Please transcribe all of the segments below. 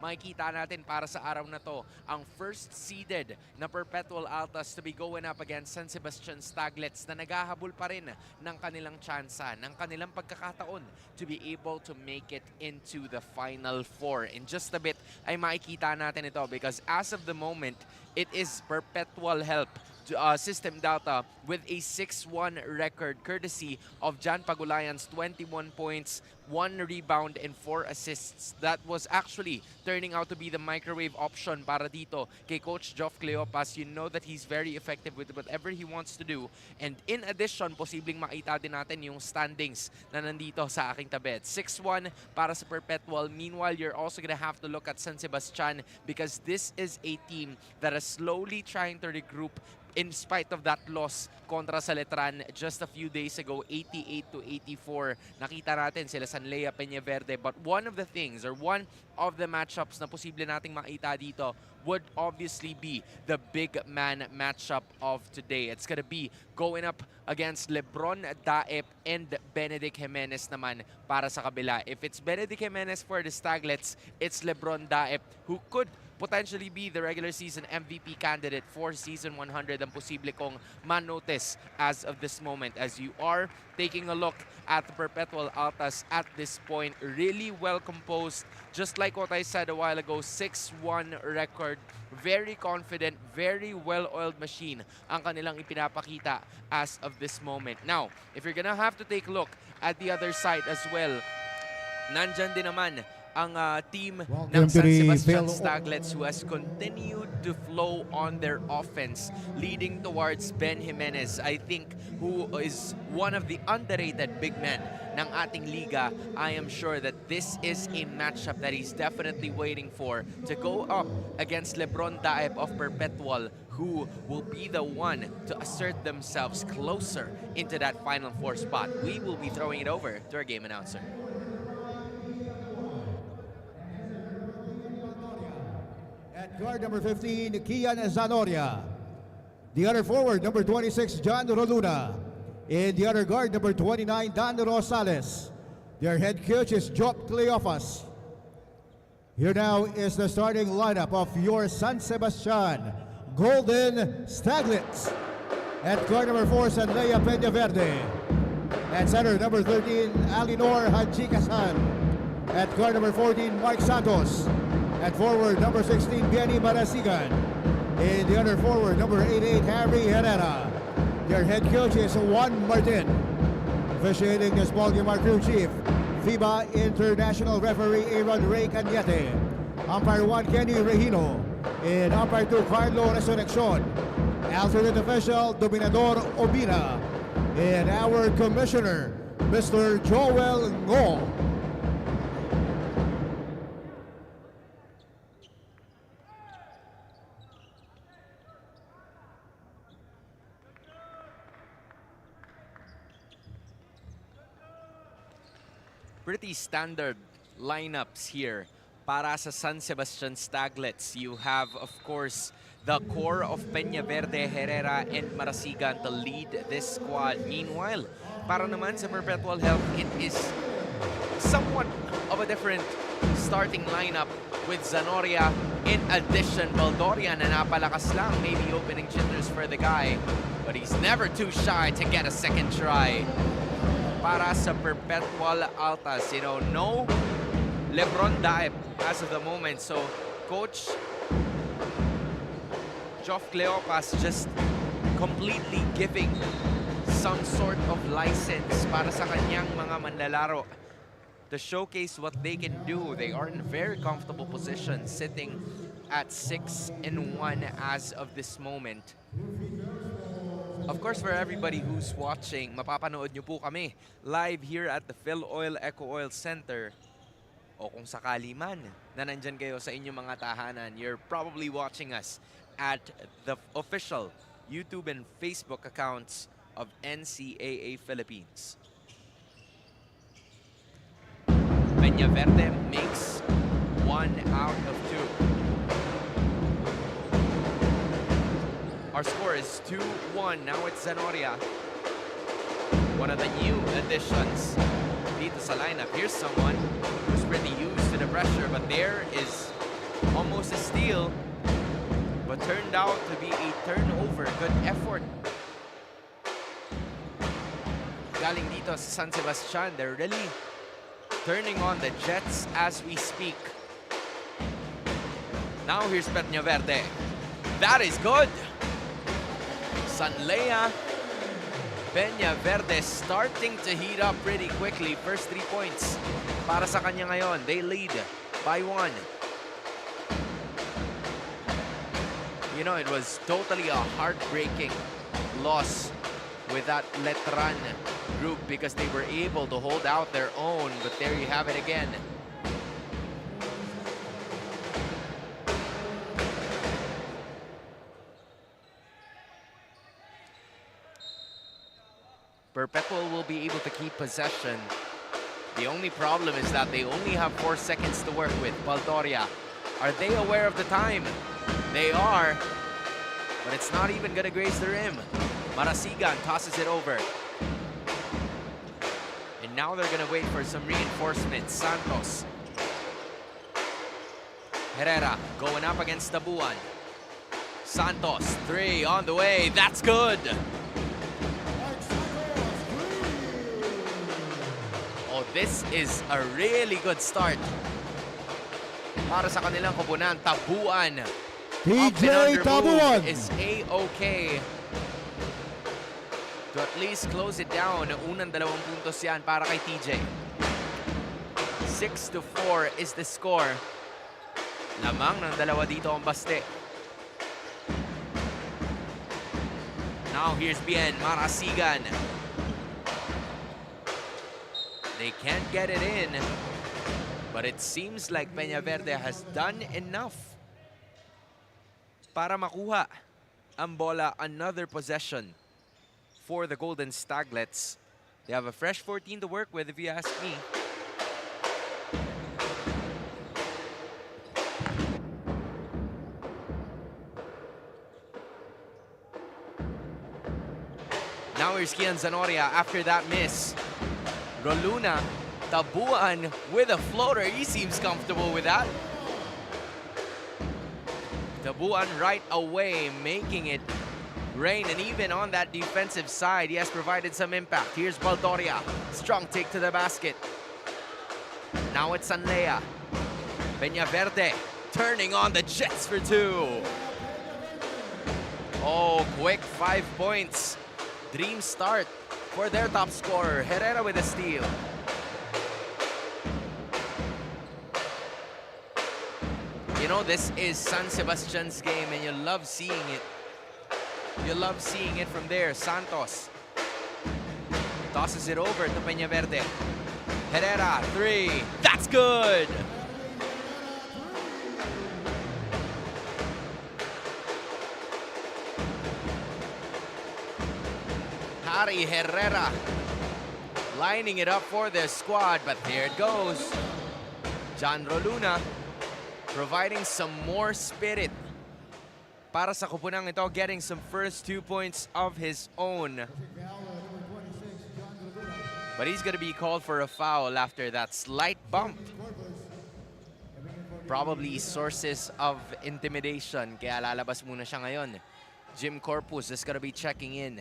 Makikita natin para sa araw na to, ang first seeded na Perpetual Altas to be going up against San Sebastian Staglets na naghahabol pa rin ng kanilang tsansa, ng kanilang pagkakataon to be able to make it into the Final Four. In just a bit ay makikita natin ito because as of the moment, it is Perpetual help system data with a 6-1 record courtesy of Jan Pagulayan's 21 points, 1 rebound, and 4 assists. That was actually turning out to be the microwave option para dito kay Coach Geoff Cleopas. You know that he's very effective with whatever he wants to do. And in addition, posibleng makita din natin yung standings na nandito sa aking tabi. 6-1 para sa Perpetual. Meanwhile, you're also gonna have to look at San Sebastian because this is a team that is slowly trying to regroup in spite of that loss kontra sa Letran just a few days ago, 88-84. Nakita natin sila Sanlea Peñaverde. But one of the things or one of the matchups na posible nating makita dito would obviously be the big man matchup of today. It's gonna be going up against LeBron Daep and Benedict Jimenez naman para sa kabila. If it's Benedict Jimenez for the Staglets, it's LeBron Daep who could potentially be the regular season MVP candidate for Season 100 ang posible kong man-notice as of this moment. As you are taking a look at the Perpetual Altas at this point, really well composed. Just like what I said a while ago, 6-1 record. Very confident, very well-oiled machine ang kanilang ipinapakita as of this moment. Now, if you're gonna have to take a look at the other side as well, nandyan din naman ang team ng San Sebastian Staglets who has continued to flow on their offense, leading towards Ben Jimenez, I think, who is one of the underrated big men ng ating liga. I am sure that this is a matchup that he's definitely waiting for to go up against LeBron Daep of Perpetual, who will be the one to assert themselves closer into that Final Four spot. We will be throwing it over to our game announcer. At guard number 15, Kian Zanoria. The other forward, number 26, John Roluna. And the other guard, number 29, Dan Rosales. Their head coach is Geoff Cleopas. Here now is the starting lineup of your San Sebastian Golden Staglets. At guard number 4, Sanlea Peñaverde. At center, number 13, Alinor Hajikasan. At guard number 14, Mark Santos. At forward, number 16, Benny Marasigan. And the other forward, number 88, Harry Herrera. Their head coach is Juan Martin. Officiating this ball game, our crew chief, FIBA International Referee Aaron Ray Cañete. Umpire 1, Kenny Regino. And Umpire 2, Carlo Resurreccion. Alternate official, Dominador Obina. And our commissioner, Mr. Joel Ngo. Pretty standard lineups here para sa San Sebastian Staglets. You have, of course, the core of Peñaverde, Herrera, and Marasigan to lead this squad. Meanwhile, para naman sa Perpetual Health, it is somewhat of a different starting lineup with Zanoria. In addition, Baldoria na napalakas lang, maybe opening jitters for the guy, but he's never too shy to get a second try. Para sa Perpetual Altas, you know, no LeBron Daep as of the moment. So, Coach Geoff Cleopas just completely giving some sort of license para sa kanyang mga manlalaro to showcase what they can do. They are in a very comfortable position, sitting at 6-1 as of this moment. Of course, for everybody who's watching, mapapanood nyo po kami live here at the Phil Oil Eco Oil Center. O kung sakali man na nandyan kayo sa inyong mga tahanan, you're probably watching us at the official YouTube and Facebook accounts of NCAA Philippines. Peñaverde makes 1 out of 2. Our score is 2-1. Now it's Zanoria. One of the new additions dito sa lineup. Here's someone who's pretty used to the pressure, but there is steal, but turned out to be a turnover. Good effort. Galing dito sa San Sebastian, they're really turning on the Jets as we speak. Now here's Peñaverde. That is good. Sanlea. Peñaverde starting to heat up pretty quickly. First 3 points para sa kanya ngayon. They lead by 1. You know, it was totally a heartbreaking loss with that Letran group because they were able to hold out their own, but there you have it again. Perpetual will be able to keep possession. The only problem is that they only have 4 seconds to work with. Baldoria, are they aware of the time? They are, but it's not even gonna graze the rim. Marasigan tosses it over. And now they're gonna wait for some reinforcements. Santos. Herrera going up against Tabuan. Santos, 3 on the way. That's good. Oh, this is a really good start para sa kanilang koponan. Tabuan. TJ Tabuan is A-okay to at least close it down. Unang 2 puntos yan para kay TJ. 6-4 is the score. Lamang ng 2 dito ang baste. Now here's Bien Marasigan. They can't get it in, but it seems like Peñaverde has done enough para makuha ang bola. Another possession for the Golden Staglets. They have a fresh 14 to work with, if you ask me. Now here's Kian Zanoria after that miss. Roluna, Tabuan with a floater. He seems comfortable with that. Tabuan right away, making it rain. And even on that defensive side, he has provided some impact. Here's Baldoria. Strong take to the basket. Now it's Sanlea. Peñaverde turning on the Jets for 2. Oh, quick 5 points. Dream start for their top scorer. Herrera with a steal. You know, this is San Sebastian's game, and you love seeing it. You love seeing it from there. Santos tosses it over to Peñaverde. Herrera, 3. That's good! Harry Herrera lining it up for their squad, but there it goes. John Roluna providing some more spirit para sa koponang ito, getting some first 2 points of his own. But he's going to be called for a foul after that slight bump. Probably sources of intimidation, kaya lalabas muna siya ngayon. Jim Corpus is going to be checking in.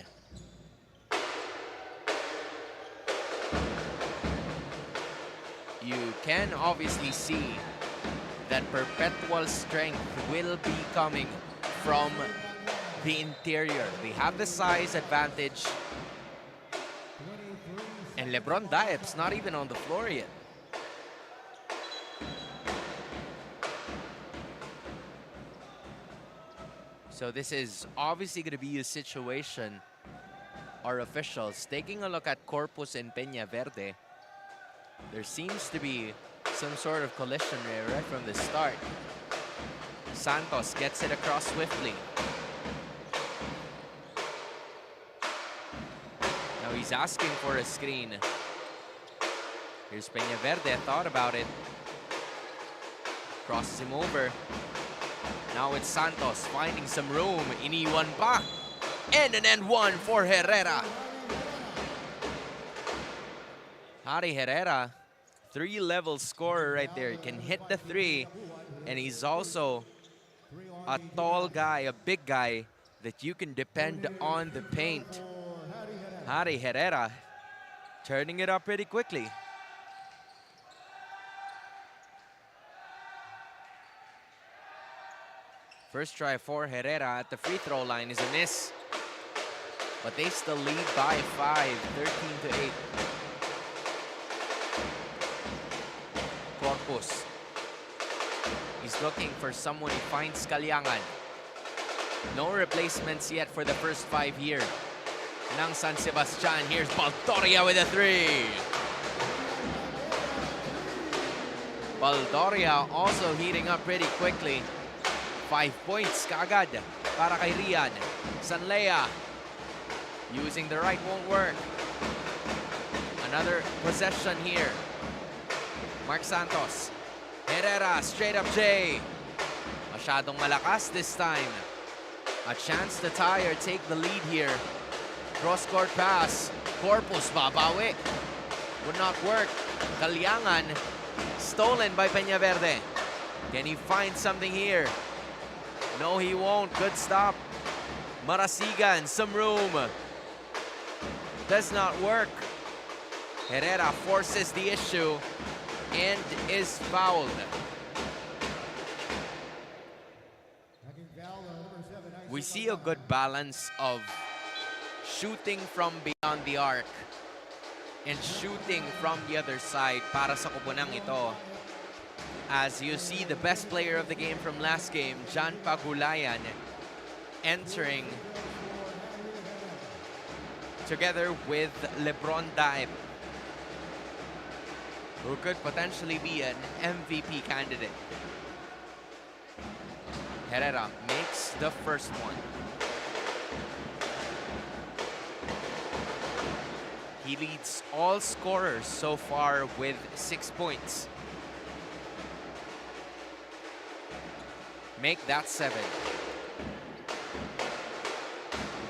You can obviously see that Perpetual strength will be coming from the interior. They have the size advantage. And LeBron D's not even on the floor yet. So this is obviously going to be a situation. Our officials taking a look at Corpus and Peñaverde. There seems to be some sort of collision there right from the start. Santos gets it across swiftly. Now he's asking for a screen. Here's Peñaverde, thought about it. Crosses him over. Now it's Santos finding some room. Iniwan pa. And an end one for Herrera. Harry Herrera, 3-level scorer right there. Can hit the 3, and he's also A tall guy, a big guy that you can depend on the paint. Harry Herrera turning it up pretty quickly. First try for Herrera at the free throw line is a miss. But they still lead by 5, 13-8. Corpus. He's looking for someone. He finds Kalyangan. No replacements yet for the first 5 here ng San Sebastian. Here's Baldoria with a 3. Baldoria also heating up pretty quickly. 5 points kaagad para kay Rian. Sanlea using the right won't work. Another possession here. Mark Santos. Herrera, straight up J. Masyadong malakas this time. A chance to tie or take the lead here. Cross-court pass. Corpus babawi. Would not work. Kalyangan. Stolen by Peñaverde. Can he find something here? No, he won't. Good stop. Marasigan, some room. Does not work. Herrera forces the issue and is fouled. We see a good balance of shooting from beyond the arc and shooting from the other side para sa kupunang ito. As you see the best player of the game from last game, John Pagulayan, entering together with LeBron D, who could potentially be an MVP candidate. Herrera makes the first one. He leads all scorers so far with 6 points. Make that 7.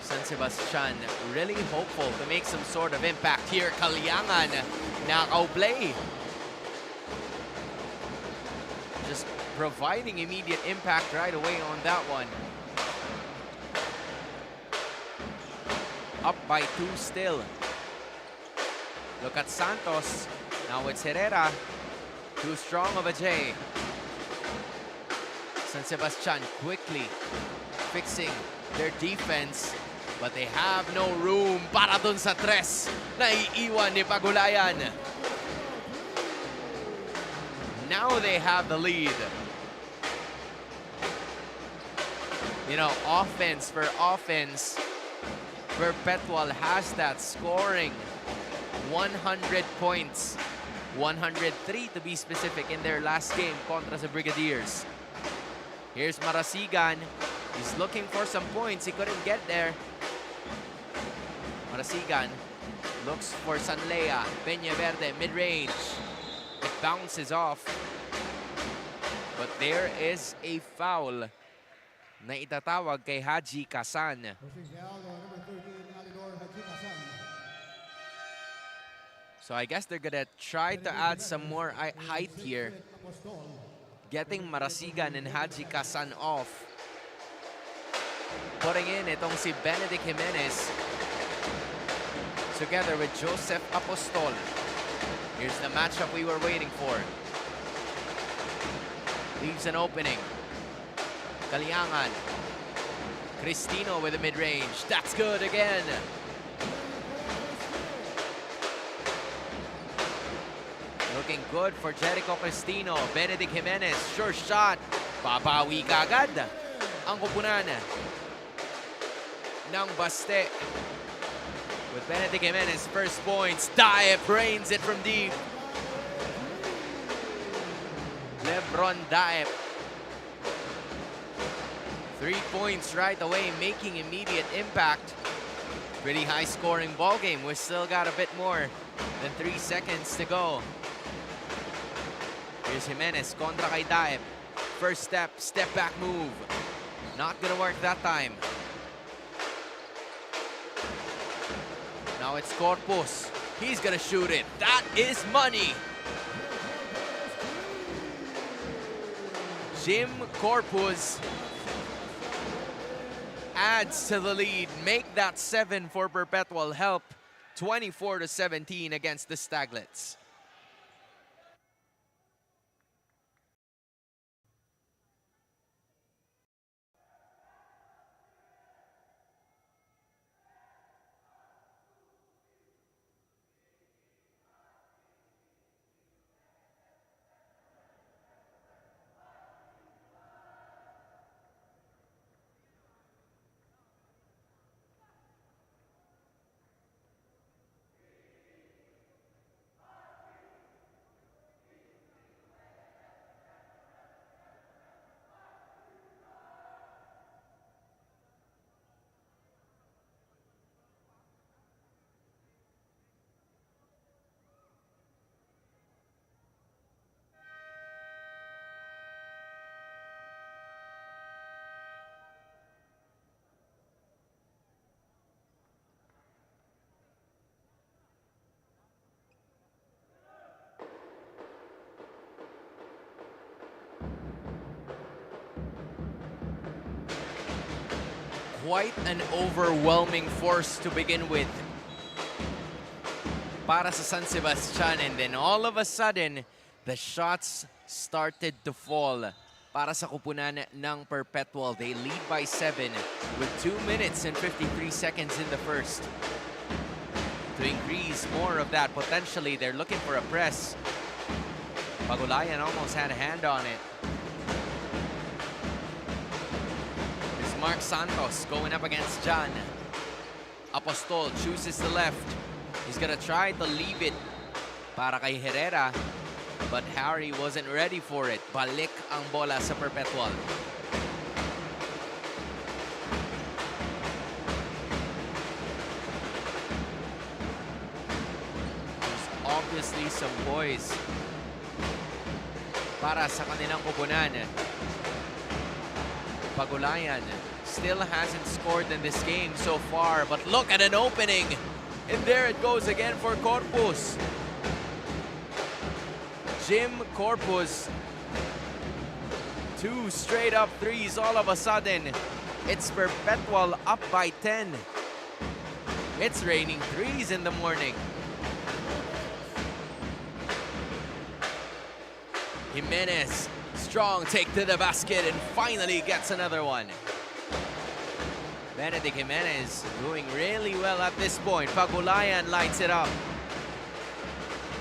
San Sebastian really hopeful to make some sort of impact here. Kalyangan, nakaw-play. Just providing immediate impact right away on that one. Up by 2 still. Look at Santos. Now it's Herrera. Too strong of a J. San Sebastian quickly fixing their defense, but they have no room para dun sa tres na iiwan ni Pagulayan. Now they have the lead. You know, offense for offense, Perpetual has that scoring. 100 points. 103 to be specific in their last game contra sa Brigadiers. Here's Marasigan. He's looking for some points. He couldn't get there. Marasigan looks for Sanlea. Peñaverde, mid-range. It bounces off. But there is a foul na itatawag kay Haji Kasan. So I guess they're gonna try to add some more height here. Getting Marasigan and Haji Kasan off. Putting in itong si Benedict Jimenez together with Joseph Apostol. Here's the matchup we were waiting for. Leaves an opening. Kalyangan. Cristino with a mid-range. That's good again. Looking good for Jericho Cristino. Benedict Jimenez, sure shot. Babawi kagad ang kupunan ng Baste. With Benedict Jimenez, first points. Daep brains it from deep. LeBron Daep. 3 points right away, making immediate impact. Pretty high scoring ball game. We still got a bit more than 3 seconds to go. Here's Jimenez kontra kay Daep. First step, step back move. Not gonna work that time. Now it's Corpus. He's gonna shoot it. That is money. Jim Corpus adds to the lead. Make that 7 for Perpetual. Help 24-17 against the Staglets. Quite an overwhelming force to begin with para sa San Sebastian, and then all of a sudden the shots started to fall para sa kupunan ng Perpetual. They lead by 7 with 2 minutes and 53 seconds in the first. To increase more of that, potentially they're looking for a press. Pagulayan almost had a hand on it. Mark Santos going up against John. Apostol chooses the left. He's gonna try to leave it para kay Herrera, but Harry wasn't ready for it. Balik ang bola sa Perpetual. There's obviously some poise para sa kanilang kupunan. Pagulayan still hasn't scored in this game so far, but look at an opening. And there it goes again for Corpus. Jim Corpus. 2 straight up threes all of a sudden. It's Perpetual up by 10. It's raining threes in the morning. Jimenez. Strong take to the basket and finally gets another one. Benedict Jimenez doing really well at this point. Pagulayan lights it up.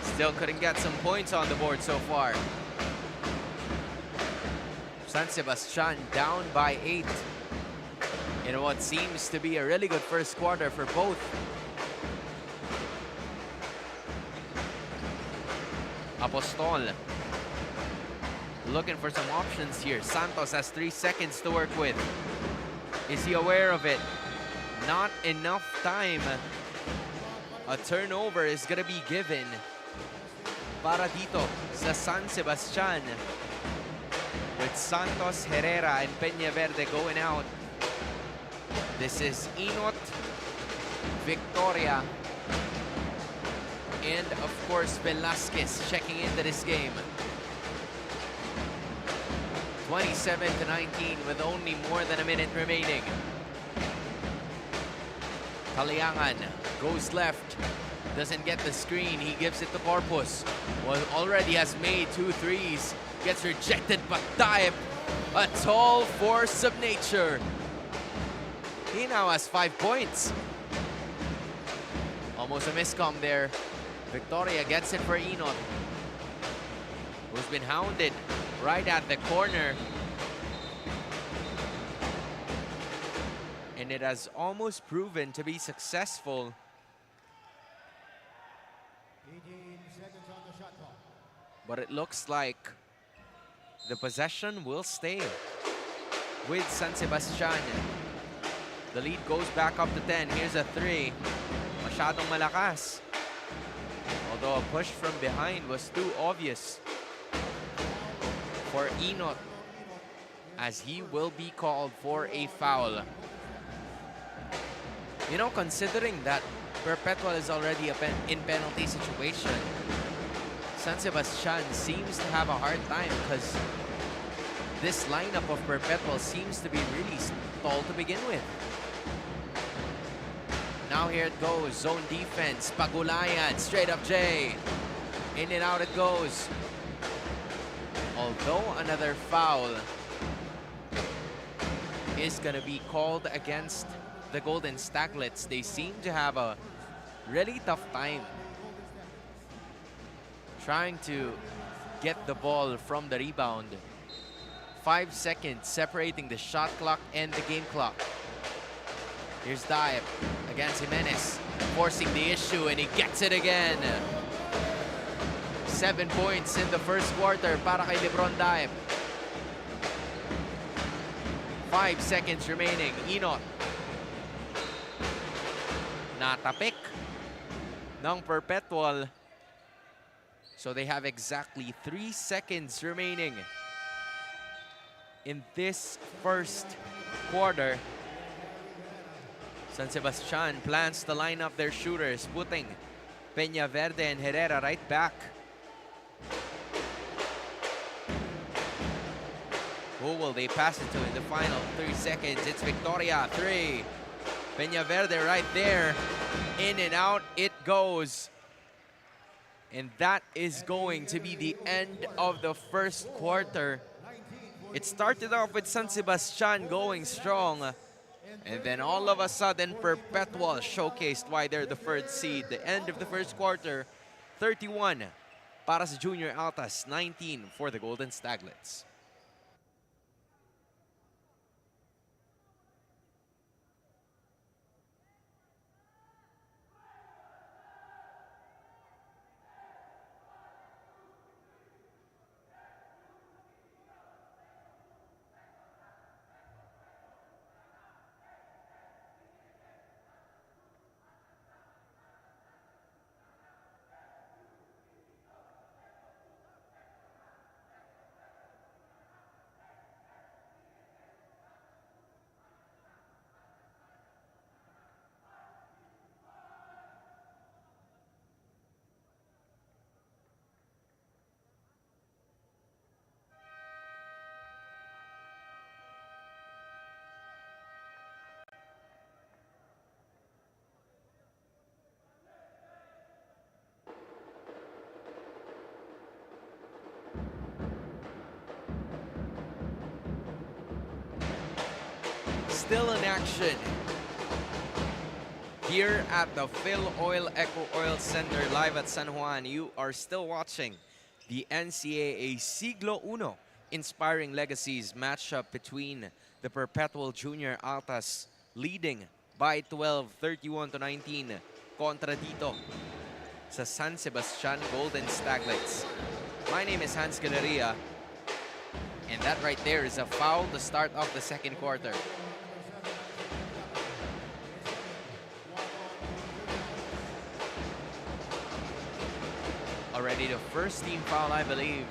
Still couldn't get some points on the board so far. San Sebastian down by 8 in what seems to be a really good first quarter for both. Apostol looking for some options here. Santos has 3 seconds to work with. Is he aware of it? Not enough time. A turnover is gonna be given para dito sa San Sebastian, with Santos, Herrera, and Peña Verde going out. This is Inot, Victoria, and of course Velasquez checking into this game. 27-19 with only more than a minute remaining. Kaliangan goes left, doesn't get the screen, he gives it to Corpus. Well, already has made 2 threes, gets rejected, but Taib, a tall force of nature. He now has 5 points. Almost a miscom there. Victoria gets it for Inot, who's been hounded right at the corner. And it has almost proven to be successful. 18 seconds on the shot clock. But it looks like the possession will stay with San Sebastian. The lead goes back up to 10. Here's a 3. Masyadong malakas. Although a push from behind was too obvious for Inot, as he will be called for a foul. You know, considering that Perpetual is already in penalty situation, San Sebastian seems to have a hard time because this lineup of Perpetual seems to be really tall to begin with. Now here it goes, zone defense, Pagulayan, straight up J. In and out it goes. Although another foul is gonna be called against the Golden Staglets, they seem to have a really tough time trying to get the ball from the rebound. 5 seconds separating the shot clock and the game clock. Here's Dive against Jimenez, forcing the issue, and he gets it again. 7 points in the first quarter para kay LeBron Dive. 5 seconds remaining. Inot. Natapik ng Perpetual. So they have exactly 3 seconds remaining in this first quarter. San Sebastian plans to line up their shooters, putting Peña Verde and Herrera right back. Who will they pass it to in the final 3 seconds? It's Victoria, 3. Peña Verde right there. In and out it goes. And that is going to be the end of the first quarter. It started off with San Sebastian going strong. And then all of a sudden, Perpetual showcased why they're the third seed. The end of the first quarter, 31 para sa Junior Altas, 19 for the Golden Staglets. Still in action here at the Phil Oil Eco Oil Center live at San Juan. You are still watching the NCAA Siglo Uno Inspiring Legacies matchup between the Perpetual Junior Altas leading by 12, 31-19 kontra dito sa San Sebastian Golden Staglets. My name is Hans Galeria, and that right there is a foul to start off the second quarter. Already the first team foul, I believe,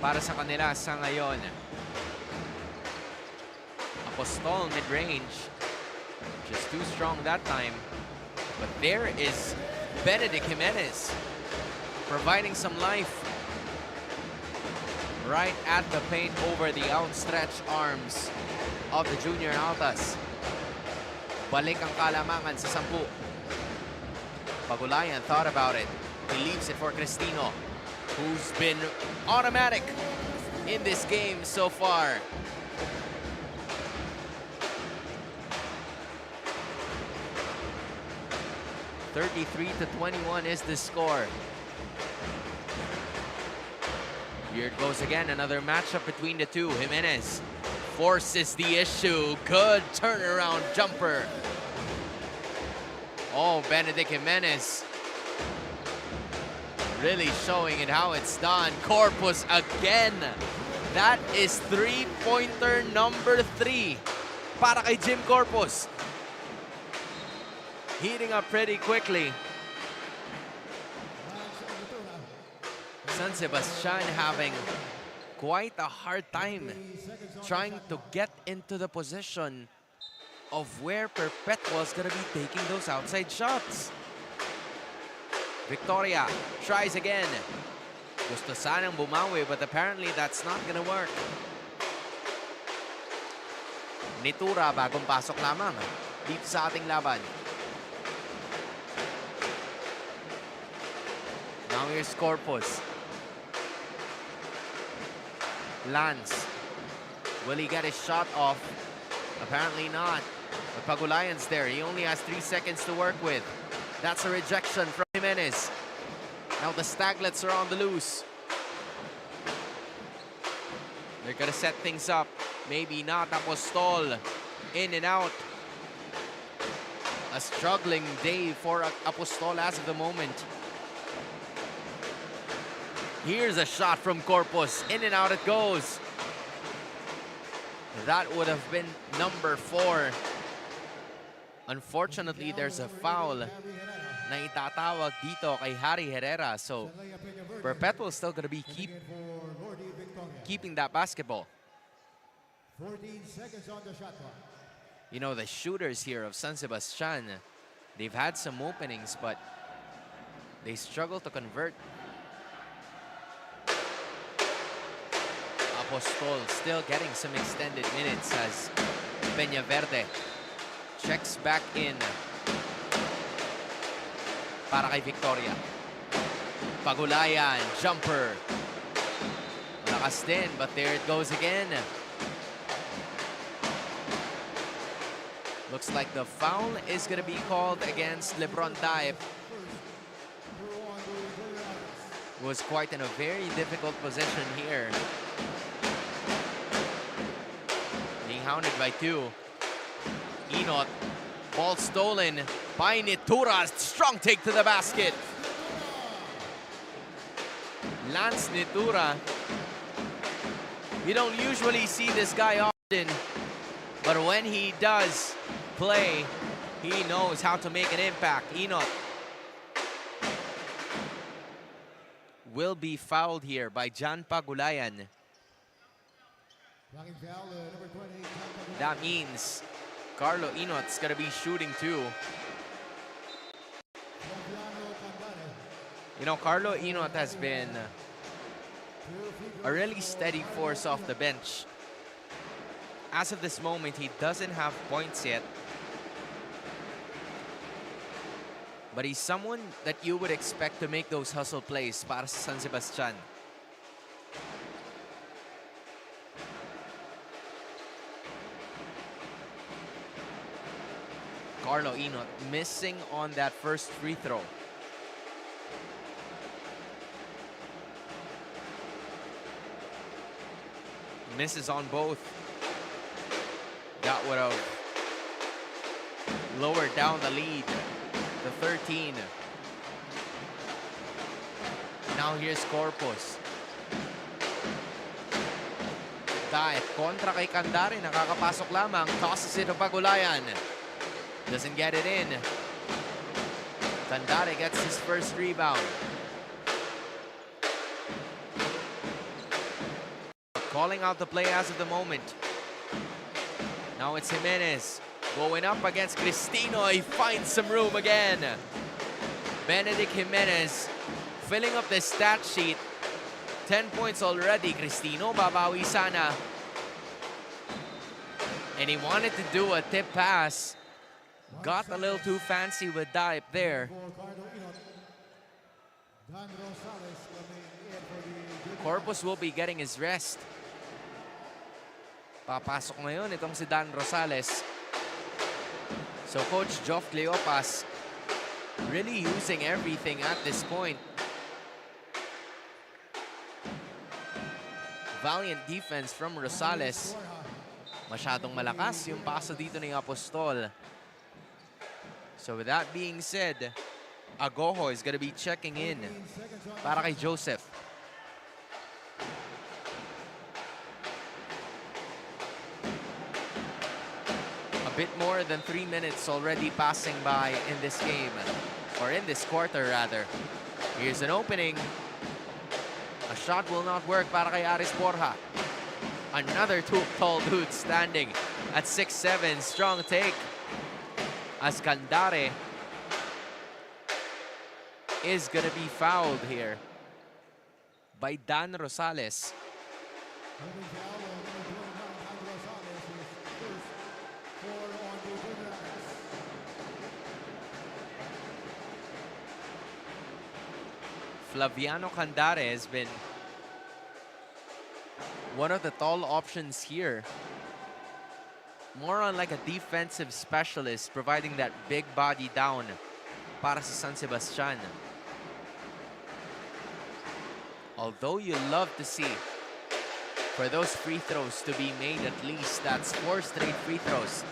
para sa kanila sa ngayon. Apostol mid-range, just too strong that time. But there is Benedict Jimenez providing some life right at the paint over the outstretched arms of the Junior Altas. Balik ang kalamangan sa 10. Pagulayan thought about it. He leaves it for Cristino, who's been automatic in this game so far. (33-21) is the score. Here it goes again, another matchup between the two. Jimenez forces the issue. Good turnaround jumper. Oh, Benedict Jimenez really showing it how it's done. Corpus again. That is three-pointer number 3 para kay Jim Corpus. Heating up pretty quickly. San Sebastian having quite a hard time trying to get into the position of where Perpetual's gonna be taking those outside shots. Victoria tries again. Gusto sanang bumawi, but apparently that's not gonna work. Nitura, bagong pasok lamang dito sa ating laban. Now here's Corpus. Lance. Will he get his shot off? Apparently not. But Pagulayan's there. He only has 3 seconds to work with. That's a rejection from Jimenez. Now the Staglets are on the loose. They're gonna set things up. Maybe not. Apostol in and out. A struggling day for Apostol as of the moment. Here's a shot from Corpus. In and out it goes. That would have been number 4. Unfortunately, there's a foul na itatawag dito kay Harry Herrera. So, Perpetual still gonna be keeping that basketball. 14 seconds on the shot clock. You know, the shooters here of San Sebastian, they've had some openings, but they struggle to convert. Apostol still getting some extended minutes as Peñaverde checks back in para kay Victoria. Pagulayan, jumper. Lakas din, but there it goes again. Looks like the foul is going to be called against LeBron D. Was quite in a very difficult position here. Being hounded by 2. Inot. Ball stolen by Nitura. Strong take to the basket. Lance Nitura. You don't usually see this guy often, but when he does play, he knows how to make an impact. Inot will be fouled here by Jan Pagulayan. That means Carlo Inot's gonna be shooting too. You know, Carlo Inot has been a really steady force off the bench. As of this moment, he doesn't have points yet. But he's someone that you would expect to make those hustle plays para sa San Sebastian. Carlo Inot missing on that first free throw. Misses on both. That would have lowered down the lead to 13. Now here's Corpus. Dahil kontra kay Candare, nakakapasok lamang. Tosses it to Pagulayan. Doesn't get it in. Candare gets his first rebound. Calling out the play as of the moment. Now it's Jimenez going up against Cristino. He finds some room again. Benedict Jimenez filling up the stat sheet. 10 points already. Cristino, babawi sana. And he wanted to do a tip pass. Got a little too fancy with Diep there. Corpus will be getting his rest. Papasok ngayon itong si Dan Rosales. So Coach Geoff Cleopas really using everything at this point. Valiant defense from Rosales. Masyadong malakas yung paso dito ni Apostol. So with that being said, Agoho is going to be checking in para kay Joseph. A bit more than 3 minutes already passing by in this game, or in this quarter rather. Here's an opening. A shot will not work para kay Aris Borja. Another tall dude standing at 6'7", strong take. As Candare is gonna be fouled here. by Dan Rosales. Flaviano Candare has been one of the tall options here. More on like a defensive specialist, providing that big body down para sa San Sebastian. Although you love to see for those free throws to be made at least. That's 4 straight free throws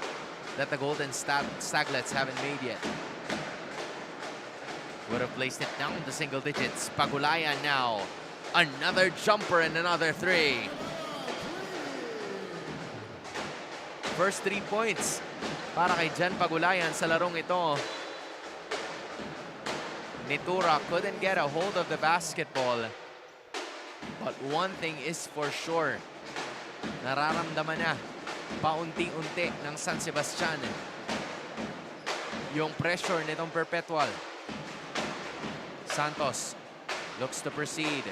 that the Golden Staglets haven't made yet. Would have placed it down to single digits. Pagulayan now. Another jumper and another 3. First 3 points para kay Jan Pagulayan sa larong ito. Nitura couldn't get a hold of the basketball. But one thing is for sure, nararamdaman na paunti-unti ng San Sebastian yung pressure nitong Perpetual. Santos looks to proceed.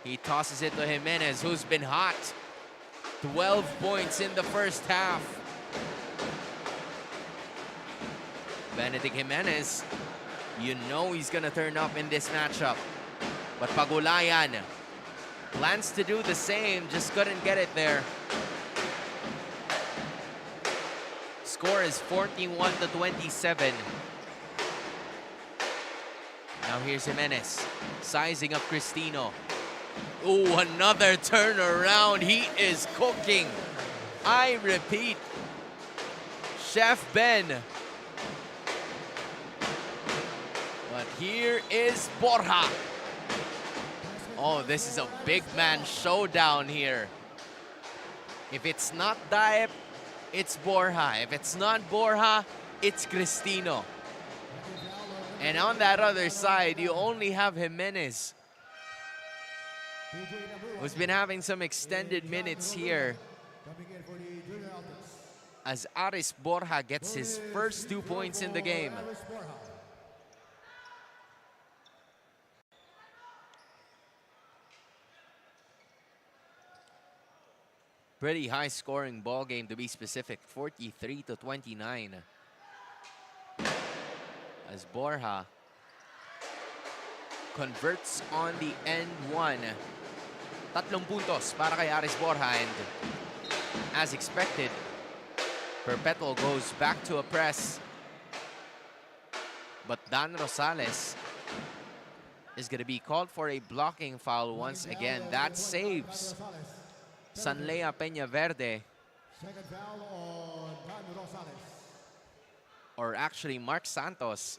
He tosses it to Jimenez, who's been hot. 12 points in the first half. Benedict Jimenez, you know he's gonna turn up in this matchup. But Pagulayan plans to do the same, just couldn't get it there. Score is 41-27. Now here's Jimenez, sizing up Cristino. Ooh, another turnaround. He is cooking. I repeat, Chef Ben. But here is Borja. Oh, this is a big man showdown here. If it's not Daep, it's Borja. If it's not Borja, it's Cristino. And on that other side, you only have Jimenez, who's been having some extended minutes here, as Aris Borja gets his first 2 points in the game. Pretty high scoring ball game, to be specific, 43-29. As Borja converts on the end one. 3 puntos para kay Aris Borja, and as expected, Perpetual goes back to a press. But Dan Rosales is going to be called for a blocking foul once again. That saves Sanlea Peñaverde. Second foul on Dan Rosales. Or actually Mark Santos,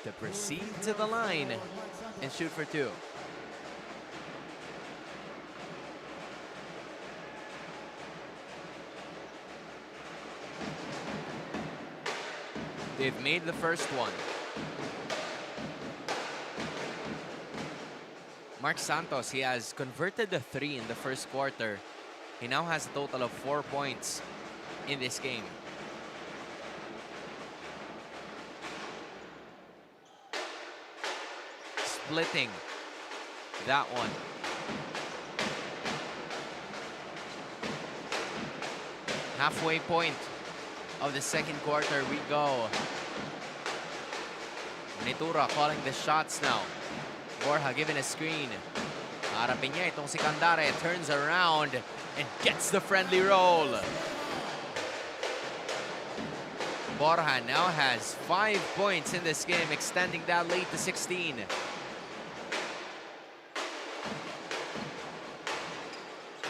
to proceed to the line and shoot for 2. They've made the first one. Mark Santos, he has converted the 3 in the first quarter. He now has a total of 4 points in this game. Splitting that one. Halfway point of the second quarter we go. Nitura calling the shots now. Borja given a screen. Harapin niya itong si Candare, turns around and gets the friendly roll. Borja now has 5 points in this game, extending that lead to 16.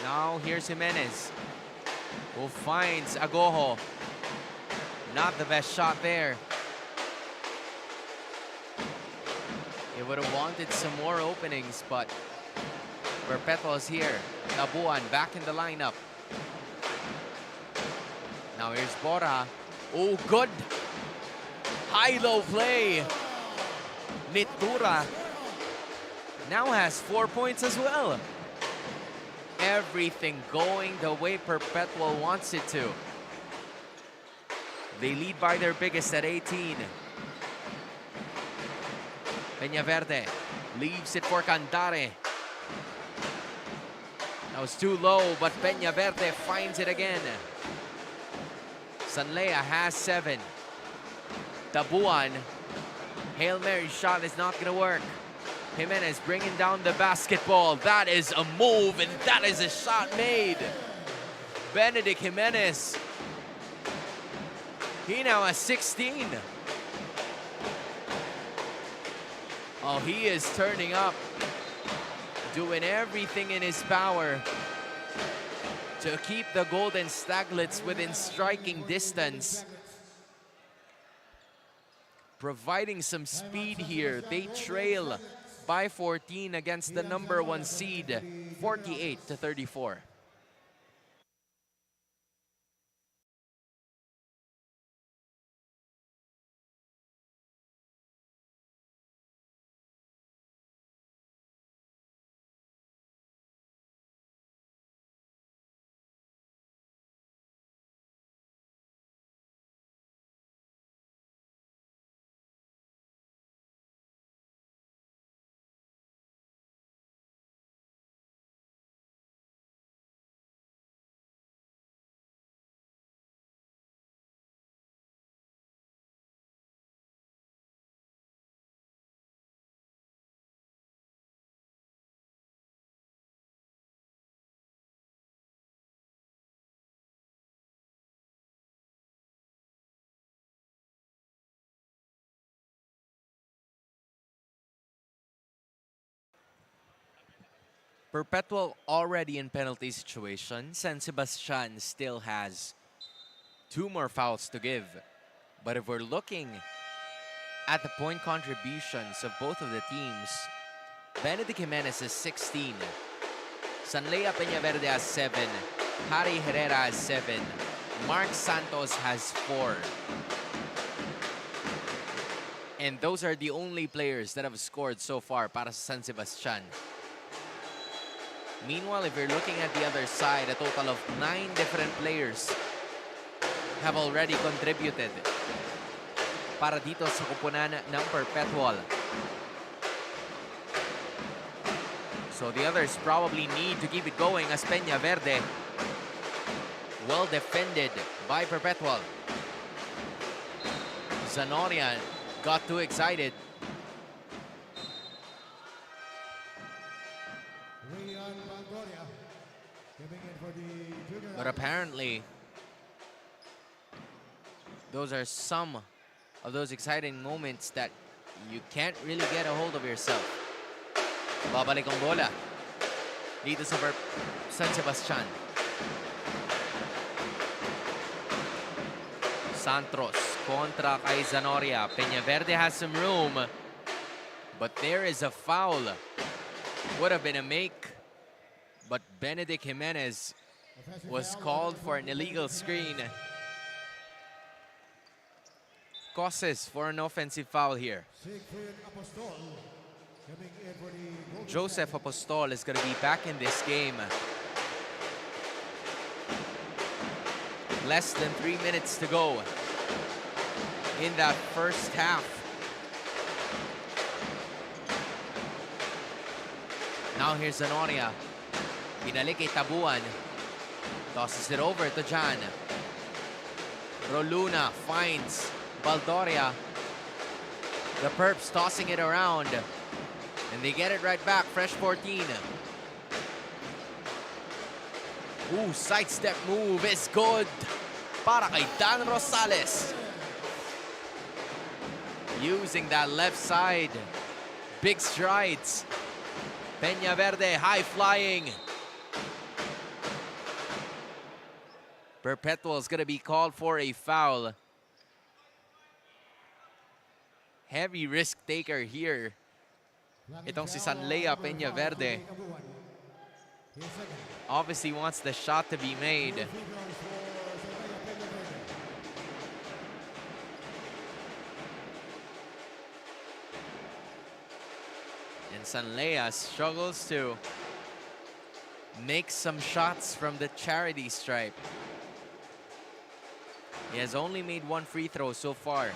Now here's Jimenez, who finds Agojo. Not the best shot there. He would have wanted some more openings, but Perpetual's here. Tabuan back in the lineup. Now here's Borja. Oh, good high-low play. Nitura now has 4 points as well. Everything going the way Perpetual wants it to. They lead by their biggest at 18. Peñaverde leaves it for Candare. That was too low, but Peñaverde finds it again. Sanlea has 7. Tabuan. Hail Mary shot is not going to work. Jimenez bringing down the basketball. That is a move, and that is a shot made. Benedict Jimenez. He now has 16. Oh, he is turning up. Doing everything in his power to keep the Golden Staglets within striking distance. Providing some speed here. They trail by 14 against the number 1 seed, 48-34. Perpetual already in penalty situation. San Sebastian still has 2 more fouls to give. But if we're looking at the point contributions of both of the teams, Benedict Jimenez is 16. Sanlea Peñaverde has 7. Harry Herrera has 7. Mark Santos has 4. And those are the only players that have scored so far para sa San Sebastian. Meanwhile, if you're looking at the other side, a total of 9 different players have already contributed para dito sa kupunan ng Perpetual. So the others probably need to keep it going as Peñaverde. Well defended by Perpetual. Zanoria got too excited. But apparently, those are some of those exciting moments that you can't really get a hold of yourself. Babalik ang bola dito sa San Sebastian. Santos kontra kay Zanoria. Peñaverde has some room, but there is a foul. Would have been a make, but Benedict Jimenez was called for an illegal screen. Causes for an offensive foul here. Joseph Apostol is going to be back in this game. Less than 3 minutes to go in that first half. Now here's Zanoria. Binalik kay Tabuan. Tosses it over to Jan. Roluna finds Baldoria. The Perps tossing it around. And they get it right back. Fresh 14. Ooh, sidestep move is good para kay Dan Rosales. Using that left side. Big strides. Peñaverde high flying. Perpetual is going to be called for a foul. Heavy risk taker here. Itong si Sanlea Peñaverde. Obviously wants the shot to be made. And Sanlea struggles to make some shots from the charity stripe. He has only made 1 free throw so far.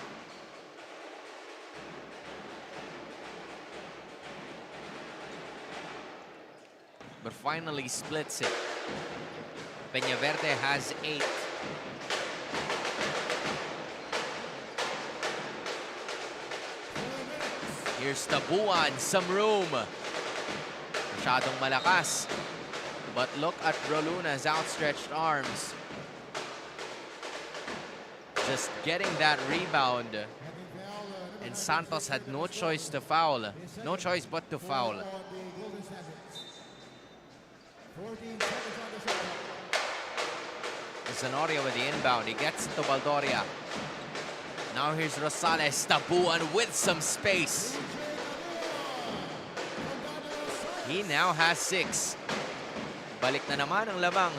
but finally splits it. Peñaverde has 8. Here's Tabuan, some room. Masyadong malakas. But look at Roluna's outstretched arms. Just getting that rebound. And Santos had no choice to foul. No choice but to foul. Zanoria with the inbound. He gets to Baldoria. Now here's Rosales. Tabuan with some space. He now has 6. Balik na naman ang lamang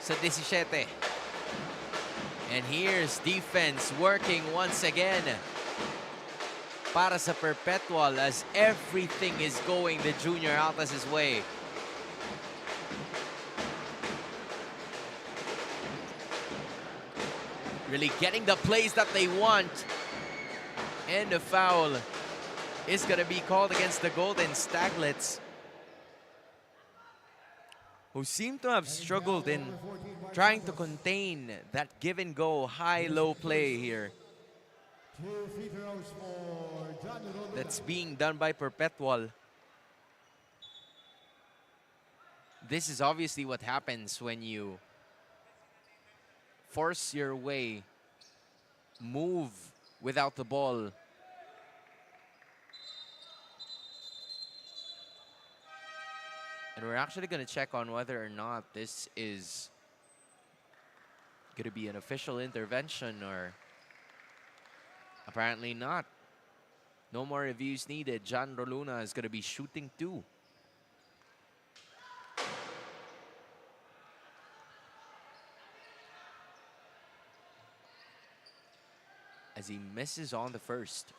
sa 17. And here's defense working once again para sa Perpetual as everything is going the Junior Altas' way. Really getting the plays that they want. And the foul is going to be called against the Golden Staglets, who seem to have struggled in trying to contain that give-and-go high-low play here. That's being done by Perpetual. This is obviously what happens when you force your way, move without the ball. And we're actually going to check on whether or not this is going to be an official intervention, or apparently not. No more reviews needed. John Roluna is going to be shooting 2. As he misses on the first.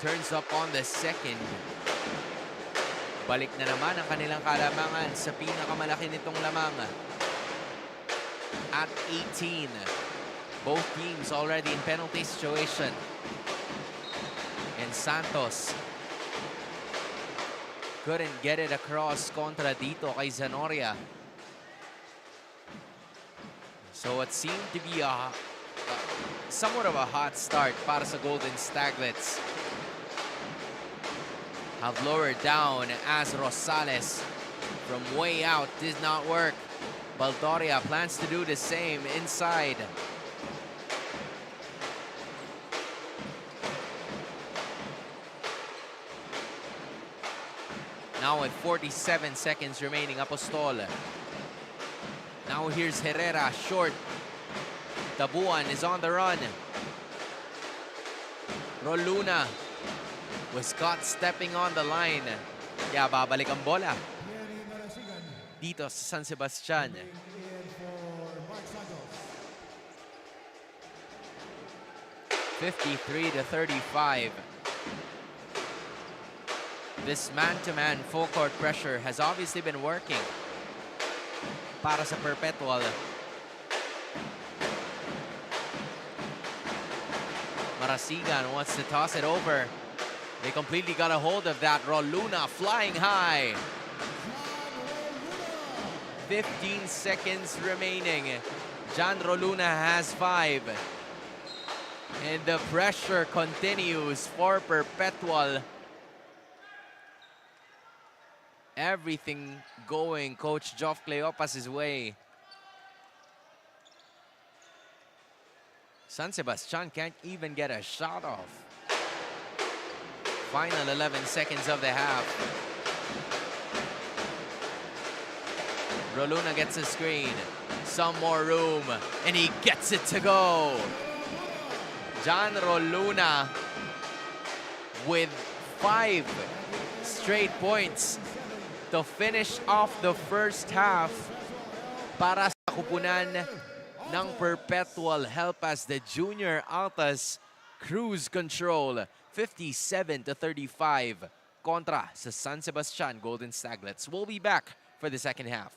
Turns up on the second. Balik na naman ang kanilang kalamangan sa pinakamalaki nitong lamang. At 18. Both teams already in penalty situation. And Santos couldn't get it across kontra dito kay Zanoria. So it seemed to be somewhat of a hot start para sa Golden Staglets. Have lowered down as Rosales from way out did not work. Baldoria plans to do the same inside. Now with 47 seconds remaining, Apostol. Now here's Herrera, short. Tabuan is on the run. Roluna was caught stepping on the line. Kaya babalik ang bola dito sa San Sebastian. (53-35). This man-to-man full-court pressure has obviously been working para sa Perpetual. Marasigan wants to toss it over. They completely got a hold of that. Roluna flying high. 15 seconds remaining. John Roluna has 5. And the pressure continues for Perpetual. Everything going Coach Joff Cleopas' way. San Sebastian can't even get a shot off. Final 11 seconds of the half. Roluna gets a screen. Some more room. And he gets it to go. John Roluna with 5 straight points to finish off the first half para sa kupunan ng Perpetual. Help us the Junior Altas cruise control. 57-35 kontra sa San Sebastian Golden Staglets. We'll be back for the second half.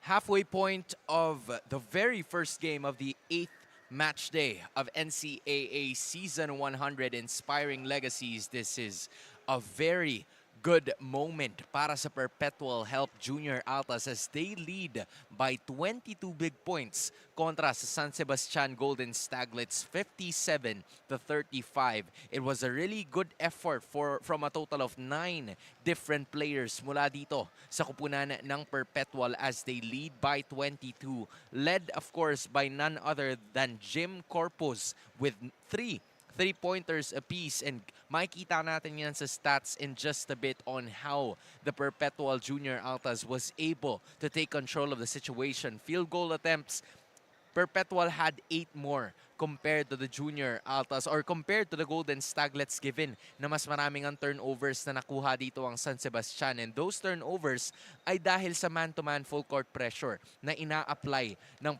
Halfway point of the very first game of the 8th match day of NCAA Season 100 Inspiring Legacies. This is a very good moment para sa Perpetual Help Junior Altas as they lead by 22 big points kontra sa San Sebastian Golden Staglets 57-35. It was a really good effort from a total of 9 different players mula dito sa kupunan ng Perpetual as they lead by 22, led of course by none other than Jim Corpus with 3 3-pointers apiece, and makikita natin yan sa stats in just a bit on how the Perpetual Junior Altas was able to take control of the situation. Field goal attempts, Perpetual had 8 more compared to the Junior Altas or compared to the Golden Staglets, given na mas maraming ang turnovers na nakuha dito ang San Sebastian. And those turnovers ay dahil sa man-to-man full court pressure na ina-apply ng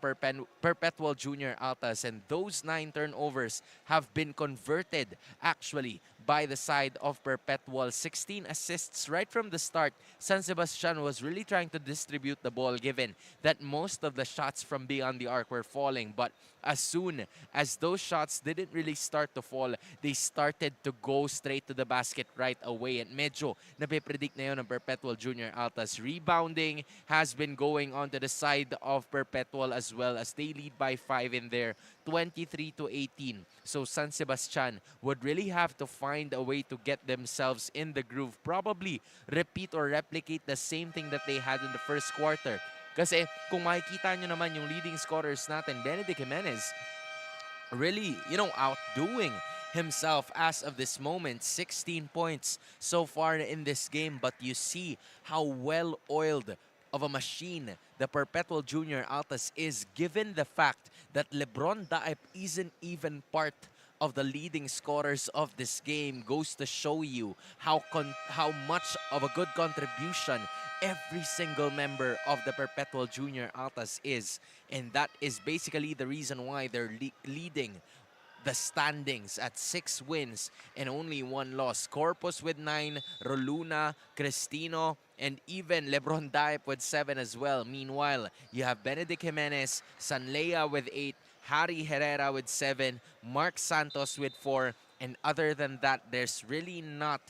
Perpetual Junior Altas. And those 9 turnovers have been converted actually by the side of Perpetual. 16 assists right from the start. San Sebastian was really trying to distribute the ball, given that most of the shots from beyond the arc were falling. But as soon as those shots didn't really start to fall, they started to go straight to the basket right away. And medyo napipredict na yun ng Perpetual Junior Altas. Rebounding has been going on to the side of Perpetual as well, as they lead by 5 in there, 23-18. So San Sebastian would really have to find a way to get themselves in the groove. Probably repeat or replicate the same thing that they had in the first quarter. Kasi kung makikita nyo naman yung leading scorers natin, Benedict Jimenez really, outdoing himself as of this moment. 16 points so far in this game, but you see how well-oiled of a machine the Perpetual Junior Altas is, given the fact that LeBron D isn't even part of the leading scorers of this game. Goes to show you how much of a good contribution every single member of the Perpetual Junior Altas is. And that is basically the reason why they're leading the standings at 6 wins and only 1 loss. Corpus with 9, Roluna, Cristino, and even LeBron Diep with 7 as well. Meanwhile, you have Benedict Jimenez, Sanlea with 8, Harry Herrera with 7, Mark Santos with 4, and other than that, there's really not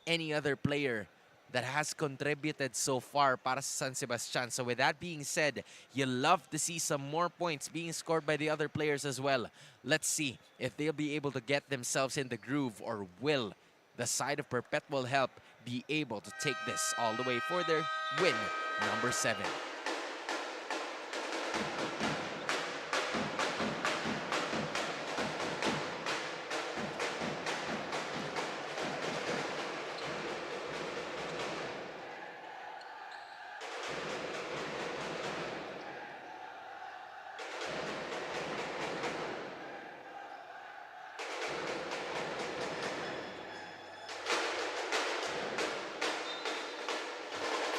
any other player that has contributed so far para sa San Sebastian. So with that being said, you love to see some more points being scored by the other players as well. Let's see if they'll be able to get themselves in the groove, or will the side of Perpetual Help be able to take this all the way for their win number 7.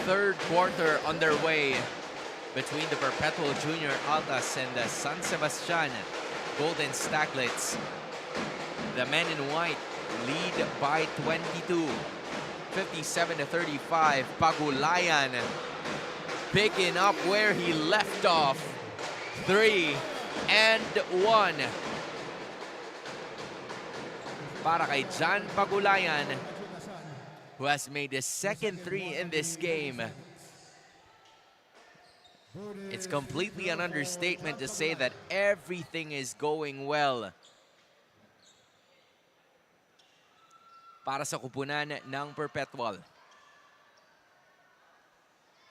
Third quarter underway between the Perpetual Junior Altas and the San Sebastian Golden Staglets. The men in white lead by 22, 57-35. Pagulayan picking up where he left off. 3 and 1 para kay Jan Pagulayan, who has made his second 3 in this game. It's completely an understatement to say that everything is going well para sa kupunan ng Perpetual.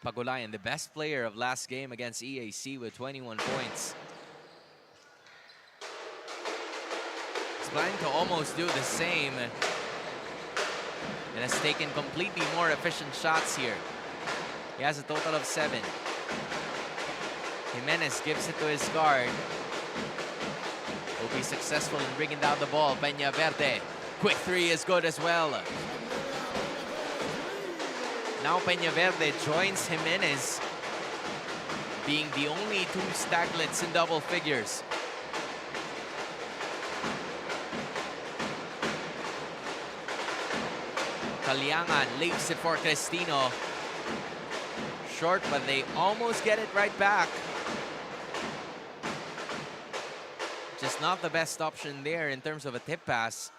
Pagulayan, the best player of last game against EAC with 21 points. He's planning to almost do the same, and has taken completely more efficient shots here. He has a total of 7. Jimenez gives it to his guard. Will be successful in bringing down the ball. Peña Verde, quick 3 is good as well. Now Peña Verde joins Jimenez, being the only 2 Staglets in double figures. Caliangan leaves it for Cristino. short, but they almost get it right back. Just not the best option there in terms of a tip pass.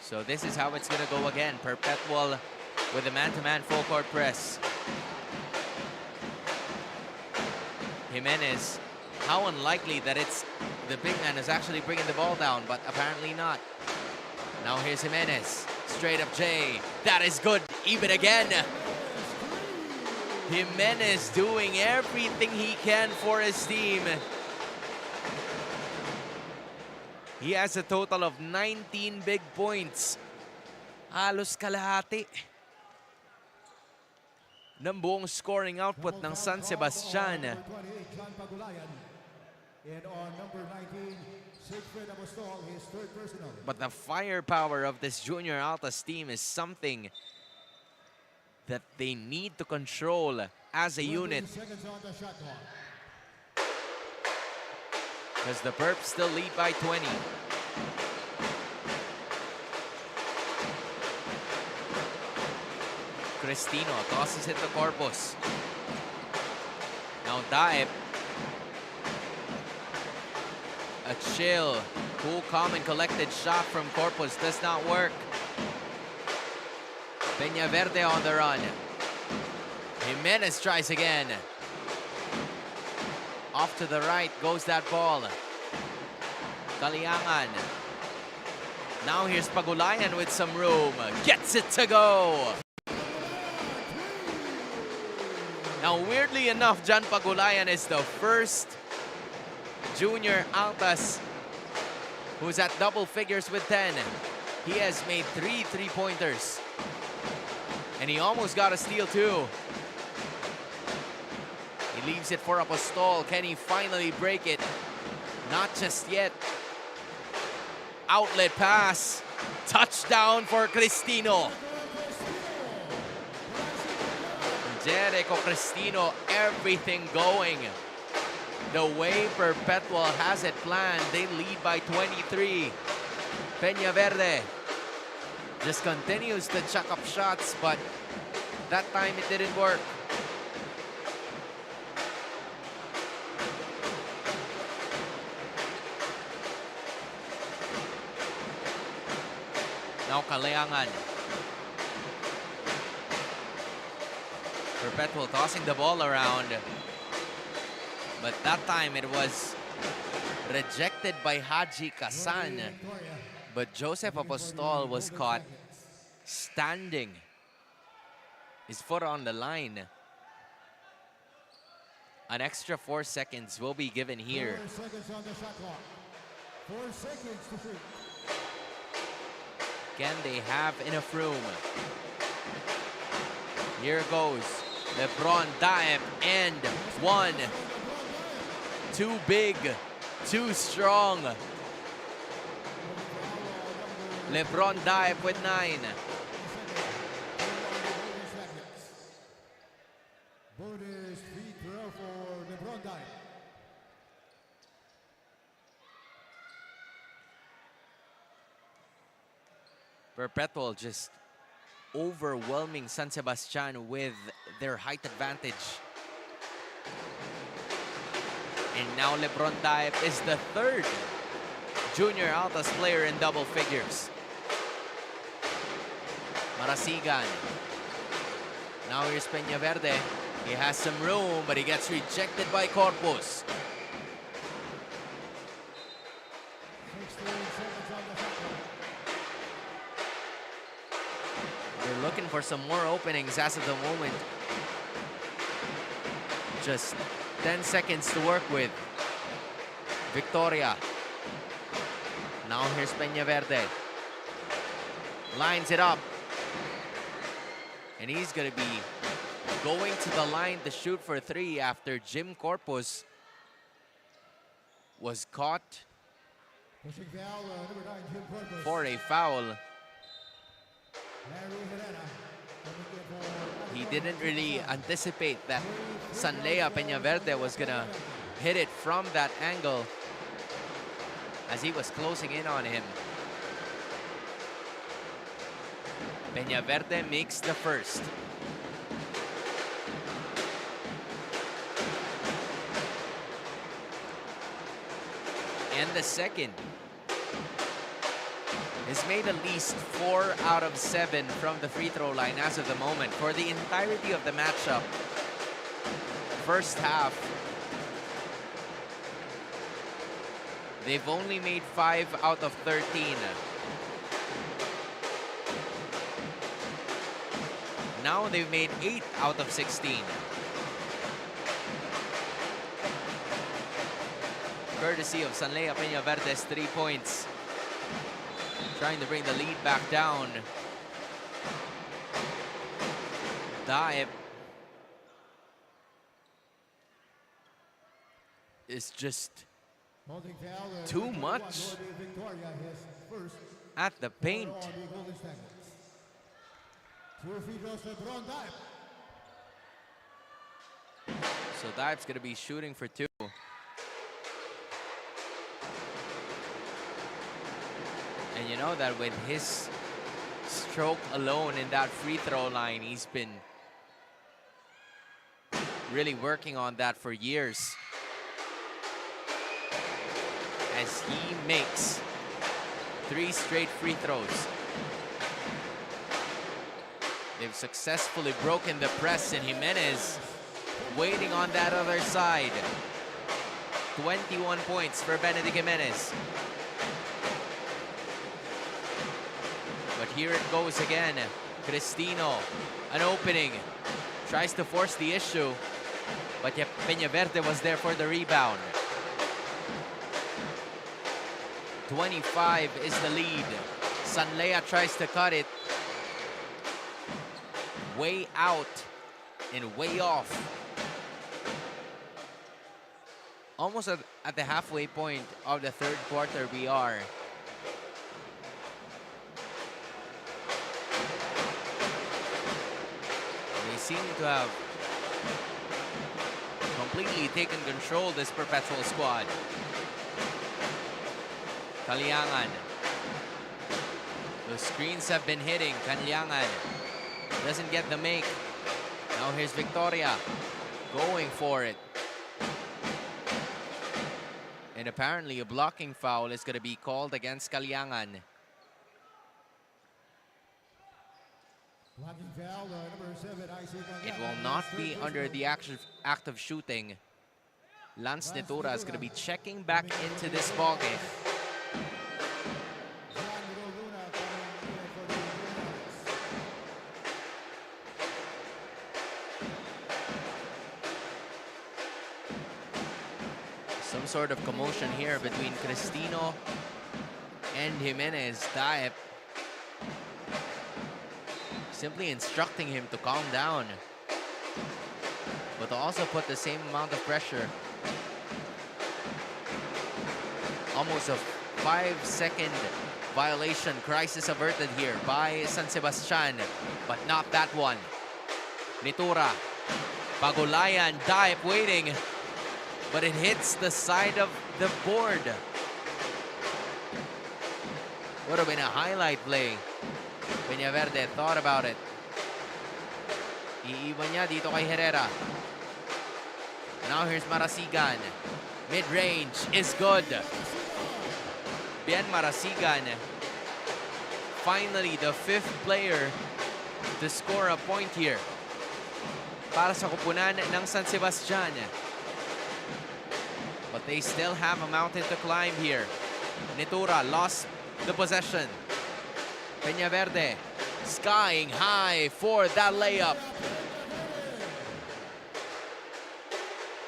So this is how it's going to go again. Perpetual with a man-to-man full court press. Jimenez, how unlikely that it's the big man is actually bringing the ball down, but apparently not. Now here's Jimenez, straight up J. That is good, even again. Jimenez doing everything he can for his team. He has a total of 19 big points. Halos kalahati ng buong scoring output ng San Sebastian. But the firepower of this Junior Altas team is something that they need to control as a unit. Because the Perps still lead by 20. Cristino tosses it to Corpus. Now Daep. A chill, cool, calm, and collected shot from Corpus does not work. Peña Verde on the run. Jimenez tries again. Off to the right goes that ball. Kaliangan. Now here's Pagulayan with some room. Gets it to go. Now weirdly enough, Jan Pagulayan is the first Junior Altas who's at double figures with 10. He has made 3 3-pointers. And he almost got a steal too. He leaves it for Apostol. Can he finally break it? Not just yet. Outlet pass. Touchdown for Cristino. Jericho Cristino, everything going the way Perpetual has it planned. They lead by 23. Peña Verde just continues to chuck up shots, but that time it didn't work. Now Kaleangan. Perpetual tossing the ball around. But that time it was rejected by Haji Kasan. But Joseph Apostol was caught standing. His foot on the line. An extra 4 seconds will be given here. 4 seconds on the shot clock. 4 seconds to shoot. Can they have enough room? Here goes LeBron Daep, and 1. Too big, too strong. LeBron Daep with 9. Bonus free throw for LeBron Daep. Perpetual just overwhelming San Sebastian with their height advantage. And now LeBron Daep is the 3rd Junior Altas player in double figures. Marasigan. Now here's Peña Verde. He has some room, but he gets rejected by Corpus. 16 seconds on the shot clock. They're looking for some more openings as of the moment. Just 10 seconds to work with. Victoria. Now here's Peña Verde. Lines it up. And he's going to be going to the line to shoot for 3 after Jim Corpus was caught Pushing foul, number 9, Jim Corpus. for a foul. Larry Herrera coming in for- He didn't really anticipate that Sanlea Peña Verde was going to hit it from that angle as he was closing in on him. Peñaverde makes the first. And the second. Has made at least 4 out of 7 from the free throw line as of the moment. For the entirety of the matchup, first half, they've only made 5 out of 13. Now they've made 8 out of 16. Courtesy of Sanlea Peñaverde's 3 points. Trying to bring the lead back down. Daep is just too much at the paint. So Daep's gonna be shooting for 2. And you know that with his stroke alone in that free throw line, he's been really working on that for years. As he makes 3 straight free throws. They've successfully broken the press, and Jimenez waiting on that other side. 21 points for Benedict Jimenez. But here it goes again. Cristino, an opening. Tries to force the issue. But Peñaverde was there for the rebound. 25 is the lead. Sanlea tries to cut it. Way out and way off. Almost at the halfway point of the third quarter we are. They seem to have completely taken control, this Perpetual squad. Caliangan. The screens have been hitting. Caliangan doesn't get the make. Now here's Victoria going for it. And apparently a blocking foul is going to be called against Caliangan. It will not be under the act of shooting. Lance Netura is going to be checking back into this ballgame. Some sort of commotion here between Cristino and Jimenez. Daep simply instructing him to calm down, but to also put the same amount of pressure. Almost a 5-second violation. Crisis averted here by San Sebastian, but not that one. Netura, Pagulayan, Daep waiting, but it hits the side of the board. Would have been a highlight play. Peñaverde thought about it. Iiwan niya dito kay Herrera. Now here's Marasigan. Mid-range is good. Bien Marasigan. Finally, the 5th player to score a point here para sa kupunan ng San Sebastian. But they still have a mountain to climb here. Netura lost the possession. Peñaverde skying high for that layup.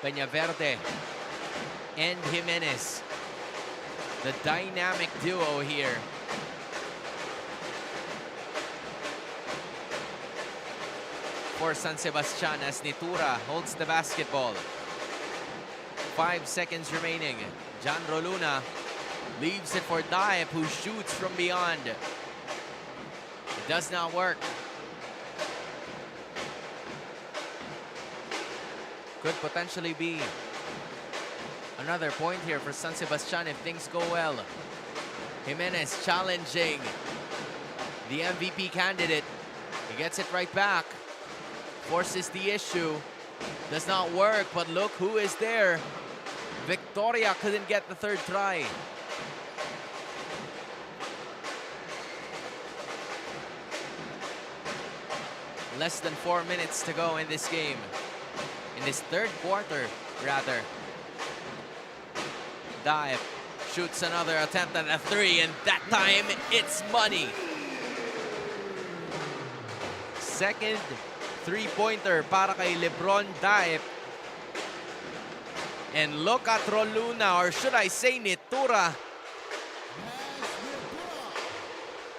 Peñaverde and Jimenez, the dynamic duo here. For San Sebastian as Netura holds the basketball. 5 seconds remaining. John Roluna leaves it for Daep, who shoots from beyond. It does not work. Could potentially be another point here for San Sebastian if things go well. Jimenez challenging the MVP candidate. He gets it right back. Forces the issue. Does not work, but look who is there. Victoria couldn't get the third try. Less than 4 minutes to go in this game. In this third quarter, rather. Dive shoots another attempt at a three, and that time it's money. Second three-pointer para kay LeBron D. And look at Roluna, or should I say Nitura.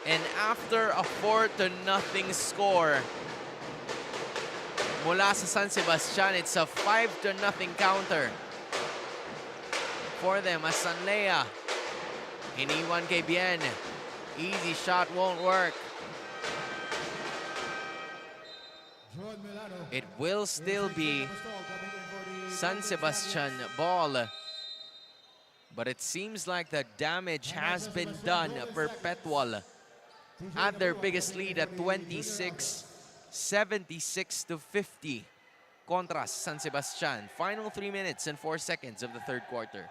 And after a 4-0 score mula sa San Sebastian, it's a 5-0 counter for them as Sanlea. Iniwan kay Bien. Easy shot won't work. It will still be San Sebastian ball. But it seems like the damage has been done. Perpetual at their biggest lead at 26, 76-50 contra San Sebastian. Final 3 minutes and 4 seconds of the third quarter.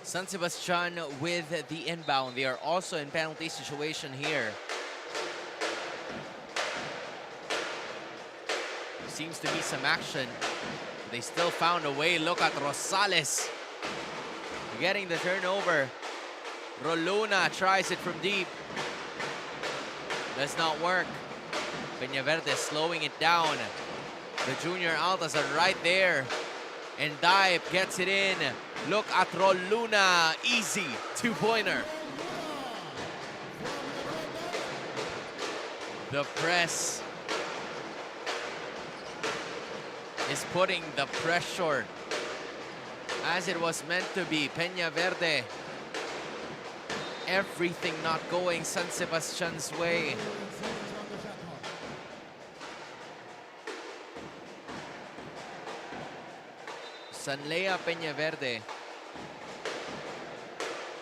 San Sebastian with the inbound. They are also in penalty situation here. Seems to be some action. They still found a way. Look at Rosales getting the turnover. Roluna tries it from deep. Does not work. Peñaverde slowing it down. The junior altas are right there. And Dive gets it in. Look at Roluna. Easy two-pointer. The press is putting the pressure as it was meant to be. Peñaverde. Everything not going San Sebastian's way. Sanlea Peñaverde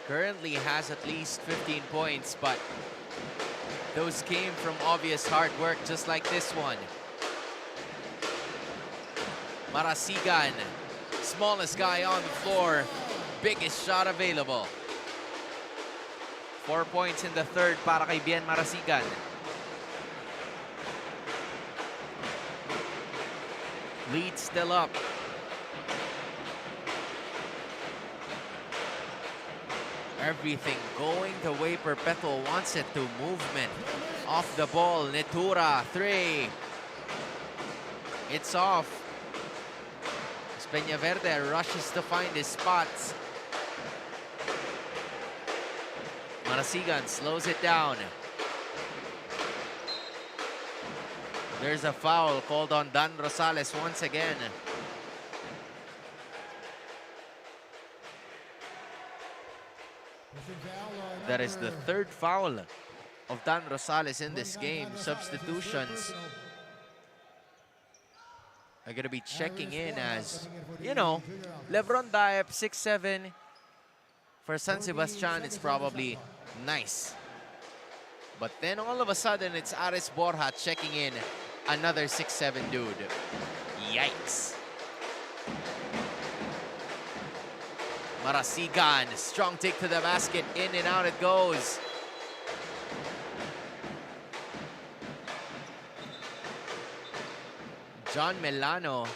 currently has at least 15 points, but those came from obvious hard work, just like this one. Marasigan, smallest guy on the floor, biggest shot available. 4 points in the third para kay Bien Marasigan. Lead still up. Everything going the way Perpetual wants it to. Movement off the ball. Nitura, three. It's off. Peñaverde rushes to find his spots. Marasigan slows it down. There's a foul called on Dan Rosales once again. That is the third foul of Dan Rosales in this game. Substitutions are going to be checking in as, you know, LeBron D, 6'7". For San Sebastian, it's probably nice. But then all of a sudden, it's Aris Borja checking in, another 6'7" dude. Yikes. Marasigan, strong take to the basket, in and out it goes. John Melano,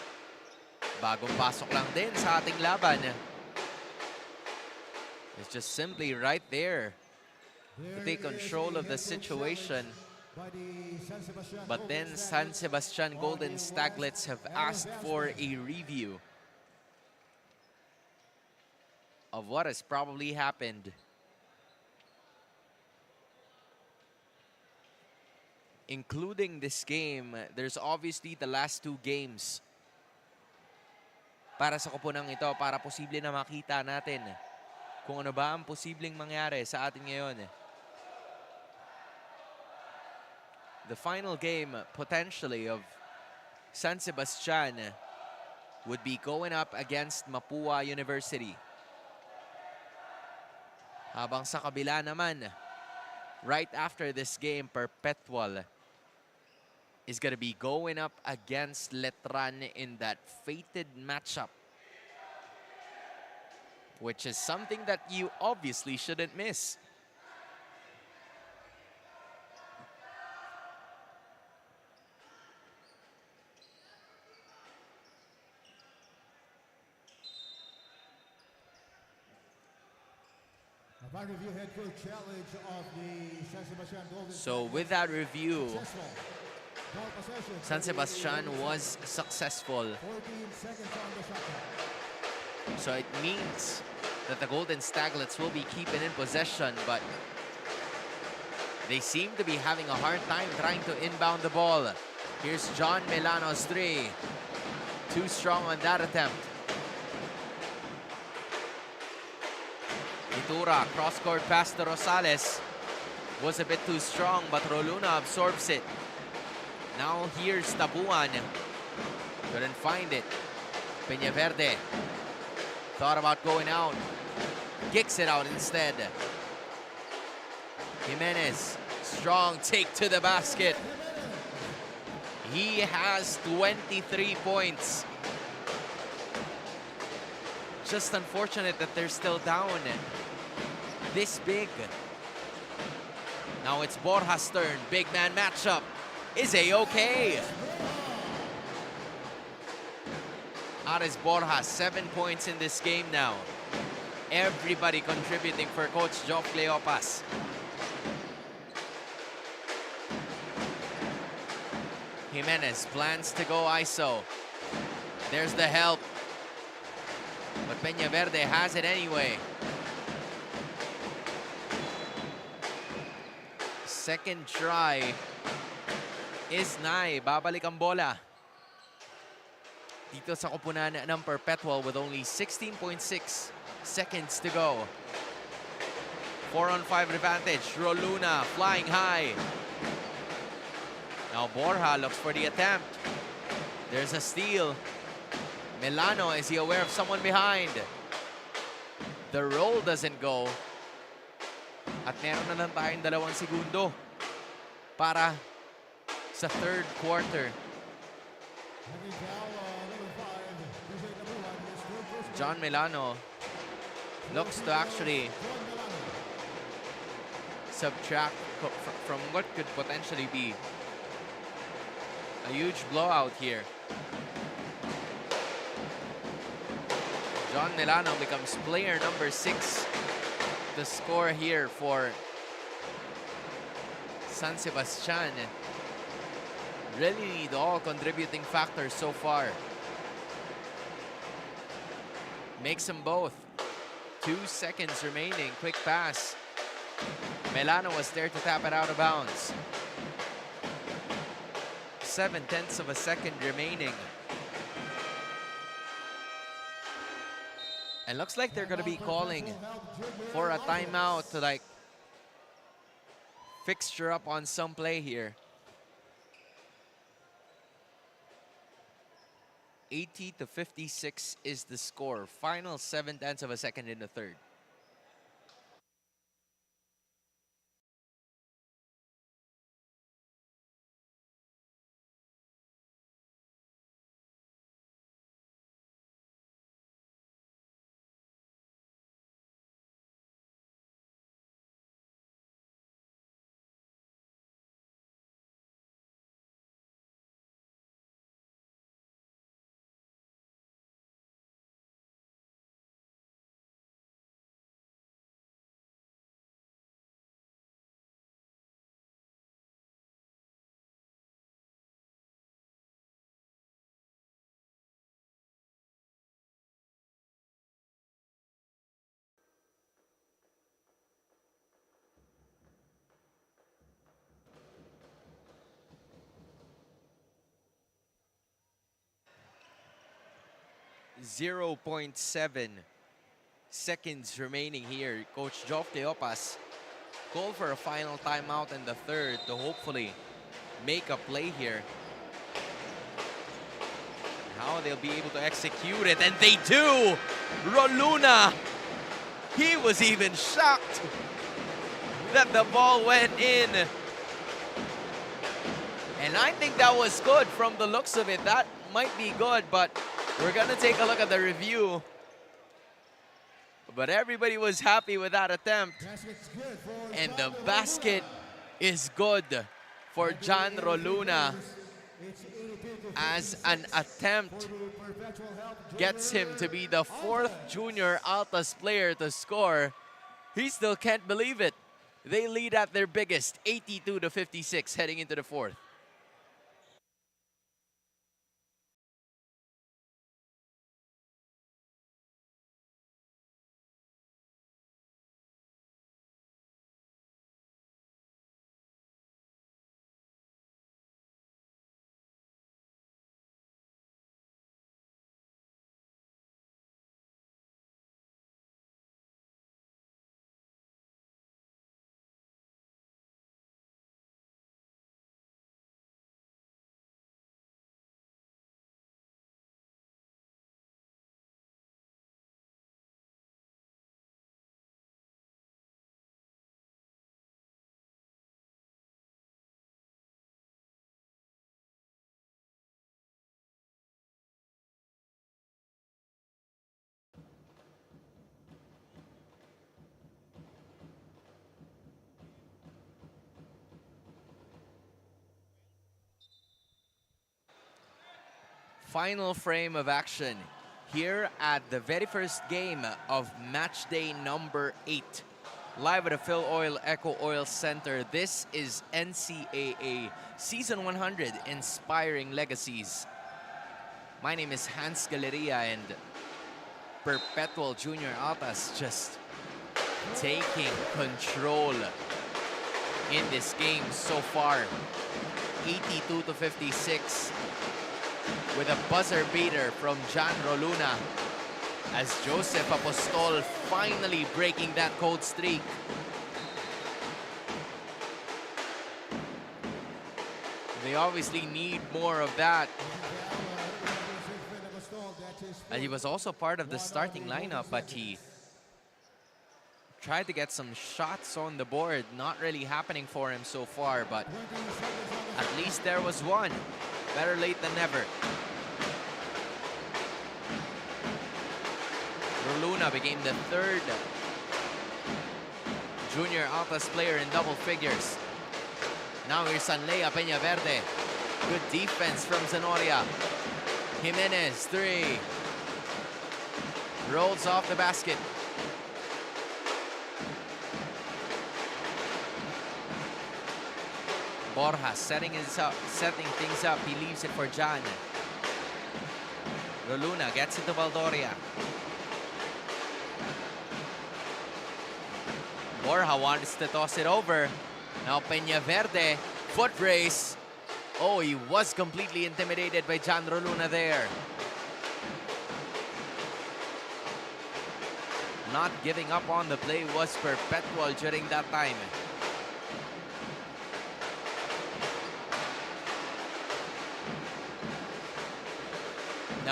bagong pasok lang din sa ating laban. It's just simply right there to take control of the situation. But then San Sebastian Golden Staglets have asked for a review of what has probably happened. Including this game, there's obviously the last two games para sa koponang ito, para posible na makita natin kung ano ba ang posibleng mangyari sa atin ngayon. The final game, potentially, of San Sebastian would be going up against Mapua University. Habang sa kabila naman, right after this game, Perpetual is going to be going up against Letran in that fated matchup, which is something that you obviously shouldn't miss. So with that review, San Sebastian was successful. So it means that the Golden Staglets will be keeping in possession, but they seem to be having a hard time trying to inbound the ball. Here's John Melano's three. Too strong on that attempt. Itura, cross-court pass to Rosales. Was a bit too strong, but Roluna absorbs it. Now here's Tabuan. Couldn't find it. Peñaverde thought about going out. Kicks it out instead. Jimenez, strong take to the basket. He has 23 points. Just unfortunate that they're still down this big. Now it's Borja's turn. Big man matchup. Is A-okay? Aris Borja, 7 points in this game now. Everybody contributing for Coach Joff Cleopas. Jimenez plans to go ISO. There's the help. But Peñaverde has it anyway. Second try is nigh. Babalik ang bola dito sa koponan ng Perpetual with only 16.6 seconds to go. 4-on-5 advantage. Roluna flying high. Now Borja looks for the attempt. There's a steal. Melano, is he aware of someone behind? The roll doesn't go. At meron na lang tayong 2 segundo para sa third quarter. John Melano looks to actually subtract from what could potentially be a huge blowout here. John Melano becomes player number 6 to score here for San Sebastian. Really need all contributing factors so far. Makes them both. 2 seconds remaining. Quick pass. Melano was there to tap it out of bounds. 0.7 of a second remaining. And looks like they're going to be calling for a timeout to like fixture up on some play here. 80-56 is the score. Final 7/10 of a second in the third. .7 seconds remaining here. Coach Joff Teopas called for a final timeout in the third to hopefully make a play here. How they'll be able to execute it, and they do! Roluna, he was even shocked that the ball went in. And I think that was good from the looks of it. That might be good, but we're gonna take a look at the review. But everybody was happy with that attempt. And the basket is good for John Roluna, as an attempt gets him to be the 4th junior Altas player to score. He still can't believe it. They lead at their biggest, 82-56, heading into the fourth. Final frame of action here at the very first game of match day number 8. Live at the Phil Oil Eco Oil Center. This is NCAA Season 100 Inspiring Legacies. My name is Hans Galeria, and Perpetual Junior Altas just taking control in this game so far. 82-56. With a buzzer beater from John Roluna, as Joseph Apostol finally breaking that cold streak. They obviously need more of that. And he was also part of the starting lineup, but he tried to get some shots on the board. Not really happening for him so far, but at least there was one. Better late than never. Roluna became the 3rd junior Altas player in double figures. Now here's Sanlea Peñaverde. Good defense from Zanoria. Jimenez, 3. Rolls off the basket. Borja setting things up. He leaves it for Jan. Roluna gets it to Valdoria. Borja wants to toss it over. Now Peñaverde, foot race. Oh, he was completely intimidated by John Roluna there. Not giving up on the play was Perpetual during that time.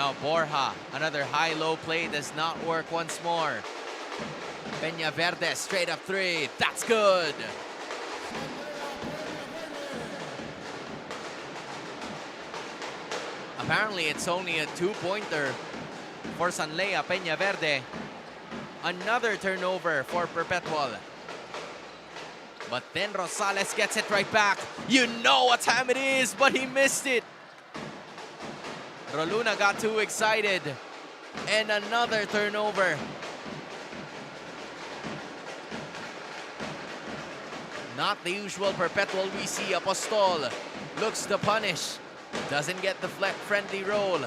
Now Borja, another high-low play does not work once more. Peña Verde, straight up three. That's good. Apparently, it's only a two-pointer for Sanlea Peña Verde. Another turnover for Perpetual. But then Rosales gets it right back. You know what time it is, but he missed it. Roluna got too excited. And another turnover. Not the usual Perpetual we see. Apostol looks to punish. Doesn't get the friendly roll.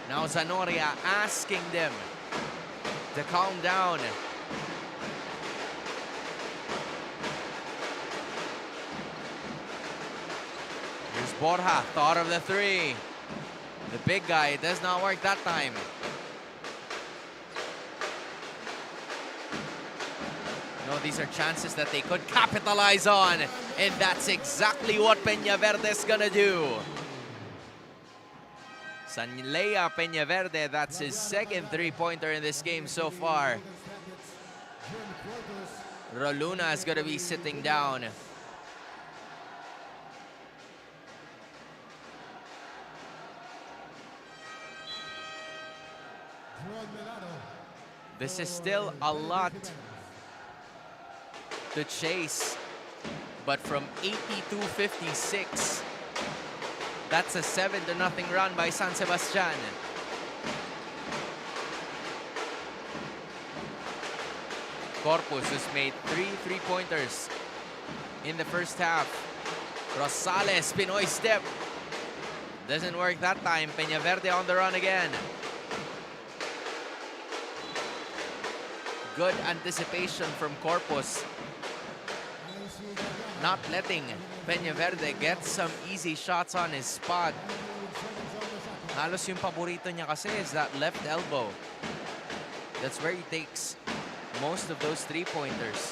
Now Zanoria asking them to calm down. Here's Borja, thought of the three. The big guy, it does not work that time. No, these are chances that they could capitalize on. And that's exactly what Peña Verde's gonna do. Sanlea Peña Verde, that's his second three-pointer in this game so far. Roluna is gonna be sitting down. This is still a lot to chase, but from 82-56, that's a 7-0 run by San Sebastian. Corpus has made 3 three-pointers in the first half. Rosales, Pinoy step. Doesn't work that time. Peña Verde on the run again. Good anticipation from Corpus. Not letting Peña Verde get some easy shots on his spot. Halos yung paborito niya kasi is that left elbow. That's where he takes most of those three-pointers.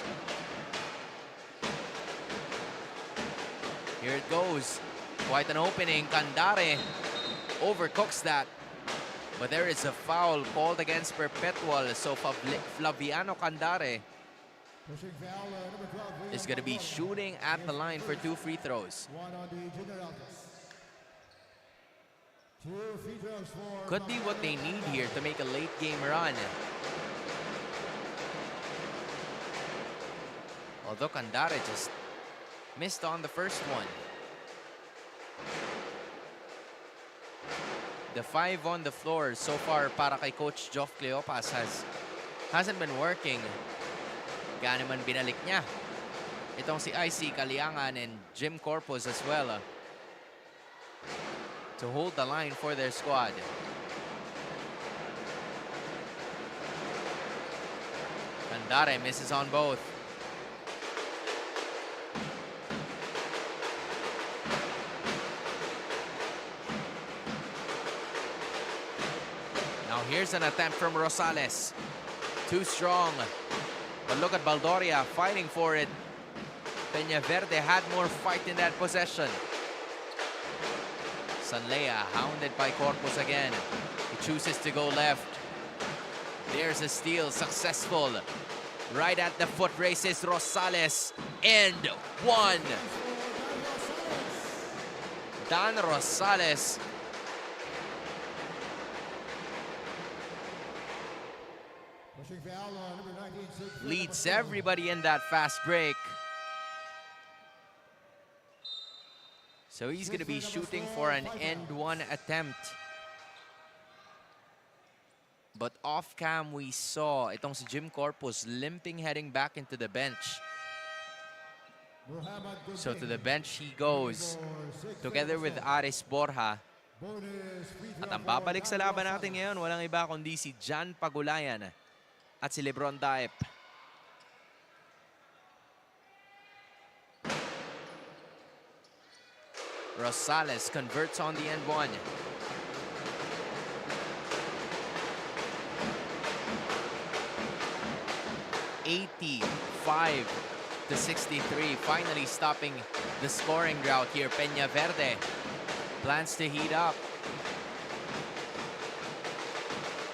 Here it goes. Quite an opening. Candare overcooks that. But there is a foul called against Perpetual. So Flaviano Candare is going to be shooting at the line for 2 free throws. Could be what they need here to make a late game run. Although Candare just missed on the first one. The 5 on the floor so far para kay Coach Joff Cleopas hasn't been working. Gano'n man binalik niya. Itong si IC Kaliangan and Jim Corpus as well to hold the line for their squad. Candare misses on both. Now here's an attempt from Rosales. Too strong. But look at Baldoria fighting for it. Peña Verde had more fight in that possession. Sanlea hounded by Corpus again. He chooses to go left. There's a steal, successful. Right at the foot races Rosales. And one. Dan Rosales leads everybody in that fast break. So he's going to be shooting for an end one attempt. But off cam we saw itong si Jim Corpus limping heading back into the bench. So to the bench he goes together with Aris Borja. At ang babalik sa laban natin ngayon, walang iba kundi si Jan Pagulayan at si LeBron D. Rosales converts on the end one. (85-63), finally stopping the scoring drought here. Peña Verde Plans to heat up.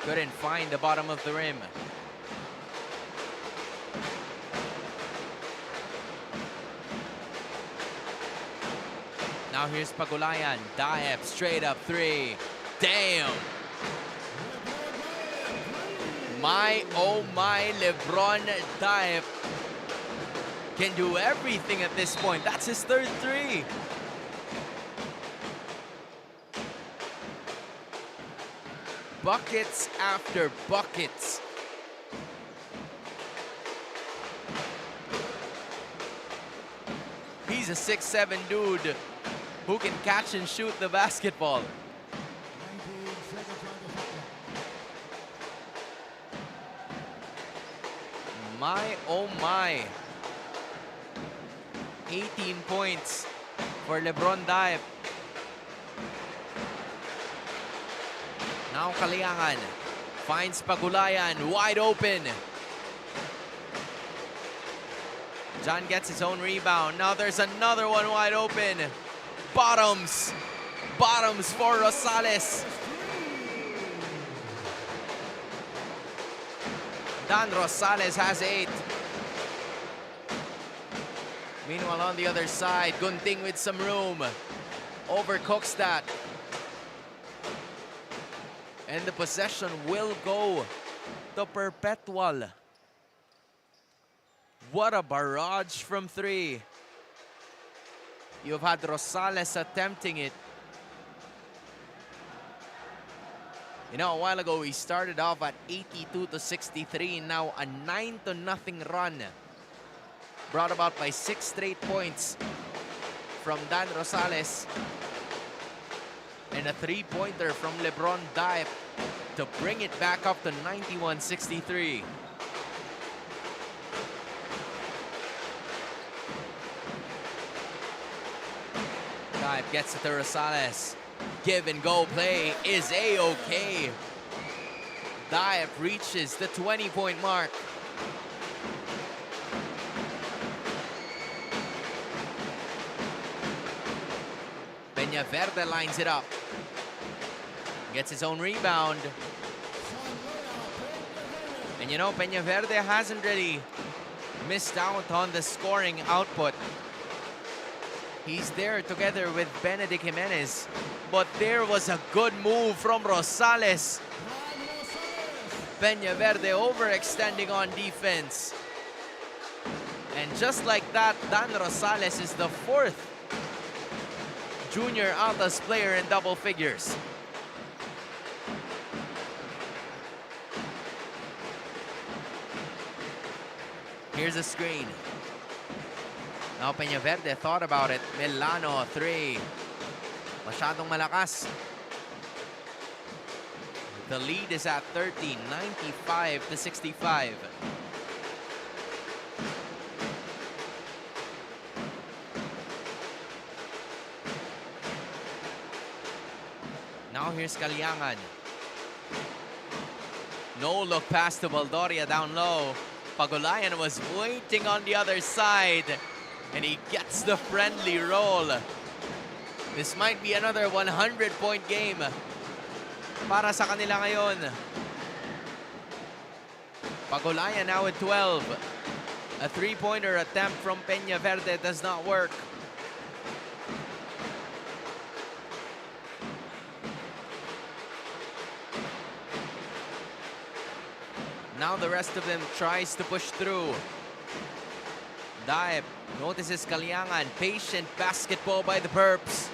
Couldn't find the bottom of the rim. Now here's Pagulayan. Diep, straight up three. Damn! My, oh my, LeBron Diep can do everything at this point. That's his third three. Buckets after buckets. He's a 6'7" dude who can catch and shoot the basketball. My, oh my. 18 points for LeBron Diep. Now Kaliangan finds Pagulayan wide open. John gets his own rebound. Now there's another one wide open. Bottoms. Bottoms for Rosales. Dan Rosales has 8. Meanwhile, on the other side, Gunting with some room. Overcooks that. And the possession will go to Perpetual. What a barrage from 3. You've had Rosales attempting it. You know, a while ago, we started off at 82-63. Now a 9-0 run. Brought about by 6 straight points from Dan Rosales. And a 3-pointer from LeBron Diep to bring it back up to 91-63. Diep gets it to Rosales. Give and go play is A-OK. Diep reaches the 20-point mark. Peñaverde lines it up. Gets his own rebound. And you know, Peñaverde hasn't really missed out on the scoring output. He's there together with Benedict Jimenez. But there was a good move from Rosales. Peñaverde overextending on defense. And just like that, Dan Rosales is the 4th junior Altas player in double figures. Here's a screen. Now Peñaverde thought about it. Milano, 3. Masyadong malakas. The lead is at 13, 95-65. Now here's Kaliangan. No look pass to Baldoria down low. Pagulayan was waiting on the other side. And he gets the friendly roll. This might be another 100-point game para sa kanila ngayon. Pagulayan now with 12. A 3-pointer attempt from Peñaverde does not work. Now the rest of them tries to push through. Diep notices Kaliangan. Patient basketball by the Perps.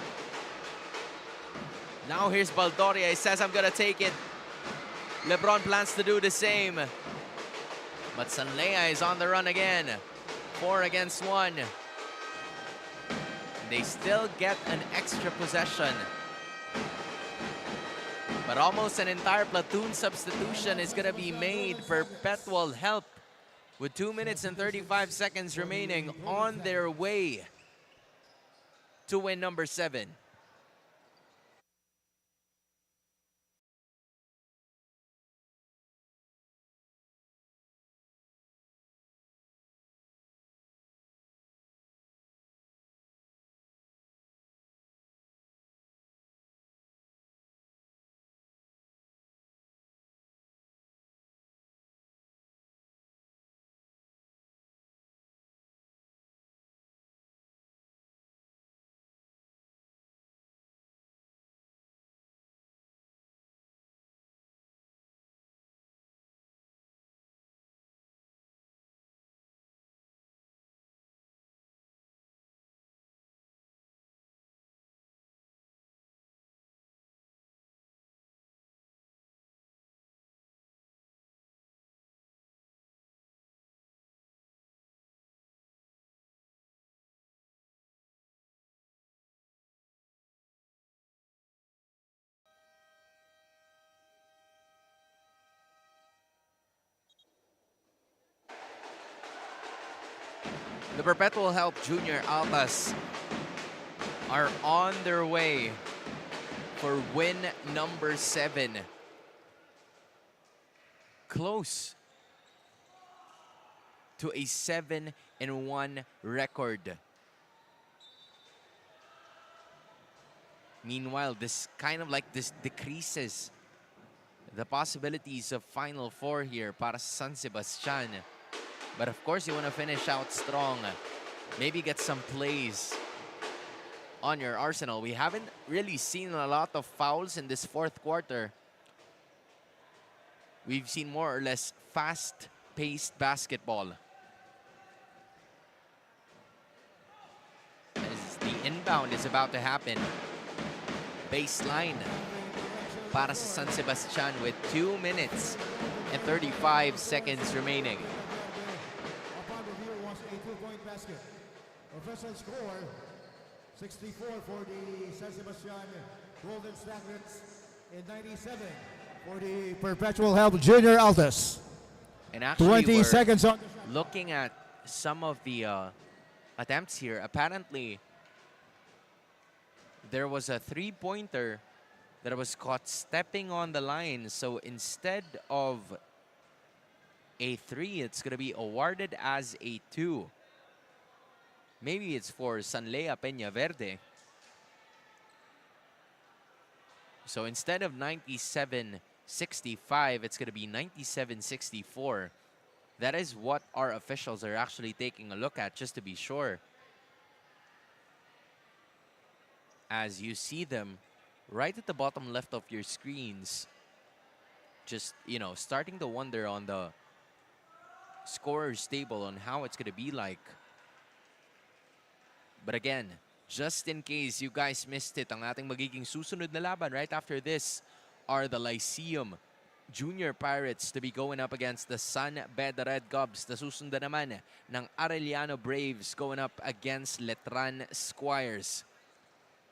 Now here's Baldoria. He says, I'm gonna take it. LeBron plans to do the same. But Sanlea is on the run again. 4 against 1. They still get an extra possession. But almost an entire platoon substitution is gonna be made. Perpetual help with 2 minutes and 35 seconds remaining on their way to win number 7. The Perpetual Help Junior Altas are on their way for win number 7. Close to a 7-1 record. Meanwhile, this decreases the possibilities of Final Four here para sa San Sebastian. But of course, you want to finish out strong. Maybe get some plays on your arsenal. We haven't really seen a lot of fouls in this fourth quarter. We've seen more or less fast-paced basketball. As the inbound is about to happen. Baseline para sa San Sebastian with 2 minutes and 35 seconds remaining. Upon review was a 2-point basket. Official score 64 for the San Sebastian Golden Staglets and 97 for the Perpetual Help Junior Altas. And actually, 20 seconds on the shot. looking at some of the attempts here. Apparently, there was a 3-pointer that was caught stepping on the line. So instead of a 3, it's going to be awarded as a 2. Maybe it's for Sanlea Peña Verde. So instead of 97-65, it's going to be 97-64. That is what our officials are actually taking a look at, just to be sure. As you see them right at the bottom left of your screens, just, starting to wonder on the scorer's table on how it's going to be like. But again, just in case you guys missed it, ang ating magiging susunod na laban right after this are the Lyceum Junior Pirates to be going up against the San Beda Red Gubs. Nasusundan naman ng Arellano Braves going up against Letran Squires.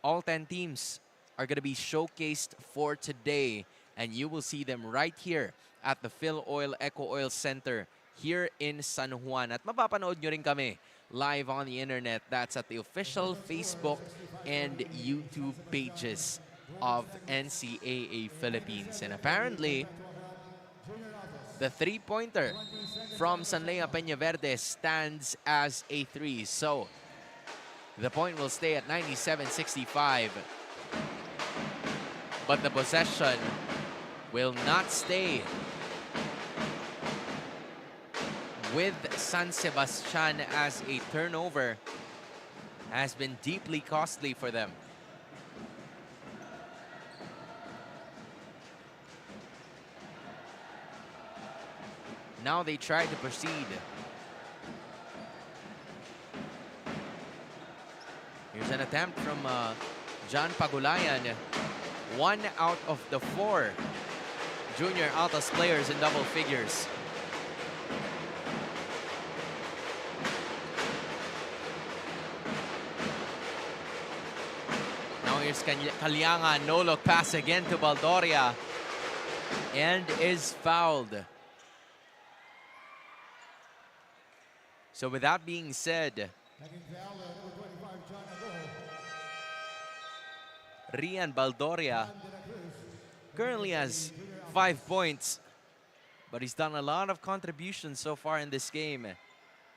All 10 teams are going to be showcased for today, and you will see them right here at the Phil Oil Eco Oil Center here in San Juan. At mapapanood nyo rin kami live on the internet. That's at the official Facebook and YouTube pages of NCAA Philippines. And apparently, the 3-pointer from Sanlea Peña Verde stands as a 3. So the point will stay at 97-65. But the possession will not stay with San Sebastian, as a turnover has been deeply costly for them. Now they try to proceed. Here's an attempt from John Pagulayan. 1 out of the 4 Junior Altas players in double figures. Now here's Kalyangan, no look pass again to Baldoria, and is fouled. So with that being said, Rian Baldoria currently has 5 points, but he's done a lot of contributions so far in this game,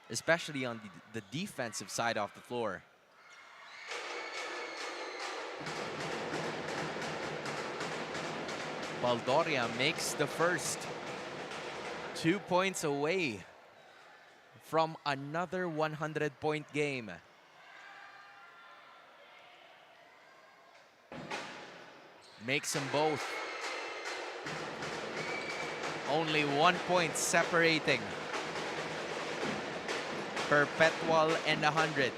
especially on the defensive side of the floor. Baldoria makes the first, 2 points away from another 100-point game. Makes them both. Only 1 point separating Perpetual and 100.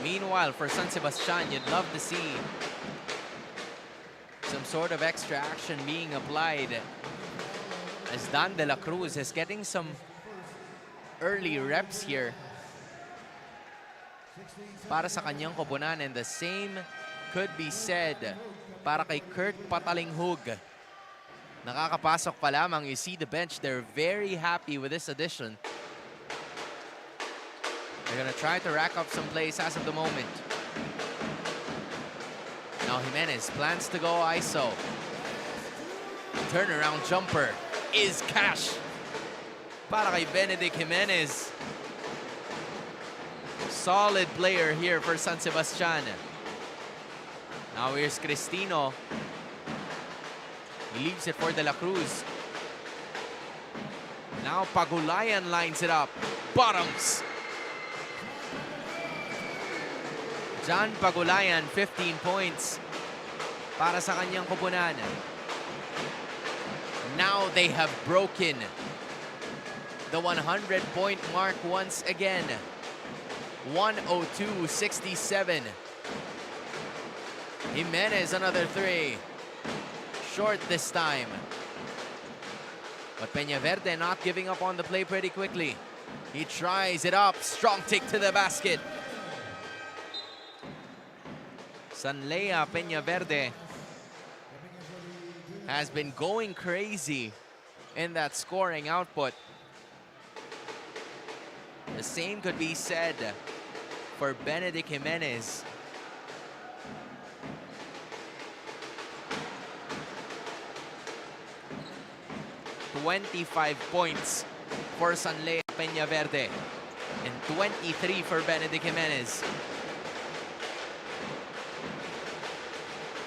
Meanwhile, for San Sebastian, you'd love to see some sort of extra action being applied, as Dan De La Cruz is getting some early reps here para sa kanyang koponan, and the same could be said para kay Kurt Patalinghug Nakakapasok pa lamang, you see the bench, they're very happy with this addition. They're gonna try to rack up some plays as of the moment. Now Jimenez plans to go ISO. Turnaround jumper is cash para kay Benedict Jimenez. Solid player here for San Sebastian. Now here's Cristino. He leaves it for De La Cruz. Now Pagulayan lines it up. Bottoms. John Pagulayan, 15 points para sa kanyang koponan. Now they have broken the 100-point mark once again. 102-67. Jimenez, another three. Short this time. But Peñaverde not giving up on the play pretty quickly. He tries it up. Strong take to the basket. Sanlea Peñaverde has been going crazy in that scoring output. The same could be said for Benedict Jimenez. "25 points for Sanlea Peñaverde and 23 for Benedict Jimenez.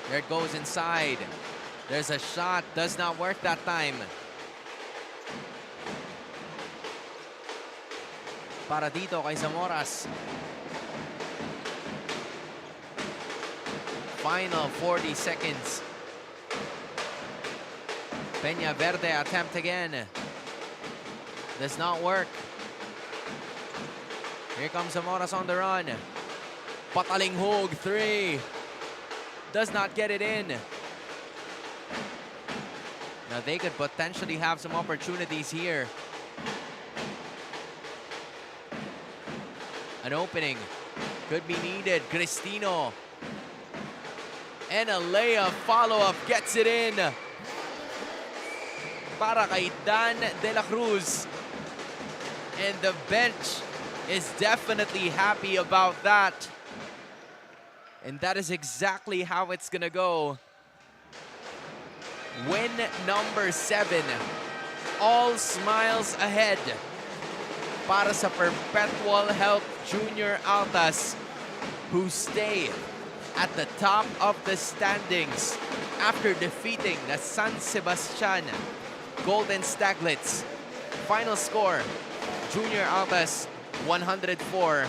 There it goes inside. There's a shot, does not work that time. Para dito kay Zamoras. Final 40 seconds. Peñaverde attempt again. Does not work. Here comes Zamoras on the run. Patalinghog, three. Does not get it in. Now they could potentially have some opportunities here. An opening could be needed. Cristino. And a layup follow-up gets it in. Para kay Dan De La Cruz. And the bench is definitely happy about that. And that is exactly how it's gonna go. Win number 7. All smiles ahead para sa Perpetual Health Junior Altas, who stay at the top of the standings after defeating the San Sebastian Golden Staglets. Final score, Junior Altas 104,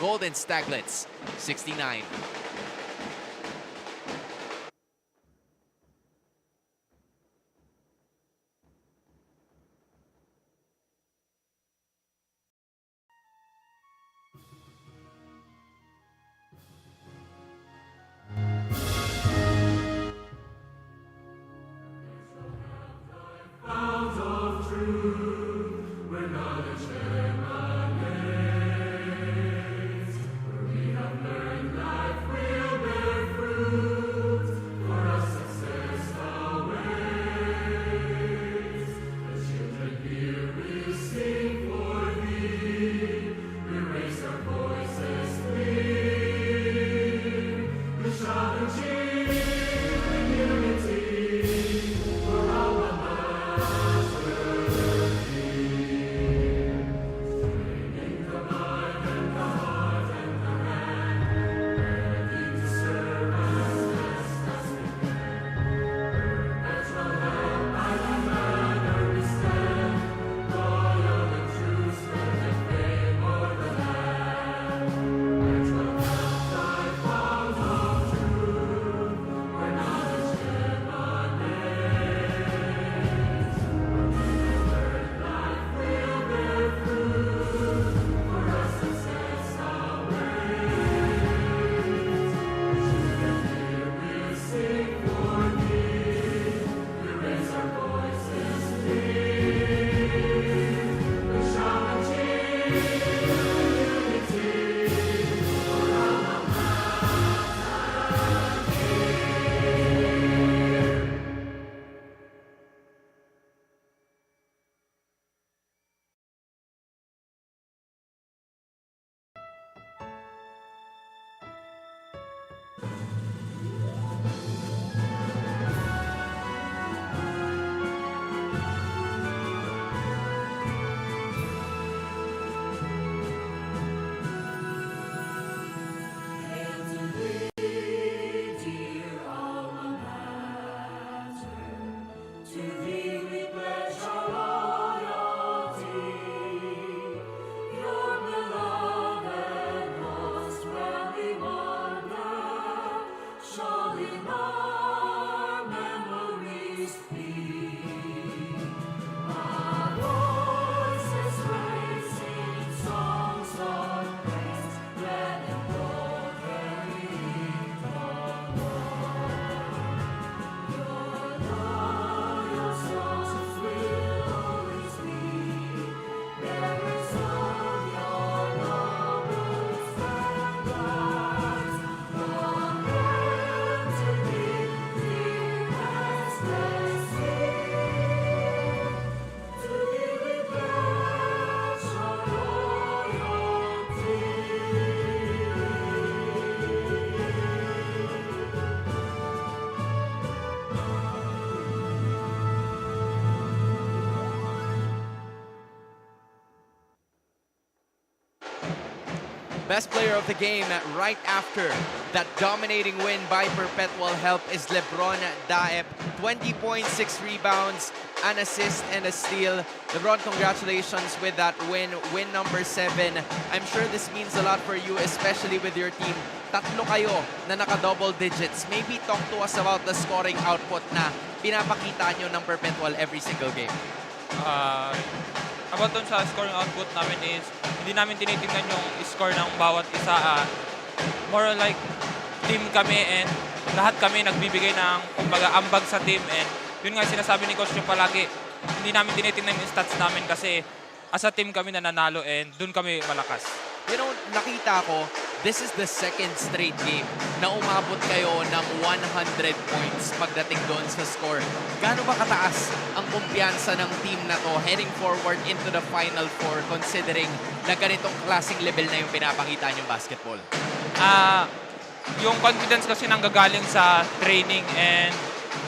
Golden Staglets 69. Where we have learned life. best player of the game right after that dominating win by Perpetual Help is LeBron D. 20 points, 6 rebounds, an assist, and a steal. LeBron, congratulations with that win. Win number 7. I'm sure this means a lot for you, especially with your team. Tatlo kayo na naka-double digits. Maybe talk to us about the scoring output na pinapakita nyo ng Perpetual every single game. About dun sa scoring output namin is hindi namin tinitingnan yung score ng bawat isa. More like team kami and lahat kami nagbibigay ng kumbaga ambag sa team, and yun nga sinasabi ni Coach yung palagi, hindi namin tinitingnan yung stats namin kasi as a team kami nananalo and dun kami malakas. You know, nakita ko, this is the second straight game na umabot kayo ng 100 points pagdating doon sa score. Gaano ba kataas ang kumpiyansa ng team na to heading forward into the Final Four considering na ganitong klaseng level na yung pinapakita niyong basketball? Yung confidence kasi nanggagaling sa training, and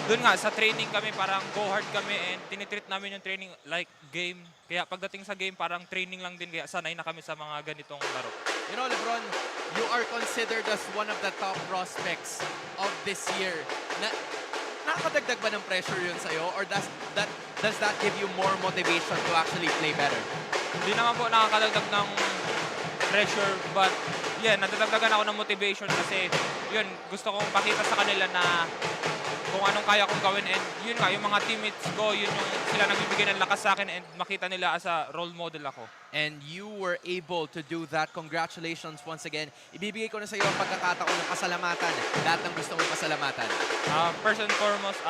doon nga sa training kami parang go hard kami and tinitreat namin yung training like game. Kaya pagdating sa game parang training lang din, kaya sanay na kami sa mga ganitong laro. You know, LeBron, you are considered as one of the top prospects of this year. Nakakadagdag ba ng pressure yun sa'yo, or does that give you more motivation to actually play better? Hindi naman po nakakadagdag ng pressure, but yeah, nadadagdagan ako ng motivation kasi yun, gusto kong pakita sa kanila na kung anong kaya kong gawin, and yun nga, yung mga teammates ko, yun yung sila nagbibigay ng lakas sa akin and makita nila as a role model ako. And you were able to do that. Congratulations once again. Ibibigay ko na sa iyo ang pagkakataon ng pasalamatan. Lahat ng gusto mong pasalamatan. First and foremost,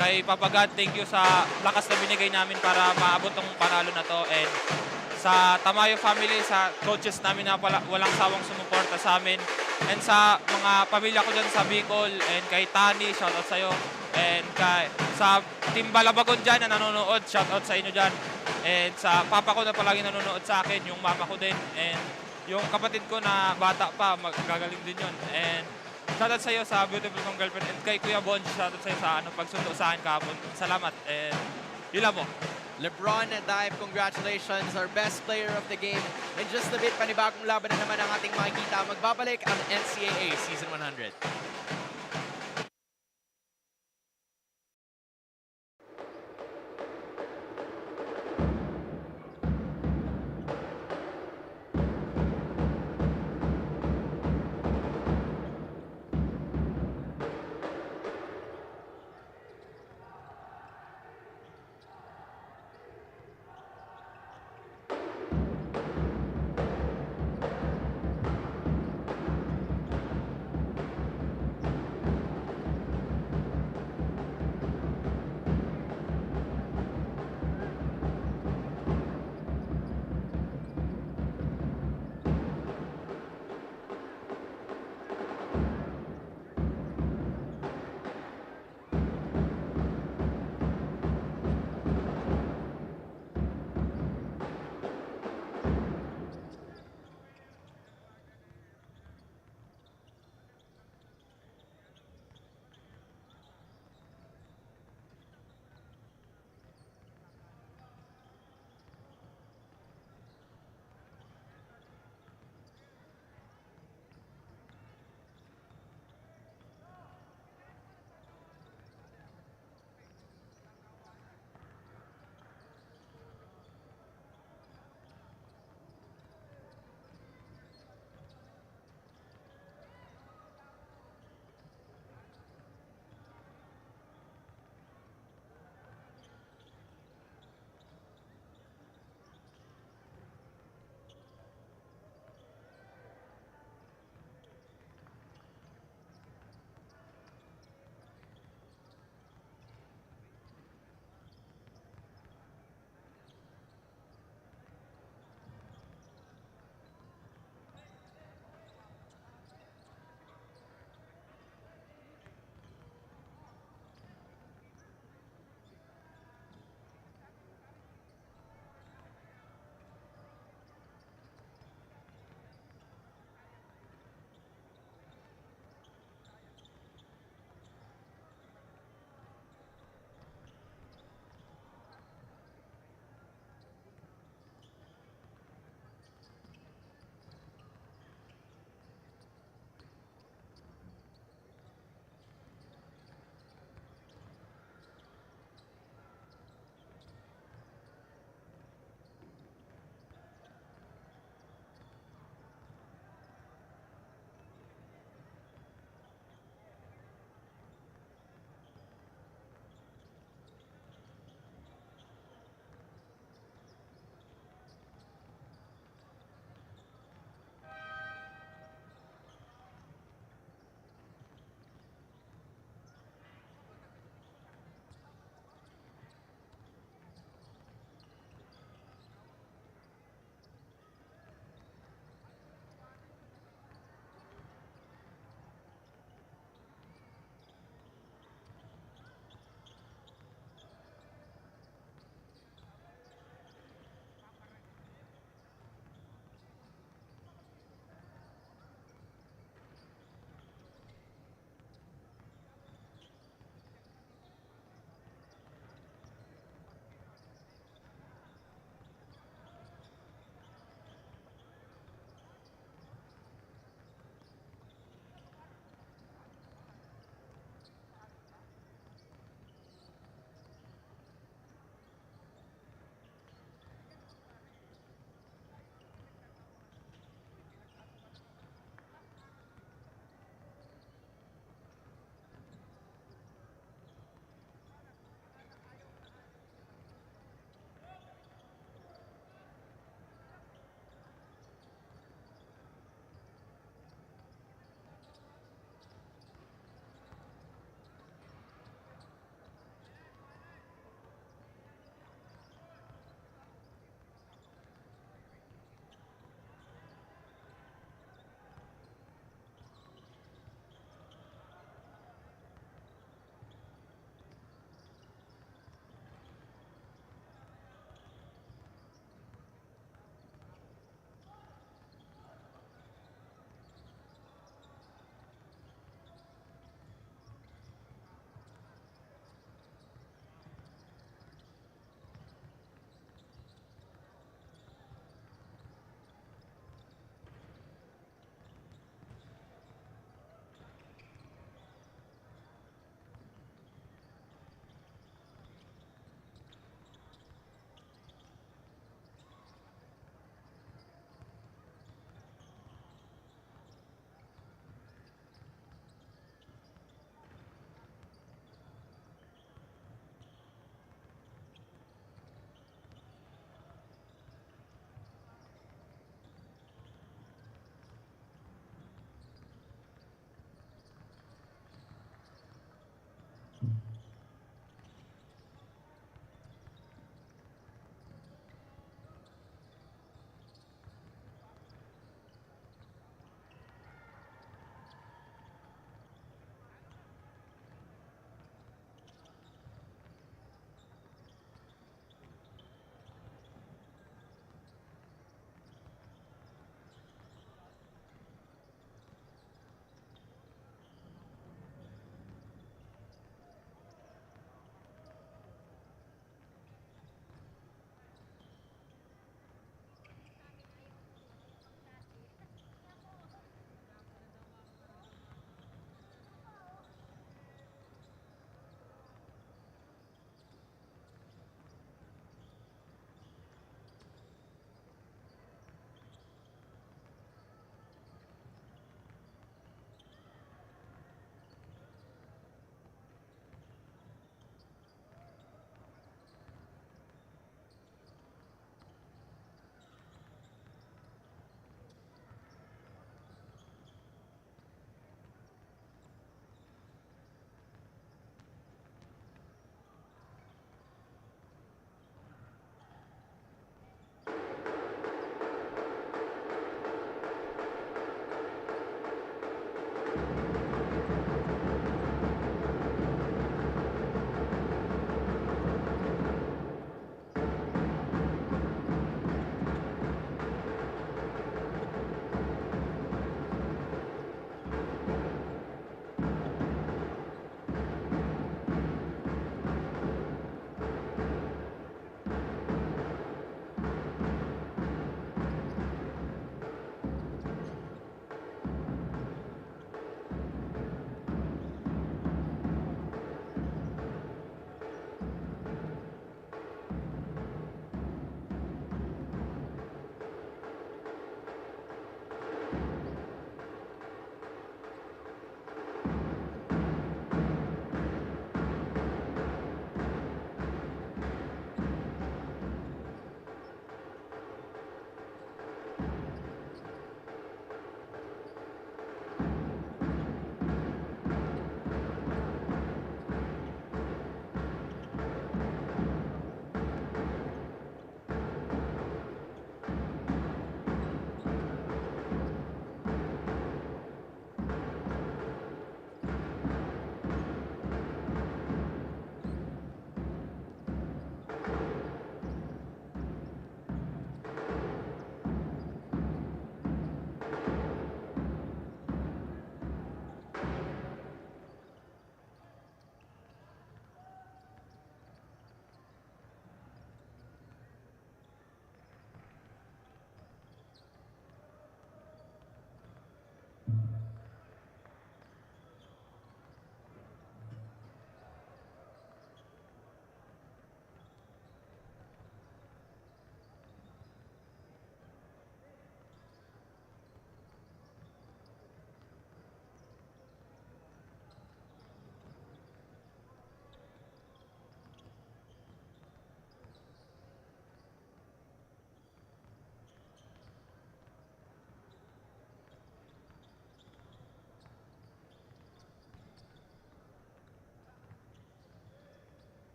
kay Papa God, thank you sa lakas na binigay namin para maabot tong panalo na to, and sa Tamayo family, sa coaches namin na walang sawang sumuporta sa amin, and sa mga pamilya ko dyan sa Bicol, and kay Tani, shoutout sa'yo, and sa Team Balabagon dyan na nanonood, shoutout sa inyo dyan, and sa papa ko na palagi nanonood sa akin, yung mama ko din, and yung kapatid ko na bata pa, magagaling din yun, and shoutout sa'yo sa beautiful kong girlfriend, and kay Kuya Bon, shoutout sa'yo sa pagsundo sa akin kahapon. Salamat, and yun lang po. LeBron D, congratulations, our best player of the game. In just a bit, panibagong laban na naman ang ating makikita. Magbabalik ang NCAA Season 100.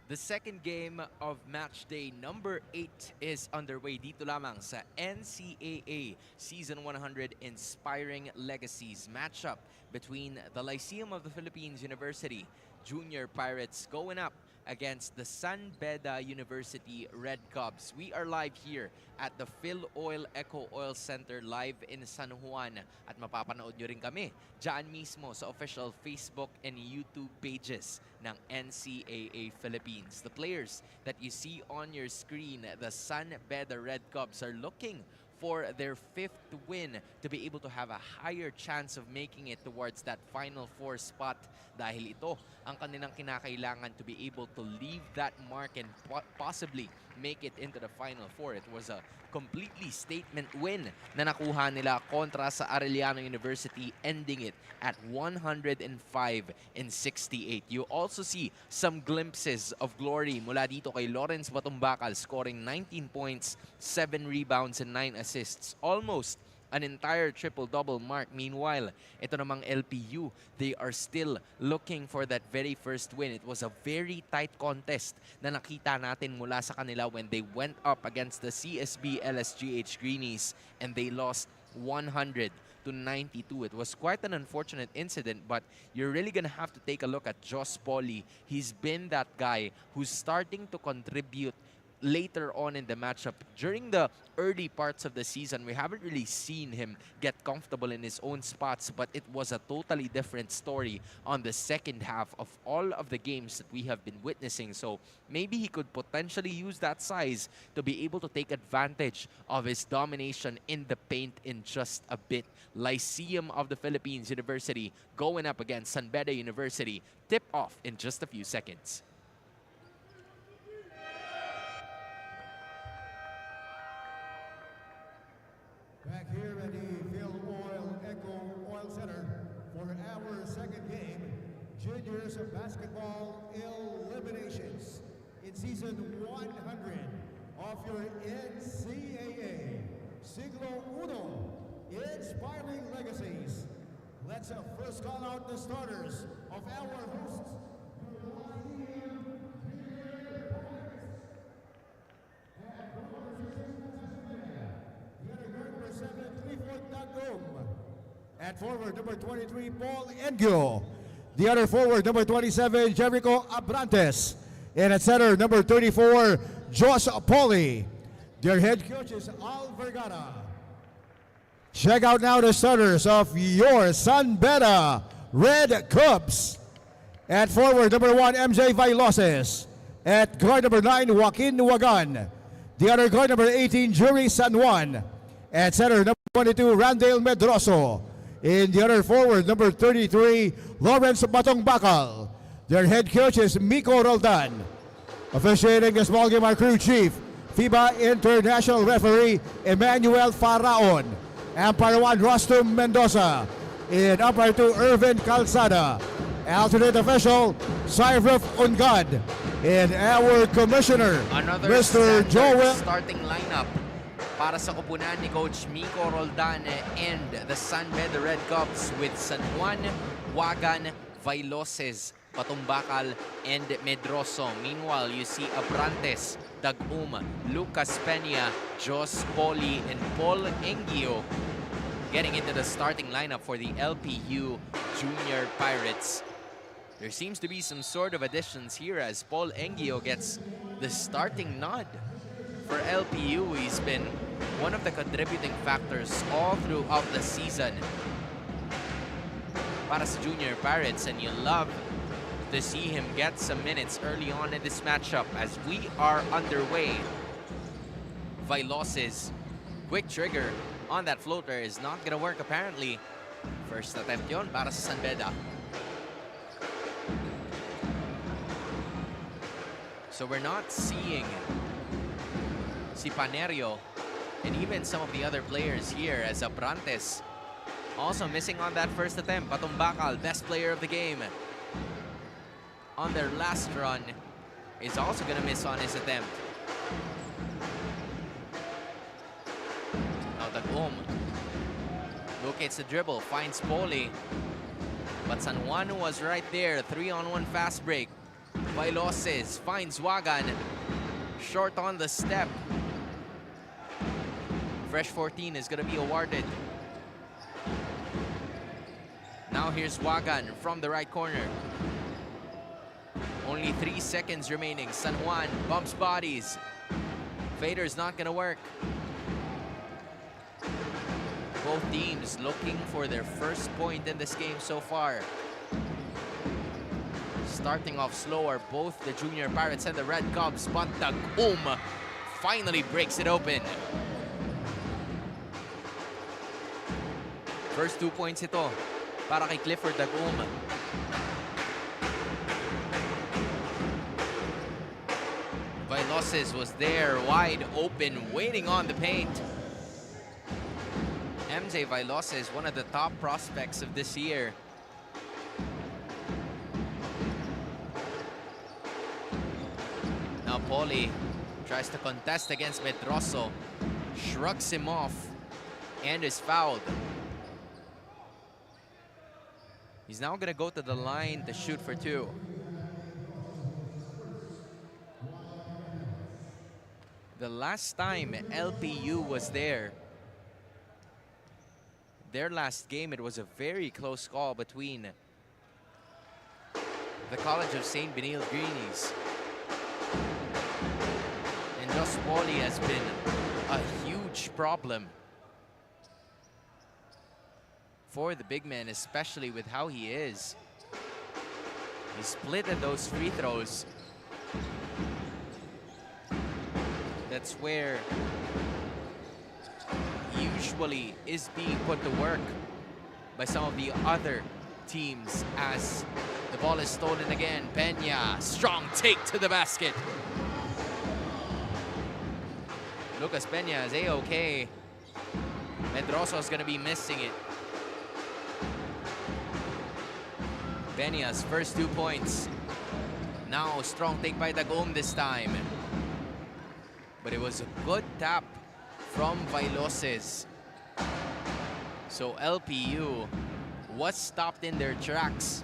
The second game of match day number 8 is underway dito lamang sa NCAA Season 100 Inspiring Legacies matchup between the Lyceum of the Philippines University Junior Pirates going up against the San Beda University Red Cubs. We are live here at the Phil Oil Eco Oil Center live in San Juan at mapapanood nyo rin kami dyan mismo sa official Facebook and YouTube pages ng NCAA Philippines. The players that you see on your screen, the San Beda Red Cubs, are looking for their 5th win to be able to have a higher chance of making it towards that Final Four spot dahil ito ang kanilang kinakailangan to be able to leave that mark and possibly make it into the Final Four. It was a completely statement win na nakuha nila kontra sa Arellano University, ending it at 105-68. You also see some glimpses of glory mula dito kay Lawrence Batumbakal, scoring 19 points, 7 rebounds, and 9 assists. Almost an entire triple-double mark. Meanwhile, ito namang LPU, they are still looking for that very first win. It was a very tight contest na nakita natin mula sa kanila when they went up against the CSB LSGH Greenies and they lost 100-92. It was quite an unfortunate incident, but you're really gonna have to take a look at Josh Pauly. He's been that guy who's starting to contribute later on in the matchup. During the early parts of the season, we haven't really seen him get comfortable in his own spots, but it was a totally different story on the second half of all of the games that we have been witnessing. So maybe he could potentially use that size to be able to take advantage of his domination in the paint in just a bit. Lyceum of the Philippines University going up against San Beda University. Tip off in just a few seconds. Back here at the Phil Oil Eco Oil Center for our second game, Juniors Basketball Eliminations in Season 100 of your NCAA Siglo Uno Inspiring Legacies. Let's first call out the starters of our hosts. At forward, number 23, Paul Engio. The other forward, number 27, Jericho Abrantes. And at center, number 34, Josh Pauly. Their head coach is Al Vergara. Check out now the starters of your San Beda Red Cubs. At forward, number 1, MJ Vailoses. At guard number 9, Joaquin Wagan. The other guard, number 18, Jury San Juan. At center, number 22, Randale Medroso. In the other forward, number 33, Lawrence Batumbakal. Their head coach is Miko Roldan. Officiating the small game, our crew chief, FIBA International Referee Emmanuel Faraon. Umpire 1, Rostum Mendoza. In umpire 2, Irvin Calzada. Alternate official, Cyruf Ungad. And our commissioner, Another Mr. Joel. Starting lineup para sa kupunan ni Coach Miko Roldan and the San Beda Red Cubs with San Juan, Wagan, Vailoses, Batumbakal, and Medroso. Meanwhile, you see Abrantes, Dagum, Lucas Peña, Jos Pauly, and Paul Engio getting into the starting lineup for the LPU Junior Pirates. There seems to be some sort of additions here as Paul Engio gets the starting nod. For LPU, he's been one of the contributing factors all throughout the season para sa Junior Pirates, and you love to see him get some minutes early on in this matchup as we are underway. Vailoses, quick trigger on that floater is not gonna work apparently. First attempt yon para sa San Beda. So we're not seeing si Panerio and even some of the other players here as Abrantes also missing on that first attempt. Batumbakal, best player of the game on their last run, is also gonna miss on his attempt. Now Dagum locates the dribble, finds Pauly, but San Juan was right there. 3-on-1 fast break. Vailoses finds Wagan. Short on the step. Fresh 14 is going to be awarded. Now here's Wagan from the right corner. Only 3 seconds remaining. San Juan bumps bodies. Fader's not going to work. Both teams looking for their first point in this game so far. Starting off slower, both the Junior Pirates and the Red Cubs, but Dagum finally breaks it open. First 2 points ito para kay Clifford Dagum. Vailoses was there, wide open, waiting on the paint. MJ Vailoses, one of the top prospects of this year. Now Paulie tries to contest against Medroso, shrugs him off, and is fouled. He's now gonna go to the line to shoot for 2. The last time LPU was there, their last game, it was a very close call between the College of St. Benil Greenies. And Jos Paulie has been a huge problem for the big man, especially with how he is. He split at those free throws. That's where usually is being put to work by some of the other teams as the ball is stolen again. Peña, strong take to the basket. Lucas Peña is A-okay. Medroso is gonna be missing it. Peña's first 2 points. Now strong take by Dagum this time. But it was a good tap from Vailoses. So LPU was stopped in their tracks.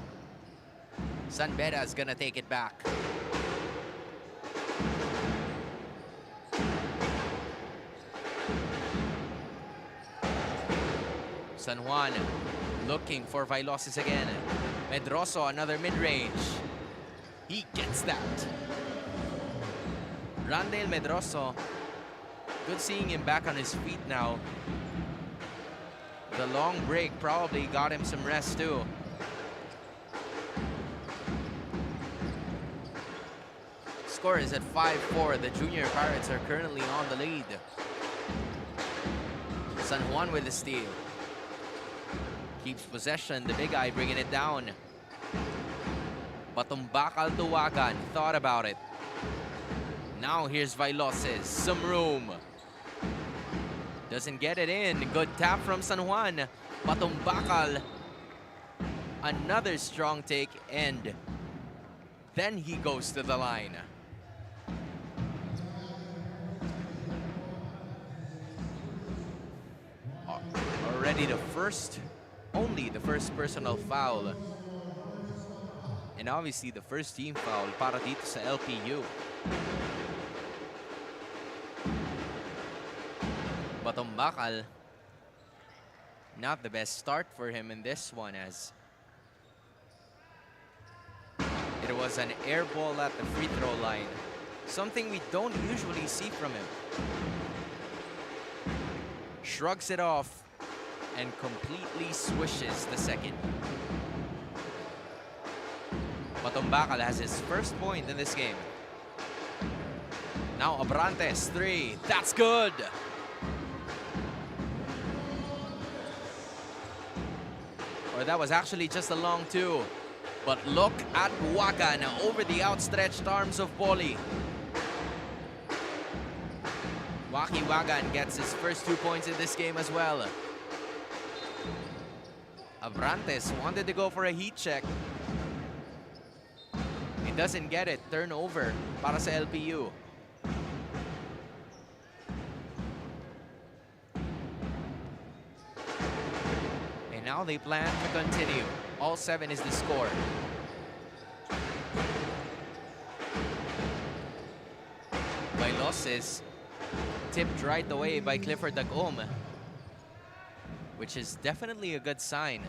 San Beda is gonna take it back. San Juan looking for Vailoses again. Medroso, another mid-range. He gets that. Randale Medroso, good seeing him back on his feet now. The long break probably got him some rest too. Score is at 5-4. The Junior Pirates are currently on the lead. San Juan with the steal. Keeps possession, the big guy bringing it down. Patumbakal to Wagan, thought about it. Now here's Vailoses, some room. Doesn't get it in. Good tap from San Juan. Patumbakal. Another strong take, and then he goes to the line. Already only the first personal foul. And obviously the first team foul para dito sa LPU. Patumbakal, not the best start for him in this one, as it was an air ball at the free throw line. Something we don't usually see from him. Shrugs it off and completely swishes the second. Patumbakal has his first point in this game. Now Abrantes, 3. That's good. Or that was actually just a long 2. But look at Wagan over the outstretched arms of Paulie. Waki Wagan gets his first 2 points in this game as well. Abrantes wanted to go for a heat check. He doesn't get it. Turnover para sa LPU. And now they plan to continue. All 7 is the score. Vailoses tipped right away by Clifford Dagom, which is definitely a good sign.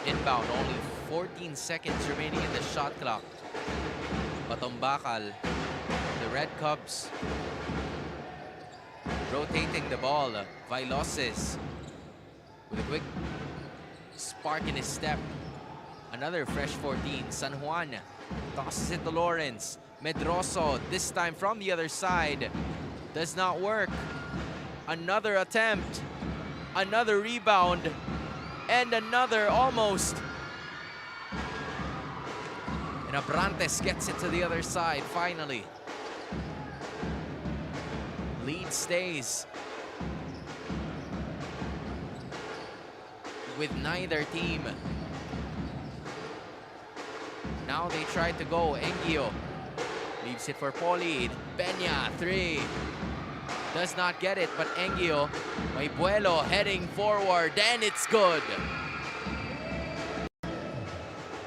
Inbound, only 14 seconds remaining in the shot clock. Batombakal, the Red Cubs rotating the ball. Vailoses with a quick spark in his step. Another fresh 14. San Juan tosses it to Lawrence. Medroso, this time from the other side. Does not work. Another attempt. Another rebound. And another almost. And Abrantes gets it to the other side finally. Lead stays with neither team. Now they try to go. Engio leaves it for Poli. Peña, 3. Does not get it, but Engio, may Buelo heading forward, and it's good.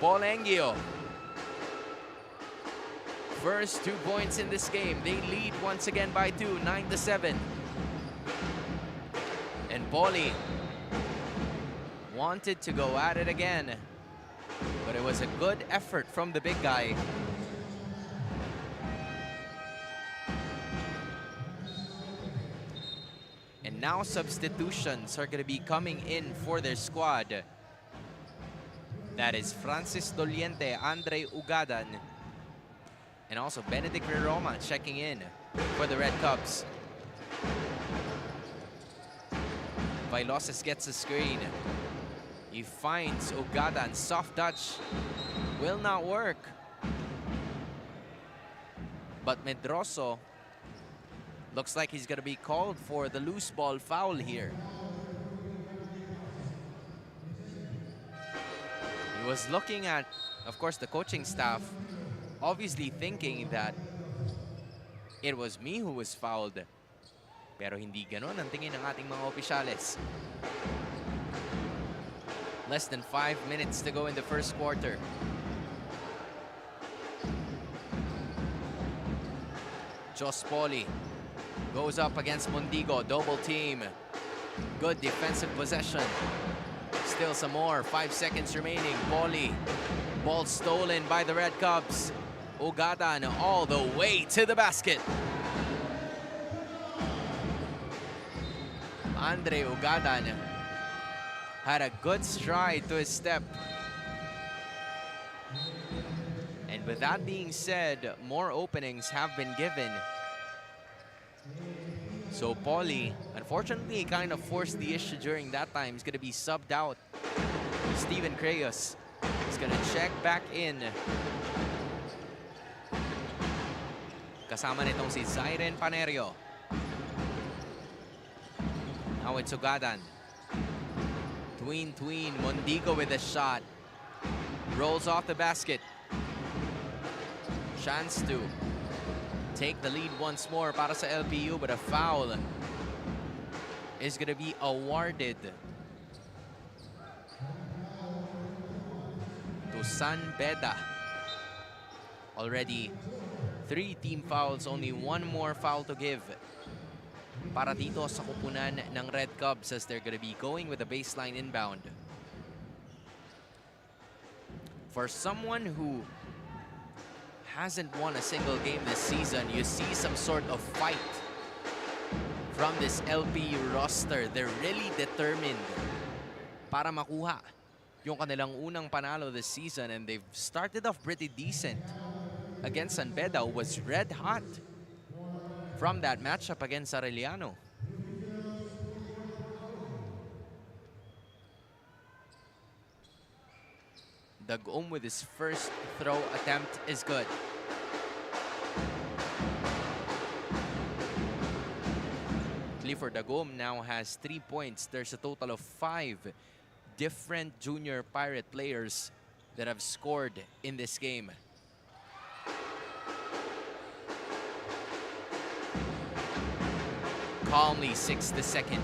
Paul Engio. First 2 points in this game. They lead once again by 2, 9-7. And Poli wanted to go at it again, but it was a good effort from the big guy. And now substitutions are going to be coming in for their squad. That is Francis Doliente, Andre Ugadan, and also Benedict Roma checking in for the Red Cubs. Vailoses gets a screen. He finds Ugadan. Soft touch will not work. But Medroso looks like he's going to be called for the loose ball foul here. He was looking at, of course, the coaching staff, obviously thinking that it was me who was fouled. Pero hindi ganon ang tingin ng ating mga opisyales. Less than 5 minutes to go in the first quarter. Jos Poli goes up against Mondigo, double team. Good defensive possession. Still some more, 5 seconds remaining. Poli, ball stolen by the Red Cubs. Ugadan all the way to the basket. Andre Ugadan had a good stride to his step. And with that being said, more openings have been given. So Poli, unfortunately, kind of forced the issue during that time. He's going to be subbed out. Steven Creyos is going to check back in. Kasama nitong si Zyren Panerio. Now it's Ugadan. Tween, Mondigo with a shot. Rolls off the basket. Chance to take the lead once more para sa LPU, but a foul is going to be awarded to San Beda. Already 3 team fouls, only 1 more foul to give para dito sa kupunan ng Red Cubs as they're going to be going with a baseline inbound. For someone who hasn't won a single game this season, you see some sort of fight from this LPU roster. They're really determined para makuha yung kanilang unang panalo this season, and they've started off pretty decent against San Beda, who was red hot from that matchup against Arellano. Dagom with his first throw attempt is good. Clifford Dagom now has 3 points. There's a total of 5 different junior Pirate players that have scored in this game. calmly 6 the second.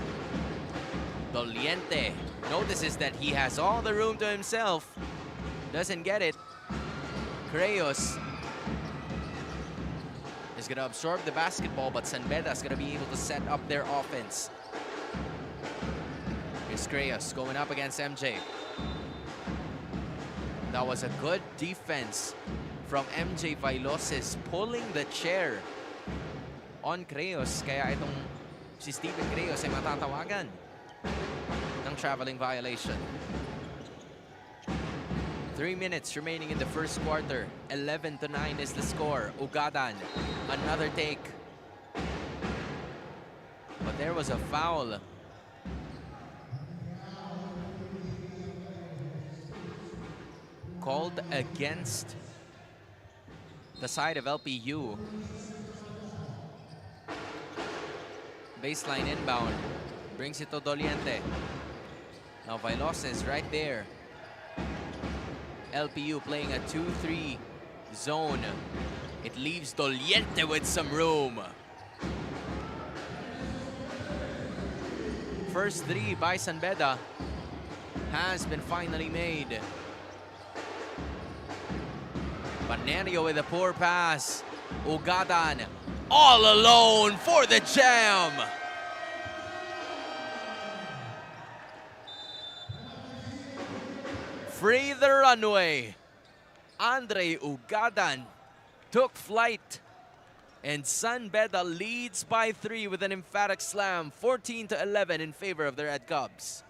Doliente notices that he has all the room to himself. Doesn't get it. Crayos is going to absorb the basketball, but San Beda is going to be able to set up their offense. Here's Crayos going up against MJ. That was a good defense from MJ Vailoses, pulling the chair on Crayos. Kaya itong si Steven Crayos ay matatawagan ng traveling violation. 3 minutes remaining in the first quarter. 11-9 is the score. Ugadan, another take. But there was a foul. Called against the side of LPU. Baseline inbound. Brings it to Doliente. Now Vailoses right there. LPU playing a 2-3 zone. It leaves Doliente with some room. First three by San Beda has been finally made. Panerio with a poor pass. Ugadan all alone for the jam. Free the runway. Andre Ugadan took flight. And San Beda leads by 3 with an emphatic slam. 14-11 in favor of the Red Cubs.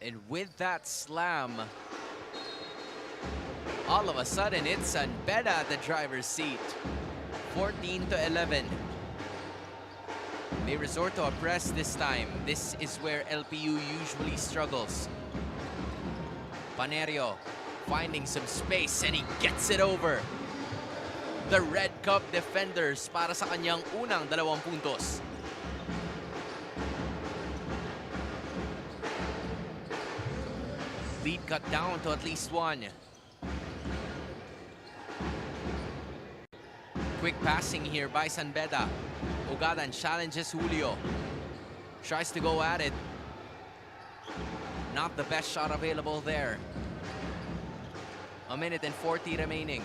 And with that slam, all of a sudden it's San Beda at the driver's seat. 14-11. They resort to a press this time. This is where LPU usually struggles. Panerio finding some space and he gets it over. The Red Cup defenders para sa kanyang unang 2 puntos. Lead cut down to at least 1. Quick passing here by San Beda. Ugadan challenges Julio. Tries to go at it. Not the best shot available there. 1 minute and 40 remaining.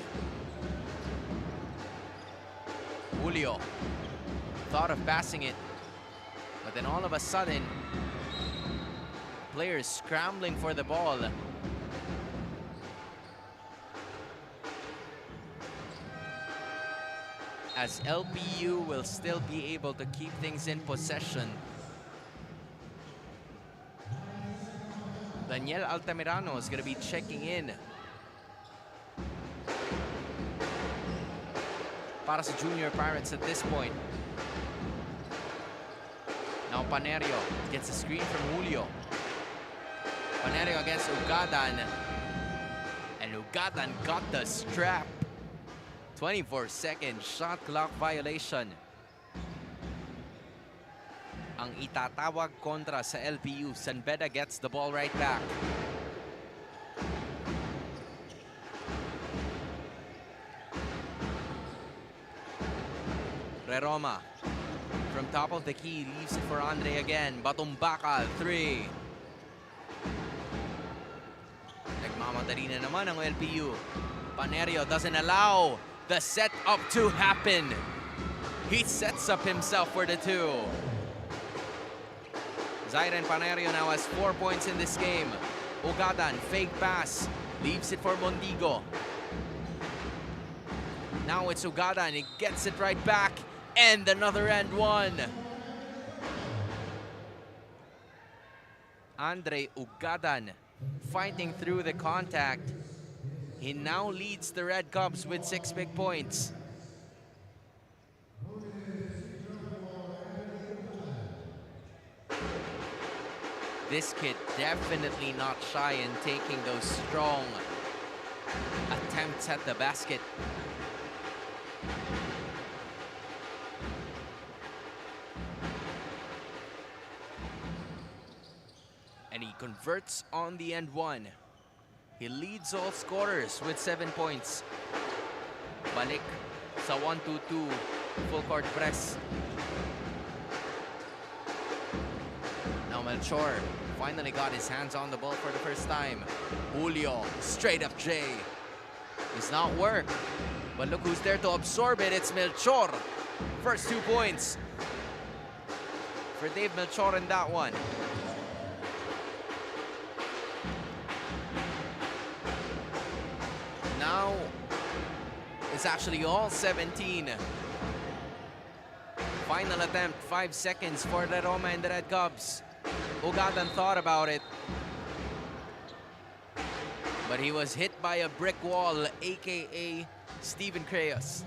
Julio thought of passing it, but then all of a sudden, players scrambling for the ball. As LPU will still be able to keep things in possession. Daniel Altamirano is going to be checking in para sa Junior Pirates at this point. Now Panerio gets a screen from Julio. Panerio against Ugadan. And Ugadan got the strap. 24-second shot clock violation. Ang itatawag kontra sa LPU. San Beda gets the ball right back. Reroma from top of the key leaves it for Andre again. Batumbakal, 3. Nagmamadali na naman ang LPU. Panerio doesn't allow the setup to happen. He sets up himself for the 2. Zairen Panerio now has 4 points in this game. Ugadan, fake pass, leaves it for Mondigo. Now it's Ugadan, he gets it right back, and another end 1. Andre Ugadan fighting through the contact. He now leads the Red Cubs with 6 big points. This kid definitely not shy in taking those strong attempts at the basket. And he converts on the end 1. He leads all scorers with 7 points. Balik sa 1-2-2 full court press. Now Melchor finally got his hands on the ball for the first time. Julio, straight up J. Does not work. But look who's there to absorb it. It's Melchor. First 2 points for Dave Melchor in that one. Now it's actually all 17. Final attempt, 5 seconds for the Roma and the Red Cubs. Ugadan thought about it, but he was hit by a brick wall, aka Steven Creos.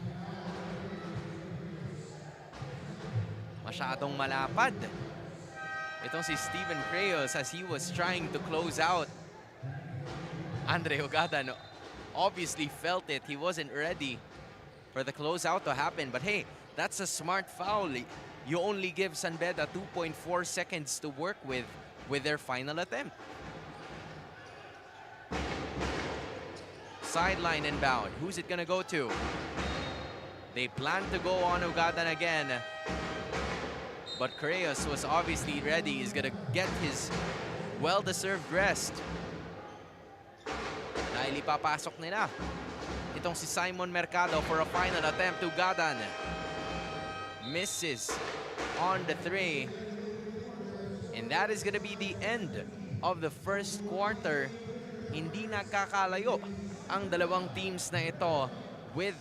Masyadong malapad itong si Steven Creos as he was trying to close out. Andre Ugadan obviously felt it. He wasn't ready for the closeout to happen, but hey, that's a smart foul. You only give San Beda 2.4 seconds to work with their final attempt. Sideline inbound. Who's it gonna go to? They plan to go on Ugadan again, but Creos was obviously ready. He's gonna get his well-deserved rest. Dahil ipapasok nila itong si Simon Mercado for a final attempt. Ugadan misses on the 3. And that is gonna be the end of the first quarter. Hindi nagkakalayo ang dalawang teams na ito, with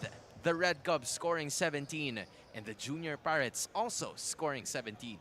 the Red Cubs scoring 17 and the Junior Pirates also scoring 17.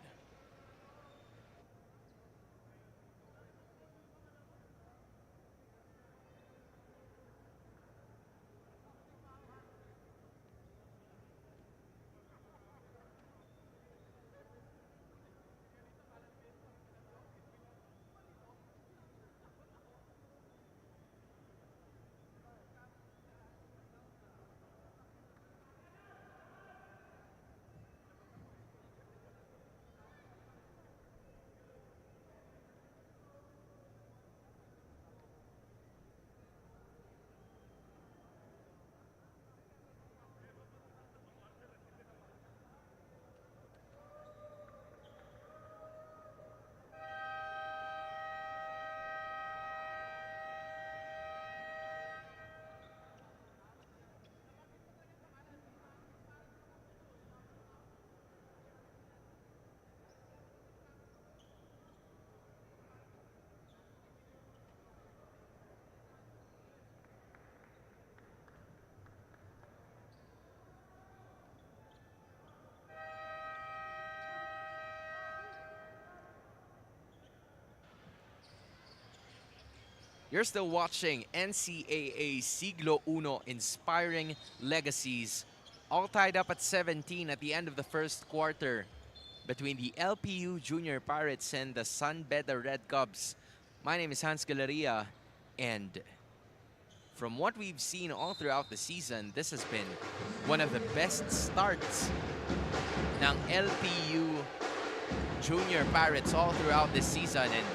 You're still watching NCAA Siglo Uno Inspiring Legacies. All tied up at 17 at the end of the first quarter between the LPU Junior Pirates and the San Beda Red Cubs. My name is Hans Galeria, and from what we've seen all throughout the season, this has been one of the best starts ng LPU Junior Pirates all throughout this season, and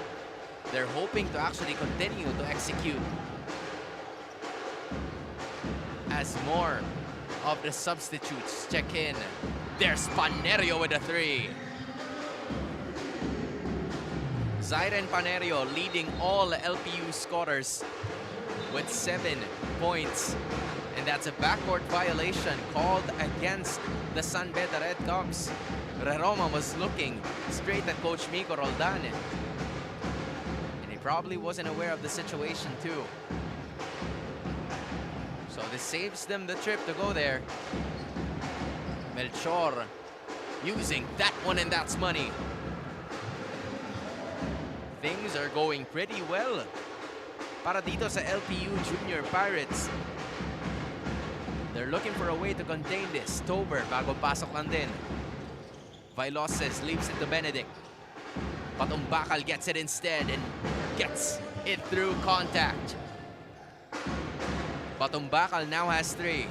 they're hoping to actually continue to execute as more of the substitutes check in. There's Panerio with a 3. Zairen Panerio leading all LPU scorers with 7 points. And that's a backcourt violation called against the San Beda Red Cubs. Roma was looking straight at Coach Miko Roldan. And he probably wasn't aware of the situation too. So this saves them the trip to go there. Melchor using that one, and that's money. Things are going pretty well para dito sa LPU Junior Pirates. They're looking for a way to contain this. Tober, bago pasok lang din. Viloses leaves it to Benedict. Patumbakal gets it instead and gets it through contact. Patumbakal now has 3.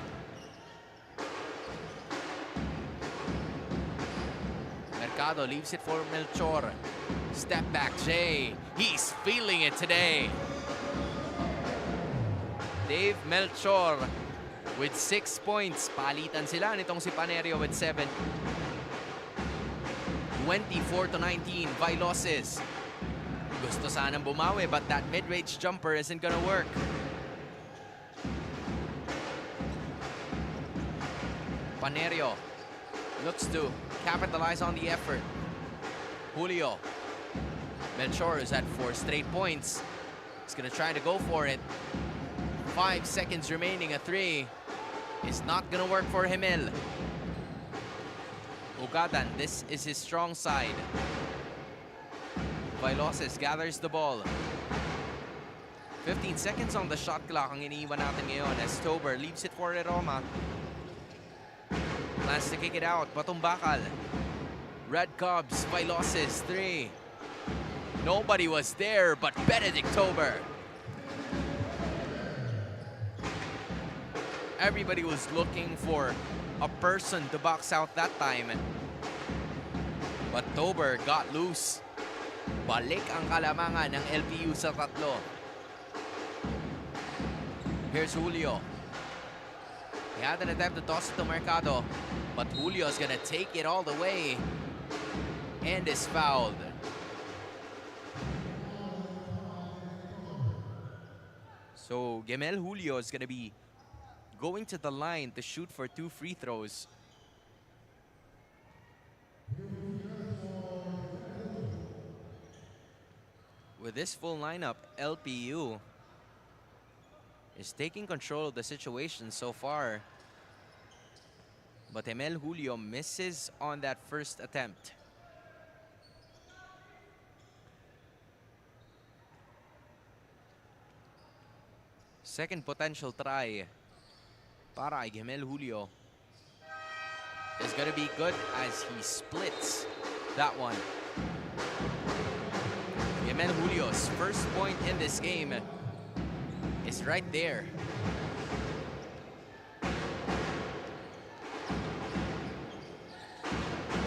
Mercado leaves it for Melchor. Step back, Jay. He's feeling it today. Dave Melchor with 6 points. Palitan sila nitong si Panerio with 7. 24-19, Viloses. Gusto sanang bumawi, but that mid-range jumper isn't gonna work. Panerio looks to capitalize on the effort. Julio. Melchor is at 4 straight points. He's gonna try to go for it. 5 seconds remaining. A 3 is not gonna work for Himel. Ugadan, this is his strong side. Viloses gathers the ball. 15 seconds on the shot clock ang iniiwan natin ngayon as Tober leaves it for Roma. Plans to kick it out. Patumbakal. Red Cubs, Viloses, 3. Nobody was there but Benedict Tober. Everybody was looking for a person to box out that time. But Tober got loose. Balik ang kalamangan ng LPU sa 3. Here's Julio. He had an attempt to toss it to Mercado, but Julio's gonna take it all the way and is fouled. So Gemel Julio is gonna be going to the line to shoot for 2 free throws. With this full lineup, LPU is taking control of the situation so far. But Emel Julio misses on that first attempt. Second potential try para kay Emel Julio is gonna be good as he splits that one. Emel Julio's first point in this game is right there.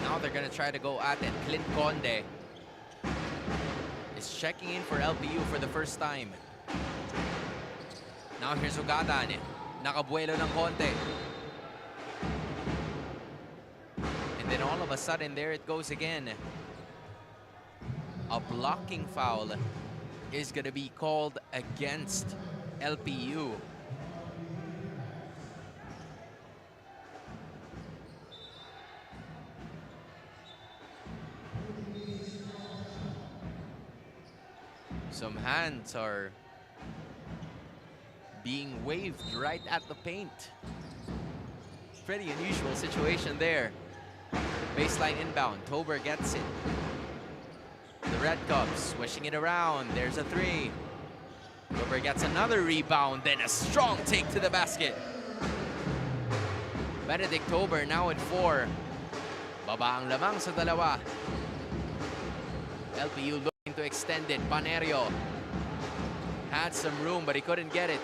Now they're gonna try to go at it. Clint Conde is checking in for LPU for the first time. Now here's Ugadan. Nakabuelo ng konti. And then all of a sudden, there it goes again. A blocking foul is gonna be called against LPU. Some hands are being waved right at the paint. Pretty unusual situation there. Baseline inbound, Tober gets it. The Red Cubs wishing it around. There's a 3. Tober gets another rebound, then a strong take to the basket. Benedict Tober now at 4. Baba ang lamang sa dalawa. LPU looking to extend it. Panerio had some room, but he couldn't get it.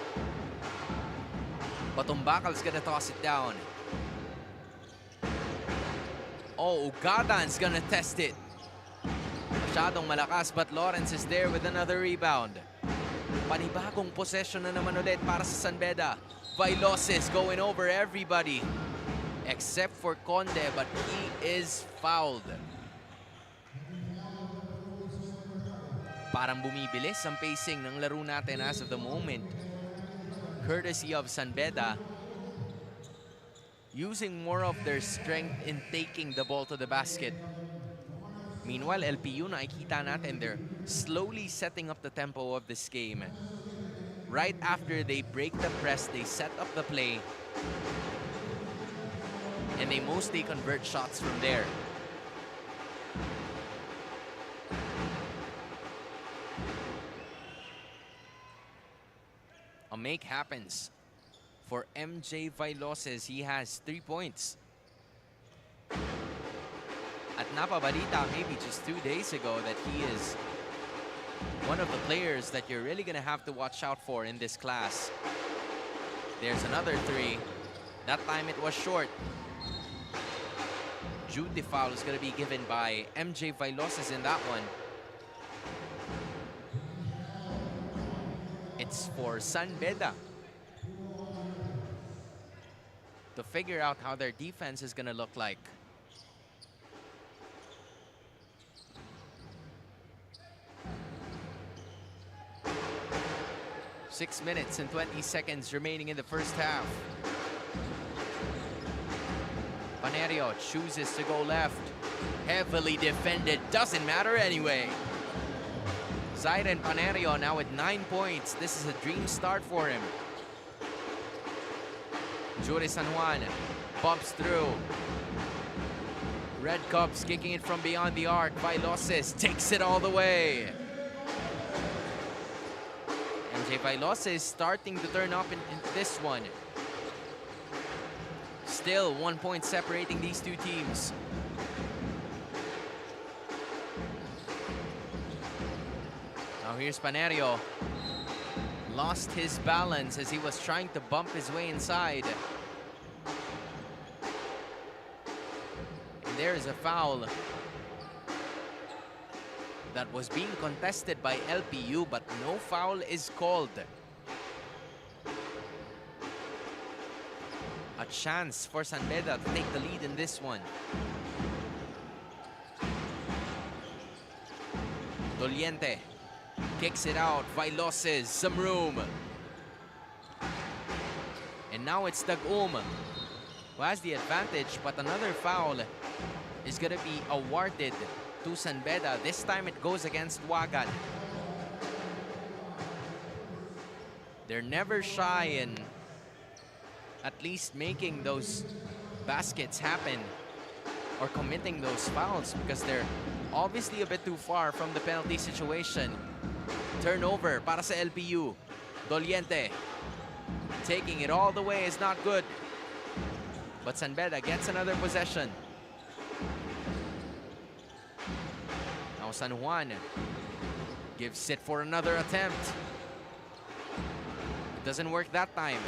Patumbakal's gonna toss it down. Oh, Ugadan's gonna test it. Masyadong malakas, but Lawrence is there with another rebound. Panibagong possession na naman ulit para sa San Beda. Viloses going over everybody except for Conde, but he is fouled. Parang bumibilis ang pacing ng laro natin as of the moment. courtesy of San Beda, using more of their strength in taking the ball to the basket. Meanwhile, LPU, nakikita natin, they're slowly setting up the tempo of this game. Right after they break the press, they set up the play, and they mostly convert shots from there. A make happens for MJ Vailoses. He has 3 points. At napabalita maybe just 2 days ago that he is one of the players that you're really gonna have to watch out for in this class. There's another 3. That time it was short. Duty foul is gonna be given by MJ Vailoses in that one. It's for San Beda to figure out how their defense is gonna look like. 6 minutes and 20 seconds remaining in the first half. Panerio chooses to go left. Heavily defended, doesn't matter anyway. Zayden Panerio now with 9 points. This is a dream start for him. Jure San Juan bumps through. Red Cubs kicking it from beyond the arc. Vailoses takes it all the way. MJ Vailoses starting to turn up in this one. Still 1 point separating these two teams. Now here's Panerio. Lost his balance as he was trying to bump his way inside. And there is a foul that was being contested by LPU, but no foul is called. A chance for San Beda to take the lead in this one. Doliente kicks it out. Vailoses, some room. And now it's Tag-Um who has the advantage, but another foul is gonna be awarded to San Beda. This time it goes against Wagan. They're never shy in at least making those baskets happen or committing those fouls because they're obviously a bit too far from the penalty situation. Turnover para sa LPU. Doliente taking it all the way is not good. But San Beda gets another possession. Now San Juan gives it for another attempt. It doesn't work that time.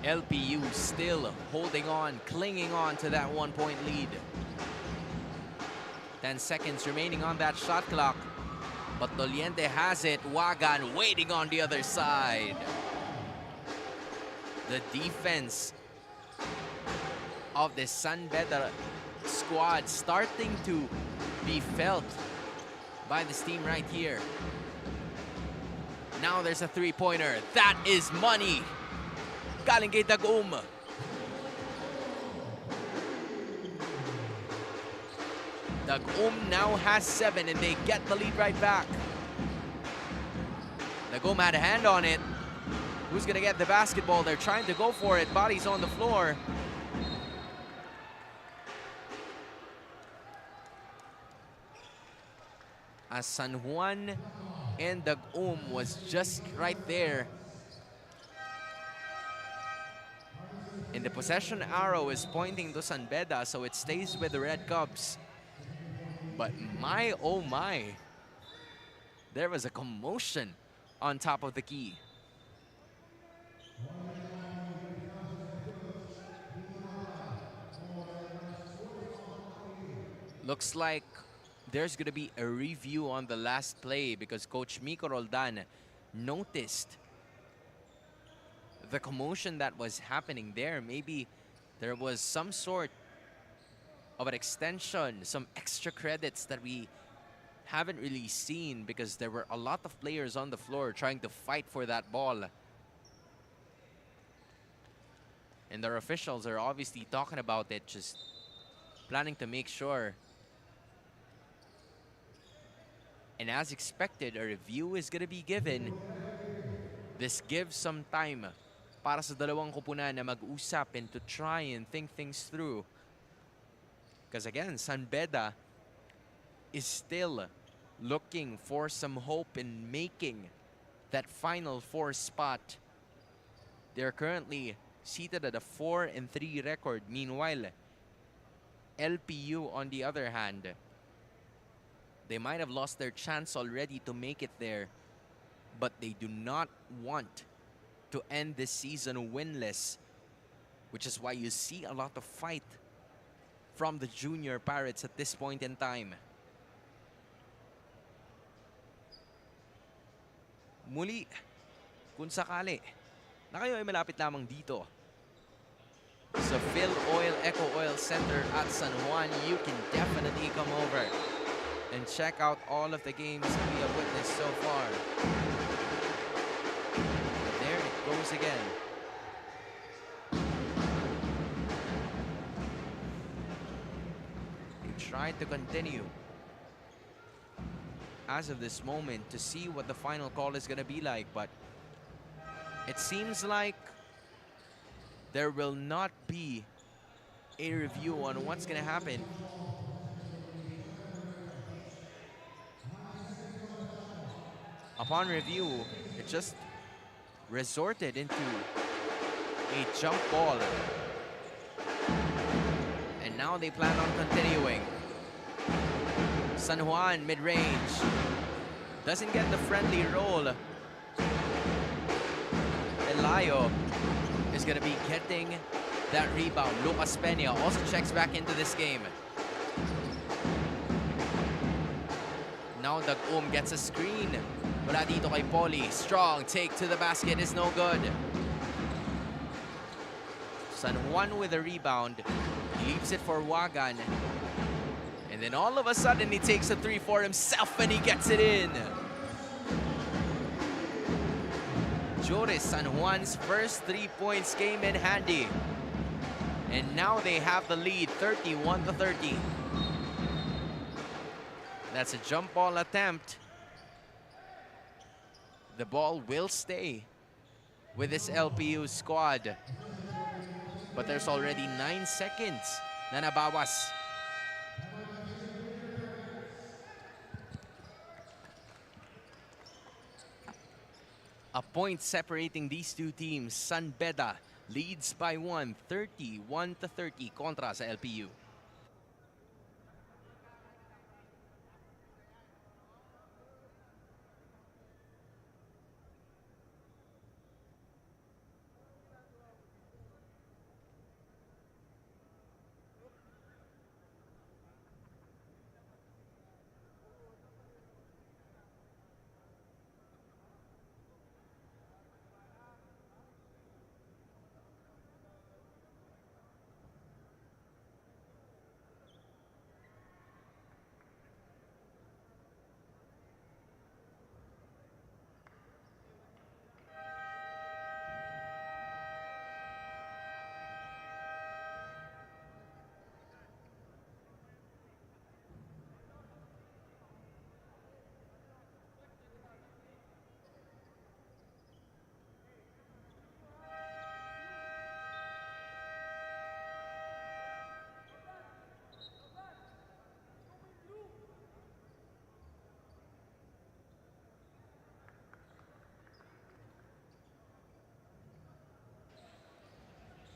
LPU still holding on, clinging on to that 1 point lead. 10 seconds remaining on that shot clock. But Doliente has it. Wagan waiting on the other side. The defense of the San Beda squad starting to be felt by this team right here. Now there's a three-pointer. That is money. Galing kay Tag-Um. Tag-Um now has 7 and they get the lead right back. Tag-Um had a hand on it. Who's gonna get the basketball? They're trying to go for it. Body's on the floor. As San Juan and Tag-Um was just right there. And the possession arrow is pointing to San Beda, so it stays with the Red Cubs. But my, oh my, there was a commotion on top of the key. Looks like there's gonna be a review on the last play because Coach Miko Roldan noticed the commotion that was happening there. Maybe there was some sort of an extension, some extra credits that we haven't really seen because there were a lot of players on the floor trying to fight for that ball. And their officials are obviously talking about it, just planning to make sure. And as expected, a review is going to be given. This gives some time para sa dalawang koponan na mag-usap and to try and think things through. Because again, San Beda is still looking for some hope in making that Final Four spot. They're currently seated at a 4-3 record. Meanwhile, LPU on the other hand, they might have lost their chance already to make it there, but they do not want to end this season winless, which is why you see a lot of fight from the Junior Pirates at this point in time. Muli, kung sakali na kayo ay malapit lamang dito sa Phil Oil Eco Oil Center at San Juan, you can definitely come over and check out all of the games we have witnessed so far. There it goes again. They tried to continue as of this moment to see what the final call is going to be like, but it seems like there will not be a review on what's going to happen. Upon review, it just resorted into a jump ball. And now they plan on continuing. San Juan mid-range. Doesn't get the friendly roll. Elayo is going to be getting that rebound. Lucas Peña also checks back into this game. Now Dag-Um gets a screen. Wala dito kay Poli. Strong take to the basket is no good. San Juan with a rebound. Leaves it for Wagan. And then all of a sudden he takes a 3 for himself and he gets it in. Joris, San Juan's first 3 points came in handy. And now they have the lead, 31-30. That's a jump ball attempt. The ball will stay with this LPU squad. But there's already 9 seconds na nabawas. A point separating these two teams. San Beda leads by 1, 31-30 kontra sa LPU.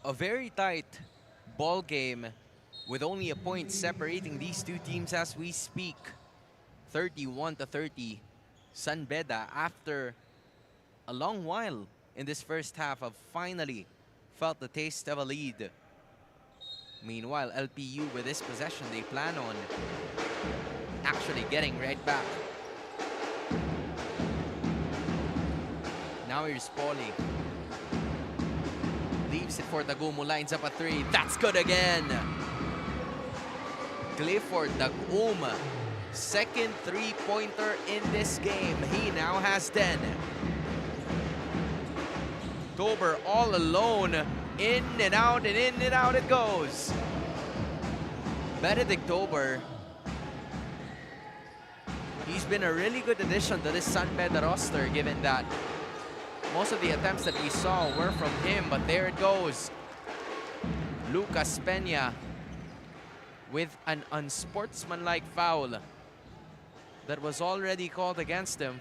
A very tight ball game with only a point separating these two teams as we speak. 31-30. San Beda, after a long while in this first half, have finally felt the taste of a lead. Meanwhile, LPU with this possession, they plan on actually getting right back. Now here's Poli. Leaves it for Dag-Um, who lines up a 3. That's good again. Clifford Dag-Um second three-pointer in this game. He now has 10. Tober all alone. In and out and in and out it goes. Benedict Tober, he's been a really good addition to this San Beda roster, given that most of the attempts that we saw were from him, but there it goes. Lucas Peña with an unsportsmanlike foul that was already called against him.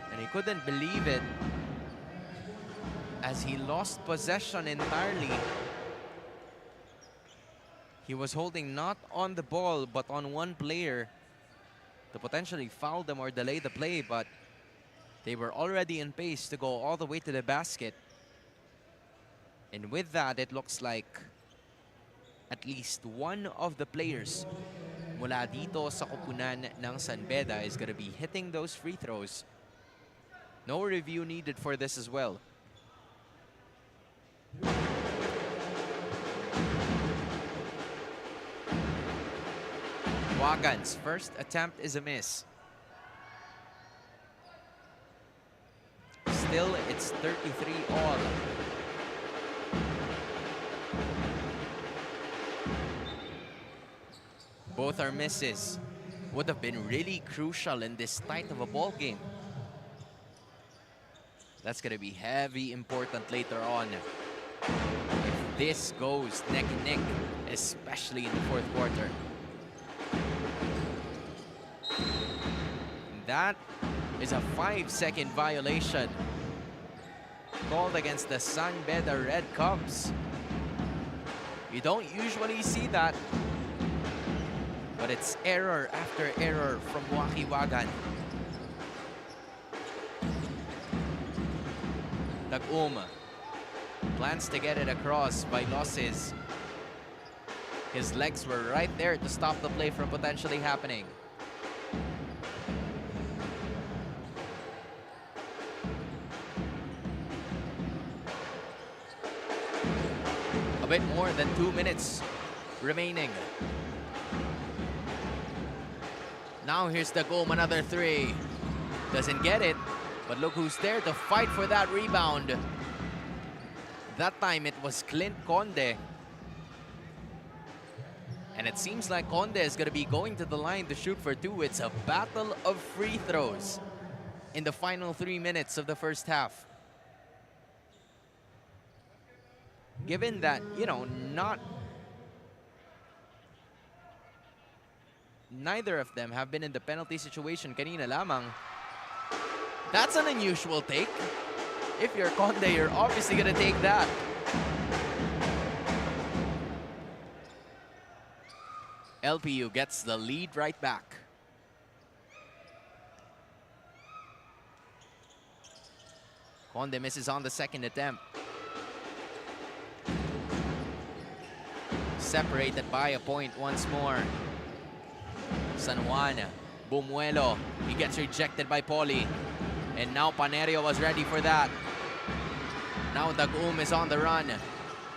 And he couldn't believe it as he lost possession entirely. He was holding not on the ball but on one player to potentially foul them or delay the play, but they were already in pace to go all the way to the basket. And with that, it looks like at least one of the players mula dito sa koponan ng San Beda is going to be hitting those free throws. No review needed for this as well. Wagan's first attempt is a miss. Still, it's 33 all. Both are misses. Would have been really crucial in this tight of a ball game. That's going to be heavy important later on. If this goes neck and neck, especially in the fourth quarter. That is a 5-second violation called against the San Beda Red Cubs. You don't usually see that, but it's error after error from Waki Wagan. Tag-um plans to get it across by losses. His legs were right there to stop the play from potentially happening. A bit more than 2 minutes remaining. Now here's the goal, another three. Doesn't get it, but look who's there to fight for that rebound. That time it was Clint Conde. And it seems like Conde is going to be going to the line to shoot for two. It's a battle of free throws in the final 3 minutes of the first half. Given that, you know, neither of them have been in the penalty situation kanina lamang, that's an unusual take. If you're Conde, you're obviously gonna take that. LPU gets the lead right back. Conde misses on the second attempt. Separated by a point once more. San Juan, Bumuelo, he gets rejected by Poli. And now Panerio was ready for that. Now Tag-um is on the run.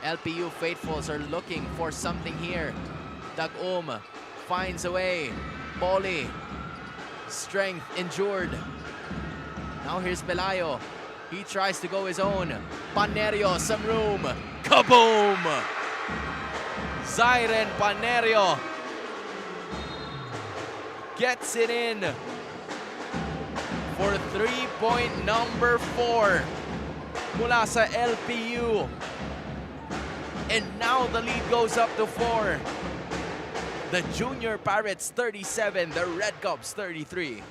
LPU faithfuls are looking for something here. Tag-um finds a way. Poli, strength endured. Now here's Pelayo. He tries to go his own. Panerio, some room. Kaboom! Zyren Panerio gets it in for three-point number 4 mula sa LPU. And now the lead goes up to 4. The Junior Pirates 37, the Red Cubs 33.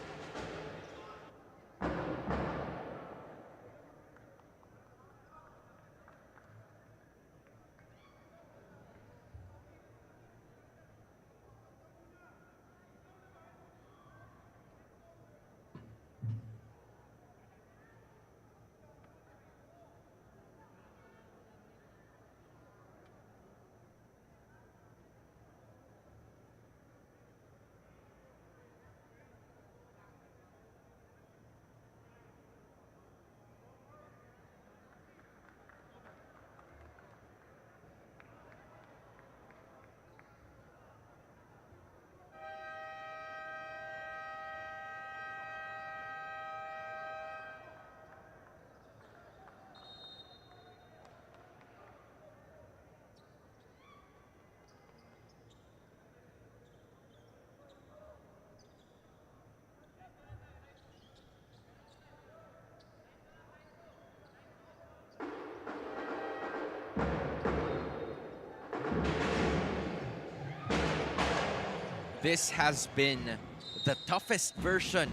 This has been the toughest version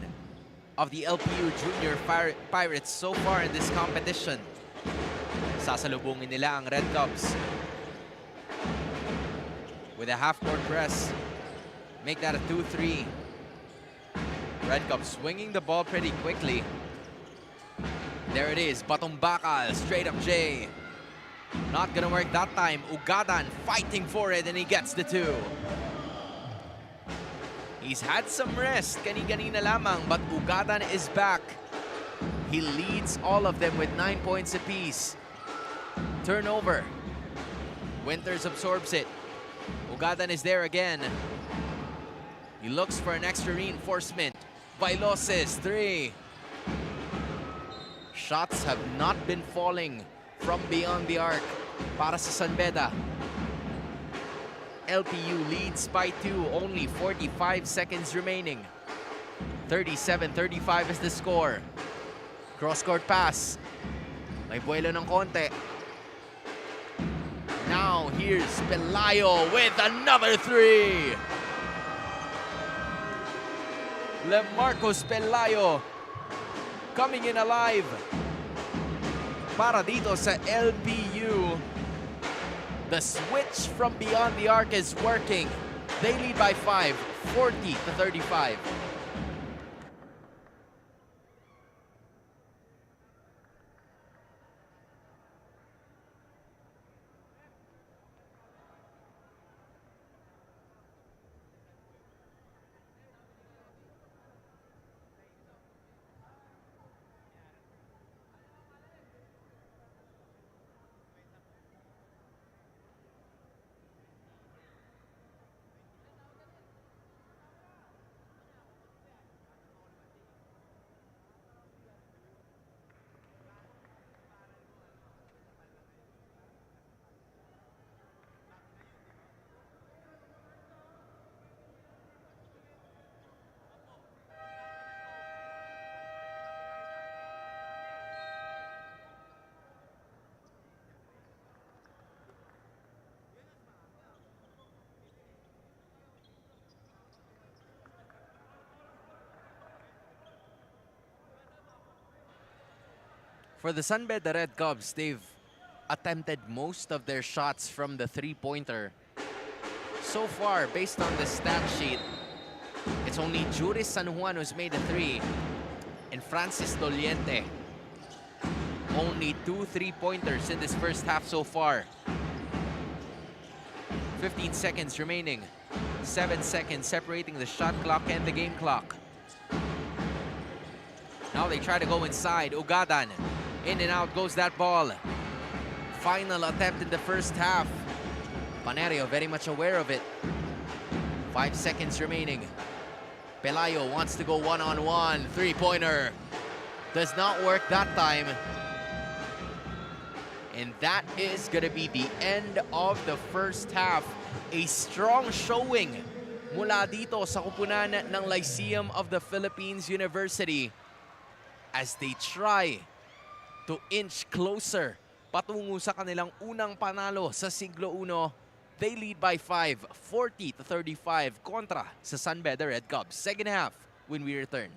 of the LPU Junior Pirates so far in this competition. Sasalubungin nila ang Red Cubs with a half-court press. Make that a 2-3. Red Cubs swinging the ball pretty quickly. There it is, Batong Bakal, straight up J. Not gonna work that time. Ugadan fighting for it, and he gets the 2. He's had some rest, kani-kanina lamang, but Ugadan is back. He leads all of them with 9 points apiece. Turnover. Winters absorbs it. Ugadan is there again. He looks for an extra reinforcement. Bailoses, 3. Shots have not been falling from beyond the arc para sa San Beda. LPU leads by 2, only 45 seconds remaining. 37-35 is the score. Cross-court pass. May buwelo ng konti. Now here's Pelayo with another 3. LeMarcos Pelayo coming in alive para dito sa LPU. The switch from beyond the arc is working. They lead by 5, 40-35. For the San Beda Red Cubs, they've attempted most of their shots from the three-pointer. So far, based on the stat sheet, it's only Juris San Juan who's made a 3, and Francis Doliente. Only 2 3-pointers in this first half so far. 15 seconds remaining. 7 seconds separating the shot clock and the game clock. Now they try to go inside. Ugadan. In and out goes that ball. Final attempt in the first half. Panerio very much aware of it. 5 seconds remaining. Pelayo wants to go one-on-one. Three-pointer. Does not work that time. And that is gonna be the end of the first half. A strong showing mula dito sa kupunan ng Lyceum of the Philippines University as they try to inch closer patungo sa kanilang unang panalo sa siglo 1. They lead by 5, 40-35 kontra sa San Beda Red Cubs. Second half when we return.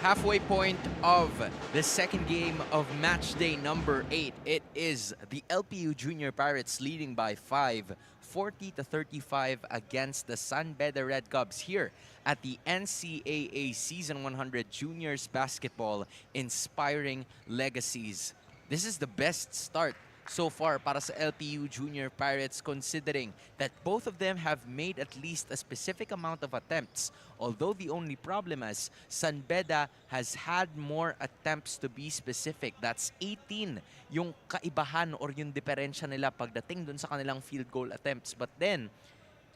Halfway point of the second game of match day number 8. It is the LPU Junior Pirates leading by 5, 40-35 against the San Beda Red Cubs here at the NCAA Season 100 Juniors Basketball Inspiring Legacies. This is the best start so far para sa LPU Junior Pirates, considering that both of them have made at least a specific amount of attempts. Although the only problem is San Beda has had more attempts, to be specific. That's 18 yung kaibahan or yung diferensya nila pagdating dun sa kanilang field goal attempts. But then,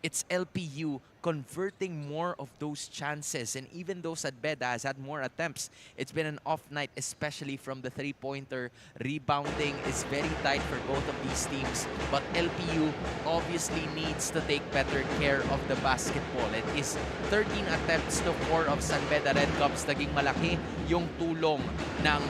it's LPU converting more of those chances. And even though San Beda has had more attempts, it's been an off night, especially from the three-pointer. Rebounding is very tight for both of these teams. But LPU obviously needs to take better care of the basketball. It is 13 attempts to 4 of San Beda Red Cubs. Naging malaki yung tulong ng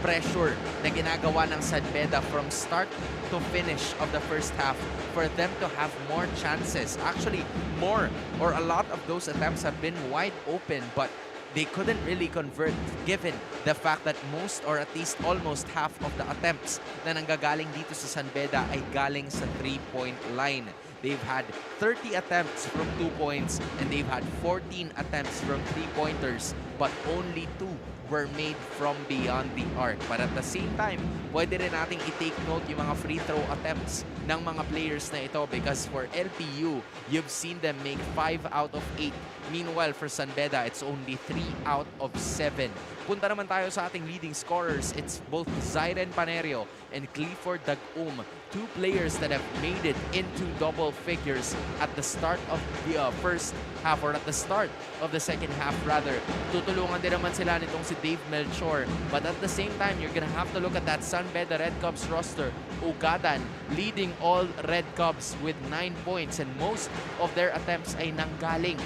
pressure na ginagawa ng San Beda from start to finish of the first half for them to have more chances. Actually, more or a lot of those attempts have been wide open, but they couldn't really convert given the fact that most or at least almost half of the attempts na nanggagaling dito sa San Beda ay galing sa 3-point line. They've had 30 attempts from 2 points and they've had 14 attempts from 3-pointers, but only 2 were made from beyond the arc. But at the same time, pwede rin nating i-take note yung mga free throw attempts ng mga players na ito, because for LPU, you've seen them make 5 out of 8. Meanwhile, for San Beda, it's only 3 out of 7. Punta naman tayo sa ating leading scorers. It's both Zyren Panerio and Clifford Dagum, 2 players that have made it into double figures at the start of the first half, or at the start of the second half rather. Tutulungan din naman sila nitong si Dave Melchor. But at the same time, you're gonna have to look at that San Beda Red Cubs roster. Ugadan leading all Red Cubs with 9 points, and most of their attempts ay nanggaling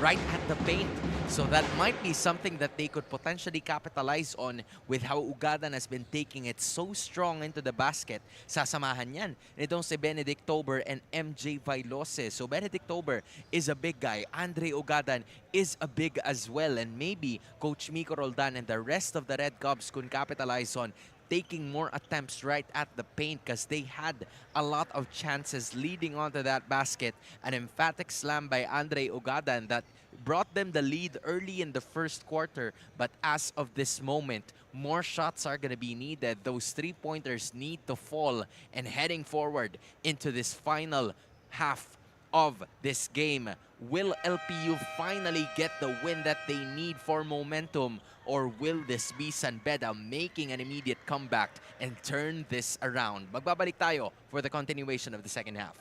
right at the paint. So that might be something that they could potentially capitalize on with how Ugadan has been taking it so strong into the basket. Sasamahan yan nitong si Benedict Tober and MJ Vailose. So Benedict Tober is a big guy. Andre Ugadan is a big as well. And maybe Coach Miko Roldan and the rest of the Red Cubs could capitalize on taking more attempts right at the paint, because they had a lot of chances leading onto that basket. An emphatic slam by Andre Ugadan that brought them the lead early in the first quarter. But as of this moment, more shots are going to be needed. Those 3-pointers need to fall, and heading forward into this final half of this game, will LPU finally get the win that they need for momentum, or will this be San Beda making an immediate comeback and turn this around? Magbabalik tayo for the continuation of the second half.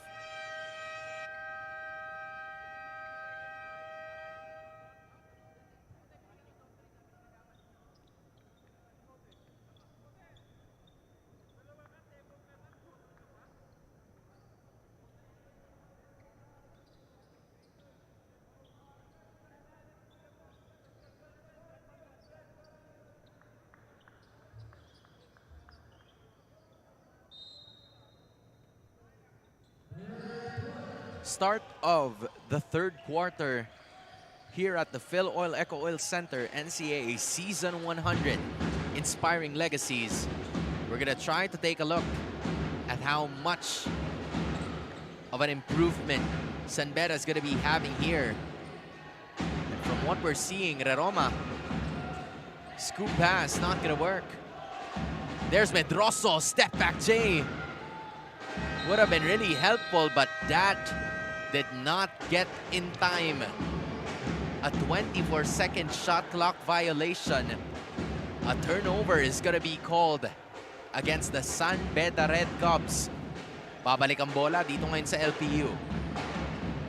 Start of the third quarter here at the Phil Oil Eco Oil Center, NCAA Season 100 Inspiring Legacies. We're gonna try to take a look at how much of an improvement San Beda is gonna be having here. And from what we're seeing, Reroma, scoop pass, not gonna work. There's Medroso, step back J. Would have been really helpful, but that did not get in time. A 24-second shot clock violation. A turnover is gonna be called against the San Beda Red Cubs. Babalik ang bola dito ngayon sa LPU.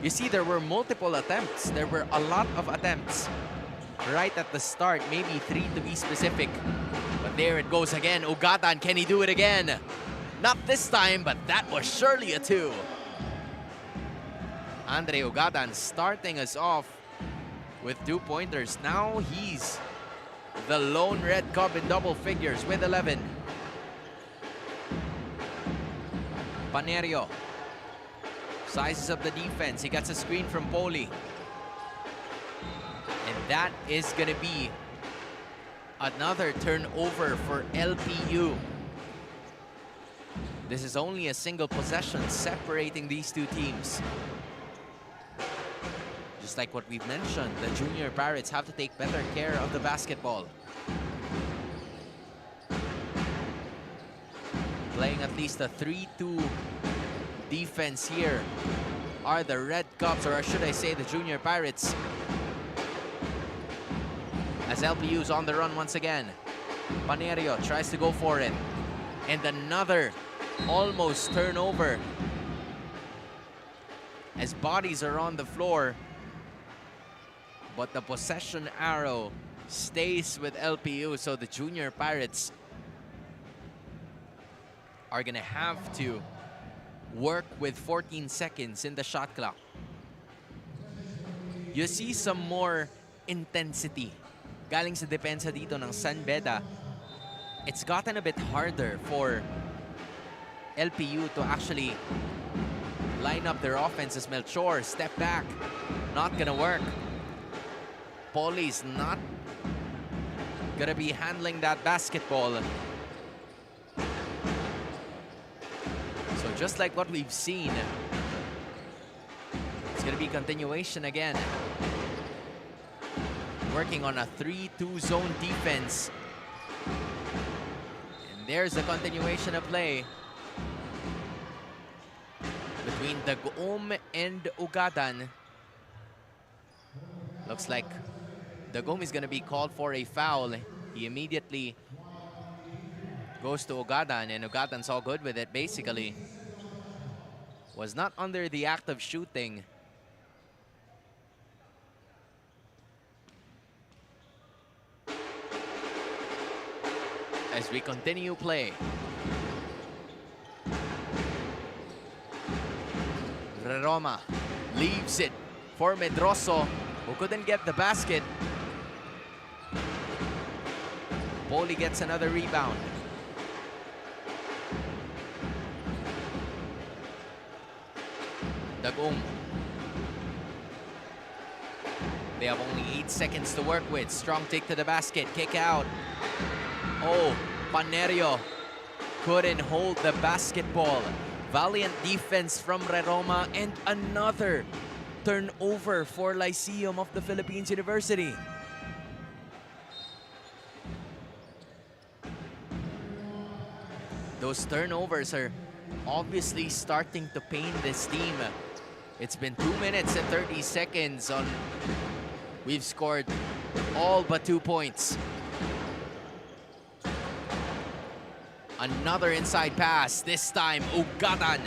You see, there were multiple attempts. There were a lot of attempts right at the start, maybe 3 to be specific. But there it goes again. Ugadan, can he do it again? Not this time, but that was surely a 2. Andre Ugadan starting us off with 2-pointers. Now he's the lone Red Cub in double figures with 11. Panerio sizes up the defense. He gets a screen from Poli. And that is going to be Another turnover for LPU. This is only a single possession separating these two teams. Just like what we've mentioned, the Junior Pirates have to take better care of the basketball. Playing at least a 3-2 defense here are the Red Cubs, or should I say the Junior Pirates. As LPU's on the run once again. Panerio tries to go for it. And another almost turnover. As bodies are on the floor. But the possession arrow stays with LPU, so the Junior Pirates are gonna have to work with 14 seconds in the shot clock. You see some more intensity galing sa depensa dito ng San Beda. It's gotten a bit harder for LPU to actually line up their offense as Melchor. Step back, not gonna work. Pauly's not gonna be handling that basketball. So just like what we've seen, it's gonna be continuation again. Working on a 3-2 zone defense. And there's a continuation of play between Dagom and Ugadan. Looks like Dagom is gonna be called for a foul. He immediately goes to Ugadan, and Ugadan's all good with it, basically. Was not under the act of shooting. As we continue play. Roma leaves it for Medroso, who couldn't get the basket. Pauly gets another rebound. Dagom. They have only 8 seconds to work with. Strong take to the basket, kick out. Oh, Panerio couldn't hold the basketball. Valiant defense from Roma, and another turnover for Lyceum of the Philippines University. Those turnovers are obviously starting to pain this team. It's been 2 minutes and 30 seconds on. We've scored all but 2 points. Another inside pass, this time Ugadan.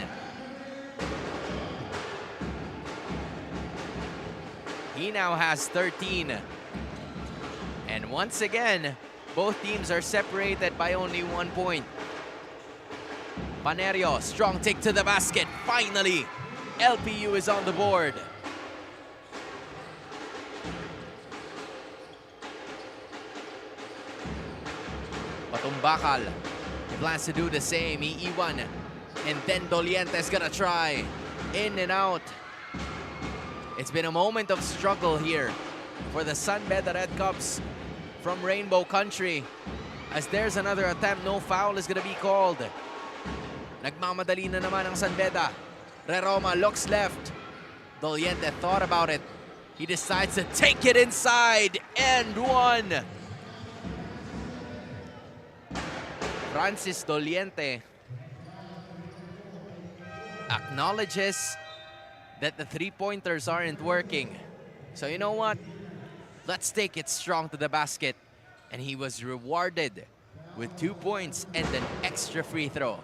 He now has 13. And once again, both teams are separated by only 1 point. Panerio, strong take to the basket. Finally, LPU is on the board. Patumbakal plans to do the same. Iiwan. And then Doliente's gonna try. In and out. It's been a moment of struggle here for the San Beda Red Cubs from Rainbow Country. As there's another attempt, no foul is gonna be called. Nagmamadali na naman ang San Beda. Roma looks left. Doliente thought about it. He decides to take it inside. And one. Francis Doliente acknowledges that the three-pointers aren't working. So you know what? Let's take it strong to the basket. And he was rewarded with 2 points and an extra free throw.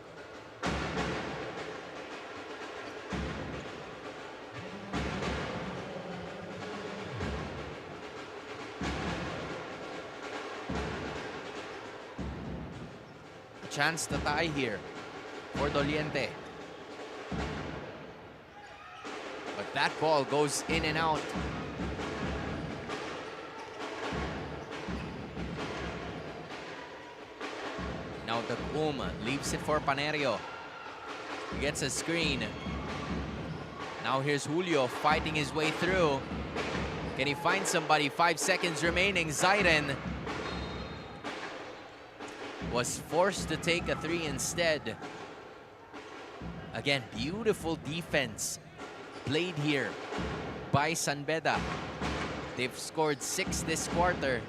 Chance to tie here for Doliente. But that ball goes in and out. Now the Dagom leaves it for Panerio. He gets a screen. Now here's Julio fighting his way through. Can he find somebody? 5 seconds remaining. Zairen was forced to take a 3 instead. Again, beautiful defense played here by San Beda. They've scored 6 this quarter.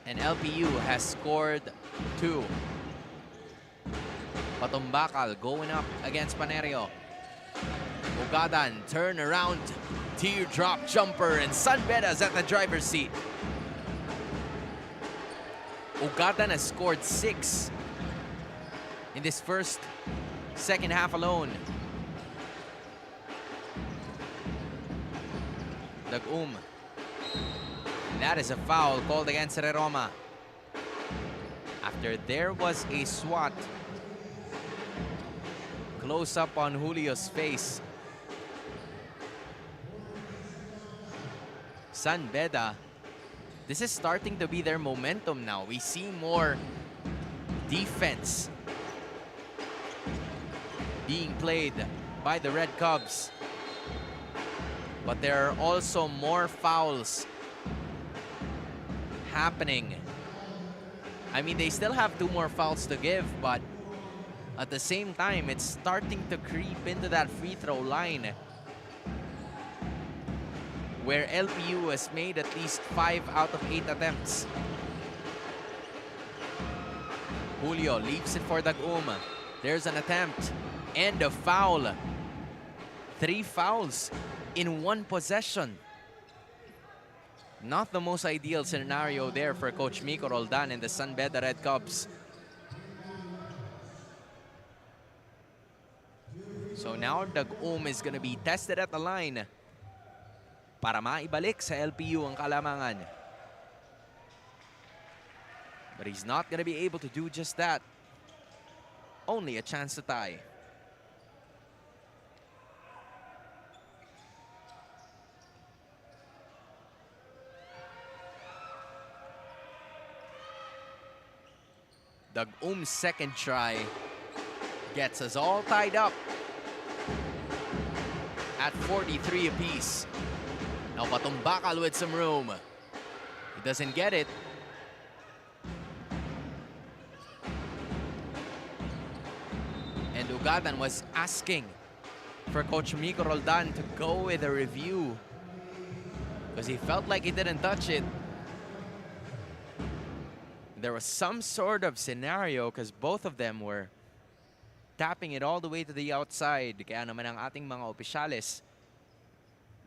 And LPU has scored 2. Patumbakal going up against Panerio. Ugadan, turn around, teardrop jumper, and San Beda's at the driver's seat. Ugadan has scored 6 in this second half alone. Dagum. That is a foul called against Reroma. After there was a swat close up on Julio's face. San Beda, this is starting to be their momentum now. We see more defense being played by the Red Cubs. But there are also more fouls happening. I mean, they still have 2 more fouls to give, but at the same time, it's starting to creep into that free throw line where LPU has made at least 5 out of 8 attempts. Julio leaves it for Dagum. There's an attempt and a foul. 3 fouls in 1 possession. Not the most ideal scenario there for Coach Miko Roldan and the San Beda Red Cubs. So now Dagum is gonna be tested at the line para maibalik sa LPU ang kalamangan. But he's not gonna be able to do just that. Only a chance to tie. Dagum's second try gets us all tied up at 43 apiece. Now Patumbakal with some room. He doesn't get it. And Ugadan was asking for Coach Miko Roldan to go with a review because he felt like he didn't touch it. There was some sort of scenario because both of them were tapping it all the way to the outside. Kaya naman ang ating mga opisyales,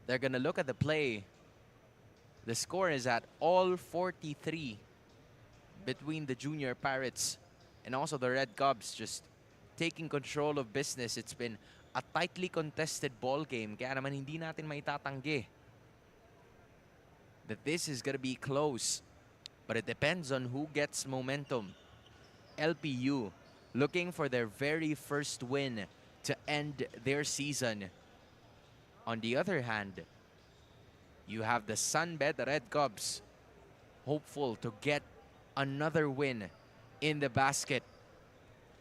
they're gonna look at the play. The score is at all 43 between the Junior Pirates and also the Red Cubs, just taking control of business. It's been a tightly contested ball game. Kaya naman hindi natin maitatanggi that this is gonna be close. But it depends on who gets momentum. LPU looking for their very first win to end their season. On the other hand, you have the San Beda Red Cubs hopeful to get another win in the basket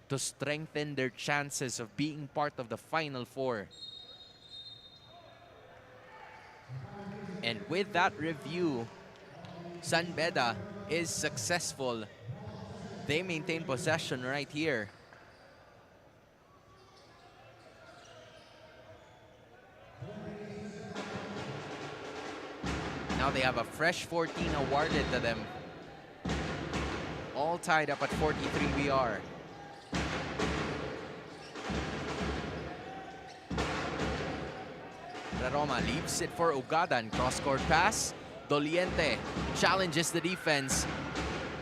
to strengthen their chances of being part of the Final Four. And with that review, San Beda is successful. They maintain possession right here. Now they have a fresh 14 awarded to them. All tied up at 43 we are. Roma leaves it for Ugadan. Cross-court pass. Doliente challenges the defense,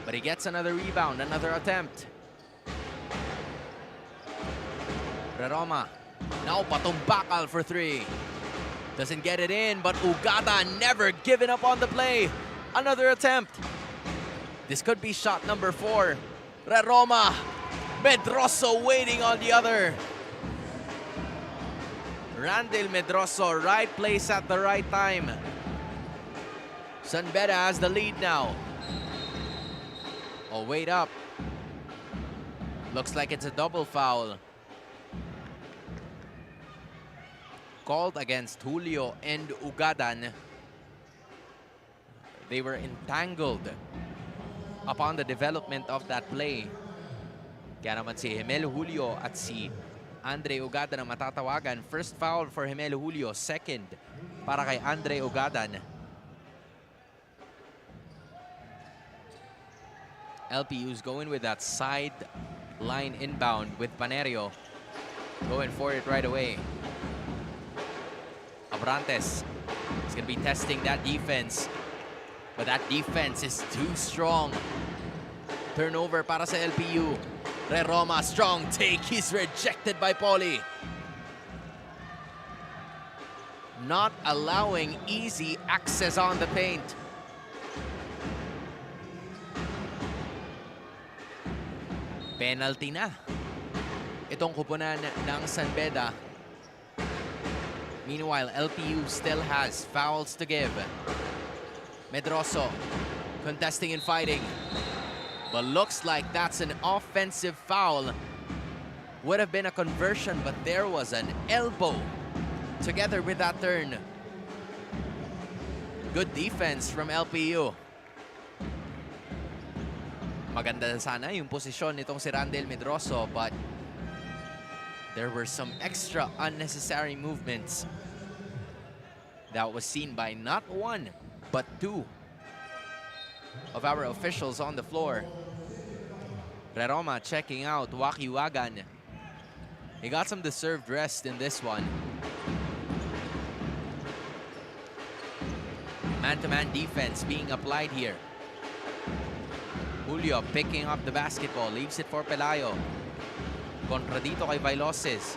but he gets another rebound, another attempt. Roma now Patumbakal for 3. Doesn't get it in, but Ugadan never giving up on the play. Another attempt. This could be shot number 4. Roma, Medroso waiting on the other. Randall Medroso, right place at the right time. San Beda has the lead now. Oh, wait up. Looks like it's a double foul. Called against Julio and Ugadan. They were entangled upon the development of that play. Kaya naman si Gemelo Julio at si Andre Ugadan ang matatawagan. First foul for Gemelo Julio, second para kay Andre Ugadan. LPU's going with that side line inbound with Panerio. Going for it right away. Abrantes is going to be testing that defense. But that defense is too strong. Turnover para sa LPU. Reroma, strong take. He's rejected by Poli. Not allowing easy access on the paint. Penalty na itong kupunan ng San Beda. Meanwhile, LPU still has fouls to give. Medroso contesting and fighting. But looks like that's an offensive foul. Would have been a conversion, but there was an elbow together with that turn. Good defense from LPU. Maganda sana yung posisyon nitong si Randel Medroso, but there were some extra unnecessary movements that was seen by not one, but two of our officials on the floor. Reroma checking out Wakiwagan. He got some deserved rest in this one. Man-to-man defense being applied here. Julio picking up the basketball, leaves it for Pelayo. Kontra dito kay Vailoses.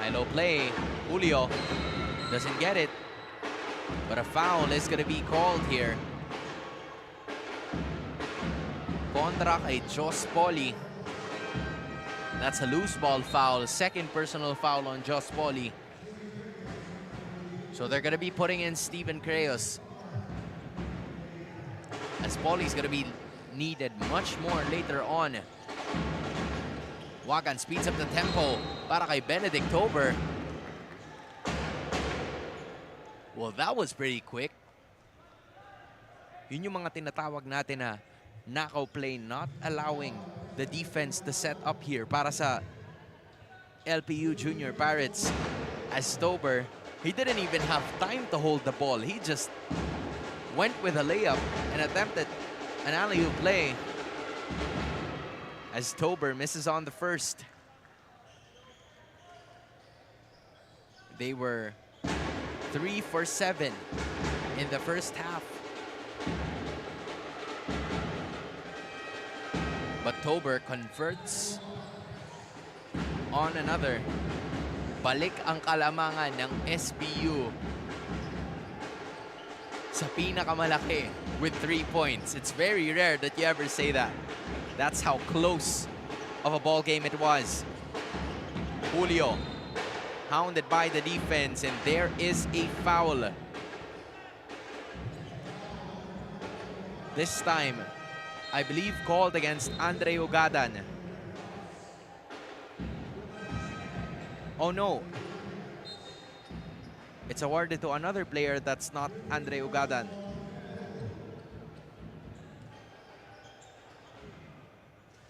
High-low play. Julio doesn't get it. But a foul is going to be called here. Kontra kay Jos Poli. That's a loose ball foul. Second personal foul on Jos Poli. So they're going to be putting in Steven Creos. As Poli's going to be needed much more later on. Wagan speeds up the tempo para kay Benedict Tober. Well, that was pretty quick. Yun yung mga tinatawag natin na knockout play, not allowing the defense to set up here para sa LPU Junior Pirates. As Tober, he didn't even have time to hold the ball. He just went with a layup and attempted an alley-oop play as Tober misses on the first. They were 3 for 7 in the first half. But Tober converts on another. Balik ang kalamangan ng SBU sa pinakamalaki with 3 points. It's very rare that you ever say that. That's how close of a ball game it was. Julio hounded by the defense, and there is a foul. This time, I believe called against Andre Ugadan. Oh no. It's awarded to another player that's not Andre Ugadan.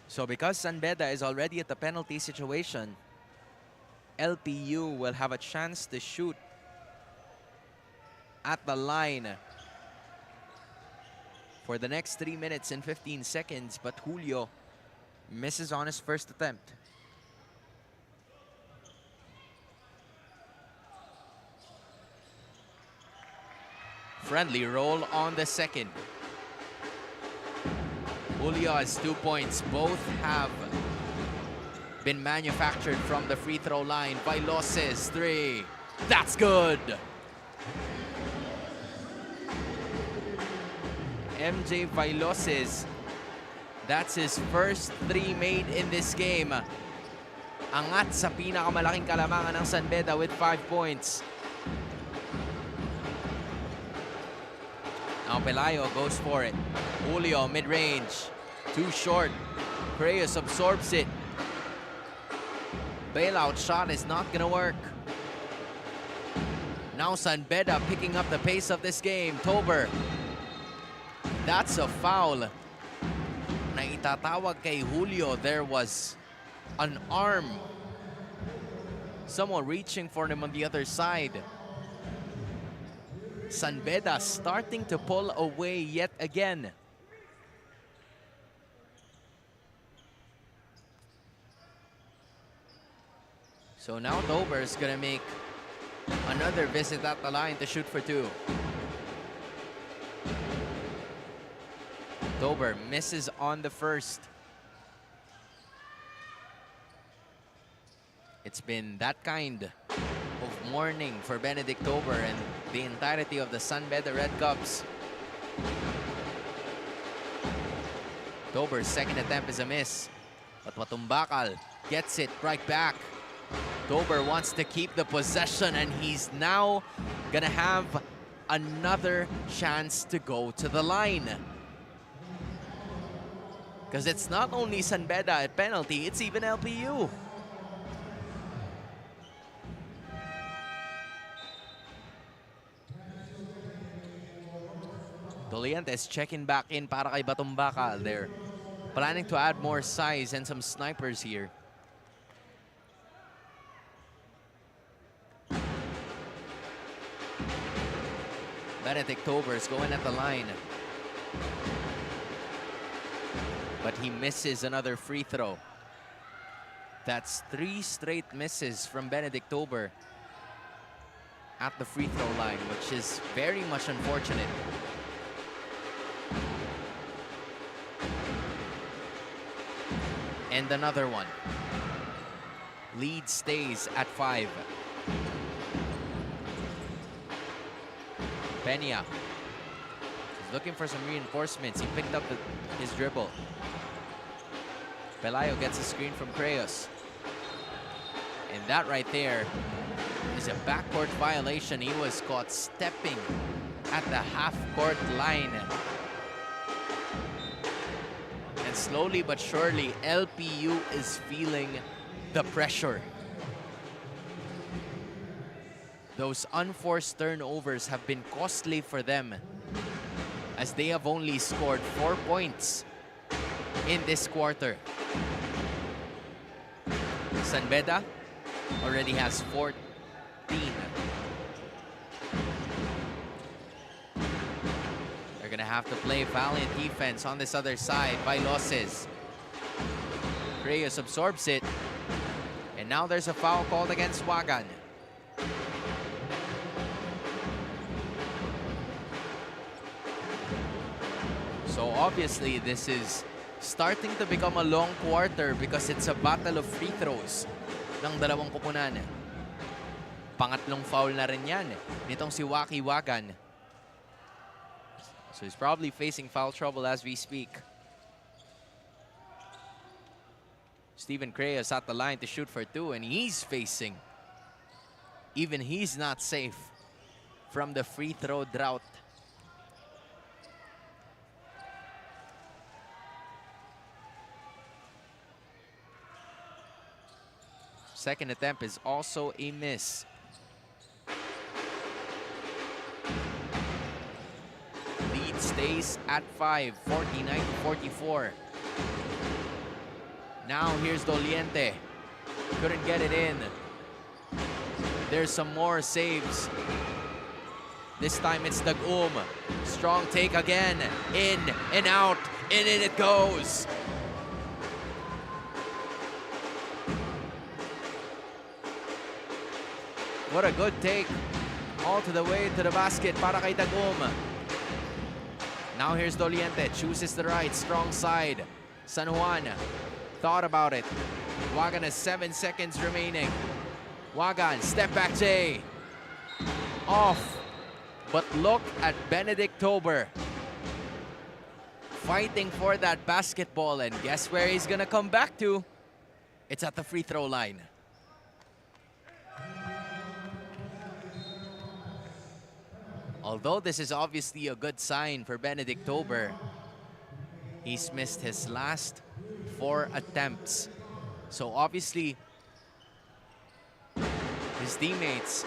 So because San Beda is already at the penalty situation, LPU will have a chance to shoot at the line for the next 3 minutes and 15 seconds, but Julio misses on his first attempt. Friendly roll on the second. Julio has 2 points. Both have been manufactured from the free throw line. Vailoses, 3. That's good. MJ Vailoses, that's his first 3 made in this game. Angat sa pinakamalaking kalamangan ng San Beda with 5 points. Now Pelayo goes for it. Julio mid-range. Too short. Creus absorbs it. Bailout shot is not gonna work. Now San Beda picking up the pace of this game. Tober that's a foul na itatawag kay Julio. There was an arm. Someone reaching for him on the other side. San Beda starting to pull away yet again. So now Dober is gonna make another visit at the line to shoot for two. Dober misses on the first. It's been that kind of morning for Benedict Dober and the entirety of the San Beda Red Cubs. Dober's second attempt is a miss, but Matumbakal gets it right back. Dober wants to keep the possession, and he's now gonna have another chance to go to the line. Because it's not only San Beda at penalty, it's even LPU. Dolientes checking back in para kay Batumbakal. They're planning to add more size and some snipers here. Benedict Dober is going at the line. But he misses another free throw. That's 3 straight misses from Benedict Dober at the free throw line, which is very much unfortunate. And another one. Lead stays at 5. Peña is looking for some reinforcements. He picked up his dribble. Pelayo gets a screen from Creos. And that right there is a backcourt violation. He was caught stepping at the half-court line. And slowly but surely, LPU is feeling the pressure. Those unforced turnovers have been costly for them, as they have only scored 4 points in this quarter. San Beda already has 14. They're gonna have to play valiant defense on this other side by Losses. Creos absorbs it, and now there's a foul called against Wagan. So obviously this is starting to become a long quarter because it's a battle of free throws ng dalawang kupunan. Pangatlong foul na rin yan nitong si Waki Wagan. So he's probably facing foul trouble as we speak. Steven Creos at the line to shoot for 2, and he's facing. Even he's not safe from the free throw drought. Second attempt is also a miss. Lead stays at 5, 49-44. Now here's Doliente. Couldn't get it in. There's some more saves. This time it's Dagum. Strong take again. In and out. And in it goes. What a good take. All to the way to the basket para kay Dagum. Now here's Doliente. Chooses the right, strong side. San Juan thought about it. Wagan has 7 seconds remaining. Wagan, step back J. Off. But look at Benedict Dober fighting for that basketball, and guess where he's gonna come back to? It's at the free throw line. Although this is obviously a good sign for Benedict Dober, he's missed his last 4 attempts. So obviously, his teammates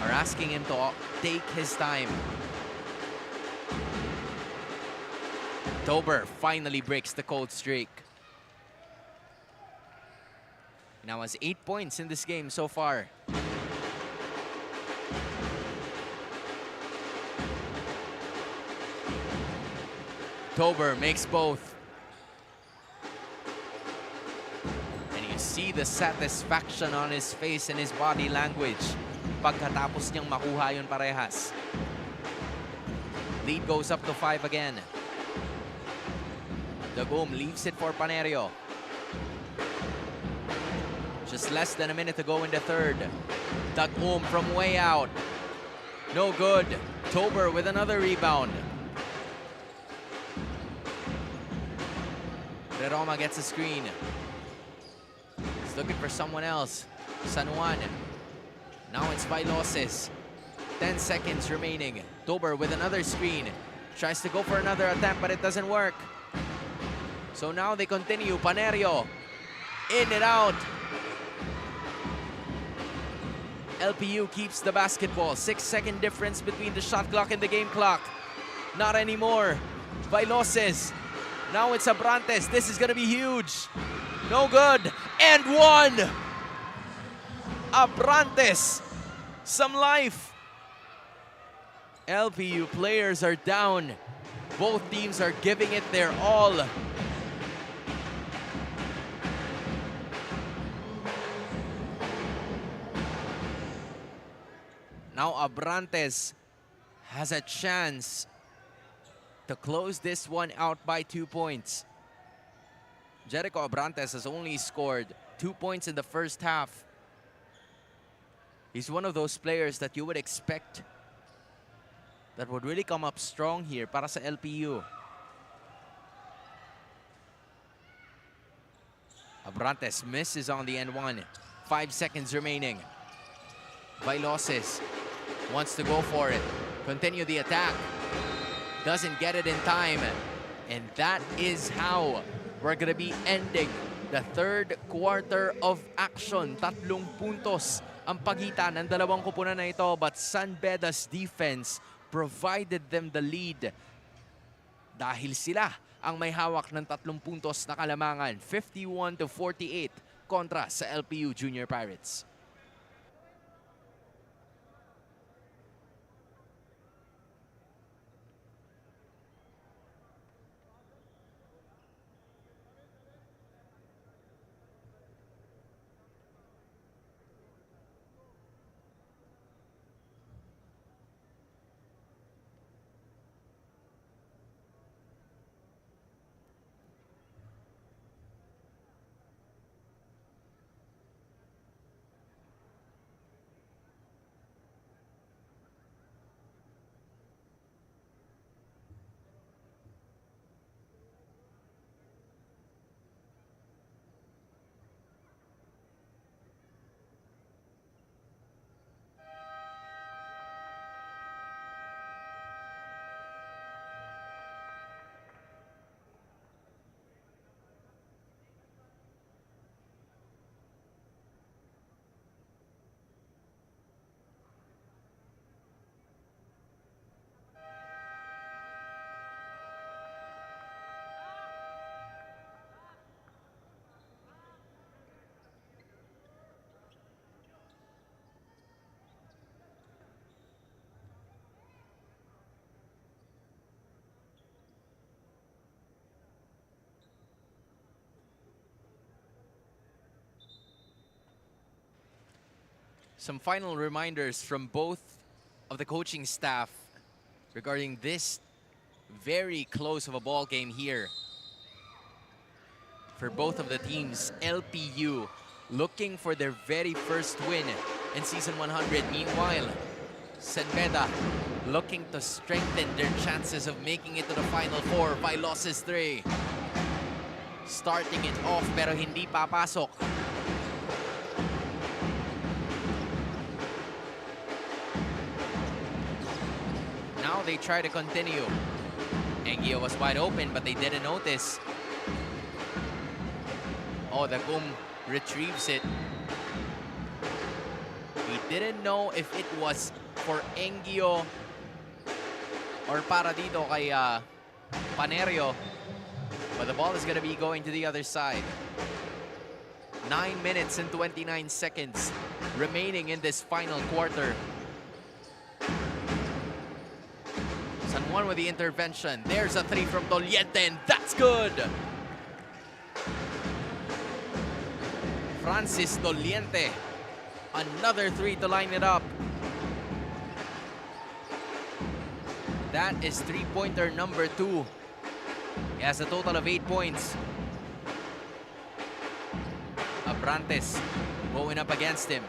are asking him to take his time. Tober finally breaks the cold streak. Now has 8 points in this game so far. Tober makes both. And you see the satisfaction on his face and his body language pagkatapos niyang makuha yun parehas. Lead goes up to 5 again. Dagum leaves it for Panerio. Just less than a minute to go in the third. Dagum from way out. No good. Tober with another rebound. Roma gets a screen. He's looking for someone else. San Juan. Now it's Bailoses. 10 seconds remaining. Tober with another screen. Tries to go for another attempt, but it doesn't work. So now they continue. Panerio. In and out. LPU keeps the basketball. 6-second difference between the shot clock and the game clock. Not anymore. Bailoses. Now it's Abrantes. This is gonna be huge. No good. And one. Abrantes. Some life. LPU players are down. Both teams are giving it their all. Now Abrantes has a chance to close this one out by 2 points. Jericho Abrantes has only scored 2 points in the first half. He's one of those players that you would expect that would really come up strong here para sa LPU. Abrantes misses on the end one. 5 seconds remaining. Bailoses wants to go for it. Continue the attack. Doesn't get it in time. And that is how we're gonna be ending the third quarter of action. 3 puntos ang pagitan ng dalawang kupunan na ito. But San Beda's defense provided them the lead. Dahil sila ang may hawak ng 3 puntos na kalamangan. 51-48 kontra sa LPU Junior Pirates. Some final reminders from both of the coaching staff regarding this very close of a ball game here for both of the teams. LPU looking for their very first win in Season 100. Meanwhile, San Beda looking to strengthen their chances of making it to the Final Four by losses 3. Starting it off pero hindi papasok. Now they try to continue. Engio was wide open, but they didn't notice. Oh, the Gum retrieves it. We didn't know if it was for Engio or para dito kay Panerio. But the ball is going to be going to the other side. 9 minutes and 29 seconds remaining in this final quarter. San Juan with the intervention. There's a three from Doliente, and that's good. Francis Doliente. Another three to line it up. That is three-pointer number 2. He has a total of 8 points. Abrantes going up against him.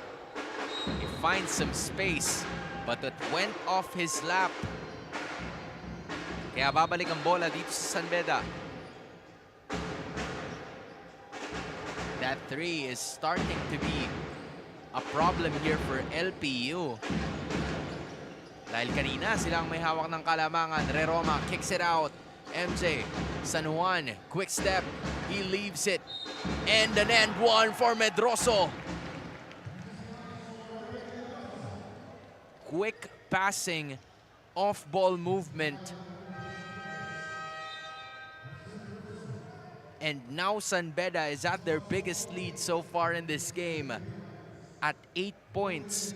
He finds some space, but it went off his lap. Kaya babalik ang bola dito sa San Beda. That three is starting to be a problem here for LPU. Dahil kanina silang may hawak ng kalamangan. Reroma kicks it out. MJ, San Juan, quick step. He leaves it. And an end one for Medroso. Quick passing, off-ball movement. And now San Beda is at their biggest lead so far in this game at 8 points.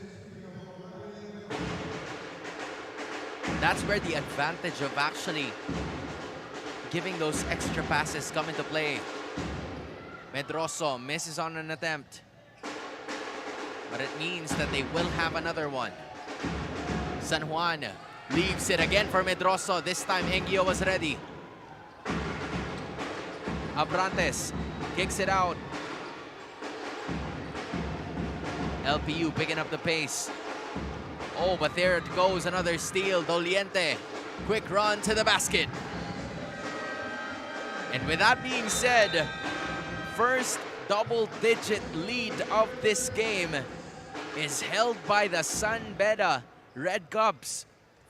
That's where the advantage of actually giving those extra passes come into play. Medroso misses on an attempt, but it means that they will have another one. San Juan leaves it again for Medroso. This time Engio was ready. Abrantes kicks it out. LPU picking up the pace. Oh, but there it goes, another steal. Doliente, quick run to the basket. And with that being said, first double-digit lead of this game is held by the San Beda Red Cubs.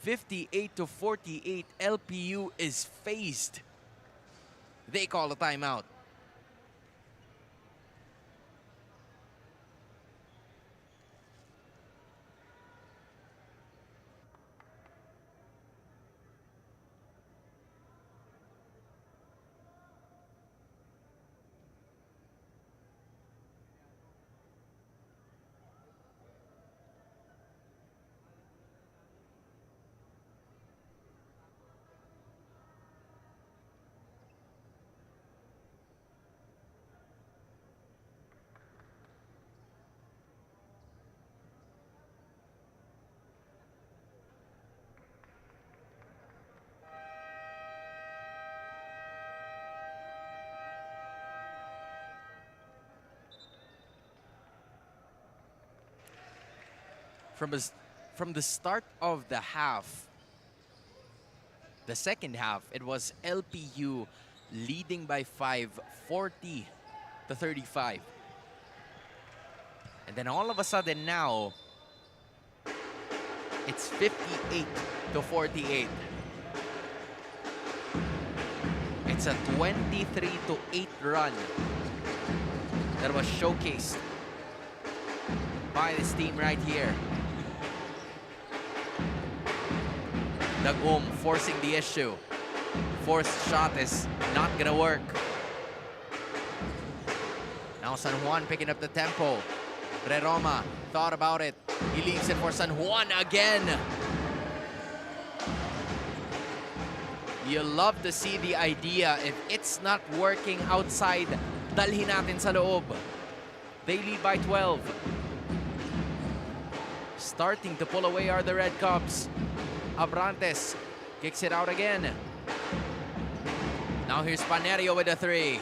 58-48, LPU is phased. They call a timeout. From the start of the half, the second half, it was LPU leading by 5, 40-35. And then all of a sudden now, it's 58-48. It's a 23-8 run that was showcased by this team right here. Nagum forcing the issue. Forced shot is not gonna work. Now San Juan picking up the tempo. Reroma thought about it. He leaves it for San Juan again. You love to see the idea. If it's not working outside, dalhin natin sa loob. They lead by 12. Starting to pull away are the Red Cubs. Abrantes kicks it out again. Now here's Panerio with a three.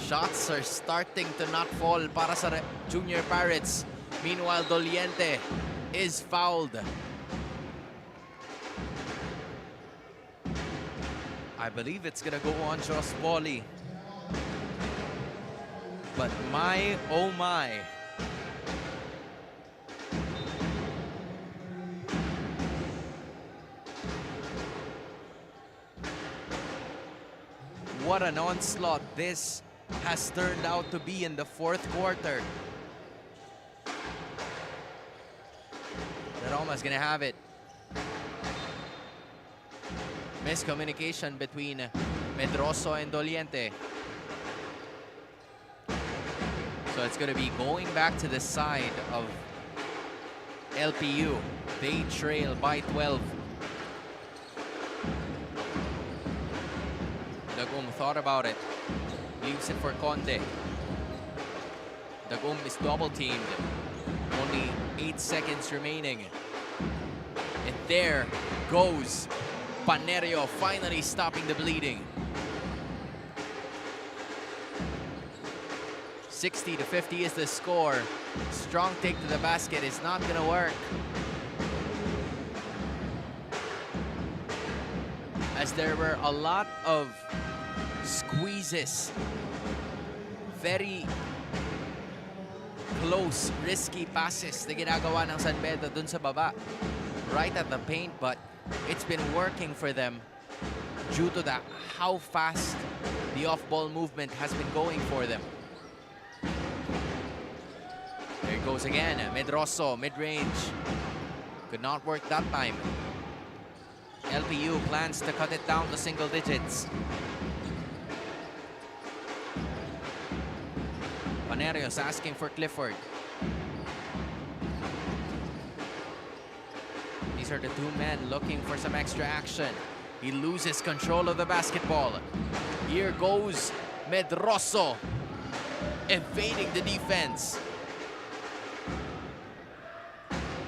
Shots are starting to not fall para sa Junior Pirates. Meanwhile, Doliente is fouled. I believe it's gonna go on Jos Boli. But my, oh my. What an onslaught this has turned out to be in the fourth quarter. Roma's gonna have it. Miscommunication between Medroso and Doliente. So it's going to be going back to the side of LPU. They trail by 12. Dagum thought about it. Leaves it for Conde. Dagum is double teamed. Only 8 seconds remaining. And there goes Panerio, finally stopping the bleeding. 60-50 is the score. Strong take to the basket is not gonna work. As there were a lot of squeezes. Very close, risky passes na ginagawa ng San Beda dun sa baba. Right at the paint, but it's been working for them due to that how fast the off-ball movement has been going for them. There it goes again, Medroso, mid-range. Could not work that time. LPU plans to cut it down to single digits. Panerio's asking for Clifford. These are the two men looking for some extra action. He loses control of the basketball. Here goes Medroso, evading the defense.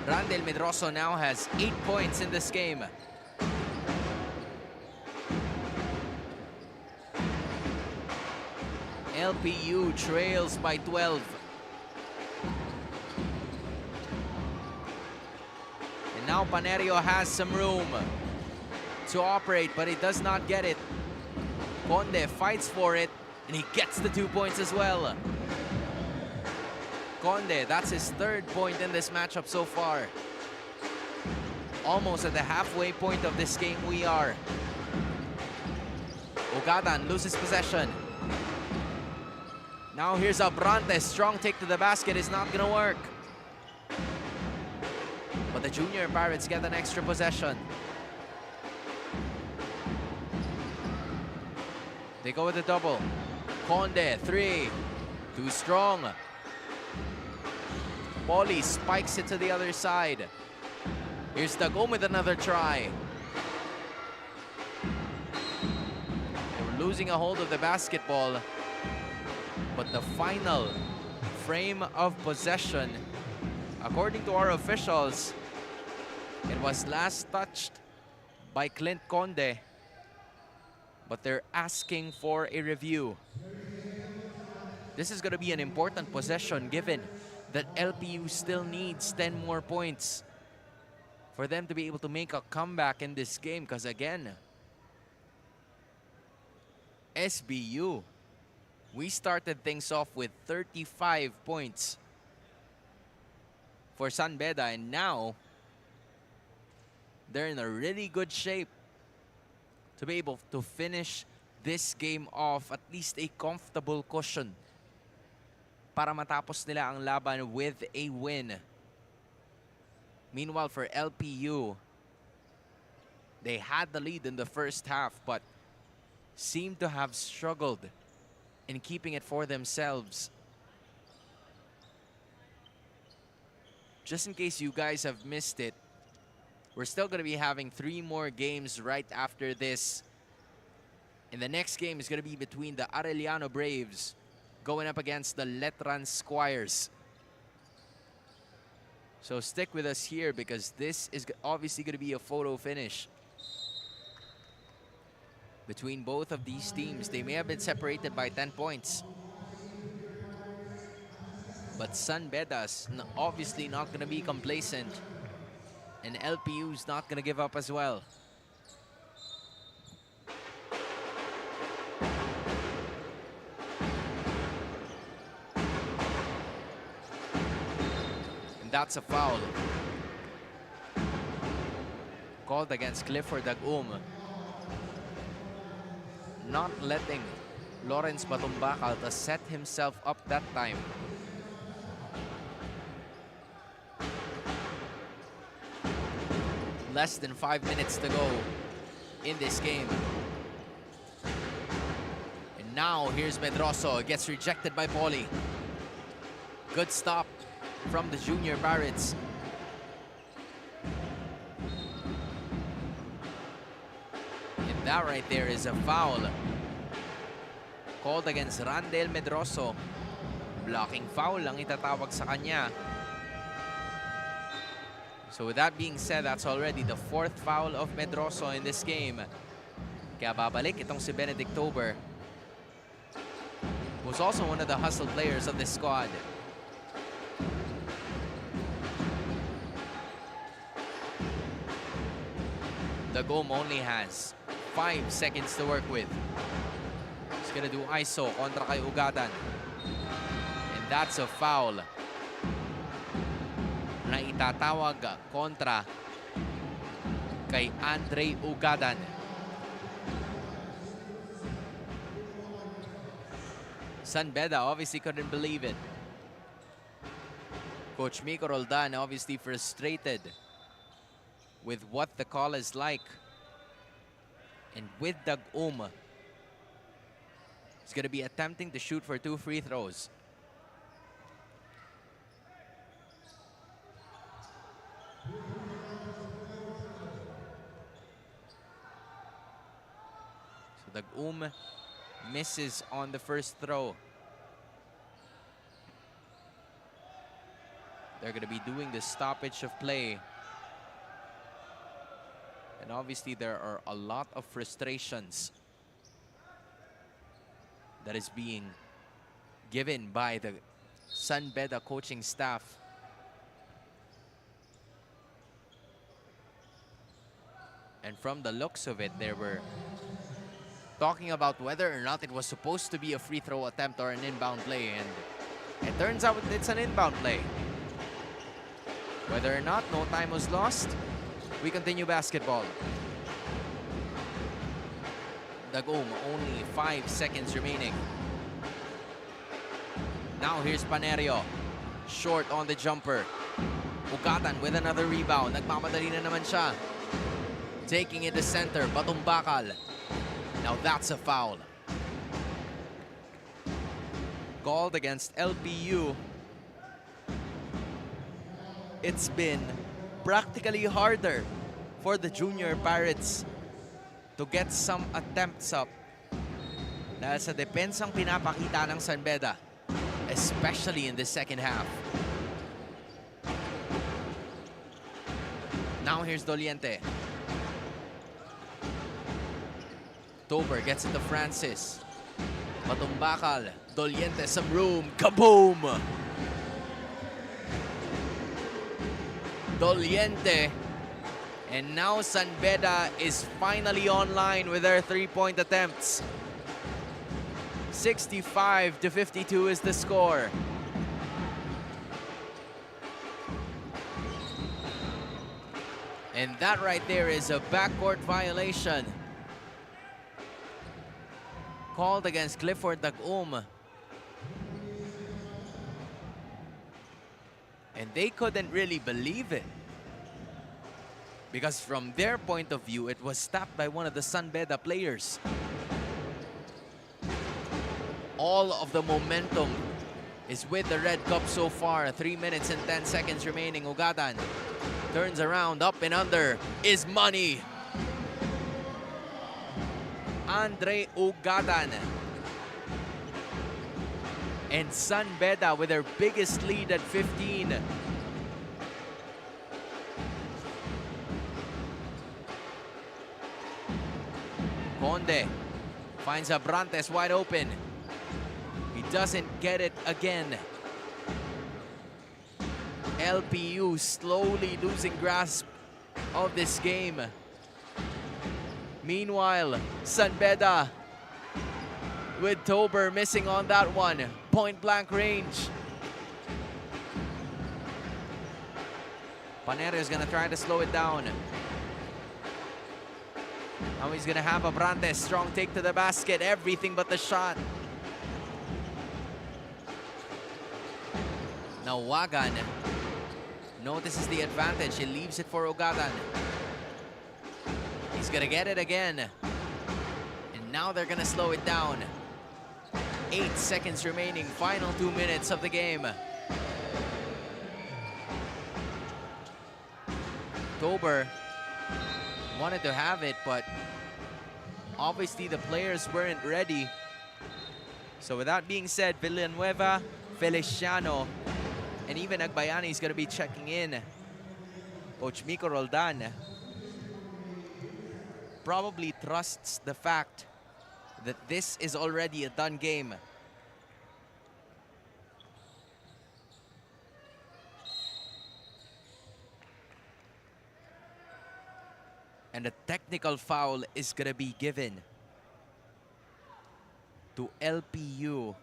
Randel Medroso now has 8 points in this game. LPU trails by 12. And now Panerio has some room to operate, but he does not get it. Conde fights for it, and he gets the 2 points as well. Conde, that's his 3rd point in this matchup so far. Almost at the halfway point of this game we are. Ugadan loses possession. Now here's Abrantes, strong take to the basket is not gonna work. But the Junior Pirates get an extra possession. They go with the double. Conde, 3, too strong. Pauly spikes it to the other side. Here's Dagom with another try. They were losing a hold of the basketball. But the final frame of possession, according to our officials, it was last touched by Clint Conde. But they're asking for a review. This is going to be an important possession given that LPU still needs 10 more points for them to be able to make a comeback in this game. Because again, SBU, we started things off with 35 points for San Beda, and now they're in a really good shape to be able to finish this game off at least a comfortable cushion para matapos nila ang laban with a win. Meanwhile, for LPU, they had the lead in the first half but seemed to have struggled in keeping it for themselves. Just in case you guys have missed it, we're still going to be having 3 more games right after this. And the next game is going to be between the Arellano Braves going up against the Letran Squires. So stick with us here because this is obviously going to be a photo finish between both of these teams. They may have been separated by 10 points. But San Beda's obviously not going to be complacent. And LPU's not going to give up as well. And that's a foul called against Clifford Dagum. Not letting Lawrence Batumbakal to set himself up that time. Less than 5 minutes to go. in this game. And now here's Medroso. Gets rejected by Paulie. Good stop from the Junior Pirates. And that right there is a foul called against Randel Medroso. Blocking foul lang itatawag sa kanya. So with that being said, that's already the 4th foul of Medroso in this game. Kaya babalik itong si Benedict Tober, who's also one of the hustle players of this squad. The Gom only has 5 seconds to work with. He's gonna do ISO kontra kay Ugadan. And that's a foul na itatawag kontra kay Andre Ugadan. San Beda obviously couldn't believe it. Coach Miko Roldan obviously frustrated with what the call is like. And with Dag-Um, he's going to be attempting to shoot for 2 free throws. So Dag-Um misses on the first throw. They're going to be doing the stoppage of play. And obviously there are a lot of frustrations that is being given by the San Beda coaching staff. And from the looks of it, they were talking about whether or not it was supposed to be a free throw attempt or an inbound play. And it turns out it's an inbound play. Whether or not, no time was lost. We continue basketball. Dag-Um, only 5 seconds remaining. Now here's Panerio. Short on the jumper. Ugatan with another rebound. Nagmamadali na naman siya. Taking it to center, Batumbakal. Now that's a foul. Called against LPU. It's been practically harder for the Junior Pirates to get some attempts up dahil sa depensang pinapakita ng San Beda, especially in the second half. Now here's Doliente. Tober gets it to Francis. Batumbakal. Doliente, some room. Kaboom! Doliente. And now San Beda is finally online with their 3-point attempts. 65-52 is the score. And that right there is a backcourt violation called against Clifford Dag-Um. And they couldn't really believe it, because from their point of view, it was tapped by one of the San Beda players. All of the momentum is with the Red Cup so far. 3 minutes and 10 seconds remaining. Ugadan turns around, up and under is money. Andre Ugadan. And San Beda with their biggest lead at 15. Conde finds Abrantes wide open. He doesn't get it again. LPU slowly losing grasp of this game. Meanwhile, San Beda with Tober missing on that one. Point blank range. Panero is gonna try to slow it down. Now he's gonna have Abrantes, strong take to the basket, everything but the shot. Now Wagan notices the advantage, he leaves it for Ugadan. He's He's gonna get it again. And now they're gonna slow it down. 8 seconds remaining, final 2 minutes of the game. October wanted to have it, but obviously the players weren't ready. So with that being said, Villanueva, Feliciano, and even Agbayani is going to be checking in. Coach Miko Roldan probably trusts the fact that this is already a done game. And a technical foul is going to be given to LPU.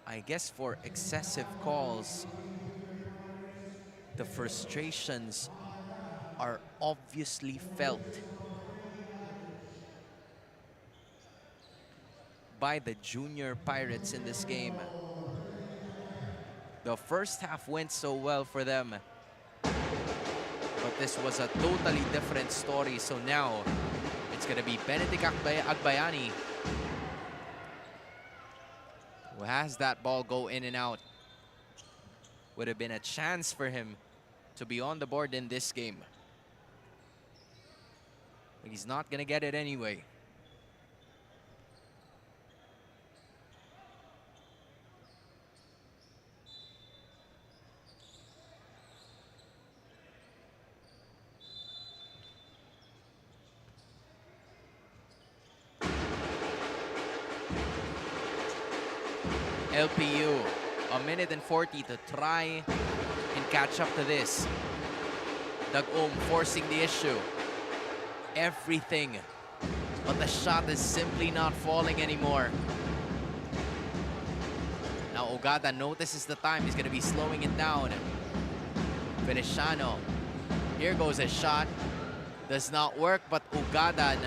I guess for excessive calls, the frustrations are obviously felt by the junior Pirates in this game. The first half went so well for them, but this was a totally different story. So now it's going to be Benedict Agbayani who has that ball go in and out. Would have been a chance for him to be on the board in this game. But he's not going to get it anyway. LPU, 1:40 to try and catch up to this. Dagom forcing the issue. Everything. But the shot is simply not falling anymore. Now Ogada notices the time. He's going to be slowing it down. Feliciano. Here goes a shot. Does not work, but Ugadan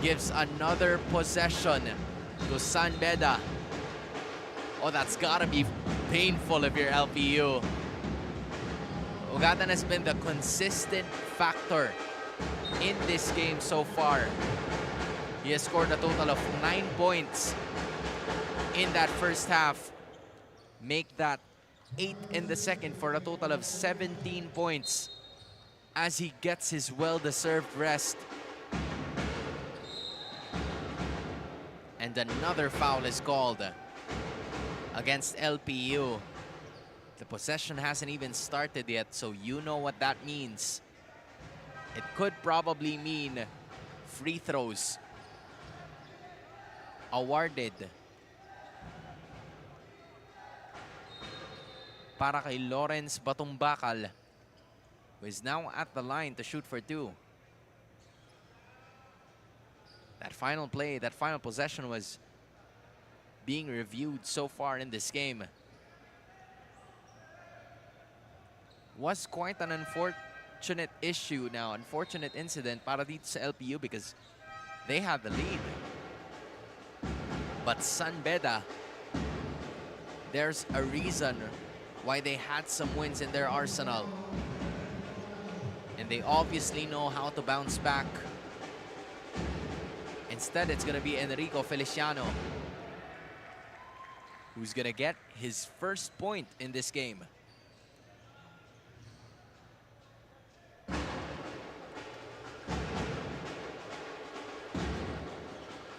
gives another possession to San Beda. Oh, that's gotta be painful if you're LPU. Ugadan has been the consistent factor in this game so far. He has scored a total of 9 points in that first half. Make that 8 in the second for a total of 17 points as he gets his well-deserved rest. And another foul is called against LPU. The possession hasn't even started yet, so you know what that means. It could probably mean free throws awarded para kay Lawrence Batumbakal, who is now at the line to shoot for 2. That final play, that final possession was being reviewed so far in this game. Was quite an unfortunate issue now, unfortunate incident para dito sa LPU because they had the lead. But San Beda, there's a reason why they had some wins in their arsenal. And they obviously know how to bounce back. Instead, it's going to be Enrico Feliciano who's going to get his first point in this game.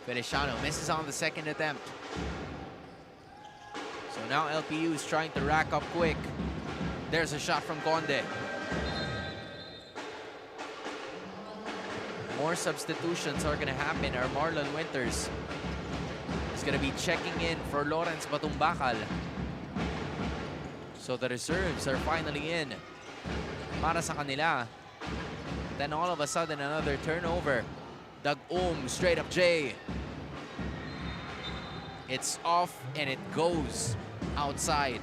Feliciano misses on the second attempt. So now LPU is trying to rack up quick. There's a shot from Conde. More substitutions are going to happen. Our Marlon Winters is going to be checking in for Lawrence Batumbakal. So the reserves are finally in para sa kanila. Then all of a sudden another turnover. Dagom, straight up J. It's off and it goes outside.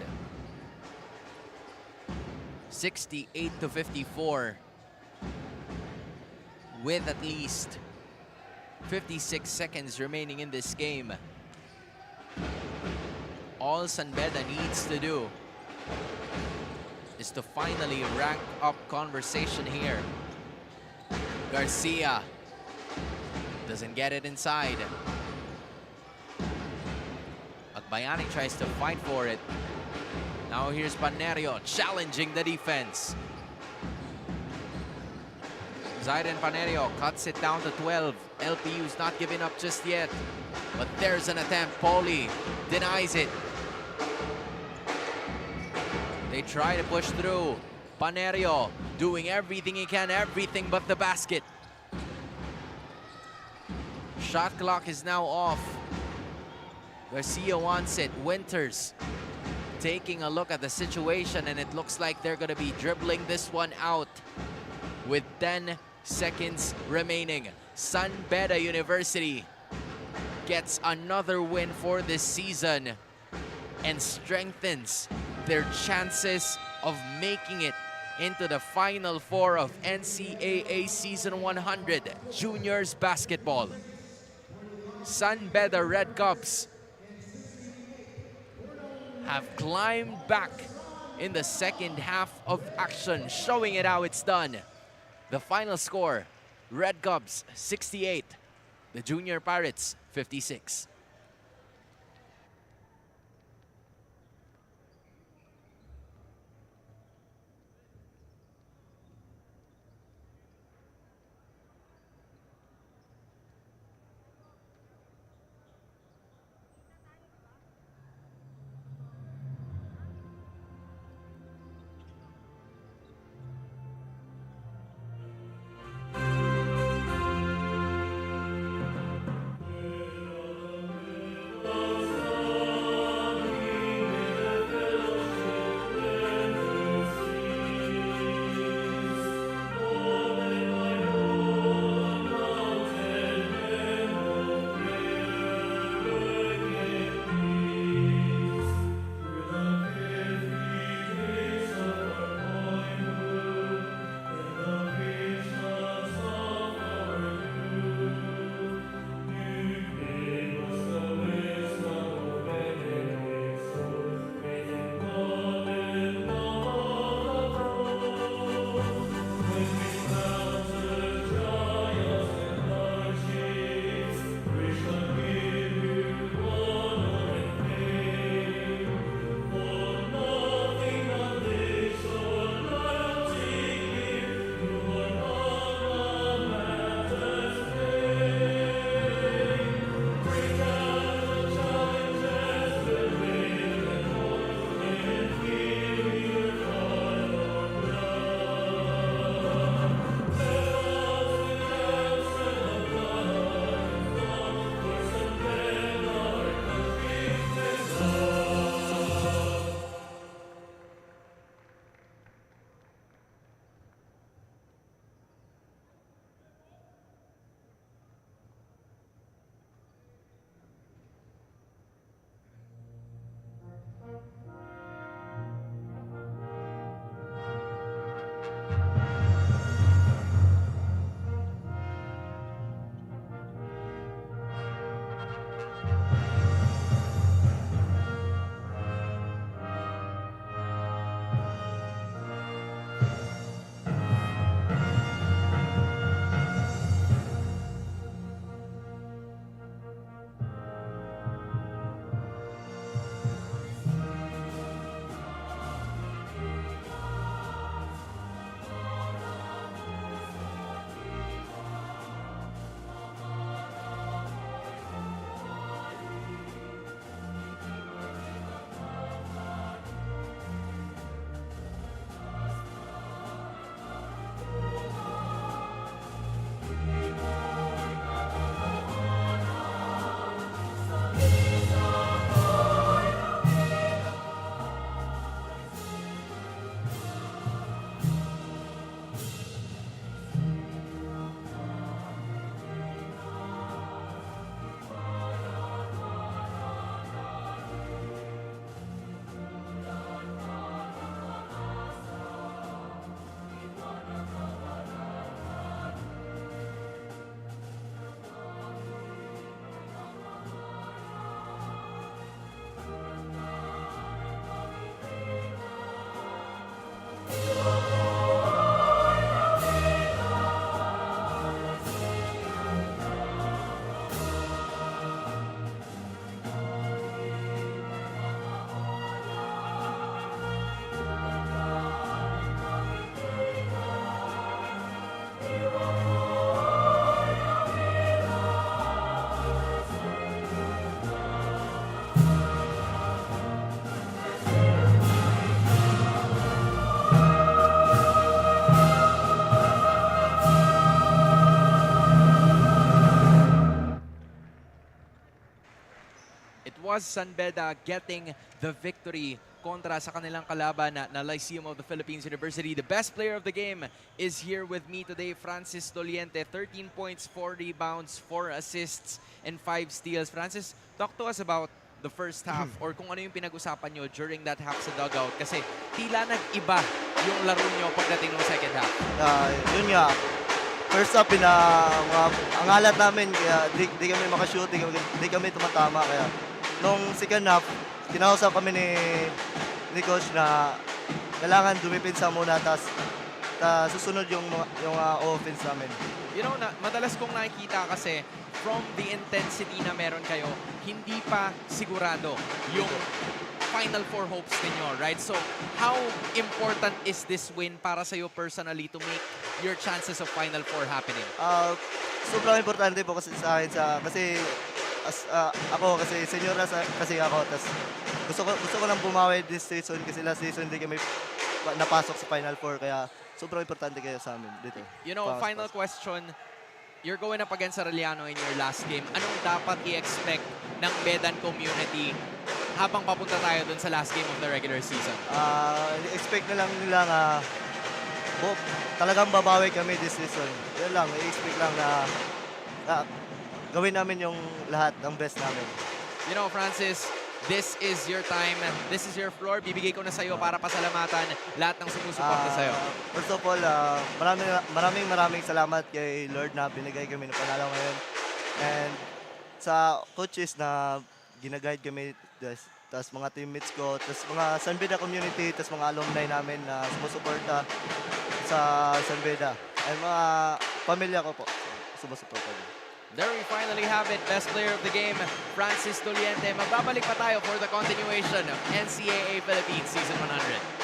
68-54. With at least 56 seconds remaining in this game. All San Beda needs to do is to finally rank up conversation here. Garcia doesn't get it inside. Agbayani tries to fight for it. Now here's Panerio challenging the defense. Zayden Panerio cuts it down to 12. LPU's not giving up just yet. But there's an attempt. Poli denies it. They try to push through. Panerio doing everything he can, everything but the basket. Shot clock is now off. Garcia wants it. Winters taking a look at the situation, and it looks like they're going to be dribbling this one out with 10 seconds remaining. San Beda University gets another win for this season and strengthens their chances of making it into the Final Four of NCAA Season 100 Juniors Basketball. San Beda Red Cups have climbed back in the second half of action, showing it how it's done. The final score, Red Cubs 68, the Junior Pirates 56. was San Beda getting the victory kontra sa kanilang kalaban na Lyceum of the Philippines University. The best player of the game is here with me today, Francis Doliente. 13 points, 4 rebounds, 4 assists, and 5 steals. Francis, talk to us about the first half or kung ano yung pinag-usapan nyo during that half sa dugout. Kasi tila nag-iba yung laro nyo pagdating ng second half. Yun nga, first half, ang alat namin, kaya di kami makashoot, di kami tumatama. Kaya nung second half, kinausap kami ni coach na kailangan dumipinsa muna, tas susunod yung offense namin. You know, madalas kong nakikita kasi from the intensity na meron kayo, hindi pa sigurado yung Final Four hopes ninyo, right? So, how important is this win para sa'yo personally to make your chances of Final Four happening? Sobrang importante po kasi sa akin, kasi ako, kasi senior na kasi ako, tas gusto ko nang bumawi this season kasi last season hindi kami napasok sa Final Four, kaya sobrang importante kayo sa amin dito. You know, final question, you're going up against Arellano in your last game. Anong dapat i-expect ng Bedan community habang papunta tayo dun sa last game of the regular season? Expect na lang nila na talagang babawi kami this season. Yun lang, i-expect lang na gawin namin yung lahat ng best namin. You know, Francis, this is your time. This is your floor. Bibigay ko na sa'yo para pasalamatan lahat ng sumusuporta sa'yo. First of all, maraming salamat kay Lord na binigay kami ng panalo ngayon. And sa coaches na ginaguide kami, tas mga teammates ko, tas mga San Beda community, tas mga alumni namin na sumusuporta sa San Beda. And mga pamilya ko po, sumusuporta din. There we finally have it. Best player of the game, Francis Doliente. Magbabalik pa tayo for the continuation of NCAA Philippines Season 100.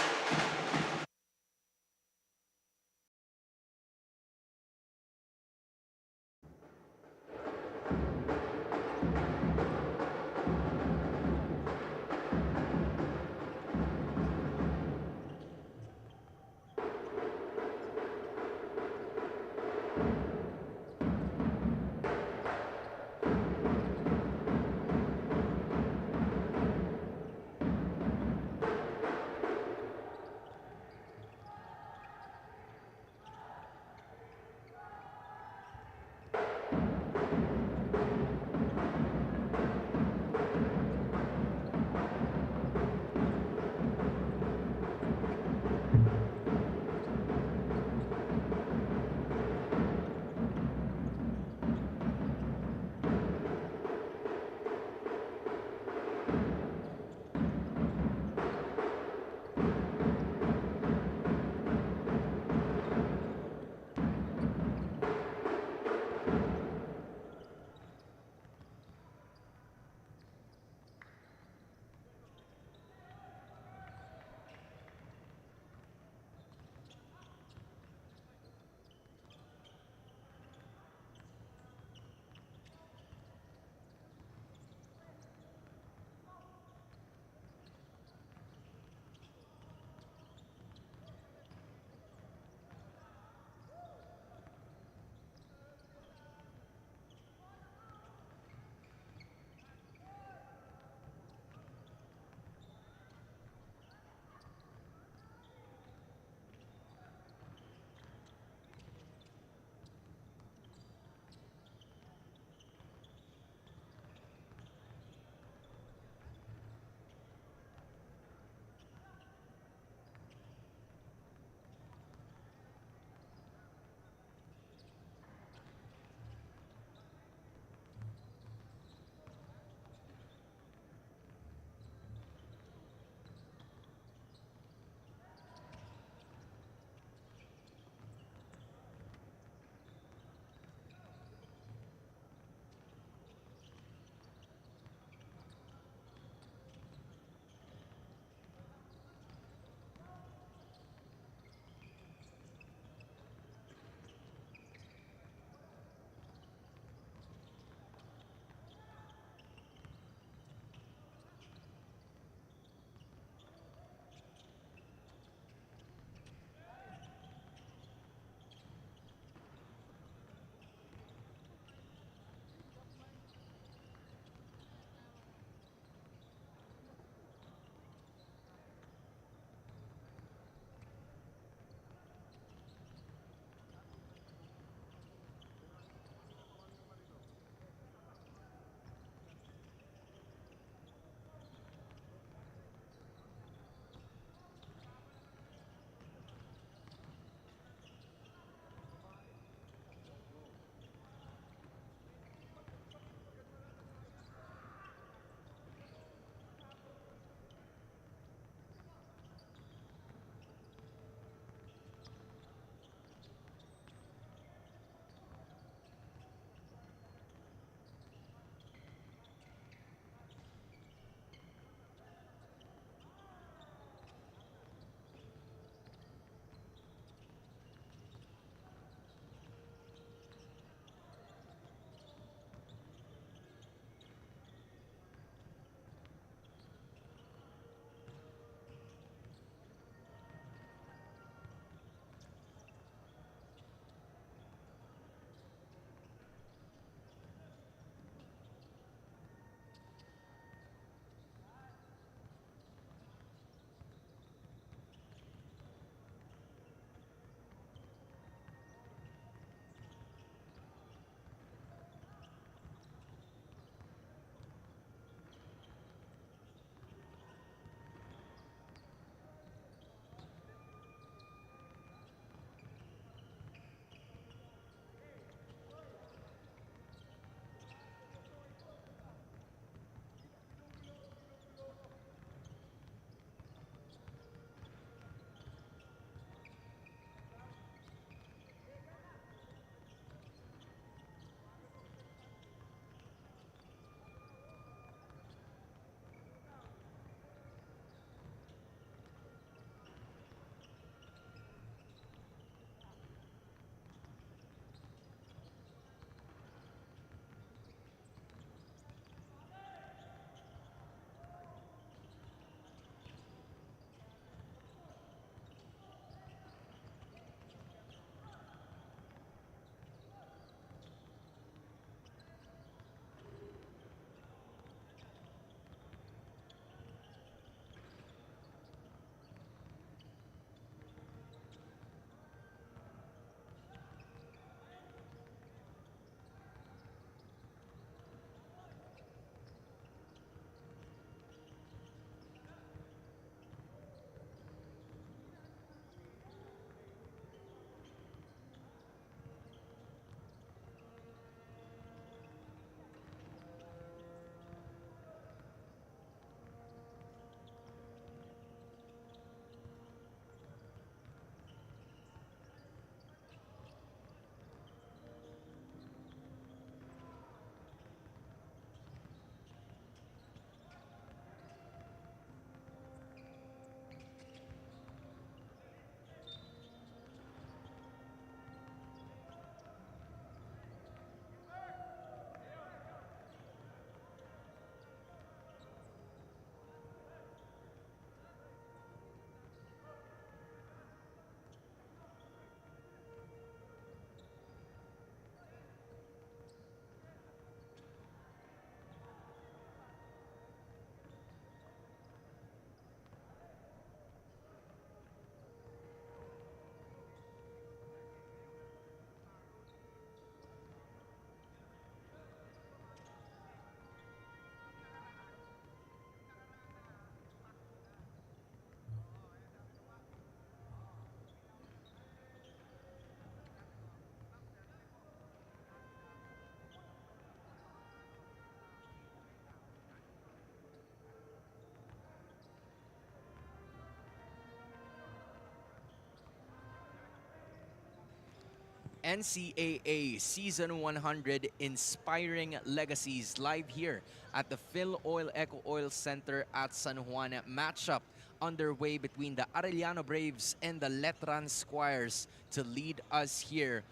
NCAA Season 100 Inspiring Legacies live here at the Phil Oil Eco Oil Center at San Juan. Matchup underway between the Arellano Braves and the Letran Squires to lead us here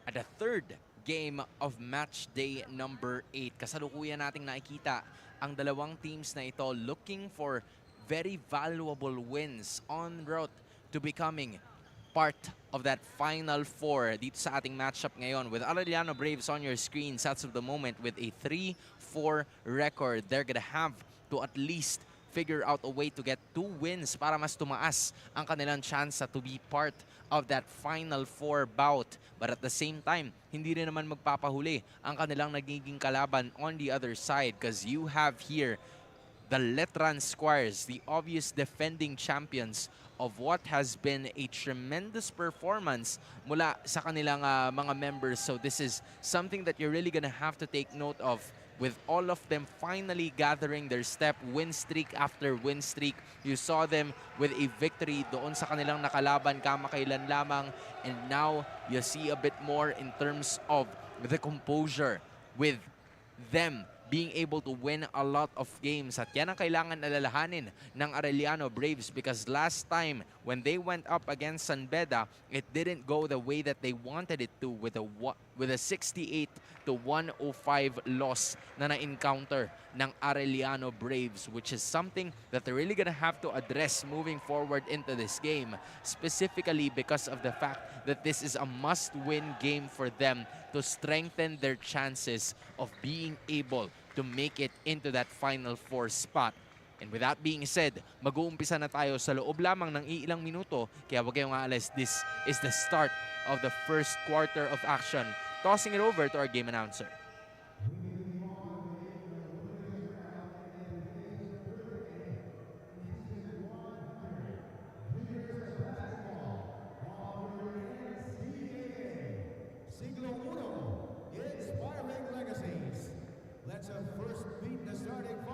at the third game of match day number 8. Kasalukuyan nating nakikita ang dalawang teams na ito looking for very valuable wins en route to becoming part of that Final Four dito sa ating matchup ngayon. With Arellano Braves on your screens as of the moment with a 3-4 record. They're gonna have to at least figure out a way to get 2 wins para mas tumaas ang kanilang chance to be part of that Final Four bout. But at the same time, hindi rin naman magpapahuli ang kanilang nagiging kalaban on the other side, because you have here the Letran Squires, the obvious defending champions of what has been a tremendous performance mula sa kanilang mga members. So this is something that you're really gonna have to take note of, with all of them finally gathering their step, win streak after win streak. You saw them with a victory doon sa kanilang nakalaban kamakailan lamang, and now you see a bit more in terms of the composure with them being able to win a lot of games. At yan ang kailangan alalahanin ng Arellano Braves, because last time when they went up against San Beda, it didn't go the way that they wanted it to, with a 68-105 loss na na-encounter ng Arellano Braves, which is something that they're really gonna have to address moving forward into this game, specifically because of the fact that this is a must-win game for them to strengthen their chances of being able to make it into that Final Four spot. And with that being said, mag-uumpisa na tayo sa loob lamang ng iilang minuto, kaya huwag kayong aalis. This is the start of the first quarter of action. Tossing it over to our game announcer. Inspiring Legacies. Let's first meet the starting 5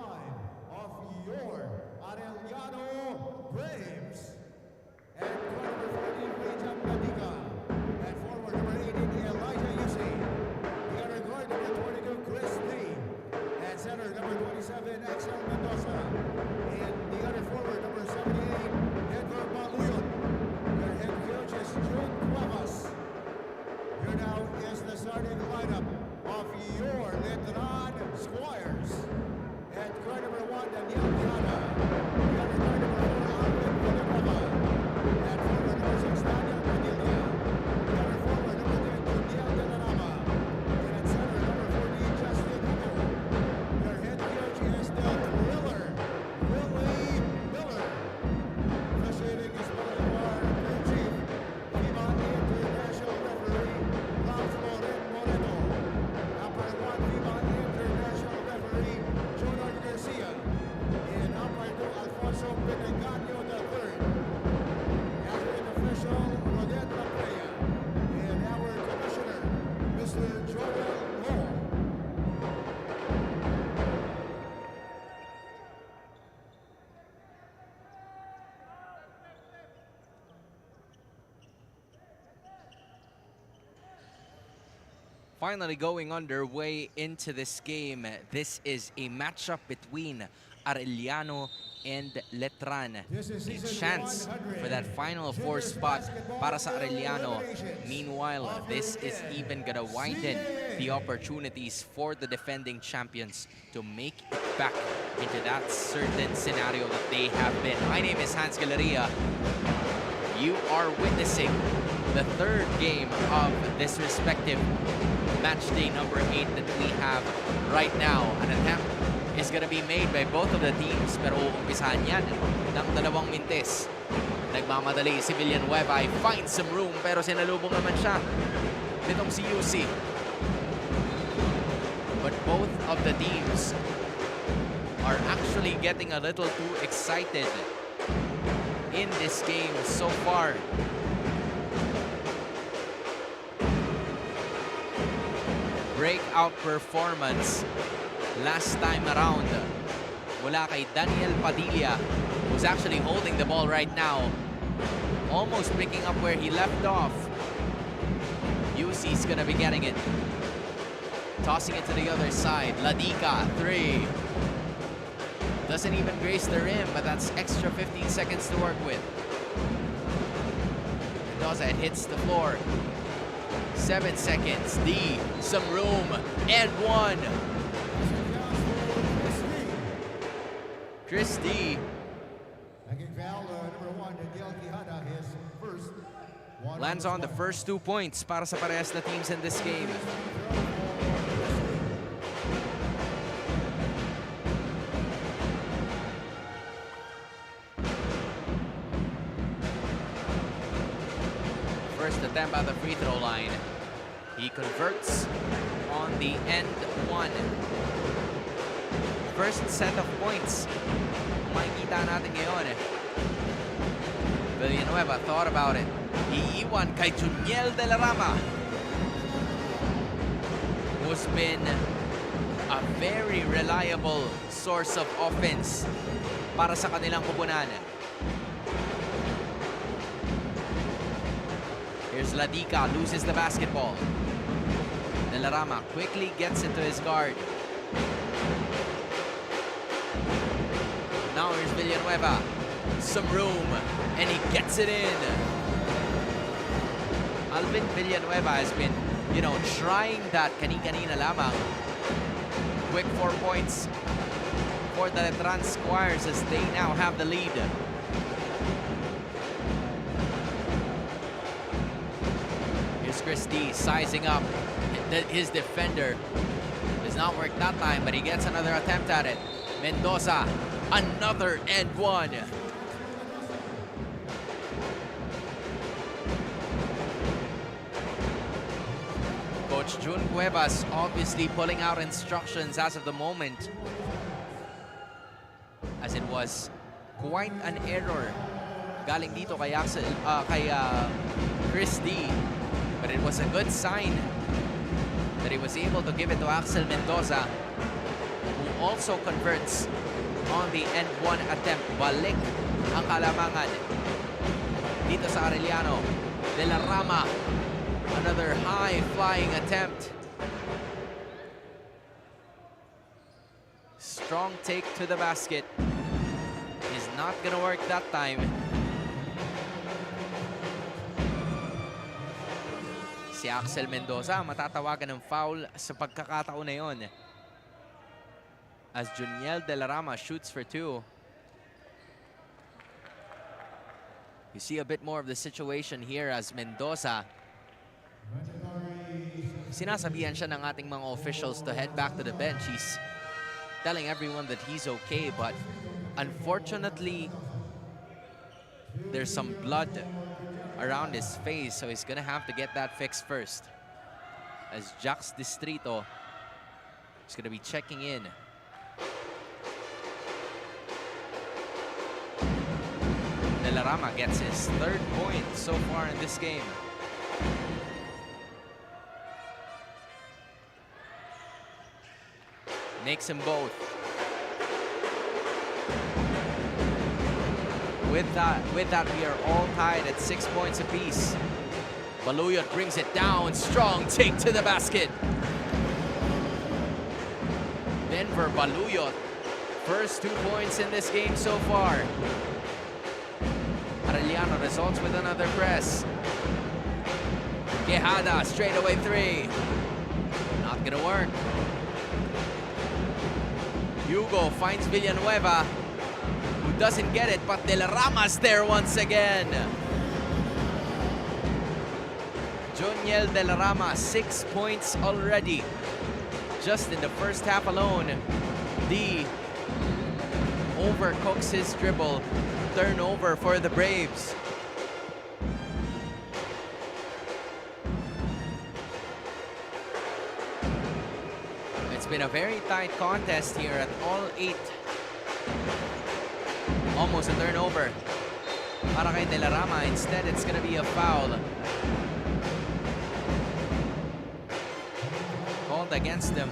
of your Arellano Braves. At guard number 14, Rachel Padilla. At forward number 18, Elijah Yussi. The other guard number 22, Chris Lee. At center number 27, Axel Mendoza. And the other forward number 78, Edgar Baluyon. Their head coach is June Cuevas. Here now is the starting lineup of your Letran Squires. At guard number 1, Daniel Viana. The other guard number 4, Alvin Villanueva. At forward number 6, Daniel Padilla. The other forward number 10, Daniel Galarama. And at center number 14, Justin Hugo. Their head coach is the thriller, Willie Miller. Officiating is Bolivar, crew chief, FIBA International referee, Ralph Loren Moreno. Umpire 1, FIBA International referee, Jonathan Garcia. And umpire 2, Alfonso Pinagano III. Gathering official, Rodet Laprea. And our commissioner, Mr. Joel Hall. Finally going underway into this game. This is a matchup between Arellano and Letran. This is A season chance 100. for that Final Four spot para sa Arellano. Meanwhile, this is even gonna widen the opportunities for the defending champions to make it back into that certain scenario that they have been. My name is Hans Galleria. You are witnessing the third game of this respective match day number 8 that we have right now. An attempt is gonna be made by both of the teams, pero uumpisahan yan ng dalawang mintes. Nagmamadali si Villanueva, ay finds some room, pero sinalubong naman siya nitong si UC. But both of the teams are actually getting a little too excited in this game so far. Breakout performance last time around mula kay Daniel Padilla, who's actually holding the ball right now, almost picking up where he left off. knows he's gonna be getting it. Tossing it to the other side. Ladika, 3. Doesn't even grace the rim, but that's extra 15 seconds to work with. Mendoza, it hits the floor. 7 seconds. D, some room, and 1. Chris D. Lands on the first 2 points para sa parehas na teams in this game. First attempt at the free throw line. He converts on the end 1. First set of points. Makikita natin ngayon. Villanueva thought about it. Iiwan kay Juniel De La Rama, who's been a very reliable source of offense para sa kanilang kupunan. Here's Ladika, loses the basketball. De La Rama quickly gets it to his guard. Now here's Villanueva. Some room, and he gets it in. Alvin Villanueva has been, trying that kani-kanina lamang. Quick 4 points for the Letran Squires as they now have the lead. Here's Chris D sizing up his defender. Does not work that time, but he gets another attempt at it. Mendoza, another and 1. Coach Jun Cuevas obviously pulling out instructions as of the moment, as it was quite an error galing dito kay Chris D, but it was a good sign that he was able to give it to Axel Mendoza, who also converts on the end 1 attempt. Balik ang kalamangan dito sa Arellano. De La Rama, another high-flying attempt. Strong take to the basket. Is not gonna work that time. Si Axel Mendoza matatawagan ng foul sa pagkakataon na yon, as Juniel De La Rama shoots for 2. You see a bit more of the situation here as Mendoza, sinasabihan siya ng ating mga officials to head back to the bench. He's telling everyone that he's okay, but unfortunately, there's some blood around his face, so he's gonna have to get that fixed first. As Jax Distrito is gonna be checking in. De La Rama gets his 3rd point so far in this game. Makes them both. With that, we are all tied at 6 points apiece. Baluyot brings it down. Strong take to the basket. Denver Baluyot, first 2 points in this game so far. Arellano results with another press. Quejada, straightaway 3. Not gonna work. Hugo finds Villanueva, who doesn't get it, but De La Rama's there once again. Juniel De La Rama, 6 points already, just in the first half alone. D overcooks his dribble. Turnover for the Braves. It's been a very tight contest here at all 8. Almost a turnover para kay De La Rama. Instead, it's gonna be a foul called against them.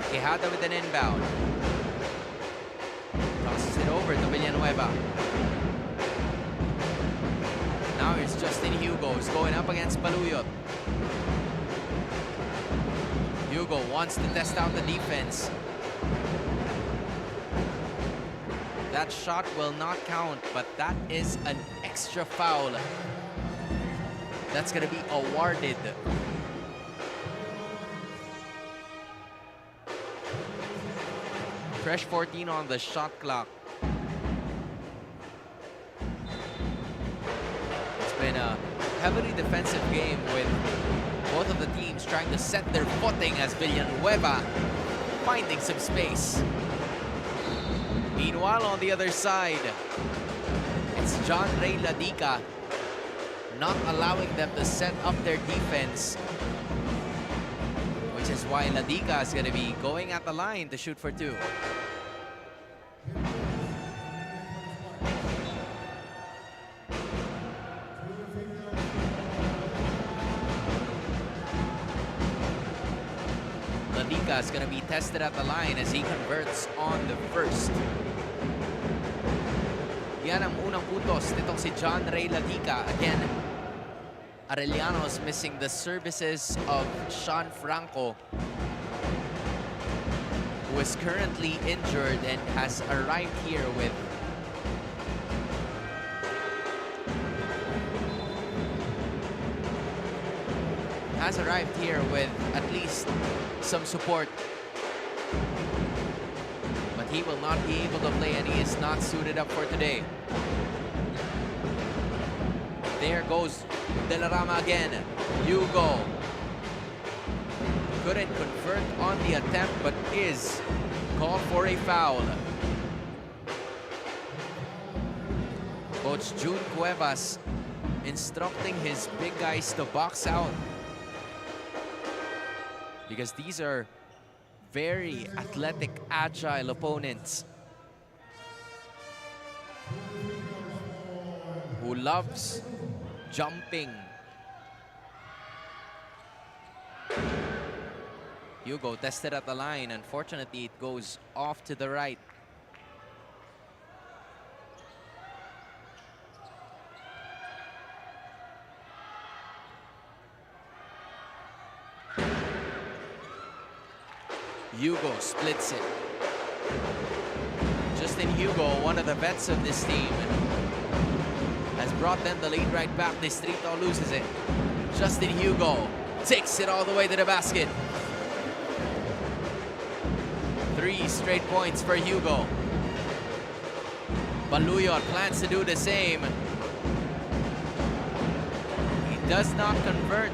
Quejada with an inbound. Tosses it over to Villanueva. Now it's Justin Hugo who's going up against Baluyot. Hugo wants to test out the defense. That shot will not count, but that is an extra foul. That's gonna be awarded. Fresh 14 on the shot clock. It's been a heavily defensive game with both of the teams trying to set their footing as Villanueva finding some space. Meanwhile, on the other side, it's John Ray Ladica not allowing them to set up their defense, which is why Ladica is going to be going at the line to shoot for two. Ladica is going to be tested at the line as he converts on the first. Yan ang unang putos nitong si John Ray Ladica. Again, Arellano's missing the services of Sean Franco, who is currently injured and has arrived here with at least some support. But he will not be able to play and he is not suited up for today. There goes De La Rama again. Hugo couldn't convert on the attempt but is called for a foul. Coach June Cuevas instructing his big guys to box out, because these are very athletic, agile opponents who loves jumping. Hugo tested at the line. Unfortunately, it goes off to the right. Hugo splits it. Justin Hugo, one of the vets of this team, has brought them the lead right back. Distrito loses it. Justin Hugo takes it all the way to the basket. 3 straight points for Hugo. Baluyot plans to do the same. He does not convert,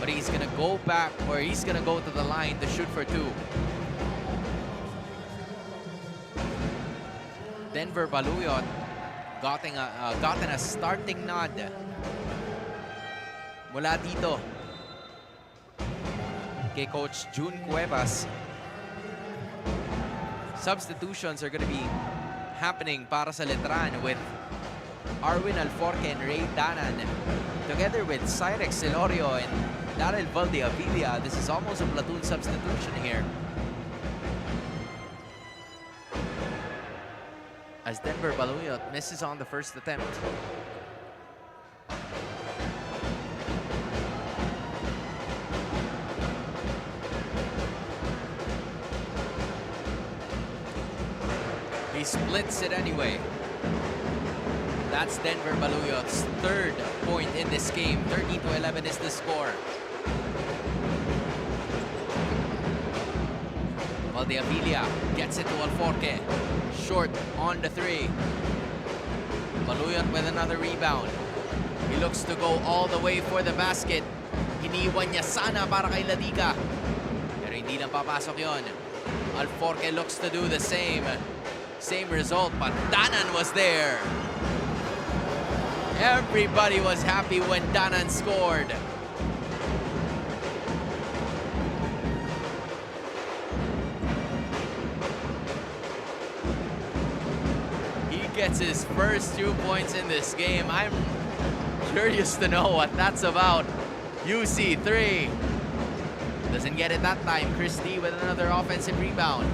but he's gonna go back, or he's gonna go to the line to shoot for 2. Denver Baluyot gotten a starting nod mula dito kay Coach June Cuevas. Substitutions are going to be happening para sa Letran with Arwin Alforque and Ray Danan together with Cyrex Celorio and Daryl Valdeavilla. This is almost a platoon substitution here, as Denver Baluyot misses on the first attempt. He splits it anyway. That's Denver Baluyot's 3rd point in this game. 13-11 is the score. Valdeavilla gets it to Alforque. Short on the 3. Baluyot with another rebound. He looks to go all the way for the basket. Iniwan niya sana para kay Ladica, pero hindi lang papasok yon. Alforque looks to do the same. Same result, but Danan was there. Everybody was happy when Danan scored. He gets his first 2 points in this game. I'm curious to know what that's about. UC 3. Doesn't get it that time. Chris D with another offensive rebound.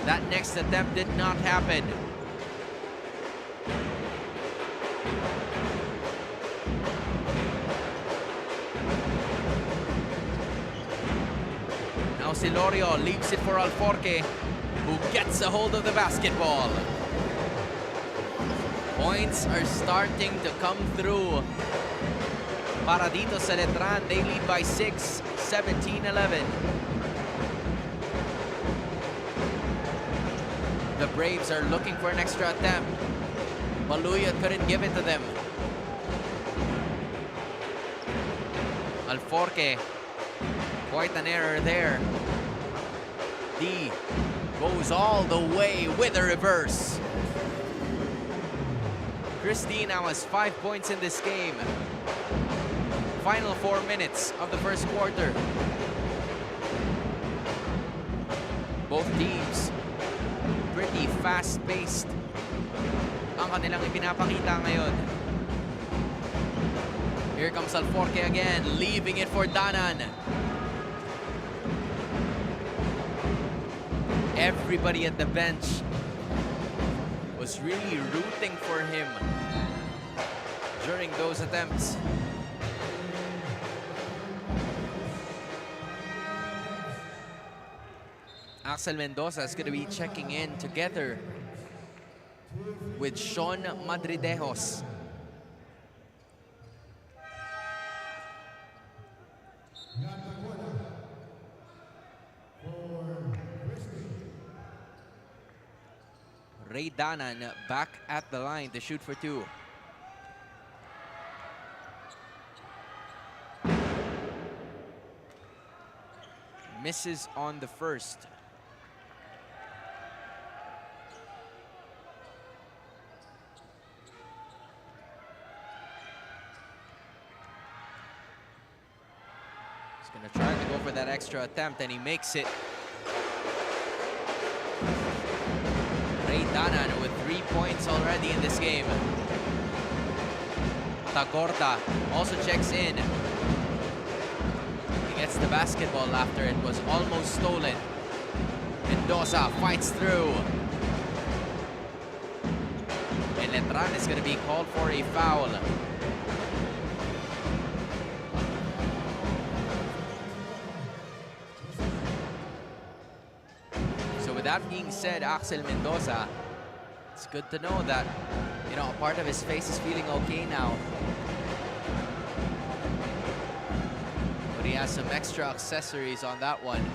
That next attempt did not happen. Now Silorio leaves it for Alforque, who gets a hold of the basketball. Points are starting to come through. Para dito sa Letran, they lead by 6, 17-11. The Braves are looking for an extra attempt. Baluyot couldn't give it to them. Alforque, quite an error there. D goes all the way with a reverse. Christie now has 5 points in this game. Final 4 minutes of the first quarter. Both teams pretty fast-paced ang kanilang ipinapakita ngayon. Here comes Alforque again, leaving it for Danan. Everybody at the bench was really rooting for him during those attempts. Axel Mendoza is going to be checking in together with Sean Madridejos. Ray Danan back at the line to shoot for 2. Misses on the first. He's gonna try to go for that extra attempt, and he makes it. Ray Danan with 3 points already in this game. Tagorta also checks in. He gets the basketball after it was almost stolen. Mendoza fights through. And Letran is going to be called for a foul. With that being said, Axel Mendoza, it's good to know that, you know, a part of his face is feeling okay now. But he has some extra accessories on that one.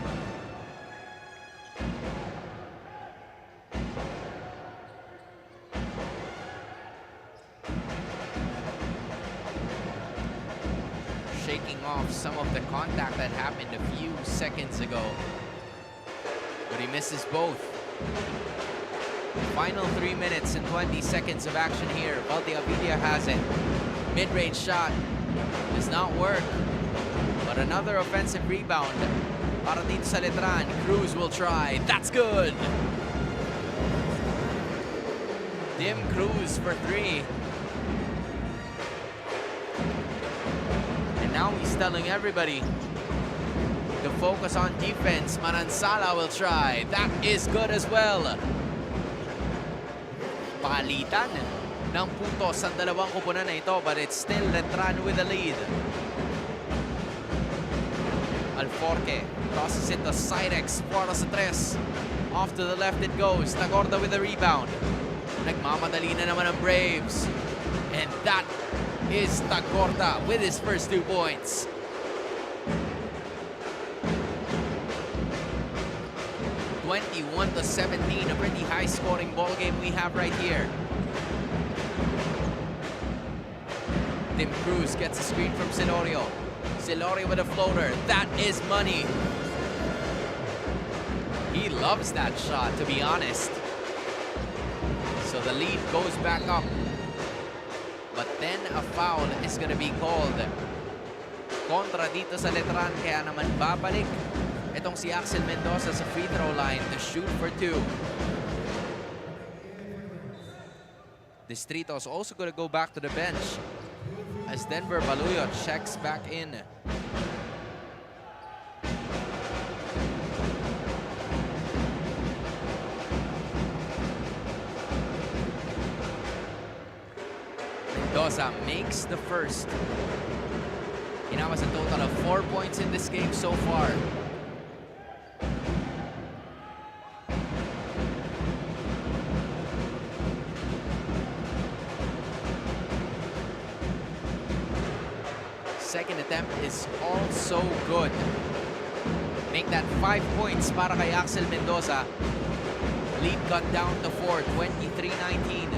Shaking off some of the contact that happened a few seconds ago. But he misses both. Final 3 minutes and 20 seconds of action here. Valdeavilla has it. Mid-range shot does not work. But another offensive rebound. Para dito sa Letran. Cruz will try. That's good. Dim Cruz for 3. And now he's telling everybody to focus on defense. Manansala will try. That is good as well. Palitan ng puntos ang dalawang kupunan na ito, but it's still Letran with the lead. Alforque tosses it to Cyrex. Para sa 3. Off to the left it goes. Tagorta with the rebound. Nagmamadali na naman ang Braves. And that is Tagorta with his first 2 points. 21-17, a pretty high-scoring ball game we have right here. Tim Cruz gets a screen from Silorio. Silorio with a floater. That is money. He loves that shot, to be honest. So the lead goes back up. But then a foul is going to be called. Kontra dito sa Letran, kaya naman babalik itong si Axel Mendoza sa free throw line to shoot for 2. Distrito's also going to go back to the bench as Denver Baluyot checks back in. Mendoza makes the first. He now has a total of 4 points in this game so far. Second attempt is also good. Make that 5 points para kay Axel Mendoza. Lead cut down to 4, 23-19.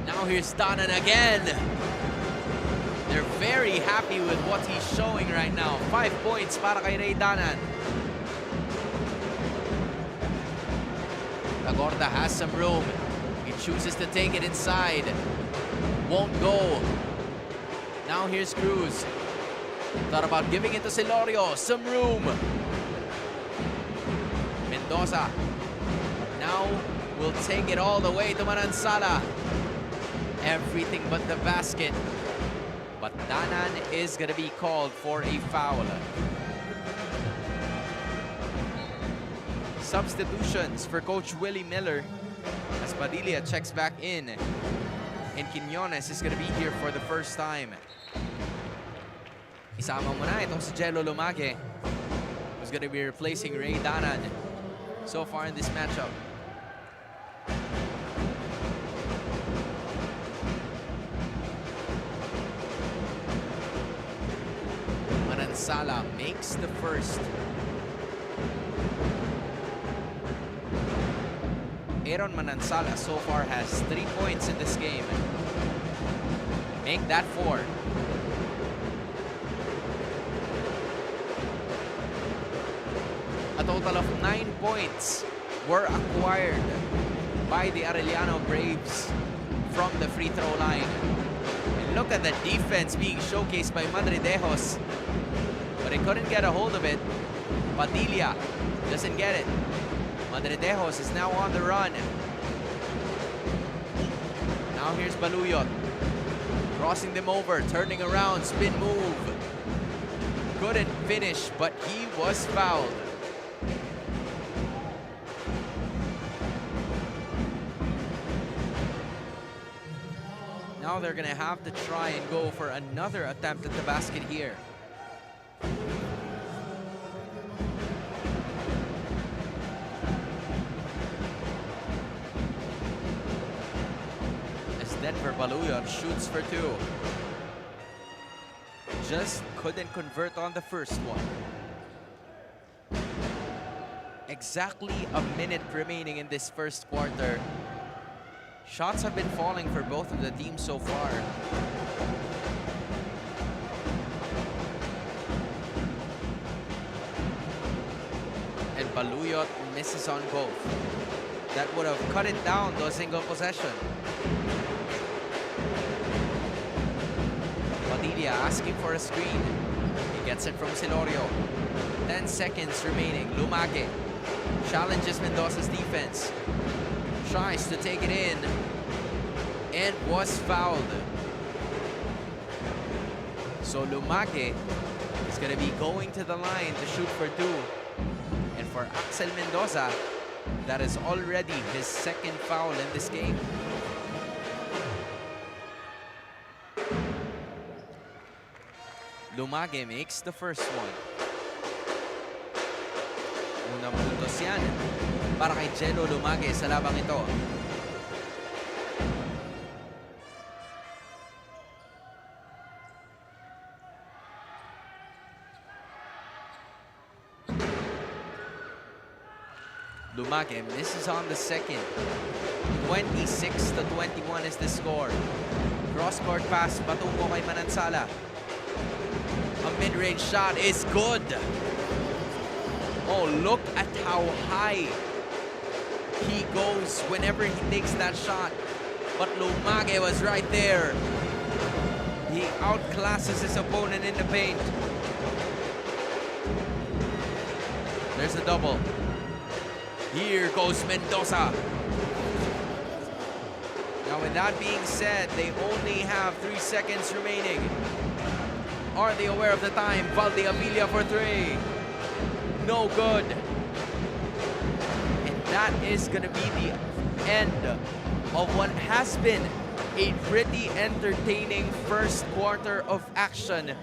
Now here's Danan again. They're very happy with what he's showing right now. 5 points para kay Ray Danan. Tagorda has some room. He chooses to take it inside. Won't go. Now here's Cruz. Thought about giving it to Silorio. Some room. Mendoza now will take it all the way to Manansala. Everything but the basket. But Danan is going to be called for a foul. Substitutions for Coach Willie Miller as Padilla checks back in. And Quiñones is going to be here for the first time. Isama mo na itong si Jello Lumage, who's going to be replacing Ray Danan so far in this matchup. Manansala makes the first. Aaron Manansala so far has 3 points in this game. Make that 4. A total of 9 points were acquired by the Arellano Braves from the free throw line. And look at the defense being showcased by Madridejos. But he couldn't get a hold of it. Padilla doesn't get it. Madridejos is now on the run. Now here's Baluyot. Crossing them over, turning around, spin move. Couldn't finish, but he was fouled. Now they're gonna have to try and go for another attempt at the basket here. As Denver Baluyot shoots for 2. Just couldn't convert on the first one. Exactly a minute remaining in this first quarter. Shots have been falling for both of the teams so far. And Baluyot misses on both. That would have cut it down to a single possession. Padilla asking for a screen. He gets it from Silorio. 10 seconds remaining. Lumage challenges Mendoza's defense. Tries to take it in and was fouled. So Lumage is going to be going to the line to shoot for 2. And for Axel Mendoza, that is already his second foul in this game. Lumage makes the first one. Unang puntos yan para kay Jello Lumage sa labang ito. Lumage misses on the second. 26-21 is the score. Cross-court pass, patungo kay Manansala. A mid-range shot is good. Oh, look at how high he goes whenever he takes that shot. But Lumage was right there. He outclasses his opponent in the paint. There's a double. Here goes Mendoza. Now with that being said, they only have 3 seconds remaining. Are they aware of the time? Valdeavilla for 3. No good. And that is going to be the end of what has been A pretty entertaining first quarter of action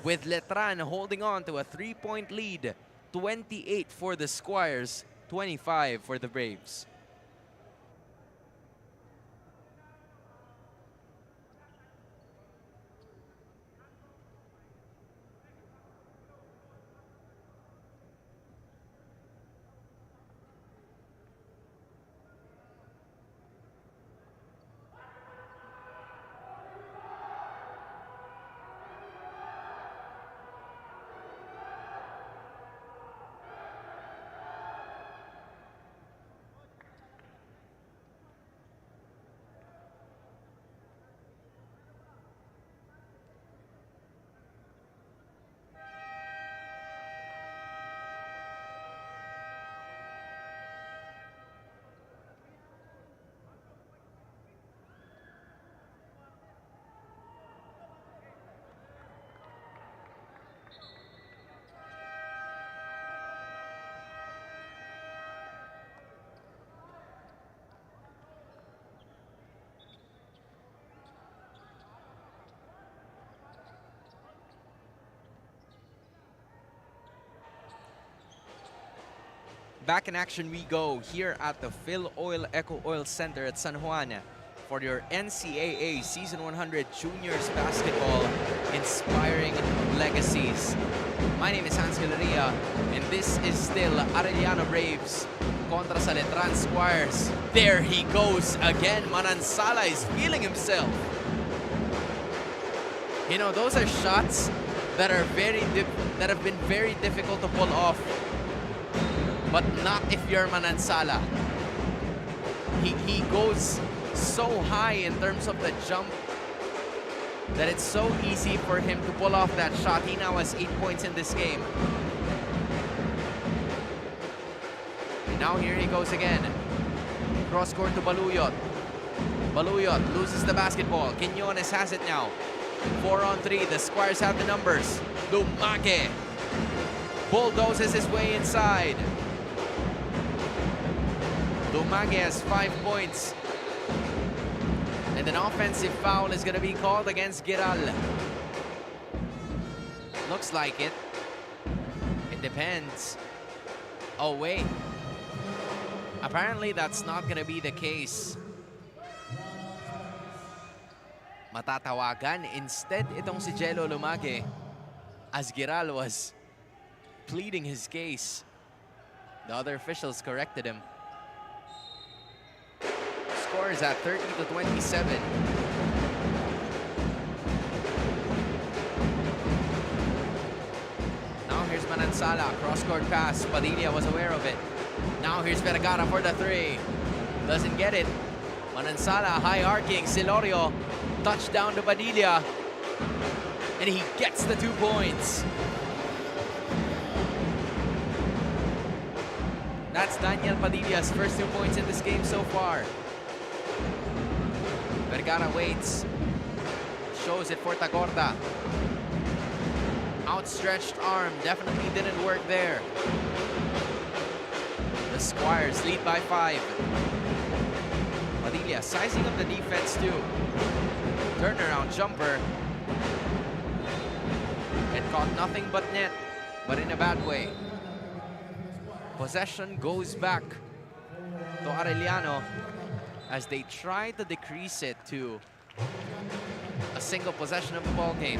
with Letran holding on to a 3-point lead. 28 for the Squires, 25 for the Braves. Back in action we go here at the Phil Oil Eco Oil Center at San Juan for your NCAA Season 100 Juniors Basketball Inspiring Legacies. My name is Hans Galeria, and this is still Arellano Braves contra sa Letran Squires. There he goes again. Manansala is feeling himself. You know, those are shots that are that have been very difficult to pull off. But not if you're Manansala. He goes so high in terms of the jump that it's so easy for him to pull off that shot. He now has 8 points in this game. And now here he goes again. Cross court to Baluyot. Baluyot loses the basketball. Quiñones has it now. 4-on-3. The Squires have the numbers. Lumake bulldozes his way inside. Lumage has 5 points. And an offensive foul is going to be called against Giral. Looks like it. It depends. Oh, wait. Apparently, that's not going to be the case. Matatawagan instead itong si Jello Lumage as Giral was pleading his case. The other officials corrected him. Score is at 30-27. Now here's Manansala, cross-court pass. Padilla was aware of it. Now here's Vergara for the 3. Doesn't get it. Manansala, high arcing. Silorio, touchdown to Padilla. And he gets the 2 points. That's Daniel Padilla's first 2 points in this game so far. Vergara waits. Shows it for Tagorda. Outstretched arm definitely didn't work there. The Squires lead by 5. Padilla sizing up the defense too. Turnaround jumper. It caught nothing but net, but in a bad way. Possession goes back to Arellano as they try to decrease it to a single possession of the ball game.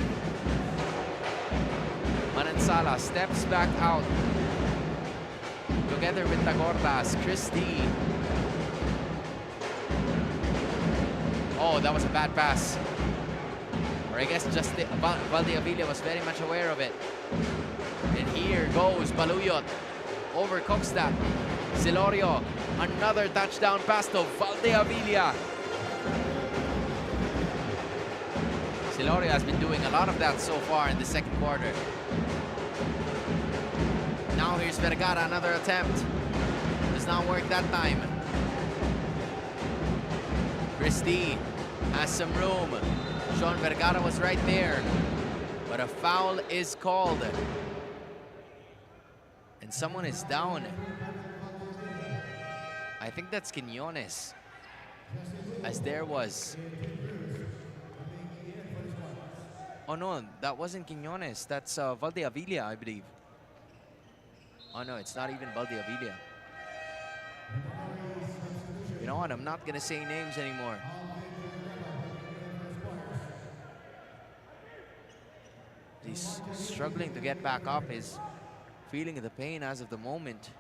Manansala steps back out together with Tagordas. Chris D. Oh, that was a bad pass. Or I guess just Valdeavilla was very much aware of it. And here goes Baluyot. Overcooks that. Silorio, another touchdown pass to Valdeavilla. Silorio has been doing a lot of that so far in the second quarter. Now here's Vergara, another attempt. Does not work that time. Christie has some room. Sean Vergara was right there. But a foul is called. And someone is down. I think that's Quiñones. As there was Oh no, that wasn't Quiñones. That's Valdeavilla, I believe. Oh no, it's not even Valdeavilla. You know what? I'm not gonna say names anymore. He's struggling to get back up. He's feeling the pain as of the moment.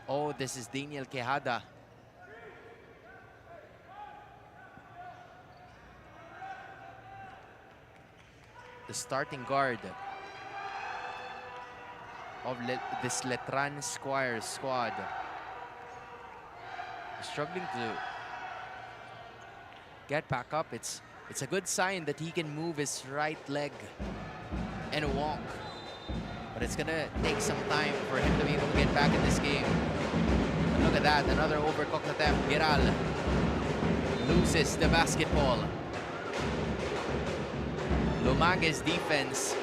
Oh, this is Daniel Quejada. The starting guard of this Letran Squires squad. He's struggling to get back up. It's a good sign that he can move his right leg and walk. But it's gonna take some time for him to be able to get back in this game. And look at that, another overcooked attempt. Giral loses the basketball. Lumague's defense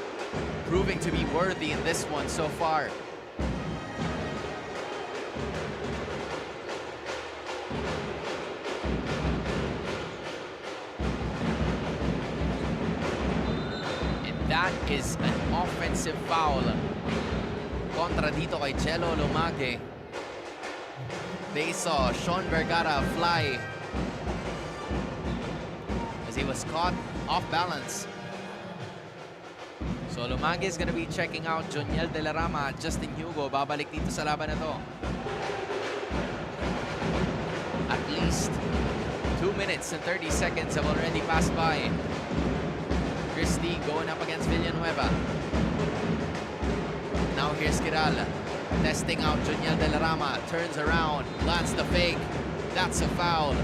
proving to be worthy in this one so far. That is an offensive foul kontra dito kay Jello Lumage. They saw Sean Vergara fly as he was caught off balance. So Lumage is going to be checking out Joniel De La Rama at Justin Hugo. Babalik dito sa laban na to. At least 2 minutes and 30 seconds have already passed by. Christie going up against Villanueva. Now here's Giral testing out Joniel De La Rama. Turns around, lands the fake. That's a foul.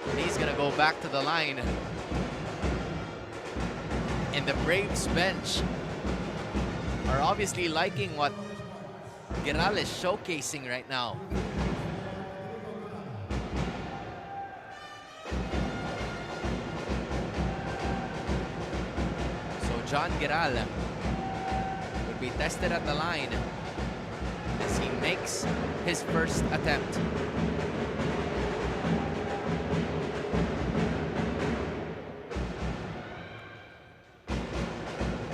And he's gonna go back to the line. And the Braves bench are obviously liking what Giral is showcasing right now. John Giral would be tested at the line as he makes his first attempt.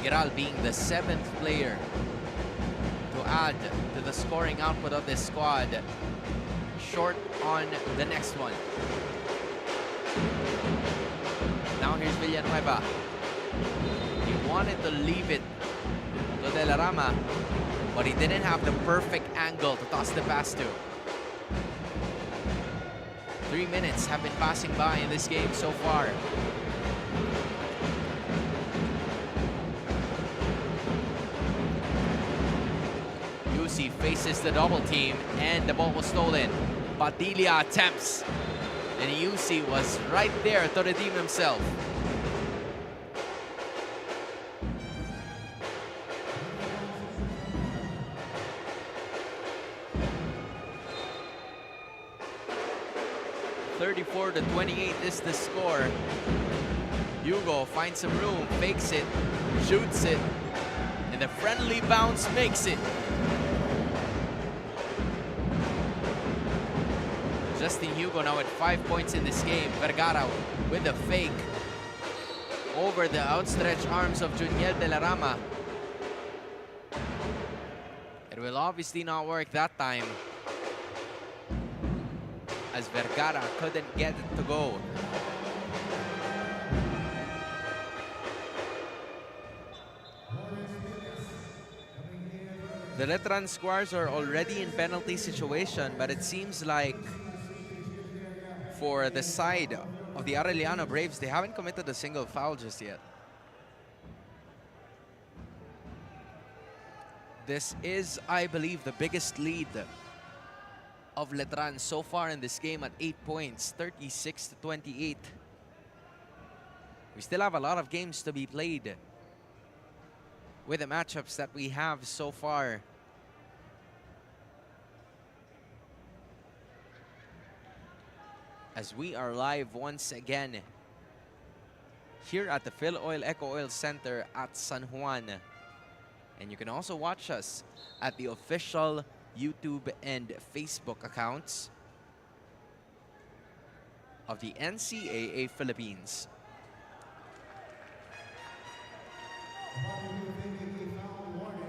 Giral being the 7th player to add to the scoring output of this squad, short on the next one. Now here's Villanueva. Wanted to leave it to De La Rama, but he didn't have the perfect angle to toss the pass to. 3 minutes have been passing by in this game so far. UC faces the double team and the ball was stolen. Padilla attempts, and UC was right there to redeem himself. To 28 is the score. Hugo finds some room, fakes it, shoots it, and the friendly bounce makes it. Justin Hugo now at 5 points in this game. Vergara with the fake over the outstretched arms of Joniel De La Rama. It will obviously not work that time, as Vergara couldn't get it to go. The Letran Squires are already in penalty situation, but it seems like for the side of the Arellano Braves, they haven't committed a single foul just yet. This is, I believe, the biggest lead of Letran so far in this game at 8 points, 36-28. We still have a lot of games to be played with the matchups that we have so far. As we are live once again here at the Phil Oil Eco Oil Center at San Juan. And you can also watch us at the official YouTube and Facebook accounts of the NCAA Philippines.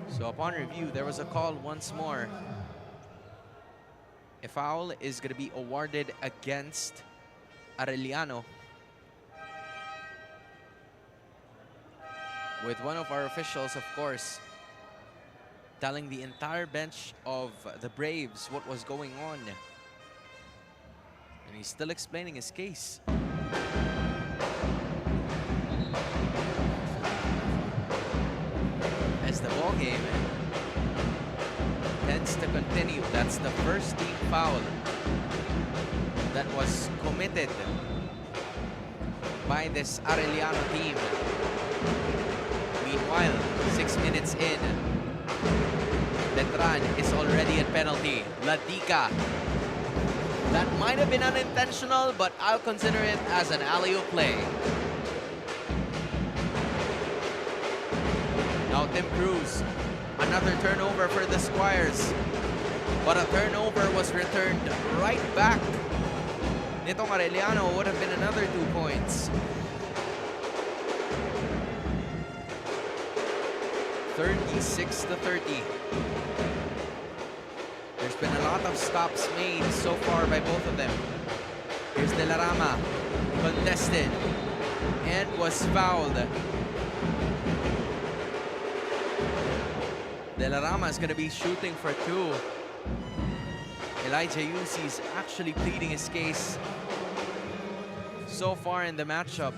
So upon review, there was a call once more. A foul is going to be awarded against Arellano, with one of our officials, of course, telling the entire bench of the Braves what was going on. And he's still explaining his case. As the ball game tends to continue, that's the first team foul that was committed by this Arellano team. Meanwhile, 6 minutes in, Letran is already at penalty. Ladika. That might have been unintentional, but I'll consider it as an alley-oop play. Now Tim Cruz, another turnover for the Squires. But a turnover was returned right back. Nitong Arellano would have been another 2 points. 36-30. There's been a lot of stops made so far by both of them. Here's De La Rama, contested, and was fouled. De La Rama is going to be shooting for 2. Elijah Yusi is actually pleading his case so far in the matchup.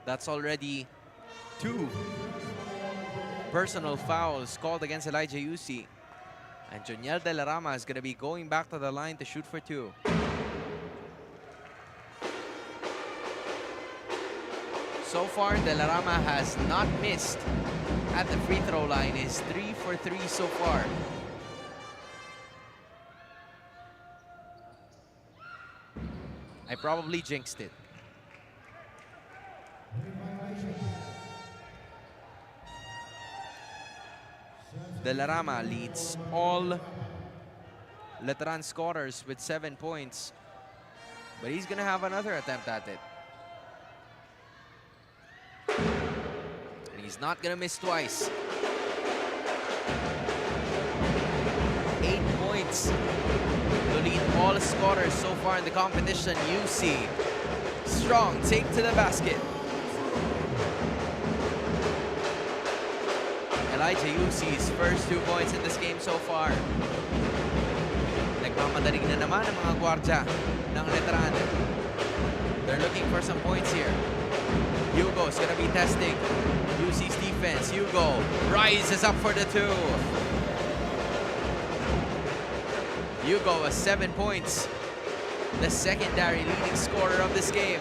That's already 2 personal fouls called against Elijah Yusi. And Joniel De La Rama is going to be going back to the line to shoot for 2. So far, De La Rama has not missed at the free throw line. He's 3 for 3 so far. I probably jinxed it. De La Rama leads all Letran scorers with 7 points. But he's gonna have another attempt at it. And he's not gonna miss twice. 8 points to lead all scorers so far in the competition. UC, strong take to the basket. Elijah UC's first 2 points in this game so far. Nagmamadaling na naman ang mga gwardya ng Letran. They're looking for some points here. Hugo's gonna be testing UC's defense. Hugo rises up for the 2. Hugo has 7 points. The secondary leading scorer of this game.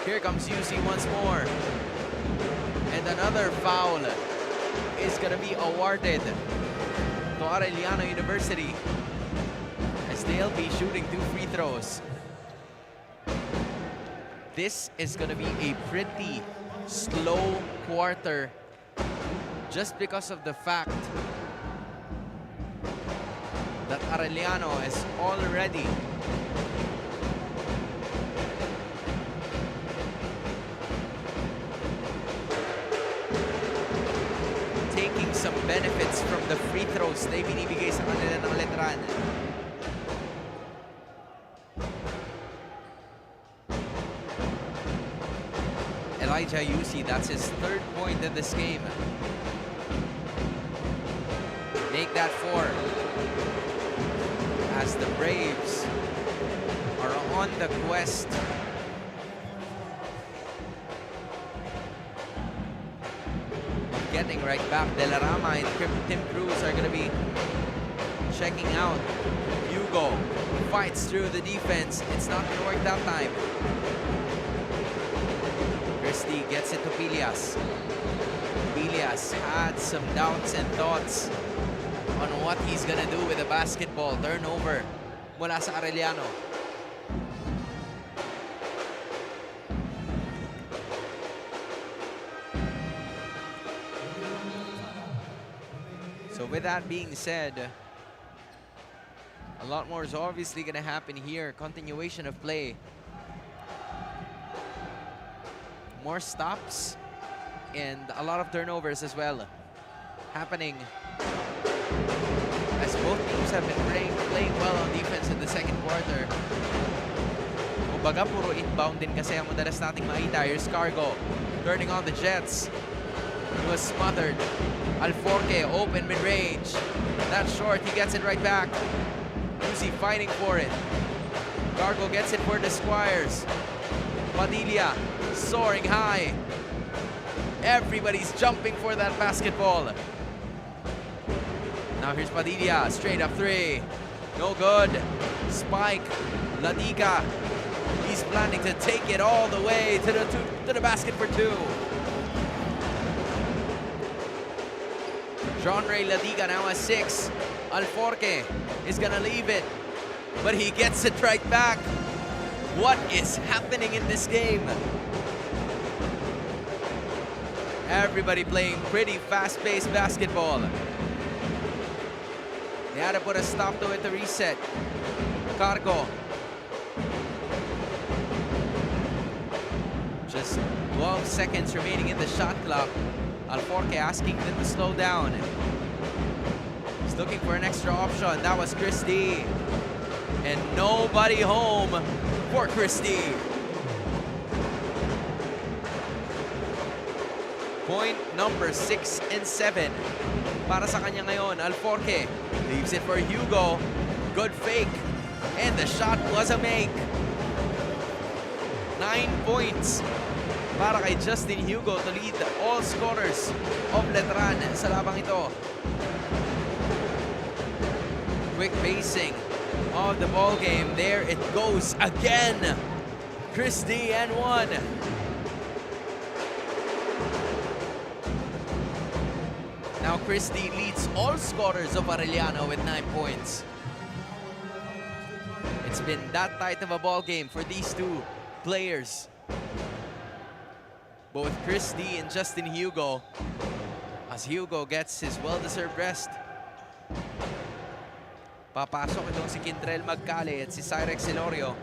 Here comes UC once more. And another foul is going to be awarded to Arellano University as they'll be shooting 2 free throws. This is going to be a pretty slow quarter just because of the fact that Arellano is already taking some benefits from the free throws na ibinibigay sa kanila ng Letran. Elijah UC, that's his 3rd point in this game. Make that 4 as the Braves are on the quest getting right back. De La Rama and Tim Cruz are going to be checking out. Hugo fights through the defense. It's not going to work that time. Christie gets it to Pilias. Pilias had some doubts and thoughts on what he's going to do with the basketball. Turnover mula sa Arellano. So with that being said, a lot more is obviously going to happen here. Continuation of play. More stops And a lot of turnovers as well happening as both teams have been playing well on defense in the second quarter. Kumbaga, puro inbound din kasi ang madalas nating makita. Here's Cargo turning on the Jets. He was smothered. Alforque, open mid-range. That's short, he gets it right back. Uzi fighting for it. Cargo gets it for the Squires. Padilla soaring high. Everybody's jumping for that basketball. Now here's Padilla, straight up three. No good. Spike, Ladiga. He's planning to take it all the way to the basket for two. Jean-Ray Ladiga now has 6. Alforque is gonna leave it, but he gets it right back. What is happening in this game? Everybody playing pretty fast-paced basketball. They had to put a stop to it to reset. Cargo. Just 12 seconds remaining in the shot clock. Alforque asking them to slow down. He's looking for an extra option. That was Chris D. And nobody home for Chris D. Point number 6 and 7 para sa kanya ngayon. Alforque leaves it for Hugo. Good fake. And the shot was a make. 9 points para kay Justin Hugo to lead all scorers of Letran sa labang ito. Quick pacing of the ball game. There it goes again. Chris D and 1. Now Chris D leads all scorers of Arellano with 9 points. It's been that tight of a ball game for these two players. Both Chris D and Justin Hugo, as Hugo gets his well-deserved rest. Papasok itong si Quintrell Magcale at si Cyrex Ilorio.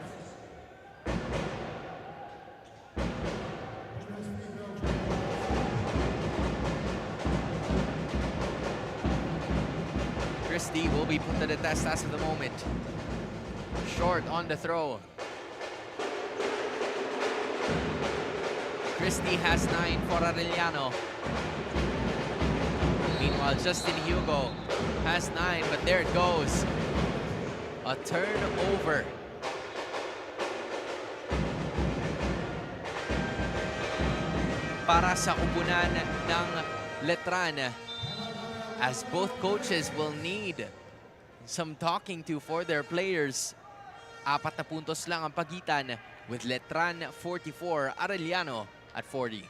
Chris D will be put to the test as of the moment. Short on the throw. Christie has 9 for Arellano. Meanwhile, Justin Hugo has 9, but there it goes. A turnover. Para sa kupunan ng Letran, as both coaches will need some talking to for their players. 4 na puntos lang ang pagitan with Letran 44, Arellano at 40.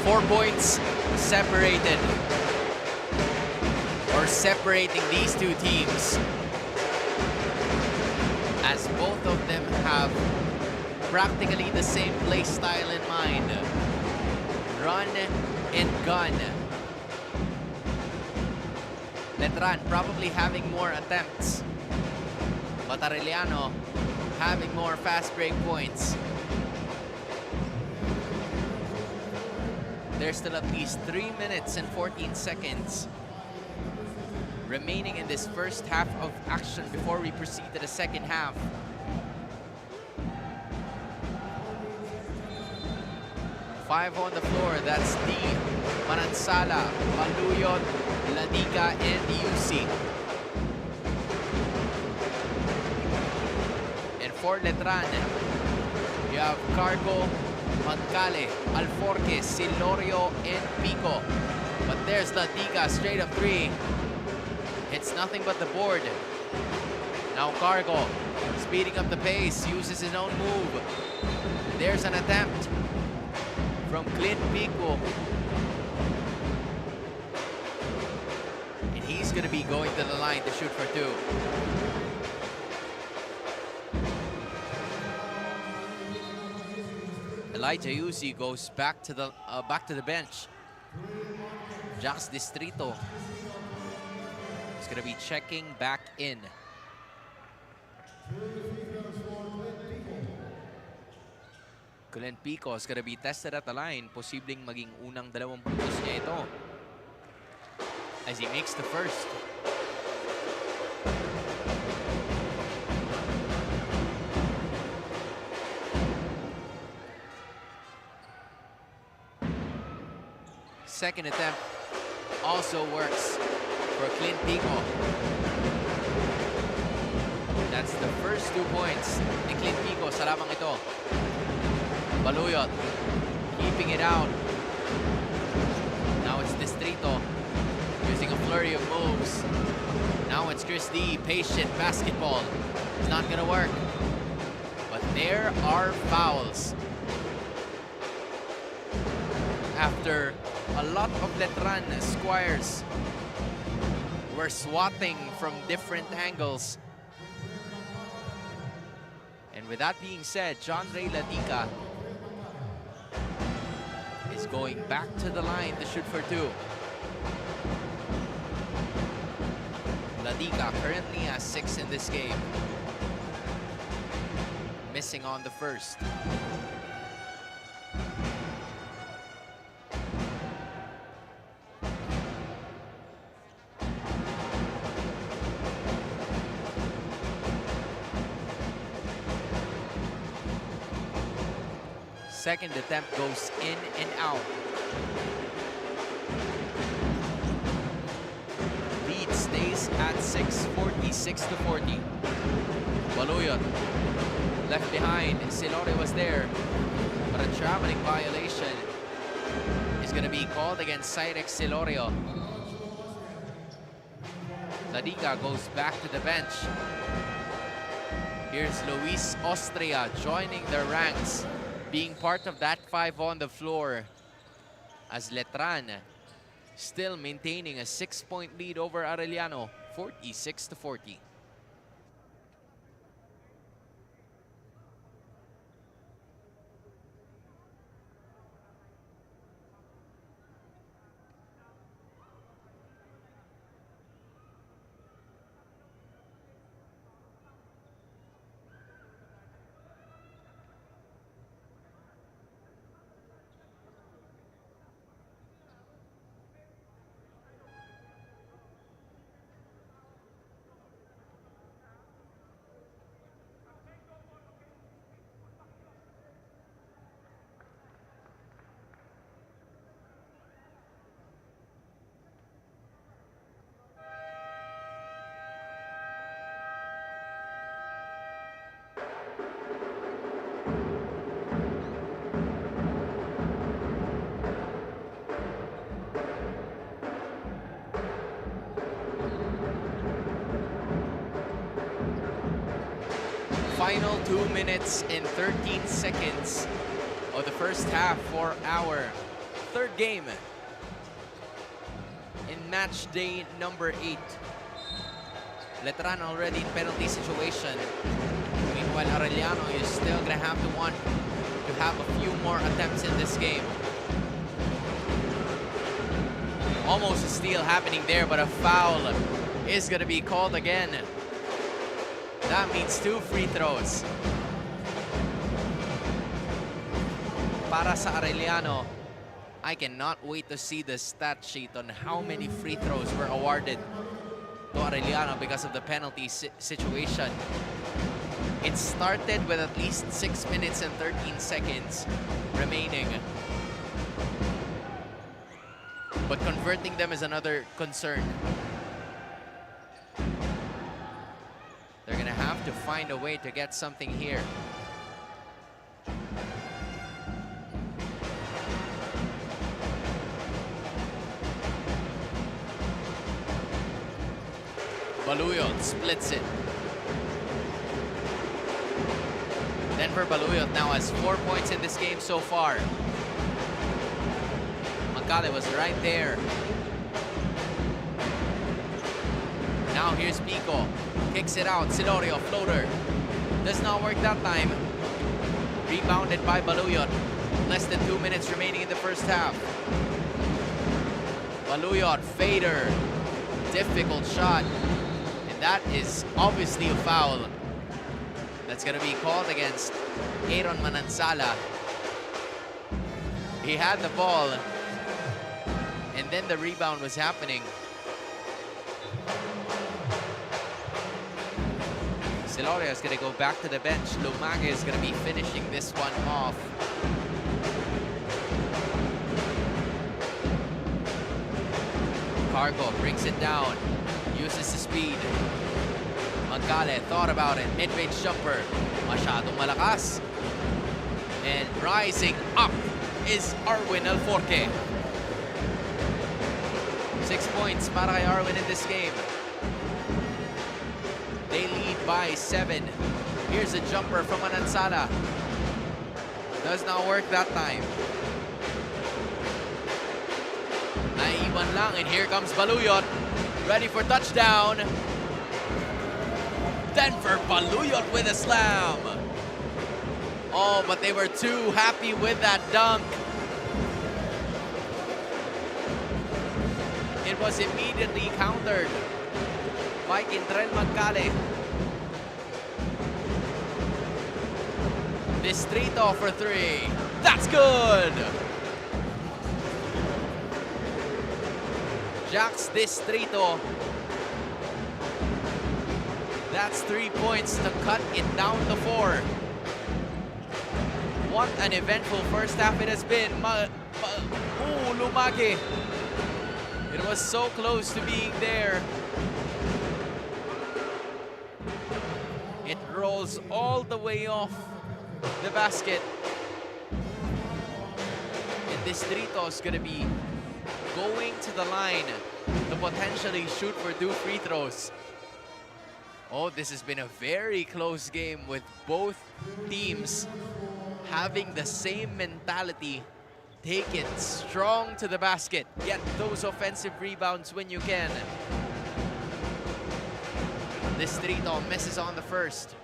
Four points separated, or separating these two teams, as both of them have practically the same play style in mind. Run and gun. Letran probably having more attempts, but Arellano having more fast break points. There's still at least 3 minutes and 14 seconds remaining in this first half of action before we proceed to the second half. 5 on the floor. That's D, Manansala, Baluyot, Ladica, and UC. And for Letran, you have Cargo, Mancale, Alforque, Silorio, and Pico. But there's Ladica, straight up 3. It's nothing but the board. Now Cargo, speeding up the pace, uses his own move. There's an attempt from Clint Pico. And he's gonna be going to the line to shoot for 2. Elijah Uzi goes back to the bench. Jax Distrito is gonna be checking back in. Clint Pico is gonna be tested at the line. Posibleng maging unang 2 puntos niya ito as he makes the first. Second attempt also works for Clint Pico. That's the first 2 points ni Clint Pico sa lamang ito. Baluyot keeping it out. Now it's Distrito using a flurry of moves. Now it's Chris D, patient basketball. It's not gonna work. But there are fouls. After a lot of Letran squires were swatting from different angles. And with that being said, John Ray Ladica is going back to the line to shoot for 2. Ladica currently has 6 in this game. Missing on the first. Second attempt goes in and out. Lead stays at 6, 46-40. Baluyot left behind. Silorio was there, but a traveling violation is going to be called against Cyrex Silorio. Ladica goes back to the bench. Here's Luis Austria joining their ranks, being part of that 5 on the floor, as Letran still maintaining a 6-point lead over Arellano, 46-40. Final 2 minutes and 13 seconds of the first half for our third game in match day number 8. Letran already in penalty situation. Meanwhile, Arellano is still gonna have to want to have a few more attempts in this game. Almost a steal happening there, but a foul is gonna be called again. That means 2 free throws para sa Arellano. I cannot wait to see the stat sheet on how many free throws were awarded to Arellano because of the penalty situation. It started with at least 6 minutes and 13 seconds remaining. but converting them is another concern. They're gonna have to find a way to get something here. Baluyot splits it. Denver Baluyot now has 4 points in this game so far. Makale was right there. Now here's Pico. Kicks it out. Silorio, floater. Does not work that time. Rebounded by Baluyot. Less than 2 minutes remaining in the first half. Baluyot, fader. Difficult shot. And that is obviously a foul. That's going to be called against Aaron Manansala. He had the ball. And then the rebound was happening. Silorio is going to go back to the bench. Lumage is going to be finishing this one off. Cargo brings it down. Uses the speed. Magkale thought about it. Mid-range jumper. Masyadong malakas. And rising up is Arwin Alforque. 6 points para kay Arwin in this game. They lead by 7. Here's a jumper from Manansala. Does not work that time. Naiwan lang, and here comes Baluyot. Ready for touchdown. Denver Baluyot with a slam. Oh, but they were too happy with that dunk. It was immediately countered by Quintrell Magkale. Distrito for 3. That's good! Jax Distrito. That's 3 points to cut it down to 4. What an eventful first half it has been. Lumage. It was so close to being there. It rolls all the way off the basket. And Distrito is going to be going to the line to potentially shoot for 2 free throws. Oh, this has been a very close game with both teams having the same mentality. Take it strong to the basket. Get those offensive rebounds when you can. Distrito misses on the first.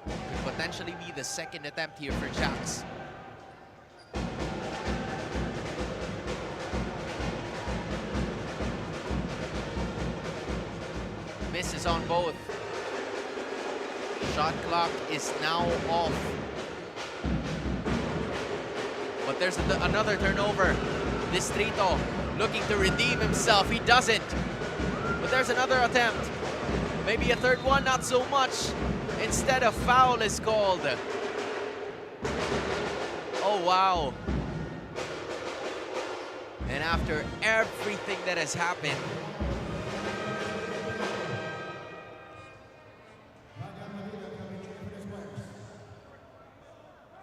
Could potentially be the second attempt here for Jax. Misses on both. Shot clock is now off. But there's another turnover. Distrito looking to redeem himself. He doesn't. But there's another attempt. Maybe a third one, not so much. Instead, a foul is called. Oh, wow. And after everything that has happened,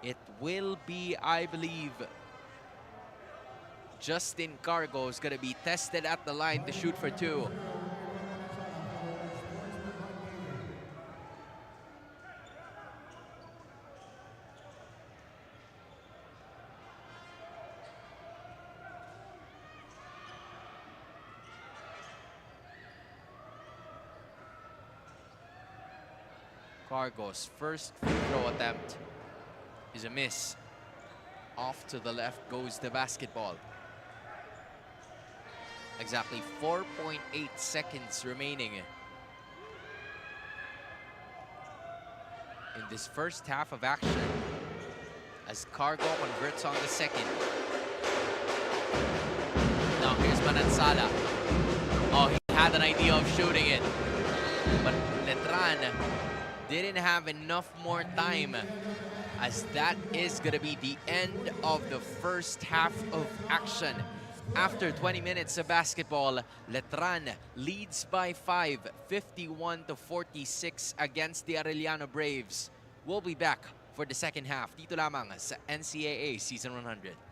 it will be, I believe, Justin Cargo is going to be tested at the line to shoot for 2. Cargo's first free throw attempt is a miss. Off to the left goes the basketball. Exactly 4.8 seconds remaining in this first half of action as Cargo converts on the second. Now here's Manansala. Oh, he had an idea of shooting it, but Letran didn't have enough more time as that is going to be the end of the first half of action. After 20 minutes of basketball, Letran leads by 5, 51-46 against the Arellano Braves. We'll be back for the second half dito lamang sa NCAA Season 100.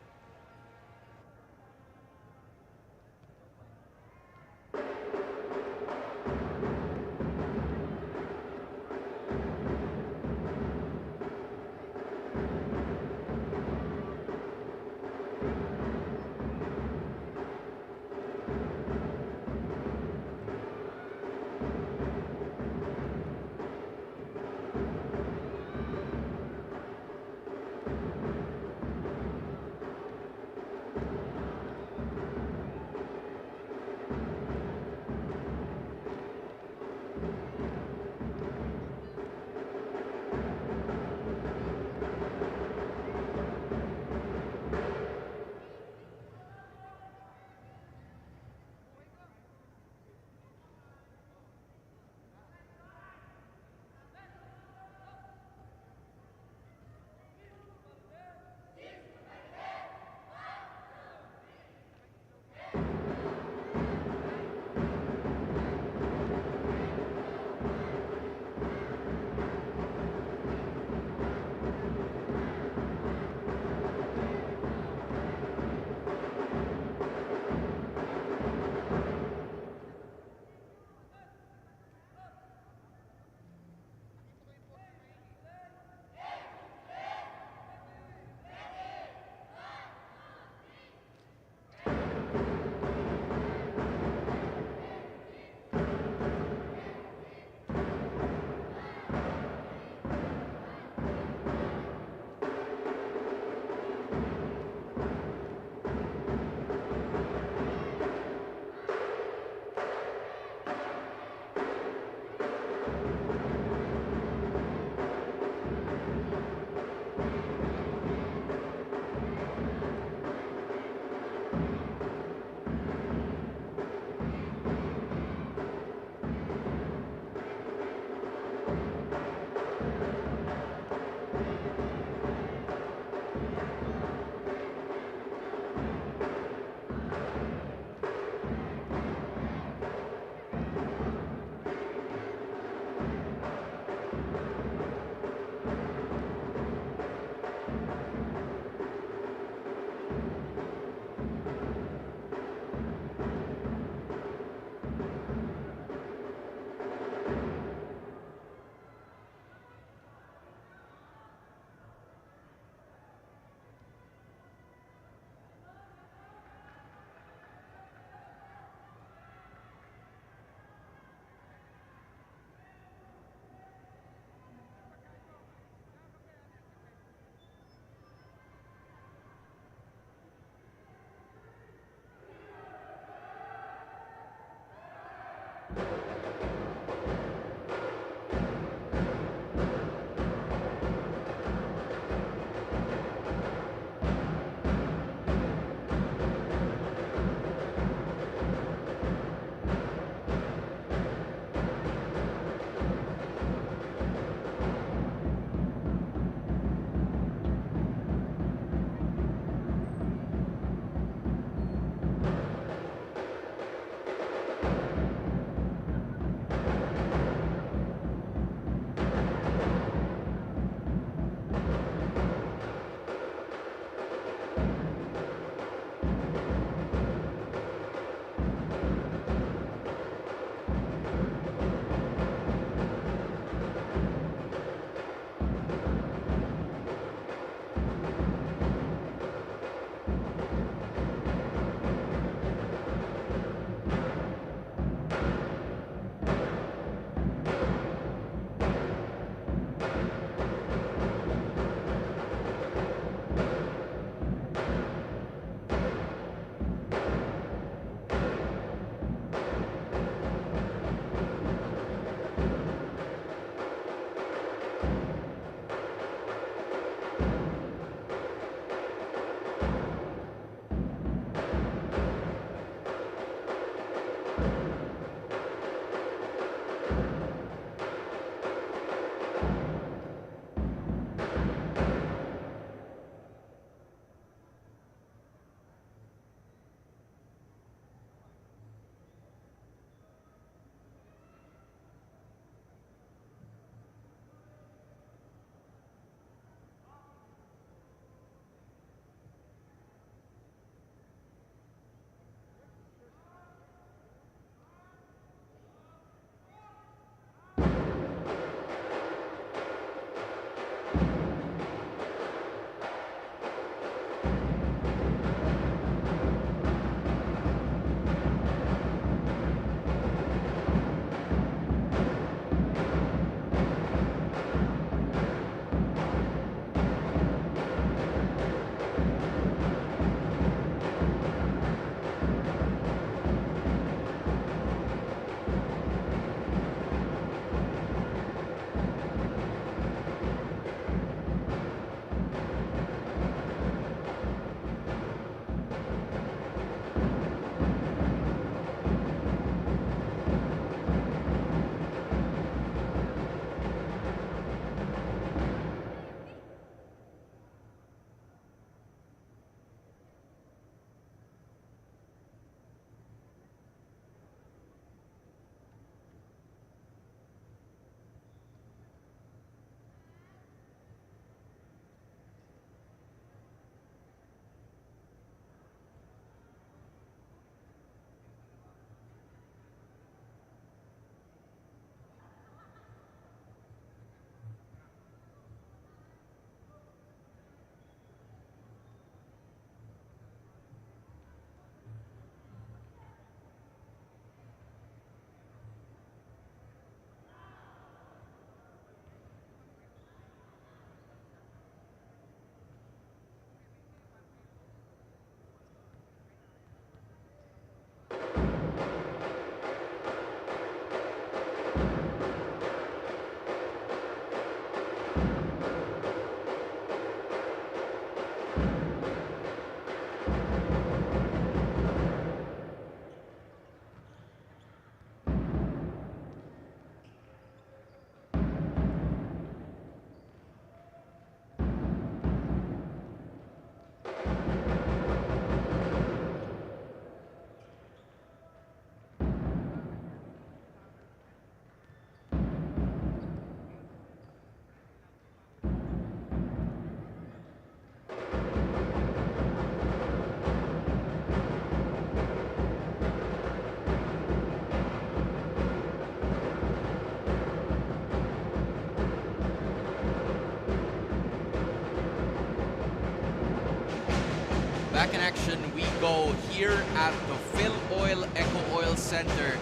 Back in action, we go here at the Phil Oil Eco Oil Center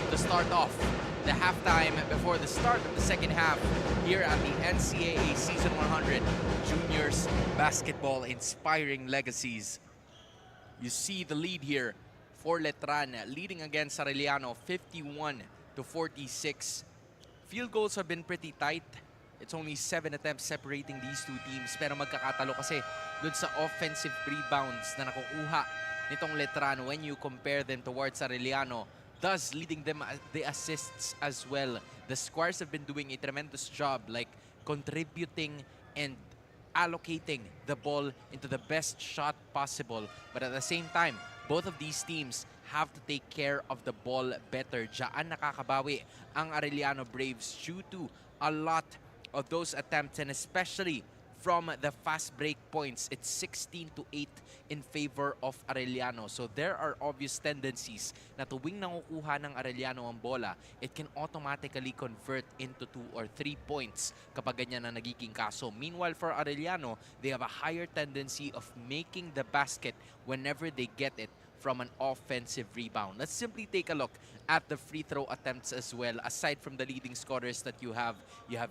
to start off the halftime before the start of the second half here at the NCAA Season 100 Juniors Basketball Inspiring Legacies. You see the lead here for Letran, leading against Arellano 51-46. Field goals have been pretty tight. It's only 7 attempts separating these two teams. Pero magkakatalo kasi dun sa offensive rebounds na nakukuha nitong Letran when you compare them towards Arellano, thus leading them the assists as well. The Squires have been doing a tremendous job, like contributing and allocating the ball into the best shot possible. But at the same time, both of these teams have to take care of the ball better. Diyan nakakabawi ang Arellano Braves due to a lot of those attempts, and especially from the fast break points. It's 16-8 in favor of Arellano. So there are obvious tendencies na tuwing nangukuha ng Arellano ang bola, it can automatically convert into 2 or 3 points kapag ganyan na nagiging kaso. Meanwhile, for Arellano, they have a higher tendency of making the basket whenever they get it from an offensive rebound. Let's simply take a look at the free throw attempts as well. Aside from the leading scorers that you have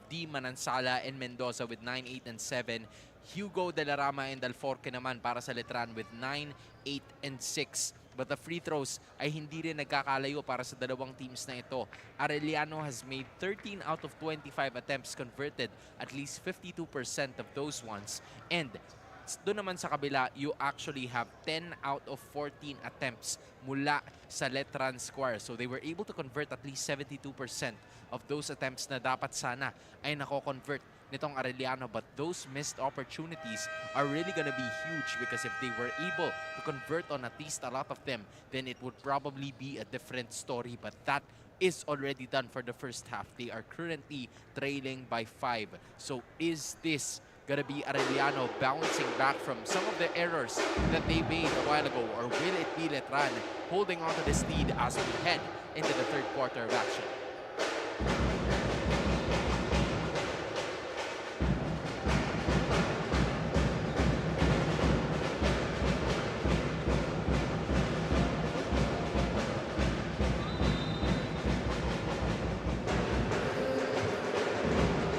D, Manansala, and Mendoza with 9, 8, and 7. Hugo, De La Rama, and Alforque naman para sa Letran with 9, 8, and 6. But the free throws ay hindi rin nagkakalayo para sa dalawang teams na ito. Arellano has made 13 out of 25 attempts converted, at least 52% of those ones. And doon naman sa kabila, you actually have 10 out of 14 attempts mula sa Letran Square. So they were able to convert at least 72% of those attempts na dapat sana ay nako-convert nitong Arellano. But those missed opportunities are really gonna be huge, because if they were able to convert on at least a lot of them, then it would probably be a different story. But that is already done for the first half. They are currently trailing by 5. So is this gonna be Arellano bouncing back from some of the errors that they made a while ago, or will it be Letran holding on to this lead as we head into the third quarter of action?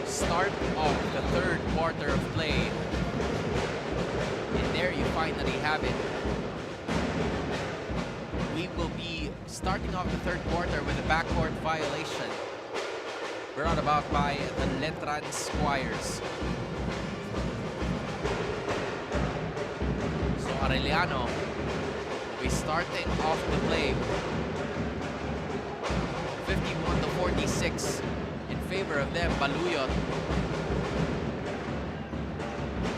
Start of the third quarter of play. And there you finally have it. We will be starting off the third quarter with a backcourt violation brought about by the Letran Squires. So Arellano will be starting off the play 51-46 in favor of them. Baluyot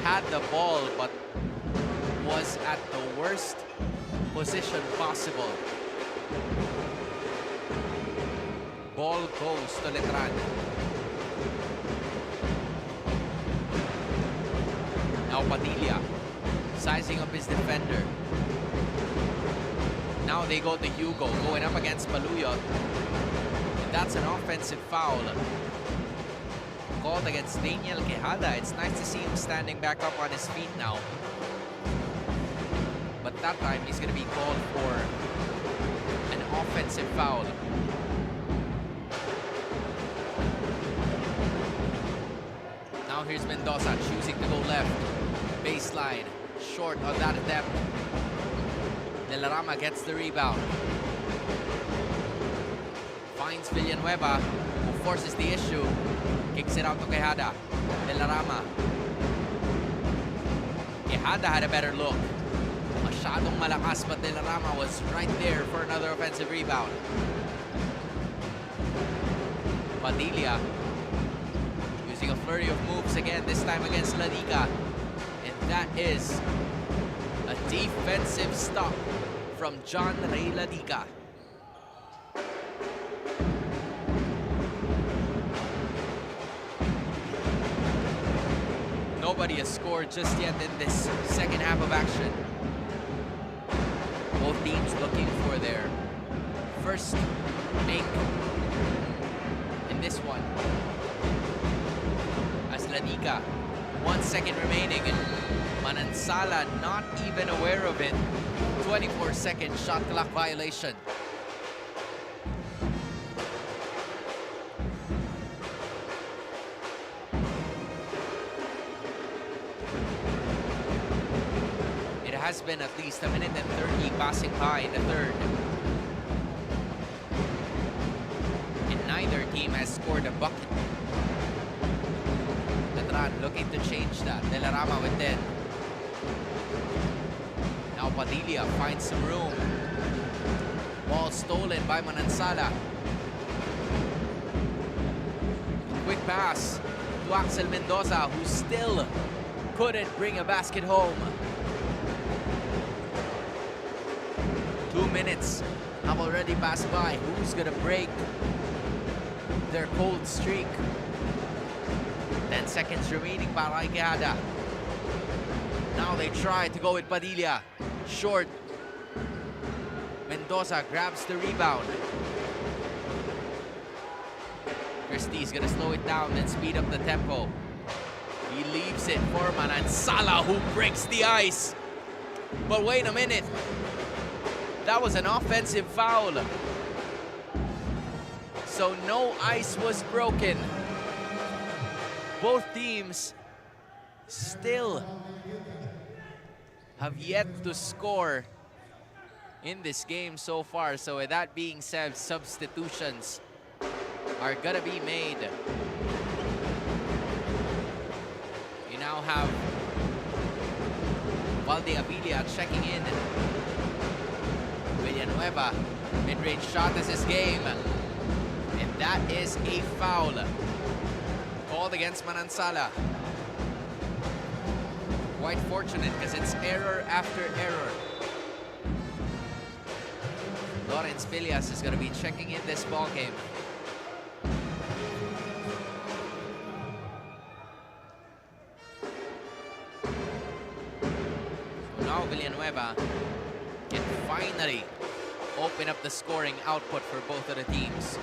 had the ball but was at the worst position possible. Ball goes to Letran. Now Padilla sizing up his defender. Now they go to Hugo going up against Baluyot. And that's an offensive foul called against Daniel Quejada. It's nice to see him standing back up on his feet now. But that time he's going to be called for an offensive foul. Now here's Mendoza choosing to go left. Baseline, short on that attempt. De La Rama gets the rebound. Finds Villanueva, who forces the issue. Kicks it out to Quejada. De La Rama. Quejada had a better look. Masyadong malakas, but De La Rama was right there for another offensive rebound. Padilla using a flurry of moves again, this time against Ladica. And that is a defensive stop from John Ray Ladica. Nobody has scored just yet in this second half of action. Both teams looking for their first make in this one. As Ladica 1 second remaining. Manansala not even aware of it. 24-second shot clock violation. It has been at least 1 minute and 30 passing by in the third. And neither team has scored a bucket. Letran looking to change that. De La Rama with 10. Now Padilla finds some room. Ball stolen by Manansala. Quick pass to Axel Mendoza, who still couldn't bring a basket home. 2 minutes have already passed by. Who's gonna break their cold streak? 10 seconds remaining para kay Quijada. Now they try to go with Padilla. Short. Mendoza grabs the rebound. Christie's gonna slow it down and speed up the tempo. He leaves it for Manansala, who breaks the ice. But wait a minute. That was an offensive foul. So no ice was broken. Both teams still have yet to score in this game so far. So with that being said, substitutions are gonna be made. You now have Valdeavilla checking in. Villanueva, mid-range shot is his game. And that is a foul called against Manansala. Quite fortunate because it's error after error. Lawrence Villas is going to be checking in this ball game. So now Villanueva can finally open up the scoring output for both of the teams.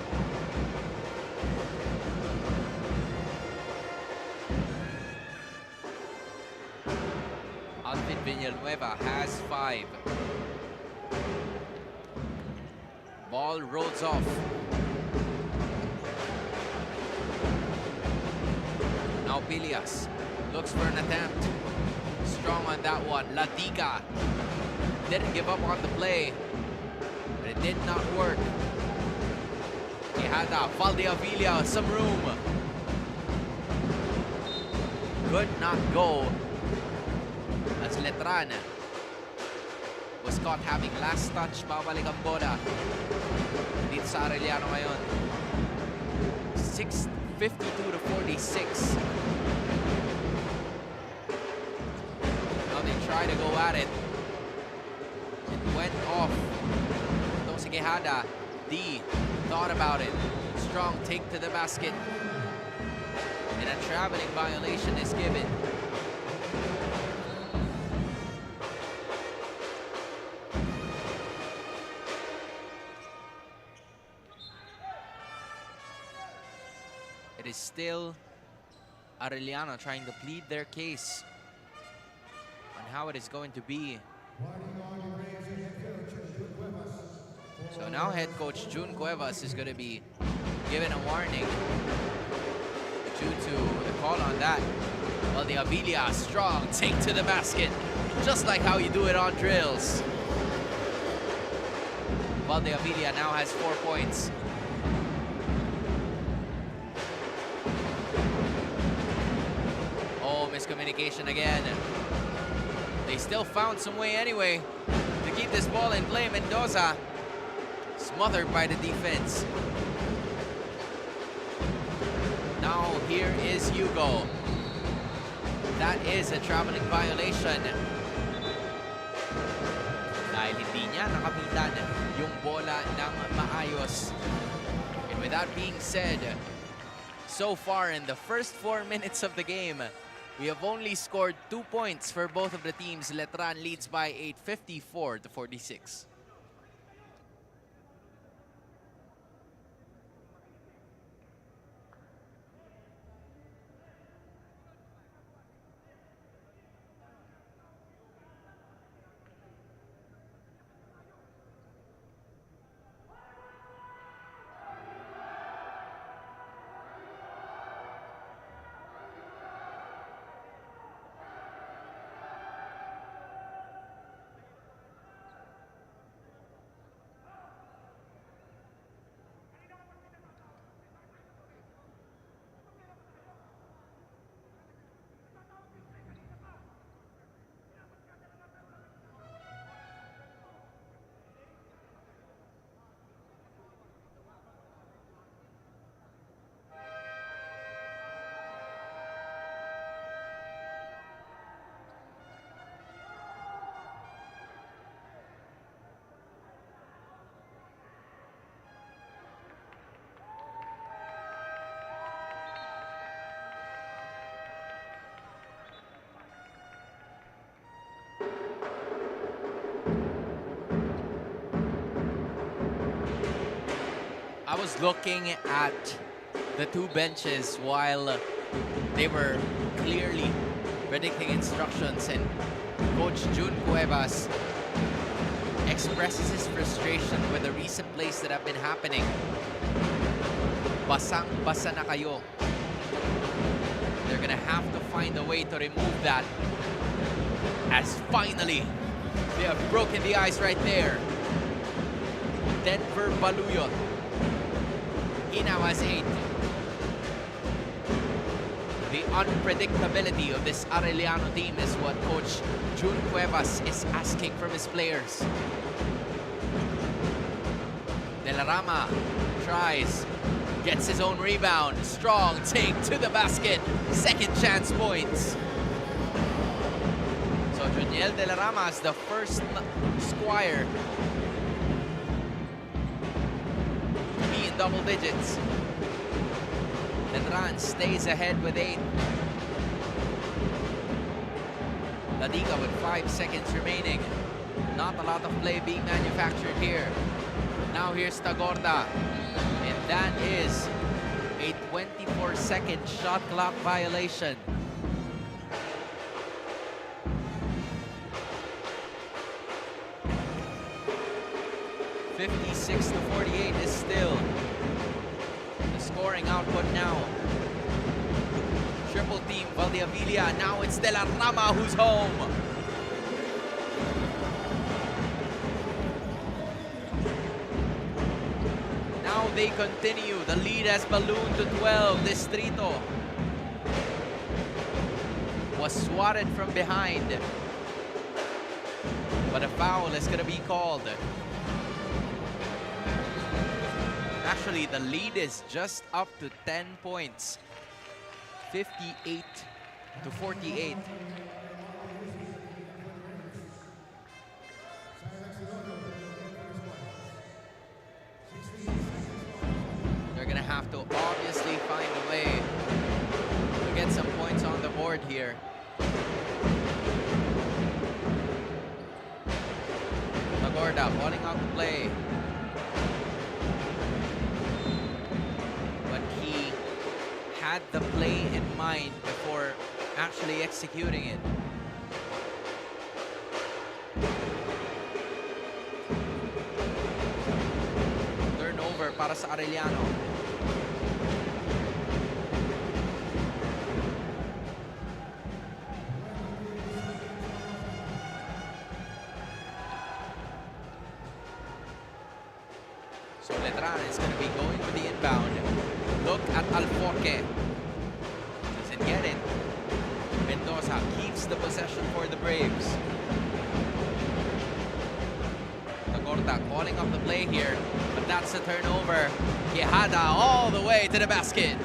Alvin Villanueva has 5. Ball rolls off. Now Bilias looks for an attempt. Strong on that one. Ladiga didn't give up on the play, but it did not work. Quijada, Valdeavilla, some room. Could not go, as Letran was caught having last touch. Babalik ang bola dito sa Arellano ngayon. 52-46. Now they try to go at it. It went off. Itong si Quijada. D thought about it. Strong take to the basket. And a traveling violation is given. It is still Arellano trying to plead their case on how it is going to be. So now head coach June Cuevas is going to be given a warning due to the call on that. Valdeavilla, strong take to the basket, just like how you do it on drills. Valdeavilla now has 4 points. Miscommunication again. They still found some way anyway to keep this ball in play. Mendoza smothered by the defense. Now here is Hugo. That is a traveling violation. Dahil hindi niya nakapitan yung bola ng maayos. And with that being said, so far in the first 4 minutes of the game, we have only scored 2 points for both of the teams. Letran leads by 8, 54-46. was looking at the two benches while they were clearly predicting instructions, and Coach Jun Cuevas expresses his frustration with the recent plays that have been happening. Basang-basa na kayo. They're gonna have to find a way to remove that, as finally they have broken the ice right there. Denver Baluyot. He now has 8. The unpredictability of this Arellano team is what Coach Jun Cuevas is asking from his players. De La Rama tries, gets his own rebound. Strong take to the basket. Second chance points. So Juniel De La Rama is the first Squire to be in double digits. Letran stays ahead with 8. Ladiga with 5 seconds remaining. Not a lot of play being manufactured here. Now here's Tagorda. And that is a 24-second shot clock violation. (56-48) is still the scoring output now. Triple team Valdiavilla. Now it's De La Rama who's home. Now they continue. The lead has ballooned to 12. Distrito was swatted from behind, but a foul is going to be called. Actually, the lead is just up to 10 points. 58-48. They're gonna have to obviously find a way to get some points on the board here. Tagorda falling out to play. Had the play in mind before actually executing it. Turnover para sa Arellano. So Letran is going to be going for the inbound. Look at Alforque. Doesn't get it. Mendoza keeps the possession for the Braves. Tagorda calling up the play here, but that's a turnover. Quijada all the way to the basket.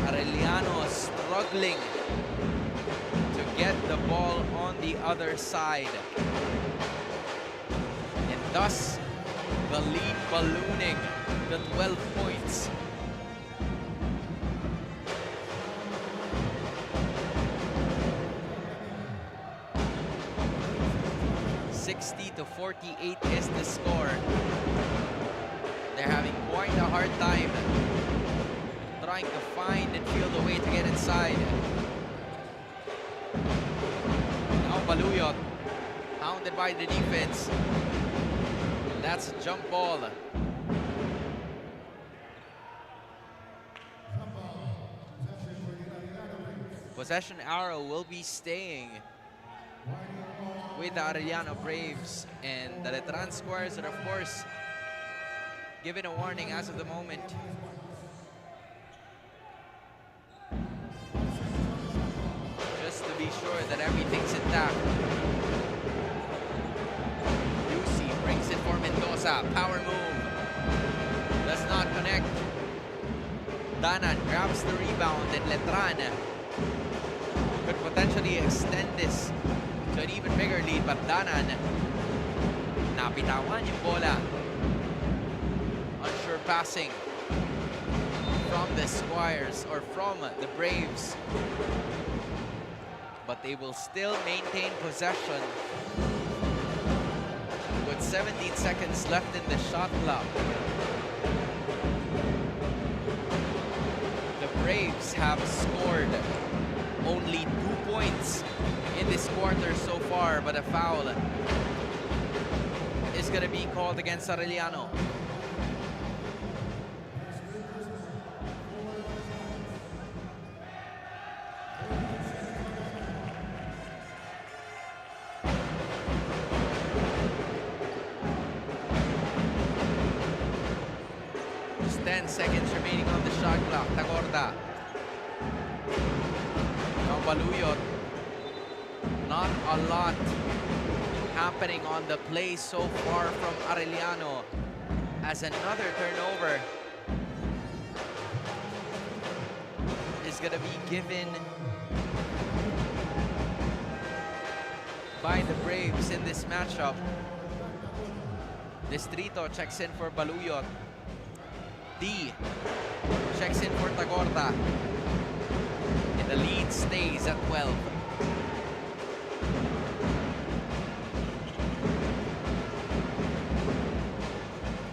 Arellano struggling to get the ball on the other side. Thus, the lead ballooning to 12 points. (60-48) is the score. They're having quite a hard time trying to find and feel the way to get inside. Now Baluyot, hounded by the defense. That's a jump ball. Possession arrow will be staying with the Arellano Braves, and the Letran Squires are, of course, given a warning as of the moment. Just to be sure that everything's intact. Brings it for Mendoza. Power move. Does not connect. Danan grabs the rebound, and Letran could potentially extend this to an even bigger lead, but Danan napitawan yung bola. Unsure passing from the Squires, or from the Braves. But they will still maintain possession with 17 seconds left in the shot clock. The Braves have scored only 2 points in this quarter so far, but a foul is going to be called against Arellano. Just 10 seconds remaining on the shot clock. Tagorda. Baluyot. Not a lot happening on the play so far from Arellano, as another turnover is going to be given by the Braves in this matchup. Distrito checks in for Baluyot. D checks in for Tagorda. And the lead stays at 12.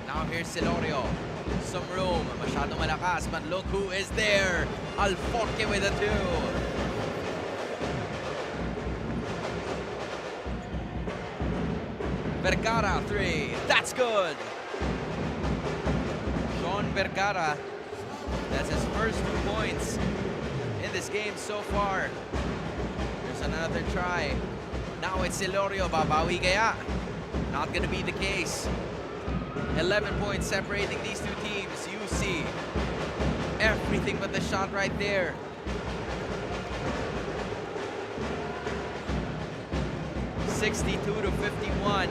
Now here's Silorio. Some room. Masyadong malakas, but look who is there. Alforque with a 2. Vergara 3. That's good. Sean Vergara. That's his first 2 points in this game so far. There's another try. Now it's Silorio. Babawi kaya? Not gonna be the case. 11 points separating these two teams. You see everything but the shot right there. (62 to 51)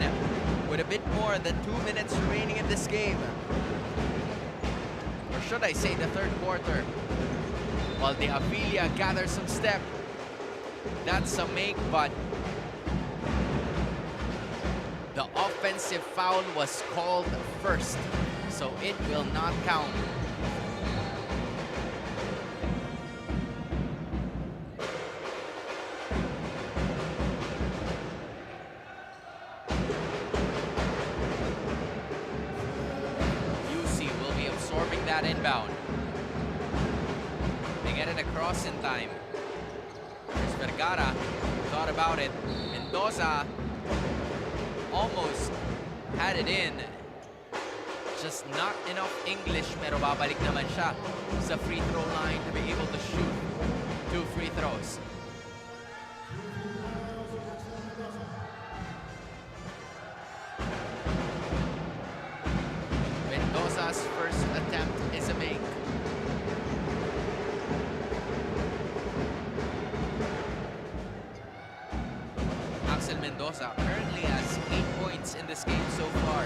with a bit more than 2 minutes remaining in this game. Or should I say the third quarter? While the Avilia gathers some step. That's a make, but the offensive foul was called first, so it will not count. UC will be absorbing that inbound. They get it across in time. There's Vergara, thought about it. Mendoza almost had it in. Just not enough English, pero babalik naman siya sa free throw line to be able to shoot 2 free throws. Mendoza's first attempt is a make. Axel Mendoza currently has 8 points in this game so far.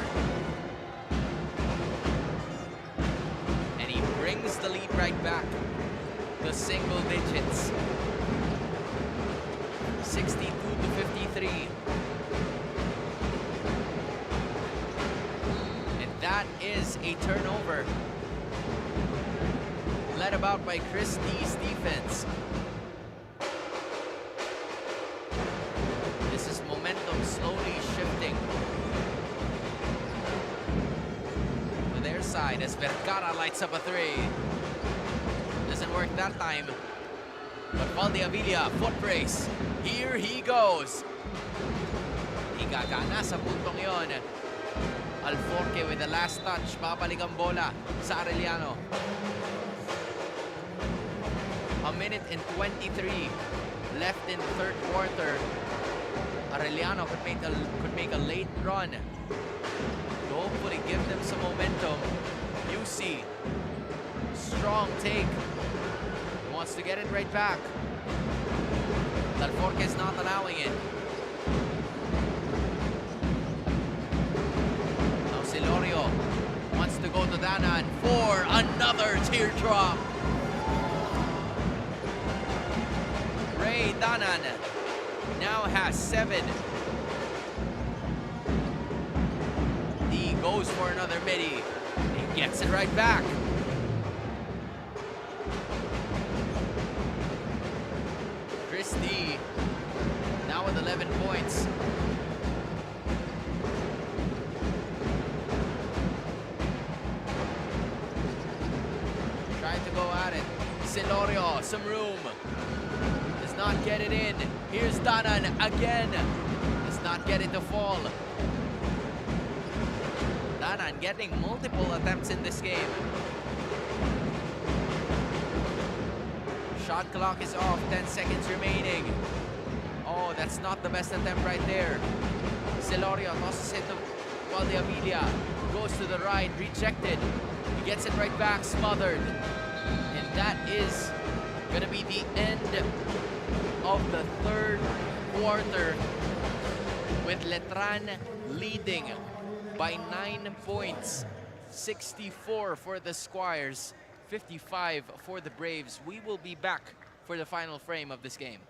And he brings the lead right back to single digits. 62 to 53. And that is a turnover, led about by Chris D's defense. This is momentum slowly shifting to their side as Vergara lights up a 3. Doesn't work that time. But Valde Avilla, foot race. Here he goes. Igagana sa puntong yon. Alforque with the last touch. Babalik ang bola sa Arellano. A minute and 23 left in the third quarter. Arellano could make a late run to hopefully give them some momentum. UC, strong take. Wants to get it right back. Alforque is not allowing it. Now Silorio wants to go to Danan for another teardrop. Ray Danan now has 7. He goes for another midi. He gets it right back. Chris D now with 11 points. at it. Silorio, some room. Does not get it in. Here's Danan again. Does not get it to fall. Danan getting multiple attempts in this game. Shot clock is off, 10 seconds remaining. Oh, that's not the best attempt right there. Silorio tosses it to Valdeavilla. Goes to the right, rejected. He gets it right back, smothered. And that is gonna be the end of the third quarter, with Letran leading by 9 points. 64 for the Squires, 55 for the Braves. We will be back for the final frame of this game.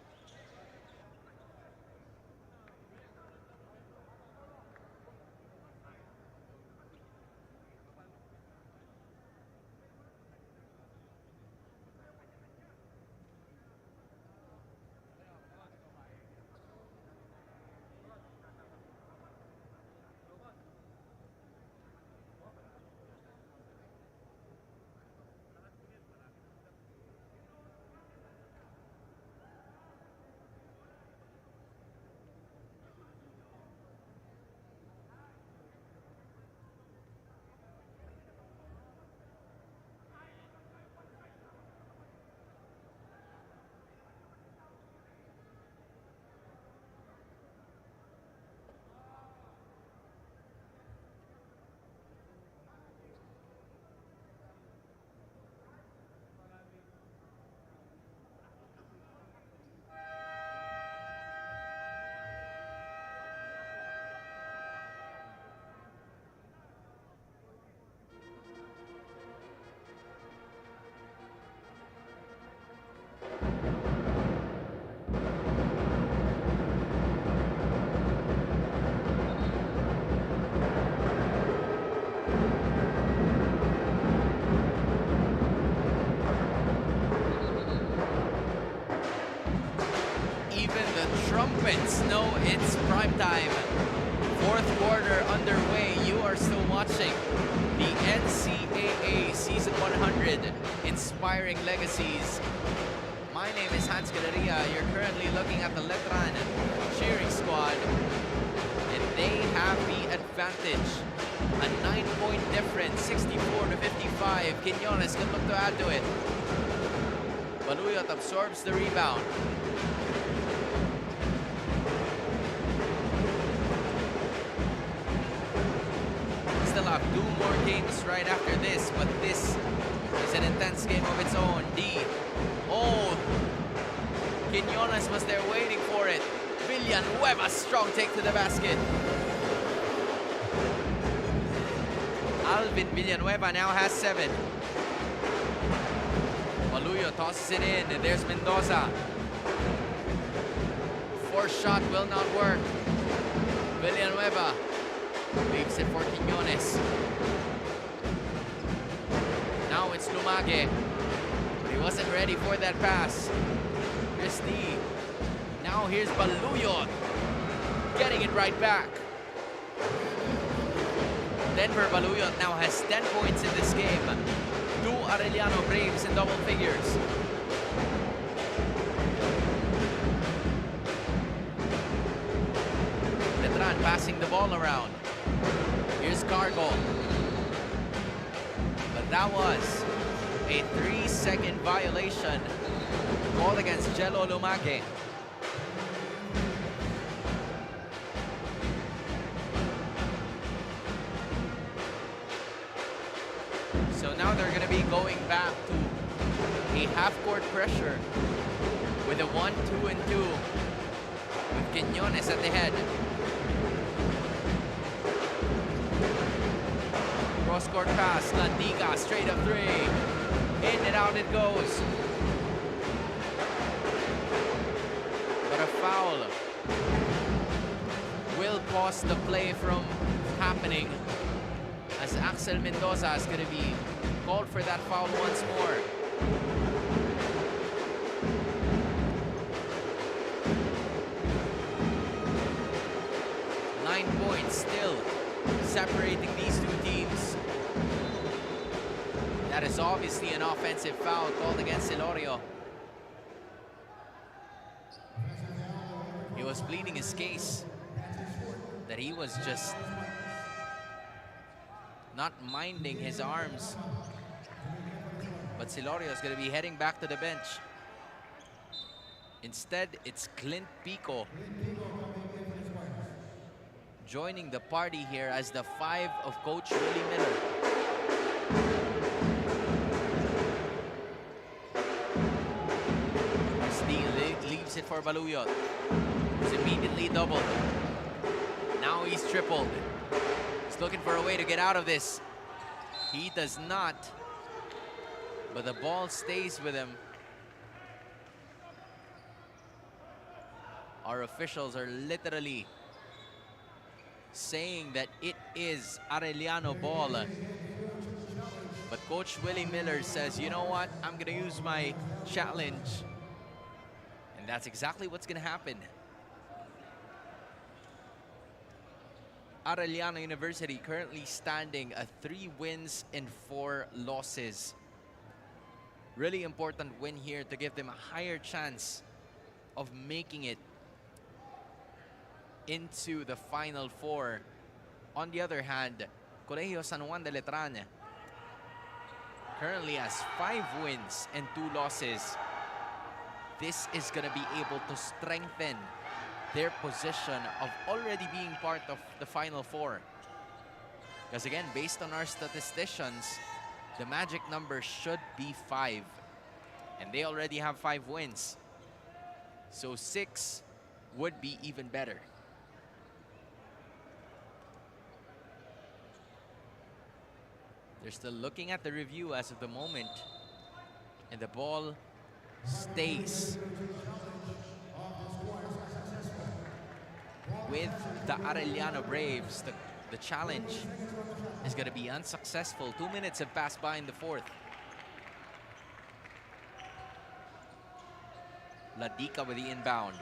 Trumpets know it's prime time. Fourth quarter underway. You are still watching the NCAA Season 100 Inspiring Legacies. My name is Hans Galeria. You're currently looking at the Letran cheering squad, and they have the advantage. A 9-point difference, 64 to 55. Quinones can look to add to it. Baluyot absorbs the rebound. Still have 2 more games right after this, but this is an intense game of its own. D. Oh, Quinones was there waiting for it. Villanueva, strong take to the basket. Alvin Villanueva now has 7. Baluyo tosses it in, and there's Mendoza. 4th shot will not work. Villanueva leaves it for Quinones. Now it's Lumage. He wasn't ready for that pass. Here's D. Now here's Baluyot, getting it right back. Denver Baluyot now has 10 points in this game. 2 Arellano Braves in double figures. Letran passing the ball around. Here's Cargo. But that was a 3-second violation called against Jello Lumage. So now they're going to be going back to a half-court pressure with a 1-2-2 with Quinones at the head. Cross-court pass, Landiga, straight up 3. In and out it goes. But a foul will pause the play from happening, as Axel Mendoza is going to be called for that foul once more. Nine points still separating these two teams. That is obviously an offensive foul called against Ilorio. He was pleading his case that he was just not minding his arms. But Silorio is going to be heading back to the bench. Instead, it's Clint Pico joining the party here as the 5 of Coach Willie Miller. Leaves it for Baluyot. He's immediately doubled. Now he's tripled. He's looking for a way to get out of this. He does not. But the ball stays with him. Our officials are literally saying that it is Arellano ball. But Coach Willie Miller says, you know what? I'm going to use my challenge. And that's exactly what's going to happen. Arellano University currently standing at 3 wins and 4 losses. Really important win here to give them a higher chance of making it into the Final Four. On the other hand, Colegio San Juan de Letran currently has 5 wins and 2 losses. This is going to be able to strengthen their position of already being part of the Final Four. Because again, based on our statisticians, the magic number should be 5. And they already have 5 wins. So 6 would be even better. They're still looking at the review as of the moment. And the ball stays with the Arellano Braves. The challenge is going to be unsuccessful. 2 minutes have passed by in the 4th. Ladica with the inbound.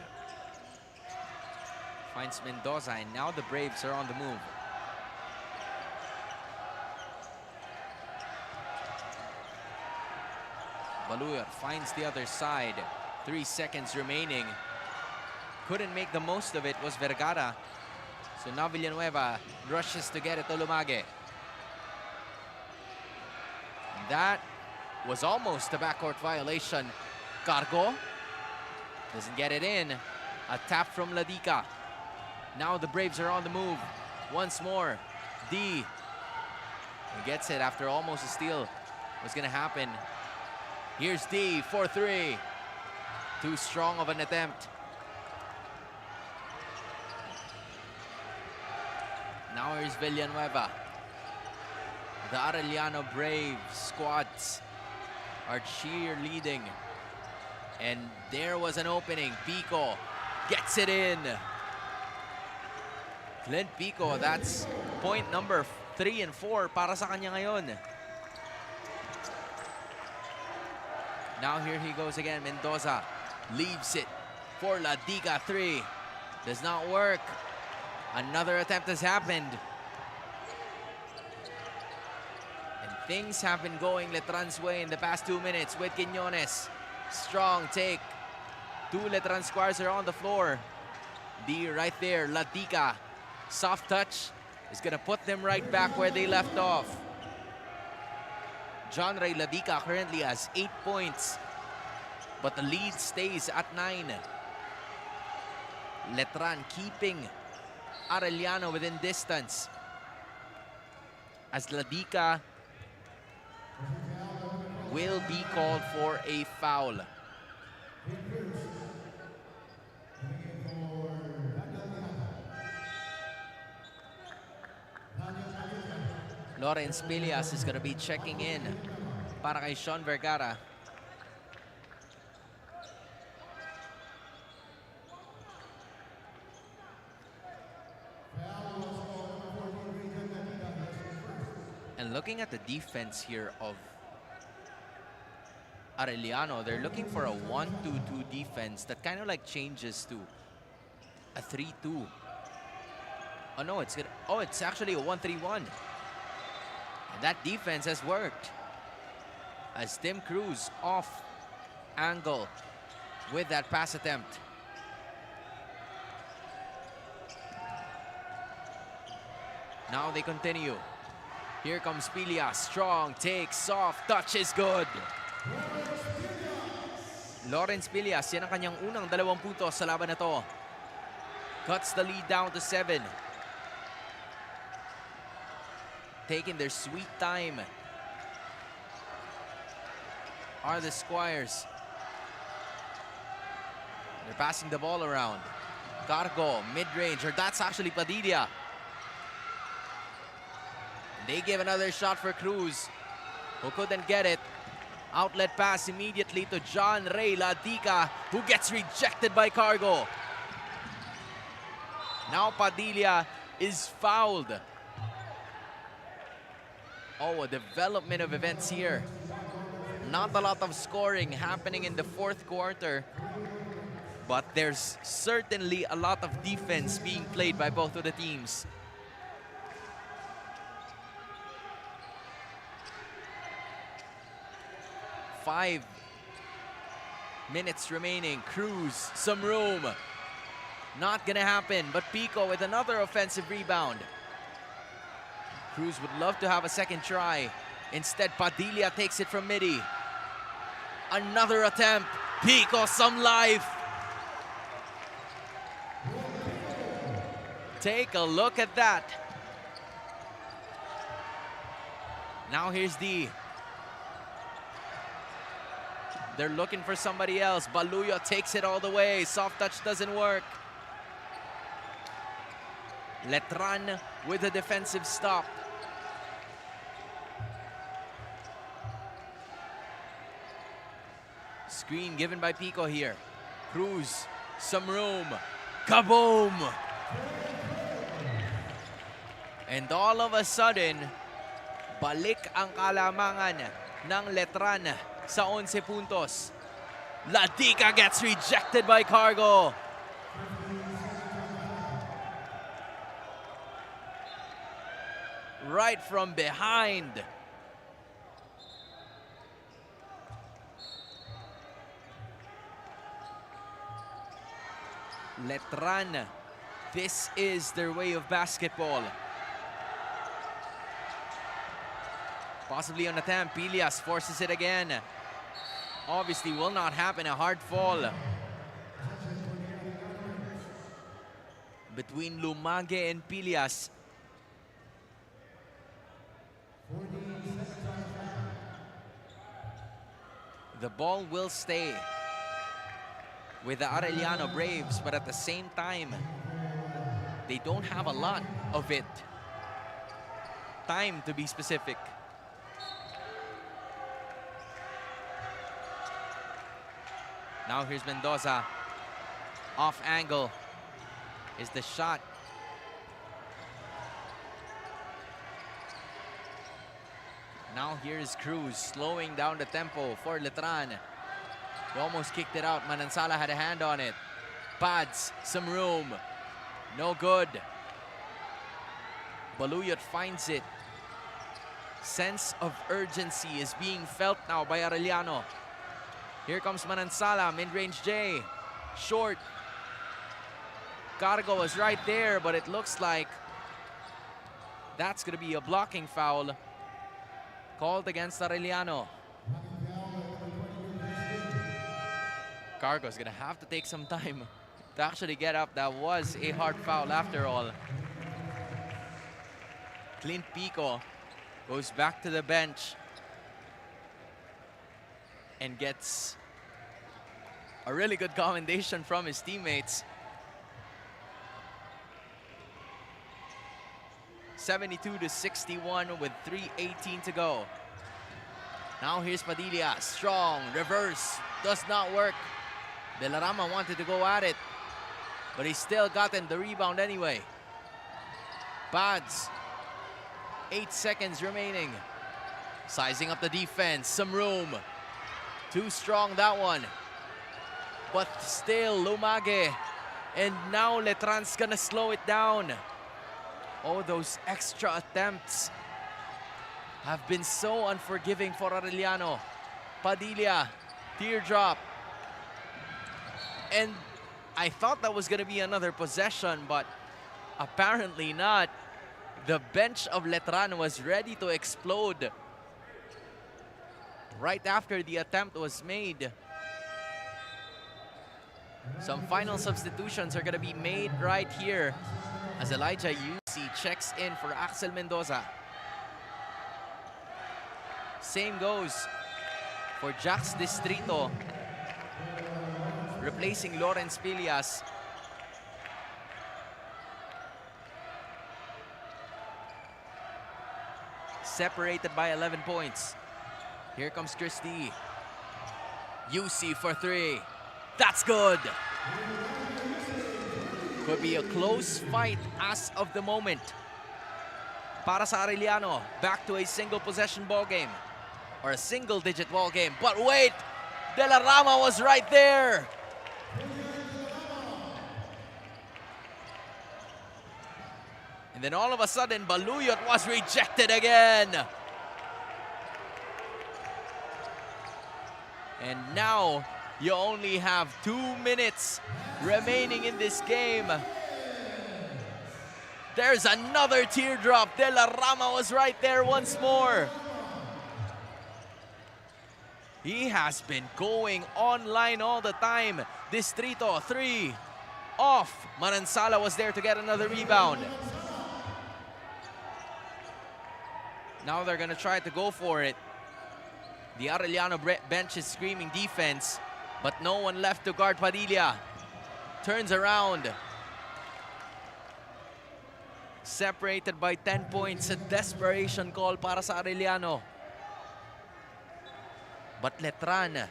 Finds Mendoza, and now the Braves are on the move. Baluyot finds the other side. 3 seconds remaining. Couldn't make the most of it was Vergara. So now Villanueva rushes to get it to Lumage. That was almost a backcourt violation. Cargo doesn't get it in. A tap from Ladica. Now the Braves are on the move. Once more, D. He gets it after almost a steal was gonna happen. Here's D for 3. Too strong of an attempt. Now here's Villanueva. The Arellano Brave squads are cheerleading. And there was an opening. Pico gets it in. Clint Pico, that's point number 3 and 4 para sa kanya ngayon. Now here he goes again. Mendoza leaves it for Ladica. 3. Does not work. Another attempt has happened. And things have been going Letran's way in the past 2 minutes with Quiñones. Strong take. 2 Letran squads are on the floor. D right there. Ladica. Soft touch is going to put them right back where they left off. John Ray Ladica currently has 8 points, but the lead stays at 9. Letran keeping Arellano within distance as Ladica will be called for a foul. Lawrence Pilias is going to be checking in para kay Sean Vergara. And looking at the defense here of Arellano, they're looking for a 1-2-2 defense that kind of like changes to a 3-2. Oh no, it's actually a 1-3-1. And that defense has worked. as Tim Cruz off angle with that pass attempt. Now they continue. Here comes Pilia, strong take, soft touch is good. Lawrence Pilias, yan ang kanyang unang 2 puntos sa laban na to. Cuts the lead down to 7. Taking their sweet time are the Squires. They're passing the ball around. Cargo, mid-range, or that's actually Padilla. They give another shot for Cruz, who couldn't get it. Outlet pass immediately to John Ray Ladica, who gets rejected by Cargo. Now Padilla is fouled. Oh, a development of events here. Not a lot of scoring happening in the 4th quarter, but there's certainly a lot of defense being played by both of the teams. Five minutes remaining. Cruz, some room. Not gonna happen, but Pico with another offensive rebound. Cruz would love to have a second try. Instead, Padilla takes it from midi. Another attempt. Pico, some life. Take a look at that. Now here's D. They're looking for somebody else. Baluyo takes it all the way. Soft touch doesn't work. Letran with a defensive stop. Screen given by Pico here. Cruz, some room. Kaboom! And all of a sudden, balik ang kalamangan ng Letran sa 11 puntos. Ladica gets rejected by Cargo. Right from behind. Letran, this is their way of basketball. Possibly on attempt, Pilias forces it again. Obviously will not happen, a hard fall. Between Lumage and Pilias. The ball will stay with the Arellano Braves, but at the same time, they don't have a lot of it. Time to be specific. Now here's Mendoza. Off angle is the shot. Now here's Cruz slowing down the tempo for Letran. He almost kicked it out. Manansala had a hand on it. Pads, some room. No good. Baluyot finds it. Sense of urgency is being felt now by Arellano. Here comes Manansala, mid-range J. Short. Cargo was right there, but it looks like that's going to be a blocking foul called against Arellano. Cargo's going to have to take some time to actually get up. That was a hard foul after all. Clint Pico goes back to the bench and gets a really good commendation from his teammates. 72-61 with 3:18 to go. Now here's Padilla, strong, reverse, does not work. De La Rama wanted to go at it, but he still gotten the rebound anyway. Pads, 8 seconds remaining. Sizing up the defense, some room. Too strong, that one. But still, Lumage. And now Letran's gonna slow it down. Oh, those extra attempts have been so unforgiving for Arellano. Padilla, teardrop. And I thought that was going to be another possession, but apparently not. The bench of Letran was ready to explode right after the attempt was made. Some final substitutions are going to be made right here as Elijah UC checks in for Axel Mendoza. Same goes for Jax Distrito, replacing Lawrence Pillas. Separated by 11 points. Here comes Christie. UC for 3. That's good. Could be a close fight as of the moment. Para sa Arellano, back to a single possession ball game. Or a single digit ball game. But wait, De La Rama was right there. And then all of a sudden, Baluyot was rejected again. And now, you only have 2 minutes remaining in this game. There's another teardrop. De La Rama was right there once more. He has been going online all the time. Distrito, 3. Off. Manansala was there to get another rebound. Now they're gonna try to go for it. The Arellano bench is screaming defense, but no one left to guard Padilla. Turns around. Separated by 10 points, a desperation call para sa Arellano. But Letran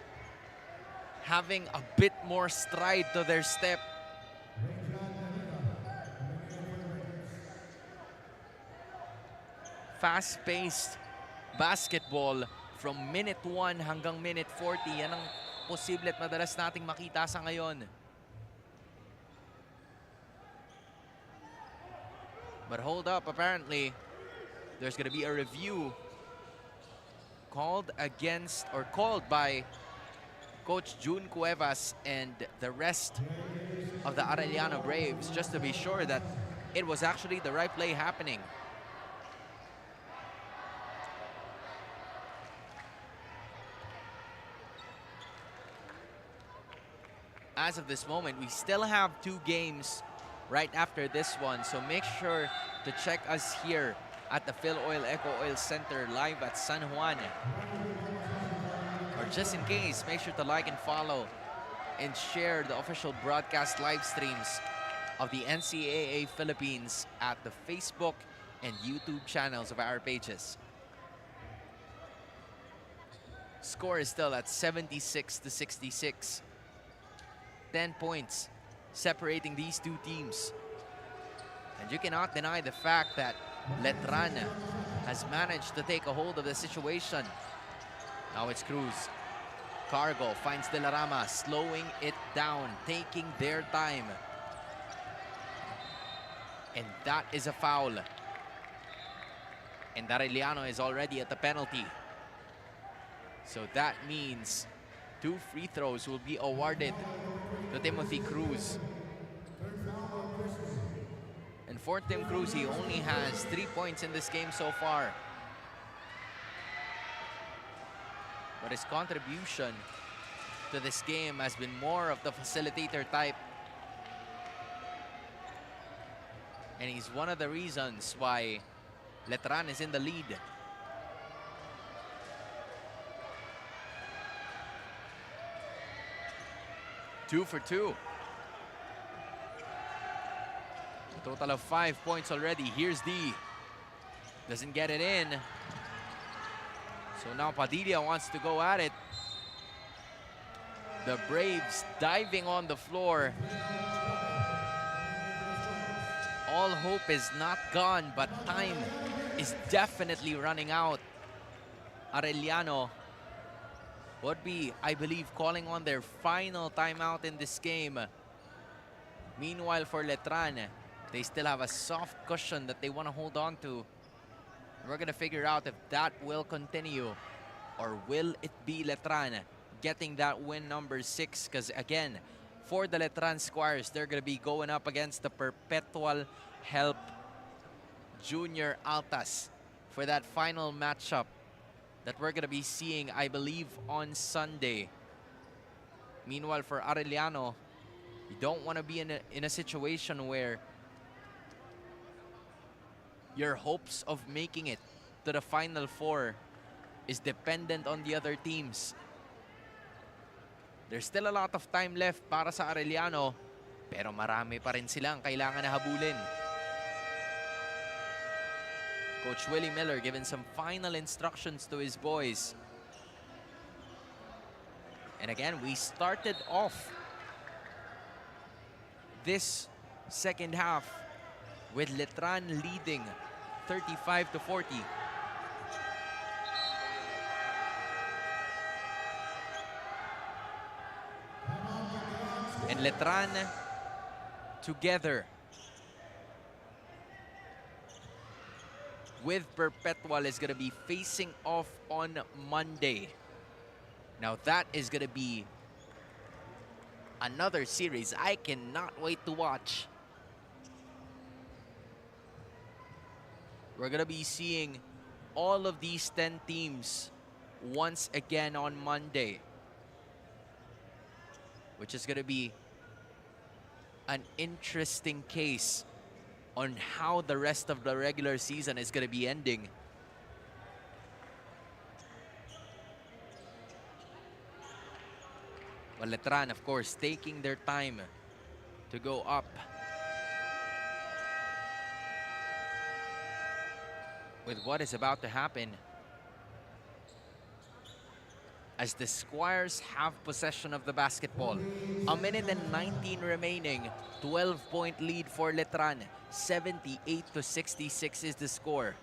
having a bit more stride to their step. Fast-paced basketball from minute 1 hanggang minute 40. Yan ang posible at madalas nating makita sa ngayon. But hold up, apparently, there's gonna be a review called against or called by Coach June Cuevas and the rest of the Arellano Braves, just to be sure that it was actually the right play happening. As of this moment, we still have 2 games right after this one, so make sure to check us here at the Phil Oil Eco Oil Center live at San Juan. Or just in case, make sure to like and follow and share the official broadcast live streams of the NCAA Philippines at the Facebook and YouTube channels of our pages. Score is still at 76-66. 10 points separating these 2 teams. And you cannot deny the fact that Letran has managed to take a hold of the situation. Now it's Cruz. Cargo finds De La Rama, slowing it down, taking their time. And that is a foul. And Arellano is already at the penalty. So that means 2 free throws will be awarded to Timothy Cruz. And for Tim Cruz, he only has 3 points in this game so far. But his contribution to this game has been more of the facilitator type. And he's one of the reasons why Letran is in the lead. Two for 2. A total of 5 points already. Here's D. Doesn't get it in. So now Padilla wants to go at it. The Braves diving on the floor. All hope is not gone, but time is definitely running out. Arellano would be, I believe, calling on their final timeout in this game. Meanwhile, for Letran, they still have a soft cushion that they want to hold on to. We're going to figure out if that will continue Or will it be Letran getting that win number 6? Because again, for the Letran Squires, they're going to be going up against the Perpetual Help Junior Altas for that final matchup that we're going to be seeing, I believe, on Sunday. Meanwhile, for Arellano, you don't want to be in a situation where your hopes of making it to the Final Four is dependent on the other teams. There's still a lot of time left para sa Arellano, pero marami pa rin silang kailangan na habulin. Coach Willie Miller giving some final instructions to his boys. And again, we started off this second half with Letran leading 35-40. And Letran together with Perpetual is going to be facing off on Monday. Now that is going to be another series I cannot wait to watch. We're going to be seeing all of these 10 teams once again on Monday, which is going to be an interesting case on how the rest of the regular season is going to be ending. But Letran, of course, taking their time to go up. With what is about to happen, as the Squires have possession of the basketball. 1:19 remaining, 12-point lead for Letran. 78-66 is the score.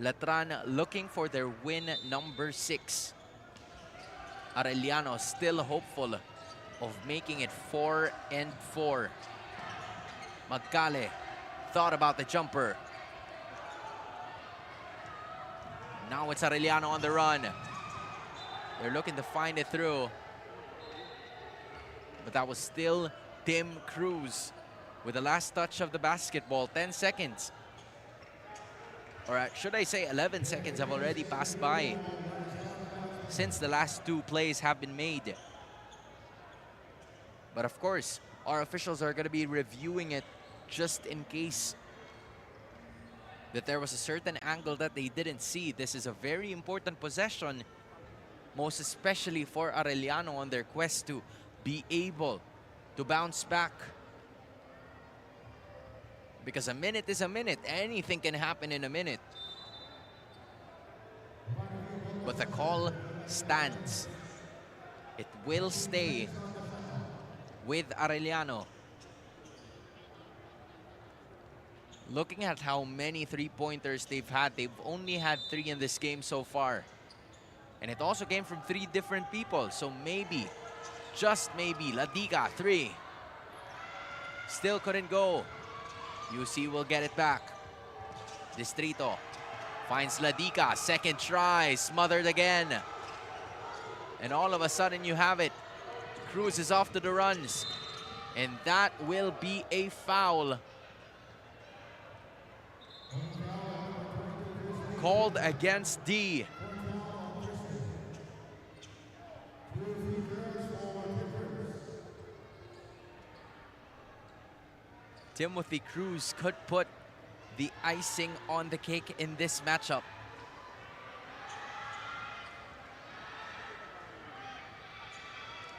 Letran looking for their win number 6. Arellano still hopeful of making it 4-4. Magcale thought about the jumper. Now it's Arellano on the run. They're looking to find it through. But that was still Tim Cruz with the last touch of the basketball. 10 seconds. Or should I say 11 seconds have already passed by since the last 2 plays have been made. But of course, our officials are going to be reviewing it just in case that there was a certain angle that they didn't see. This is a very important possession, most especially for Arellano on their quest to be able to bounce back. Because a minute is a minute. Anything can happen in a minute. But the call stands. It will stay with Arellano. Looking at how many three-pointers they've had, they've only had 3 in this game so far. And it also came from 3 different people. So maybe, just maybe, Ladiga, 3. Still couldn't go. UC will get it back. Distrito finds Ladiga, second try, smothered again. And all of a sudden you have it. Cruz is off to the runs. And that will be a foul. Called against D. Timothy Cruz could put the icing on the cake in this matchup.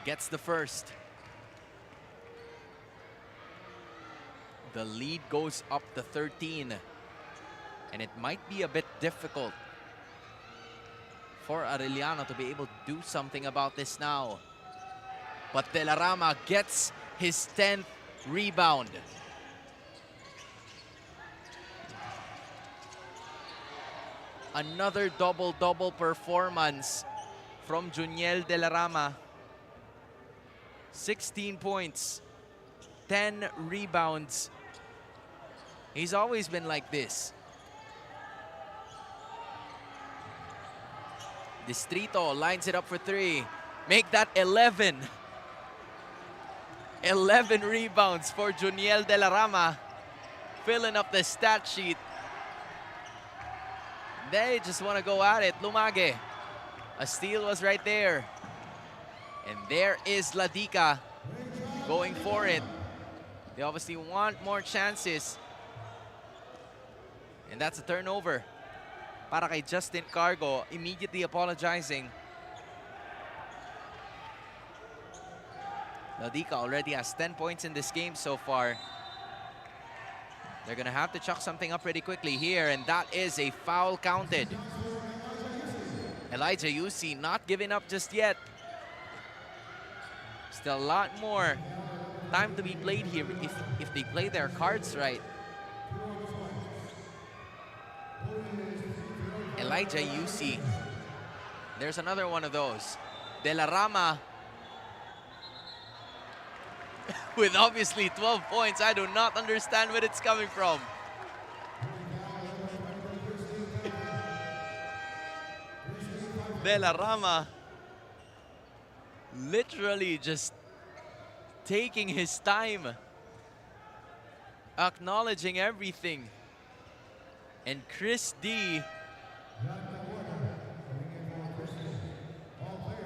Gets the first. The lead goes up to 13. And it might be a bit difficult for Arellano to be able to do something about this now. But Telarama gets his 10th rebound. Another double-double performance from Juniel Telarama. 16 points, 10 rebounds. He's always been like this. Distrito lines it up for 3. Make that 11. 11 rebounds for Juniel De La Rama. Filling up the stat sheet. They just want to go at it. Lumage. A steal was right there. And there is Ladika going for it. They obviously want more chances. And that's a turnover. Para kay Justin Cargo, immediately apologizing. Ladika already has 10 points in this game so far. They're gonna have to chuck something up pretty quickly here, and that is a foul counted. Elijah Yusi not giving up just yet. Still a lot more time to be played here if they play their cards right. Elijah Yusi. There's another one of those. De La Rama with obviously 12 points. I do not understand where it's coming from. De La Rama literally just taking his time, acknowledging everything. And Chris D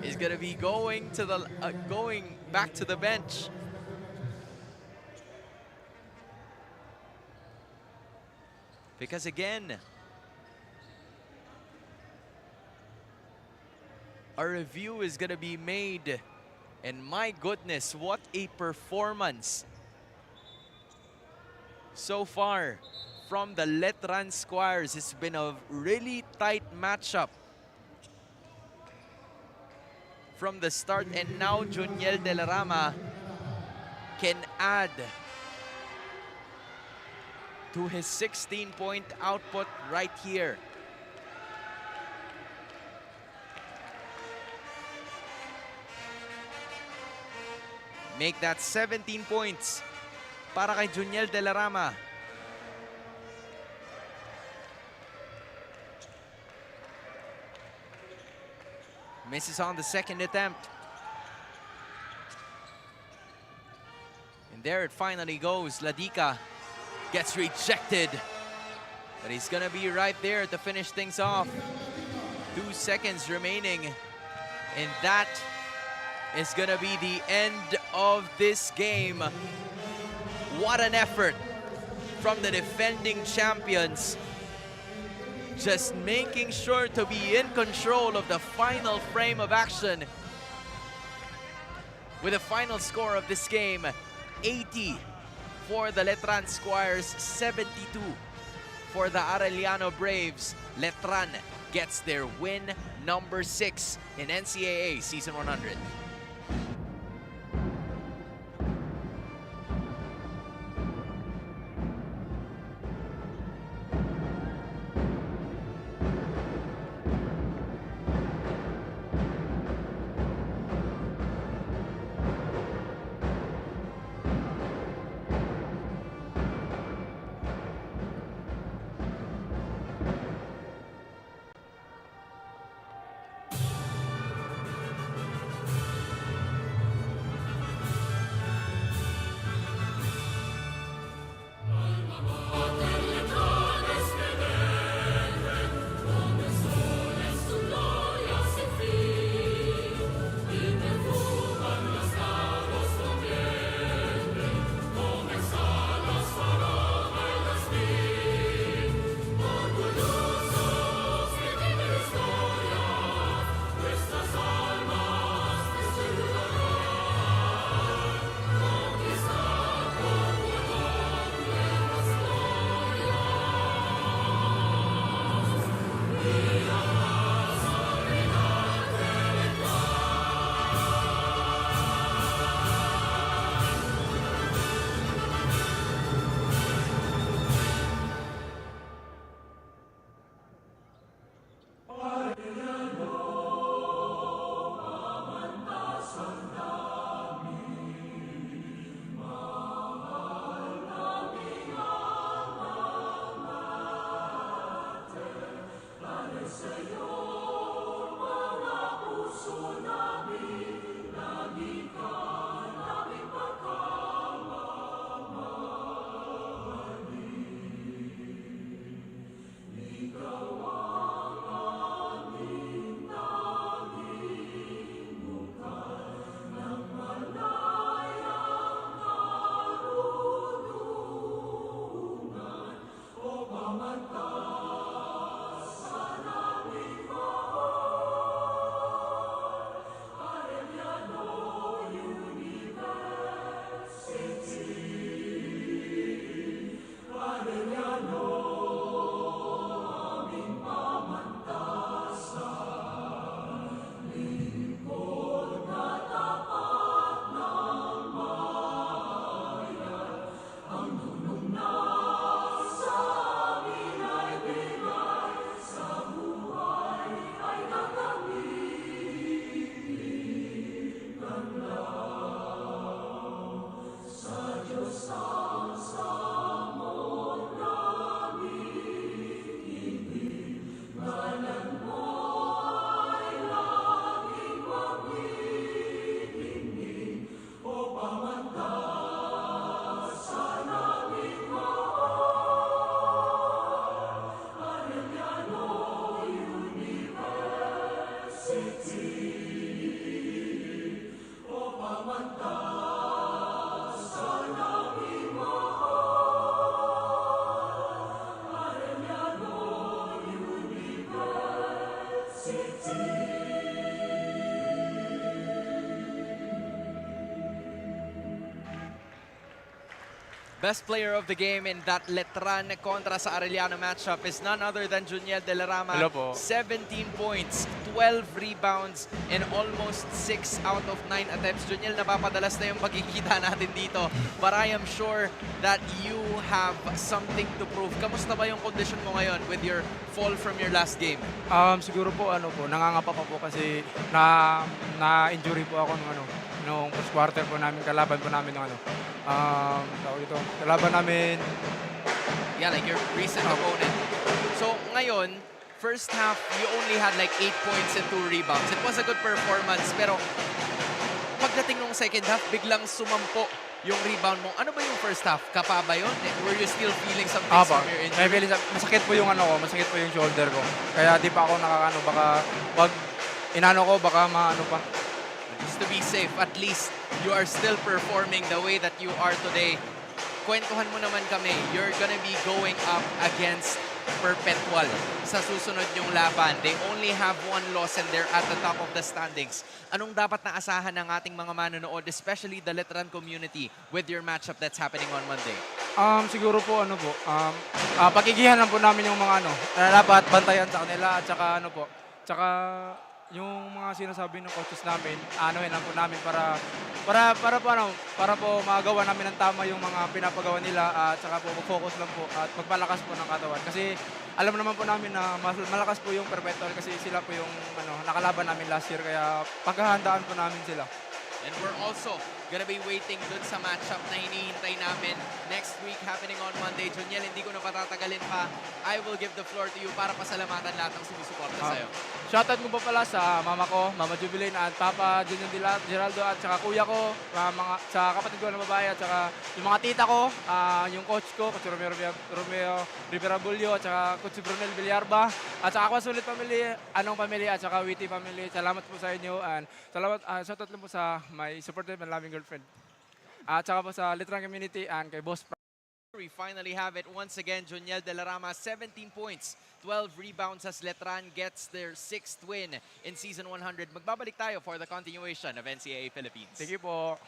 is gonna be going to the going back to the bench. Because again, a review is gonna be made, and my goodness, what a performance so far from the Letran Squires. It's been a really tight matchup from the start, and now Juniel De La Rama can add to his 16-point output right here. Make that 17 points para kay Juniel De La Rama. Misses on the second attempt. And there it finally goes. Ladika gets rejected. But he's gonna be right there to finish things off. 2 seconds remaining. And that is gonna be the end of this game. What an effort from the defending champions. Just making sure to be in control of the final frame of action. With a final score of this game, 80 for the Letran Squires, 72 for the Arellano Braves. Letran gets their win number 6 in NCAA Season 100. Best player of the game in that Letran kontra sa Arellano matchup is none other than Juniel De La Rama. Hello po. 17 points, 12 rebounds, and almost 6 out of 9 attempts. Juniel, napapadalas na yung pagkikita natin dito. But I am sure that you have something to prove. Kamusta ba yung condition mo ngayon with your fall from your last game? Siguro po nangangapa pa po kasi na-injury po ako nung first quarter po namin, kalaban po namin kalaban namin. Yeah, like your recent opponent. So ngayon, first half, you only had like 8 points and 2 rebounds. It was a good performance, pero pagdating nung second half, biglang sumampo yung rebound mo. Ano ba yung first half? Kapa ba yun? Were you still feeling some things from your injury? Masakit po yung masakit po yung shoulder ko. Kaya di pa ako baka pag inano ko, baka maano pa. Just to be safe, at least you are still performing the way that you are today. Kwentuhan mo naman kami, you're gonna be going up against Perpetual sa susunod yung laban. They only have 1 loss and they're at the top of the standings. Anong dapat na asahan ng ating mga manonood, especially the Letran community, with your matchup that's happening on Monday? Siguro po pagigihan lang po namin yung mga dapat bantayan sa kanila at saka tsaka yung mga sinasabi ng coaches namin, lang po namin para po magawa namin ng tama yung mga pinapagawa nila at saka po focus lang po at magpalakas po ng katawan. Kasi alam naman po namin na malakas po yung Perpetual kasi sila po yung nakalaban namin last year, kaya paghahandaan po namin sila. And we're also gonna be waiting dun sa matchup na hinihintay namin next week happening on Monday. Juniel, hindi ko na patatagalin pa. I will give the floor to you para pasalamatan lahat ng sumusuporta sa'yo. Shoutout mo pa pala sa mama ko, Mama Jubilin, at Papa Junior Geraldo, at saka kuya ko, sa kapatid ko na babae, at saka yung mga tita ko, yung coach ko, Coach Romeo Rivera Bulyo, at saka Coach Brunel Villarba, at saka Kwasulit family, Anong family, at saka Witty family. Salamat po sa inyo, and shoutout lang po sa my supportive and loving girlfriend. At saka po sa Letran community and kay Boss. We finally have it once again. Juniel De La Rama, 17 points, 12 rebounds as Letran gets their 6th win in Season 100. Magbabalik tayo for the continuation of NCAA Philippines. Sige po.